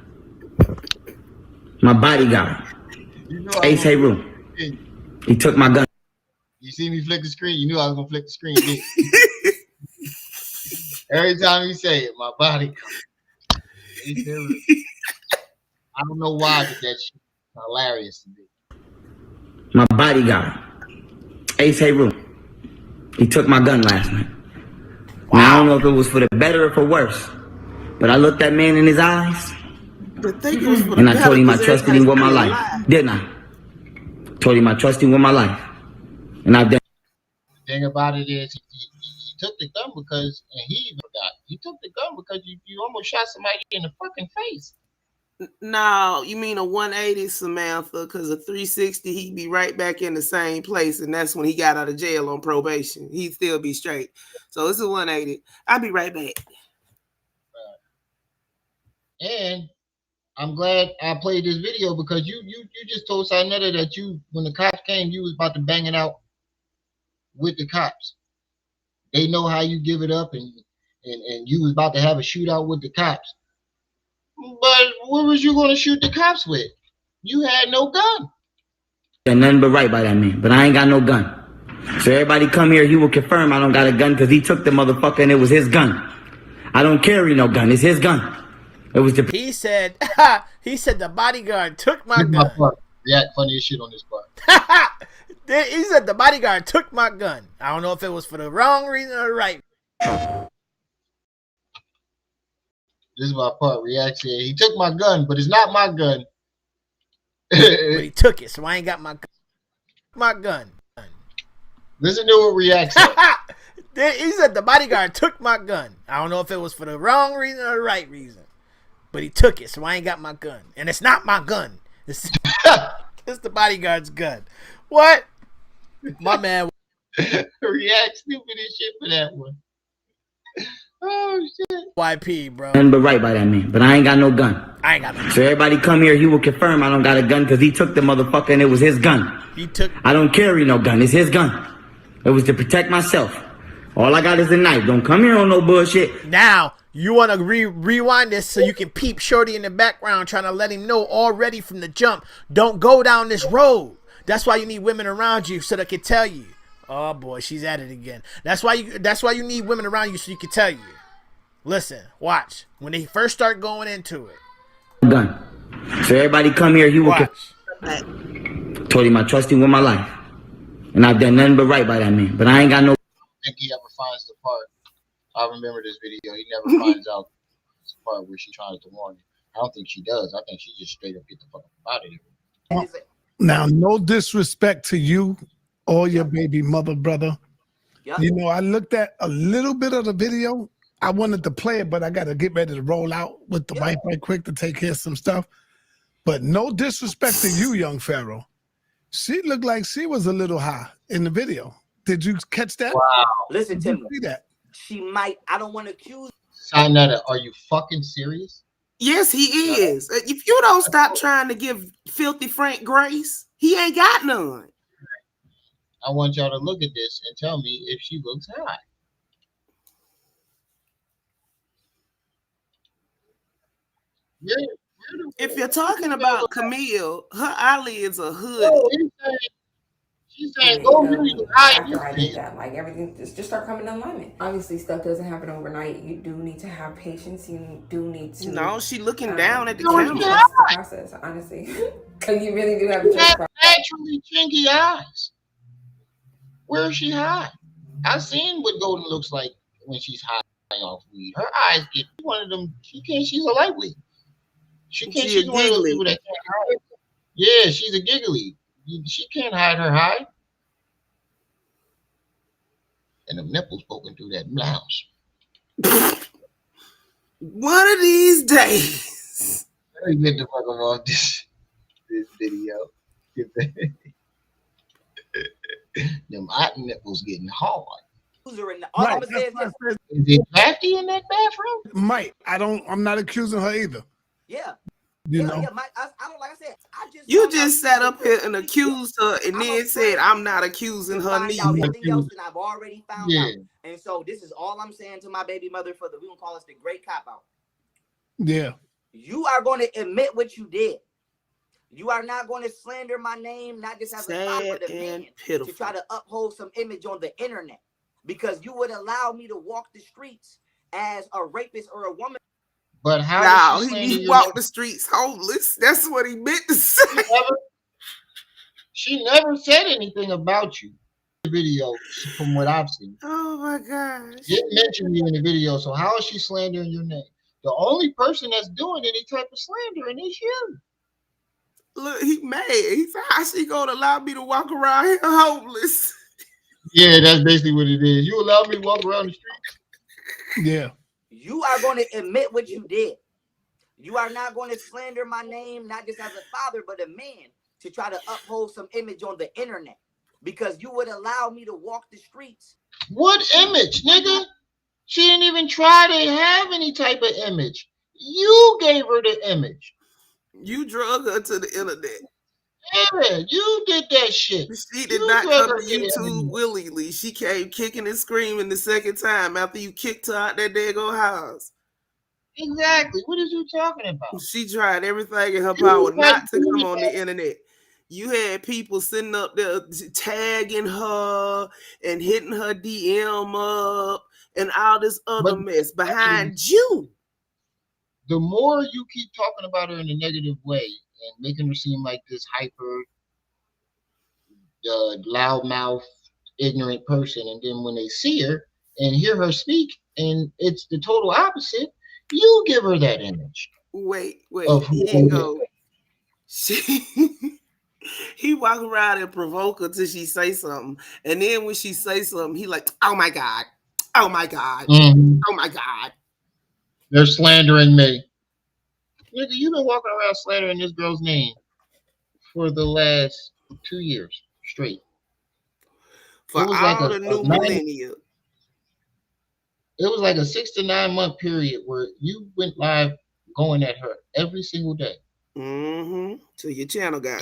My bodyguard, Ace Heru, he took my gun. You see me flick the screen? You knew I was gonna flick the screen. Every time you say it, my bodyguard. I don't know why, but that shit is hilarious to me. My bodyguard, Ace Heru, he took my gun last night. Wow. Now I don't know if it was for the better or for worse, but I looked that man in his eyes, and I told him I trusted him with my life, didn't I? Told him I trust him with my life, and I've done. The thing about it is, he took the gun because, and he even forgot, he took the gun because you almost shot somebody in the fucking face. No, you mean a 180, Samantha, because a 360, he'd be right back in the same place, and that's when he got out of jail on probation. He'd still be straight. So it's a 180. I'll be right back. And I'm glad I played this video because you just told Sinetta that when the cops came, you was about to bang it out with the cops. They know how you give it up, and you was about to have a shootout with the cops. But what was you going to shoot the cops with? You had no gun. And nothing but right by that man, but I ain't got no gun. So everybody come here, he will confirm I don't got a gun because he took the motherfucker and it was his gun. I don't carry no gun. It's his gun. It was the. He said the bodyguard took my gun. Yeah, funny as shit on this part. He said the bodyguard took my gun. I don't know if it was for the wrong reason or the right. This is my part. React said he took my gun, but it's not my gun. But he took it, so I ain't got my gun. Listen to what React said. He said the bodyguard took my gun. I don't know if it was for the wrong reason or the right reason, but he took it, so I ain't got my gun. And it's not my gun. It's the bodyguard's gun. What? My man. React stupid as shit for that one. Oh shit. YP, bro. Nothing but right by that man, but I ain't got no gun. I ain't got no gun. So everybody come here, he will confirm I don't got a gun because he took the motherfucker and it was his gun. I don't carry no gun. It's his gun. It was to protect myself. All I got is a knife. Don't come here on no bullshit. Now, you want to rewind this so you can peep Shorty in the background trying to let him know already from the jump. Don't go down this road. That's why you need women around you so they can tell you. Oh boy, she's at it again. That's why you need women around you so you can tell you. Listen, watch. When they first start going into it. Gun. So everybody come here, he will. Told him I trust him with my life. And I've done nothing but right by that man. But I ain't got no. I think he ever finds the part. I remember this video. He never finds out the part where she's trying to warn him. I don't think she does. I think she just straight up get the fuck out of here. Now, no disrespect to you or your baby mother, brother. Yep. You know, I looked at a little bit of the video. I wanted to play it, but I got to get ready to roll out with the wife right quick to take care of some stuff. But no disrespect to you, young Pharaoh. She looked like she was a little high in the video. Did you catch that? Wow. Listen to me. See that? She might. I don't want to accuse. Sinetta, are you fucking serious? Yes, he is. If you don't stop trying to give Filthy Frank grace, he ain't got none. I want y'all to look at this and tell me if she looks high. Yeah. If you're talking about Camille, her eyelids are hooded. She's saying, go really high. After I did that, like everything just start coming in alignment. Obviously, stuff doesn't happen overnight. You do need to have patience. You do need to. No, she looking down at the camera. Trust the process, honestly. You really do have to trust the process. Naturally chinky eyes. Where is she high? I've seen what Golden looks like when she's high off weed. Her eyes get one of them. She's a lightweight. She's one of those people that can't hide. Yeah, she's a giggly. She can't hide her high. And the nipples poking through that blouse. One of these days. Let me get the fuck off this video. Them hot nipples getting hard. All I'm gonna say is this. Is it Patty in that bathroom? Mike, I'm not accusing her either. Yeah. You know? Yeah, Mike, I don't, like I said, You just sat up here and accused her and then said, I'm not accusing her find out neither. anything else than I've already found out. And so this is all I'm saying to my baby mother for we gonna call this the great cop out. Yeah. You are going to admit what you did. You are not going to slander my name, not just as a father, but a man, to try to uphold some image on the internet. Because you would allow me to walk the streets as a rapist or a woman. But how he walked the streets homeless. That's what he meant to say. She never said anything about you in the video, from what I've seen. Oh my gosh. Didn't mention you in the video, so how is she slandering your name? The only person that's doing any type of slandering is you. Look, he mad. He said, how she gonna allow me to walk around here homeless? Yeah, that's basically what it is. You allow me to walk around the street? Yeah. You are going to admit what you did. You are not going to slander my name, not just as a father, but a man, to try to uphold some image on the internet. Because you would allow me to walk the streets. What image, nigga? She didn't even try to have any type of image. You gave her the image. You drug her to the internet. Yeah, you did that shit. She did not come to YouTube willingly. She came kicking and screaming the second time after you kicked her out that daggone house. Exactly. What is you talking about? She tried everything in her power not to come on the internet. You had people sitting up there tagging her and hitting her DM up and all this other mess behind you. The more you keep talking about her in a negative way and making her seem like this hyper, loudmouth, ignorant person, and then when they see her and hear her speak and it's the total opposite, you give her that image. Wait, here you go. He walk around and provoke her till she say something, and then when she say something, he like, oh my god, oh my god, oh my god. They're slandering me. Nigga, you've been walking around slandering this girl's name for the last 2 years straight. For all the new millennia. It was like a 6 to 9 month period where you went live going at her every single day. Till your channel got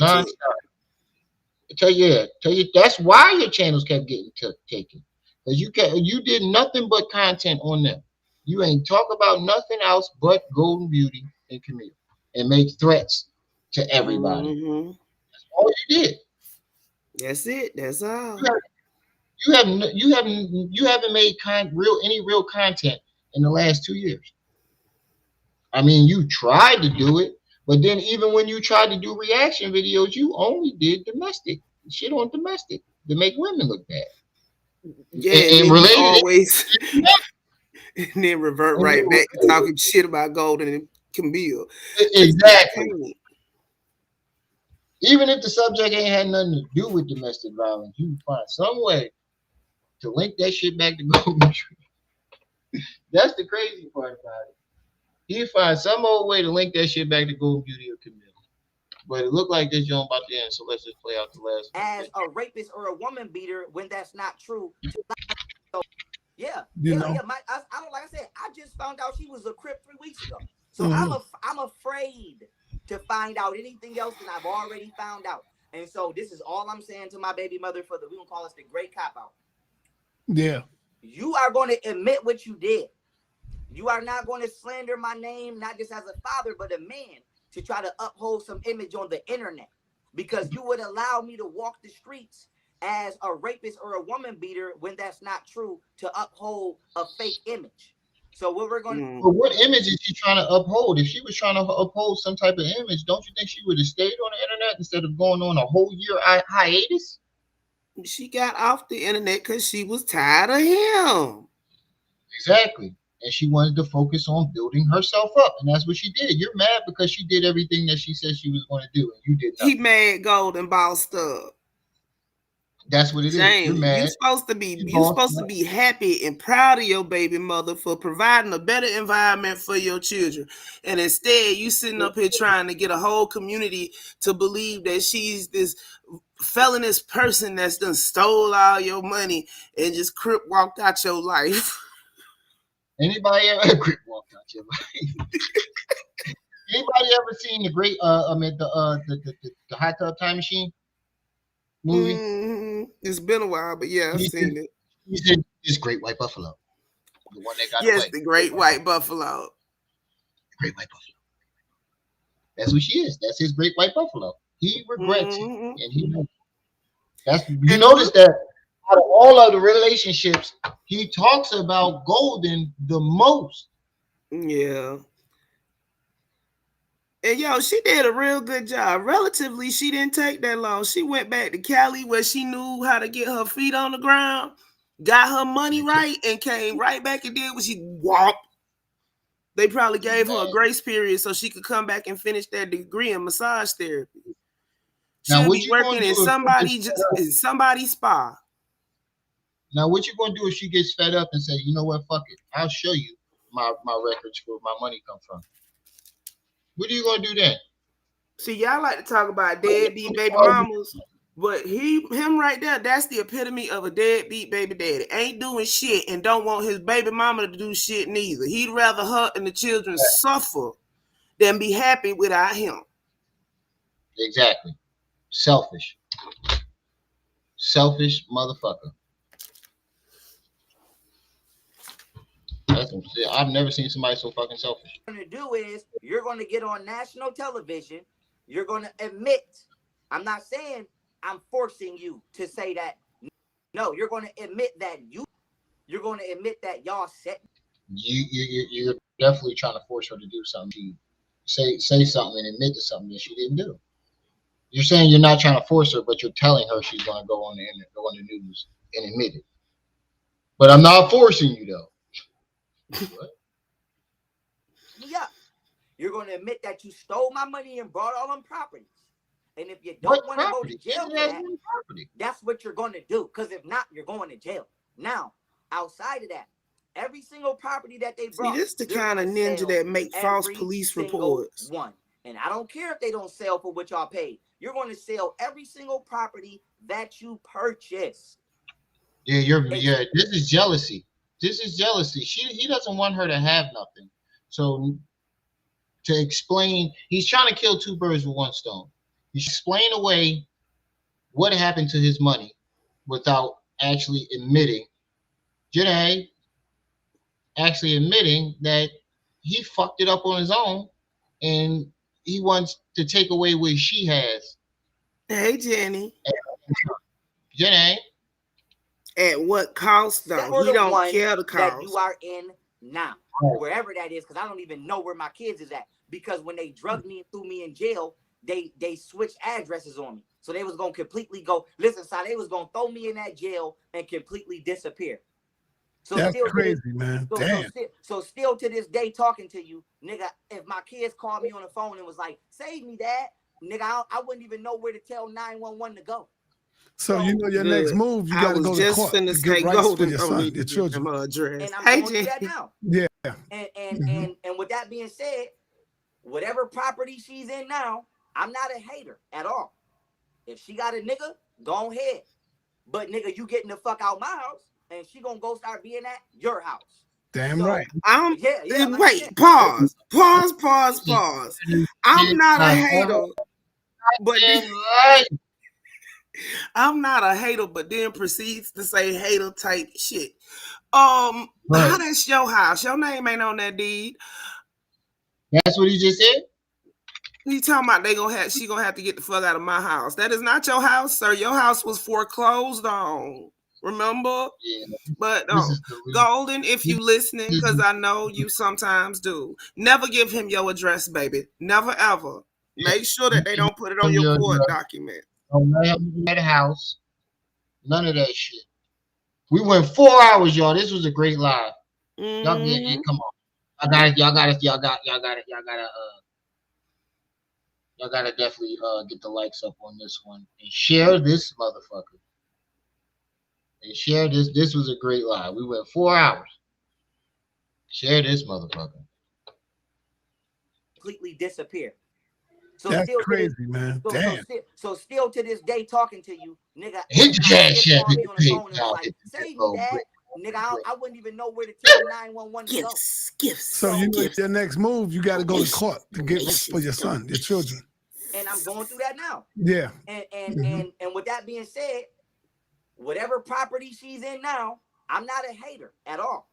tell you that's why your channels kept getting taken. Because you did nothing but content on them. You ain't talk about nothing else but Golden Beauty and Camille and make threats to everybody. That's all you did. That's it. That's all. You haven't made any real content in the last 2 years. I mean, you tried to do it, but then even when you tried to do reaction videos, you only did domestic shit on domestic to make women look bad. Yeah, and related always. And then revert right back to talking shit about Golden and Camille. Exactly. Even if the subject ain't had nothing to do with domestic violence, you can find some way to link that shit back to Golden Tree. That's the crazy part about it. You find some old way to link that shit back to Golden Beauty or Camille. But it looked like this joint about to end, so let's just play out the last one. As a rapist or a woman beater when that's not true. So, yeah, Mike, I don't, like I said, I just found out she was a Crip 3 weeks ago. So I'm afraid to find out anything else than I've already found out. And so this is all I'm saying to my baby mother for we gonna call this the great cop out. Yeah. You are going to admit what you did. You are not going to slander my name, not just as a father, but a man, to try to uphold some image on the internet. Because you would allow me to walk the streets as a rapist or a woman beater when that's not true, to uphold a fake image. So what we're going to... But what image is she trying to uphold? If she was trying to uphold some type of image, don't you think she would have stayed on the internet instead of going on a whole year hiatus? She got off the internet because she was tired of him. Exactly. And she wanted to focus on building herself up. And that's what she did. You're mad because she did everything that she said she was going to do. And you did nothing. He made Golden bossed up. That's what it is. You're Shame. mad. You supposed to be happy and proud of your baby mother for providing a better environment for your children. And instead, you sitting up here trying to get a whole community to believe that she's this felonious person that's done stole all your money and just crip walked out your life. Anybody ever crip walked out your life? Anybody ever seen the great the Hot Tub Time Machine movie? It's been a while, but yeah, I've seen it. He said this Great White Buffalo, the one that got yes, away. The Great White Buffalo. Great White Buffalo. That's who she is. That's his Great White Buffalo. He regrets it, and he knows. You notice that out of all of the relationships, he talks about Golden the most. Yeah. And yo, she did a real good job. Relatively, she didn't take that long. She went back to Cali where she knew how to get her feet on the ground, got her money right, and came right back and did what she walked. They probably gave her a grace period so she could come back and finish that degree in massage therapy. She'll be working in somebody's spa. Now, what you gonna do if she gets fed up and say, you know what, fuck it, I'll show you my records where my money come from. What are you gonna do then? See, y'all like to talk about deadbeat baby mamas, but him right there, that's the epitome of a deadbeat baby daddy. Ain't doing shit and don't want his baby mama to do shit neither. He'd rather her and the children suffer than be happy without him. Exactly. Selfish. Selfish motherfucker. I've never seen somebody so fucking selfish. What you're going to do is you're going to get on national television. You're going to admit. I'm not saying I'm forcing you to say that. No, you're going to admit that you're going to admit that y'all set. You're definitely trying to force her to do something. Say something and admit to something that she didn't do. You're saying you're not trying to force her, but you're telling her she's going to go on the internet, go on the news, and admit it. But I'm not forcing you though. What? Yeah, you're going to admit that you stole my money and brought all them properties. And if you don't want to go to jail for that, that's what you're going to do. Because if not, you're going to jail. Now, outside of that, every single property that they brought. See, this the kind of ninja that make false police reports. One. And I don't care if they don't sell for what y'all paid. You're going to sell every single property that you purchase. Yeah, this is jealousy. This is jealousy. He doesn't want her to have nothing. So to explain, he's trying to kill two birds with one stone. He's explaining away what happened to his money without actually admitting, Janae, actually admitting that he fucked it up on his own and he wants to take away what she has. Hey, Jenny. Janae. At what cost, though? He don't care the cost. That you are in now, wherever that is, because I don't even know where my kids is at. Because when they drugged me and threw me in jail, they switched addresses on me. So they was going to completely go, listen, so they was going to throw me in that jail and completely disappear. So that's crazy, man. Damn. So still to this day talking to you, nigga, if my kids called me on the phone and was like, save me, Dad, nigga, I wouldn't even know where to tell 911 to go. So you know your next move, you got to go to court to get rights for your son, your children. And I'm going to do that now. Yeah. And with that being said, whatever property she's in now, I'm not a hater at all. If she got a nigga, go ahead. But nigga, you getting the fuck out my house, and she gonna go start being at your house. Damn right. Wait, pause. I'm not a hater, but I'm not a hater, but then proceeds to say hater type shit. How that's your house? Your name ain't on that deed. That's what he just said. You talking about she gonna have to get the fuck out of my house? That is not your house, sir. Your house was foreclosed on. Remember? Yeah. But Golden, if you listening, because I know you sometimes do, never give him your address, baby. Never ever. Make sure that they don't put it on your court document. Don't let him at the house. None of that shit. We went 4 hours, y'all. This was a great live. Y'all come on. Y'all gotta definitely get the likes up on this one and share this motherfucker. and share this. This was a great live. We went 4 hours. Share this motherfucker. Completely disappear. So That's still crazy, to this, man. Damn. so still to this day talking to you, nigga. Hit the cash app. Called Hit me on the the phone and was PayPal. like, Hit "Save me, the Dad." brick. Nigga, I wouldn't even know where to tell 911 to go. Gifts. So you know your next move, you got to go to court to get for your son, your children. And I'm going through that now. Yeah. And with that being said, whatever property she's in now, I'm not a hater at all.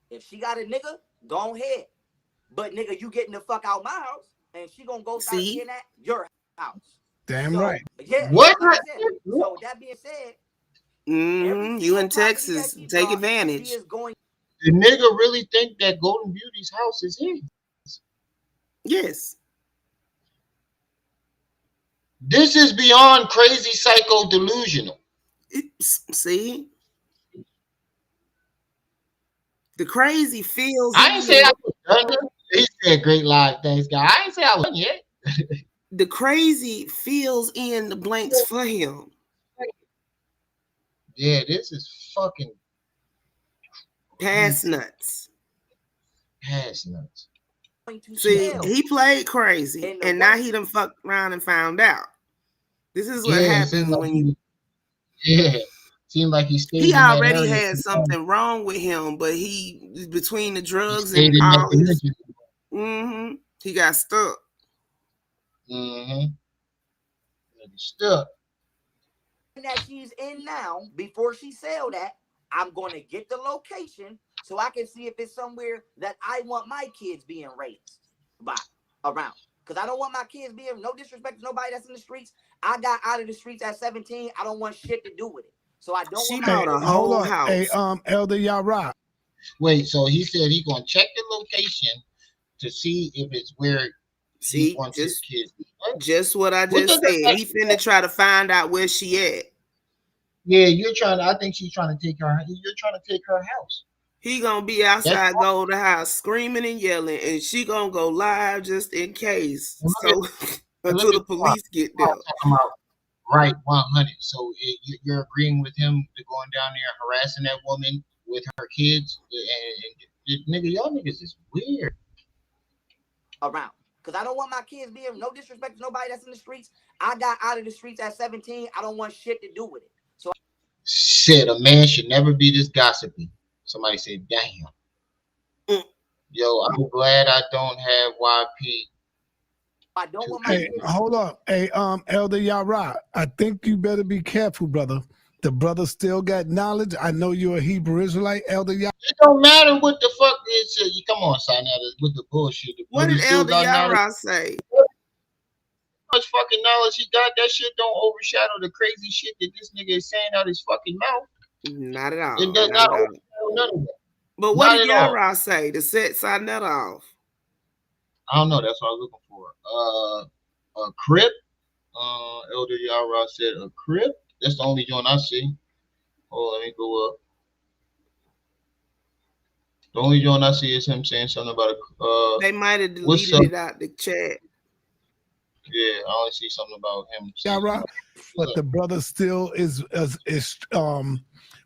If she got a nigga, go ahead. But nigga, you getting the fuck out my house, and she gonna go start being at your house. Damn right. Yeah. What? Like I said, so with that being said, you in Texas, take advantage. She is going. The nigga really think that Golden Beauty's house is his? Yes. This is beyond crazy, psycho, delusional. See? The crazy feels. I ain't say I was done. He said great live, thanks, guy. I ain't say I was done yet. The crazy fills in the blanks for him. Yeah, this is fucking past nuts. Past nuts. See, he played crazy, and now he done fucked around and found out. This is what happens when you. Yeah, seemed like he stayed. He in that already area. had something wrong with him, but he between the drugs Stayed and in all that his, he got stuck. Stuck. That she's in now, before she sell that, I'm gonna get the location so I can see if it's somewhere that I want my kids being raised by around. Because I don't want my kids being, no disrespect to nobody that's in the streets. I got out of the streets at 17. I don't want shit to do with it. So I don't want bought a Hold whole on. house. Hey, Elder Yara. Wait, so he said he gonna check the location to see if it's where he wants his kids. Just what I just said. He finna try to find out where she at. Yeah, you're trying to. I think she's trying to take her. You're trying to take her house. He gonna be outside, go to the house, screaming and yelling, and she gonna go live just in case. So until the police get there. Right, 100. So you're agreeing with him to going down there harassing that woman with her kids, and nigga, y'all niggas is weird. Around. Because I don't want my kids being, no disrespect to nobody that's in the streets. I got out of the streets at 17. I don't want shit to do with it. So shit, a man should never be this gossipy. Somebody said, damn. Yo, I'm glad I don't have YP. I don't want my Hey, kids. hold up. Hey, Elder Yara, I think you better be careful, brother. The brother still got knowledge. I know you're a Hebrew Israelite, Elder Yara. It don't matter what the fuck is. You come on, son, with the bullshit. What did Elder Yara say? Much fucking knowledge he got, that shit don't overshadow the crazy shit that this nigga is saying out his fucking mouth. Not at all. It does not overshadow none of that. But what did Yara say to set Sinetta off? I don't know. That's what I was looking for. A crib. Elder Yara said a crib. That's the only joint I see. Oh, let me go up. The only joint I see is him saying something about a. They might have deleted it out the chat. Yeah, I only see something about him. Yara, but the brother still is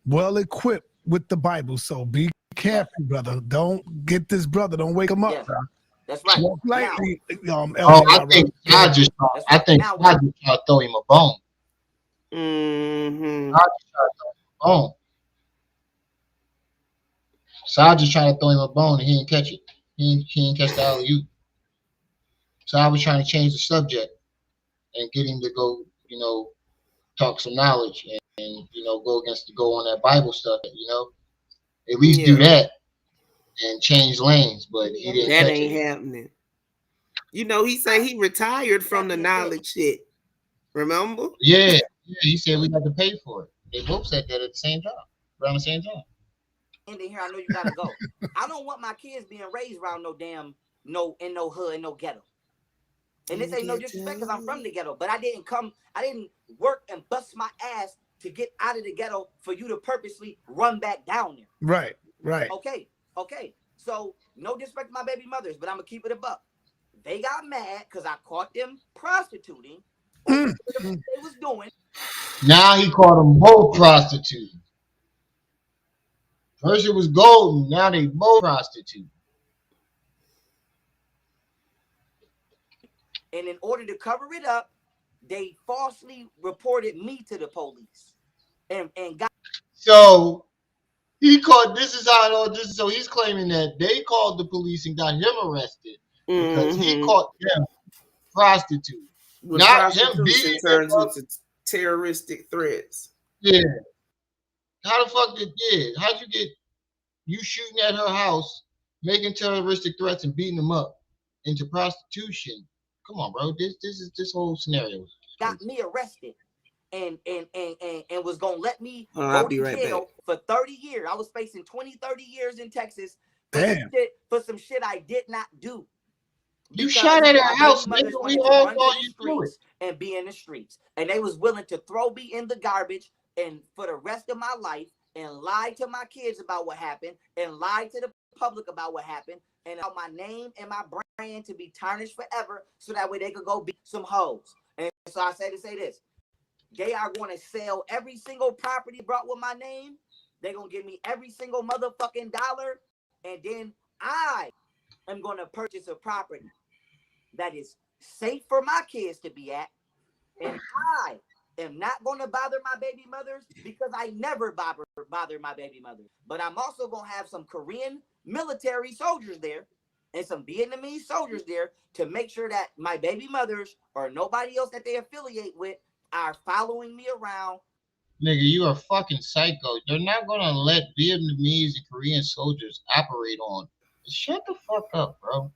well equipped with the Bible. So be careful, brother. Don't get this brother. Don't wake him up. Yes, that's right. Most likely, I think God just tried to throw him a bone. Mm-hmm. God just tried to throw him a bone. So I just trying to throw him a bone and he didn't catch it. He didn't catch the alley-oop. So I was trying to change the subject and get him to go, talk some knowledge and go on that Bible stuff, at least do that and change lanes. But he didn't. That ain't happening. He said he retired from the knowledge shit. Remember? Yeah. He said we had to pay for it. They both said that at the same time, around the same time. In here, I know you gotta go. I don't want my kids being raised around in no hood, in no ghetto. And this ain't no disrespect because I'm from the ghetto, but I didn't work and bust my ass to get out of the ghetto for you to purposely run back down there. Right. Okay. So no disrespect to my baby mothers, but I'm gonna keep it a buck. They got mad because I caught them prostituting. What they was doing. Now he called them both prostituting. First it was Golden, now they both prostitute. And in order to cover it up, they falsely reported me to the police. And got So he called. This is how all this. So he's claiming that they called the police and got him arrested because he caught them prostitute, When not him prostitution beating turns them up. into terroristic threats. Yeah. How the fuck did how'd you get you shooting at her house, making terroristic threats and beating them up into prostitution? Come on, bro. This whole scenario got me arrested and was gonna let me I'll go be to right jail back. for 30 years. I was facing 20, 30 years in Texas Damn. for some shit I did not do. You shot at her house, nigga. We all thought you threw it. And be in the streets. And they was willing to throw me in the garbage and for the rest of my life and lie to my kids about what happened and lie to the public about what happened and allow my name and my brand to be tarnished forever so that way they could go beat some hoes. And so I say to say this. They are going to sell every single property brought with my name. They're going to give me every single motherfucking dollar. And then I am going to purchase a property that is safe for my kids to be at. And I am not going to bother my baby mothers because I never bother my baby mothers. But I'm also going to have some Korean military soldiers there and some Vietnamese soldiers there to make sure that my baby mothers or nobody else that they affiliate with are following me around. Nigga, you are fucking psycho. They're not gonna let Vietnamese and Korean soldiers operate on. Shut the fuck up, bro.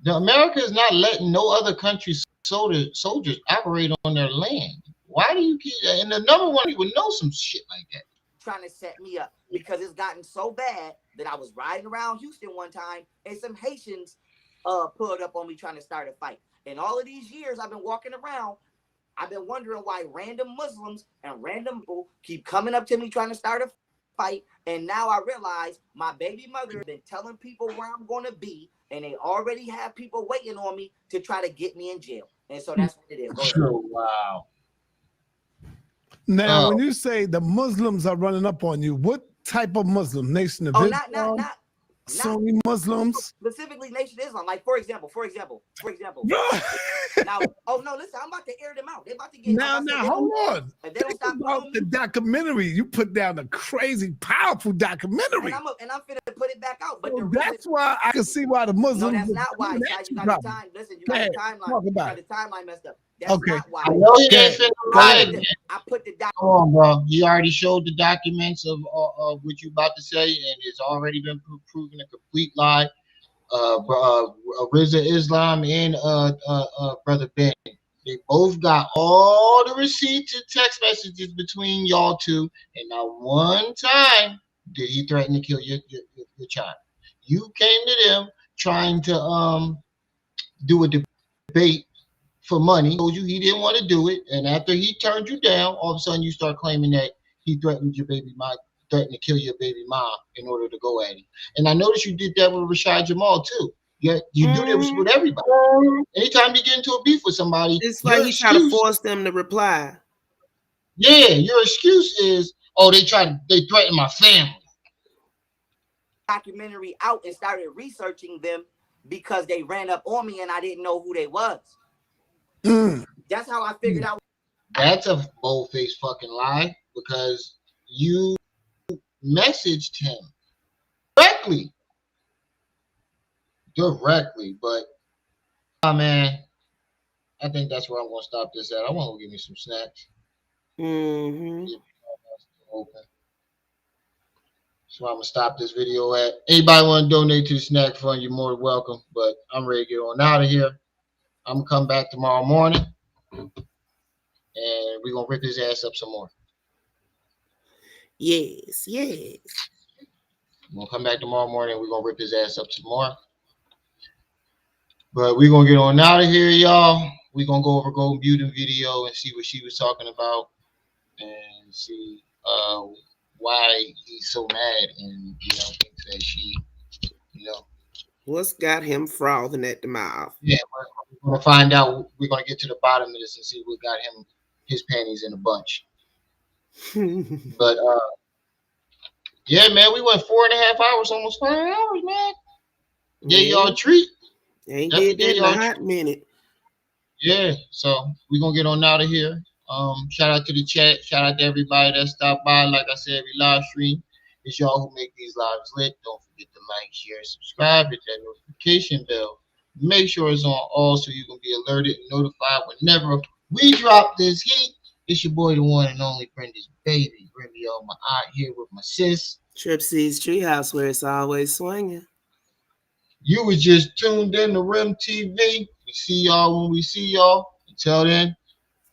America is not letting no other country's soldiers operate on their land. Why do you keep? And the number one, you would know some shit like that. Trying to set me up because it's gotten so bad that I was riding around Houston one time and some Haitians pulled up on me trying to start a fight. And all of these years I've been walking around. I've been wondering why random Muslims and random people keep coming up to me trying to start a fight. And now I realize my baby mother has been telling people where I'm going to be. And they already have people waiting on me to try to get me in jail. And so that's what it is. Go ahead. Oh, wow. Now, when you say the Muslims are running up on you, what type of Muslim? Nation of Islam? Sunni Muslims? Specifically Nation of Islam. Like, for example. Now, listen, I'm about to air them out. They're about to get Now, hold on. If they don't stop about the documentary. You put down a crazy, powerful documentary. And I'm finna put it back out. But that's why I can see why the Muslims. No, that's not why. You got the time. Listen, you got the timeline. You got the timeline messed up. That's not why. I know he ain't finna lie again. I put the Come on, bro. He already showed the documents of what you about to say, and it's already been proven a complete lie. Rizza Islam and Brother Ben. They both got all the receipts and text messages between y'all two, and not one time did he threaten to kill your child. You came to them trying to do a debate for money. Told you he didn't want to do it, and after he turned you down, all of a sudden you start claiming that he threatened your baby mom, threatened to kill your baby mom in order to go at him. And I noticed you did that with Rashad Jamal too. Yeah, you do this with everybody. Anytime you get into a beef with somebody, it's like you try to force them to reply. Yeah, your excuse is, oh, they threatened my family. Documentary out and started researching them because they ran up on me and I didn't know who they was. That's how I figured out. That's a bold-faced fucking lie because you messaged him directly, but man, I think that's where I'm gonna stop this at. I want to go get me some snacks. Open. So I'm gonna stop this video at. Anybody want to donate to the snack fund, you're more than welcome. But I'm ready to get on out of here. I'm gonna come back tomorrow morning, and we're gonna rip his ass up some more. Yes. I'm gonna come back tomorrow morning. We're gonna rip his ass up some more. But we're gonna get on out of here, y'all. We're gonna go over Golden Beauty video and see what she was talking about and see why he's so mad and thinks that she, what's got him frothing at the mouth. Yeah, we're gonna find out. We're gonna get to the bottom of this and see what got him his panties in a bunch. But Yeah, man, we went 4.5 hours, almost 5 hours, man. Gave y'all a treat. Ain't Definitely did that gave in a y'all a hot treat. minute. Yeah, so we're gonna get on out of here. Shout out to the chat, shout out to everybody that stopped by. Like I said, every live stream, it's y'all who make these lives lit. Don't forget to like, share, subscribe, hit that notification bell. Make sure it's on all so you can be alerted and notified whenever we drop this heat. It's your boy, the one and only Brenda's baby. Bring me on my eye here with my sis. Trip C's Treehouse, where it's always swinging. You was just tuned in to Rim TV. We see y'all when we see y'all. Until then,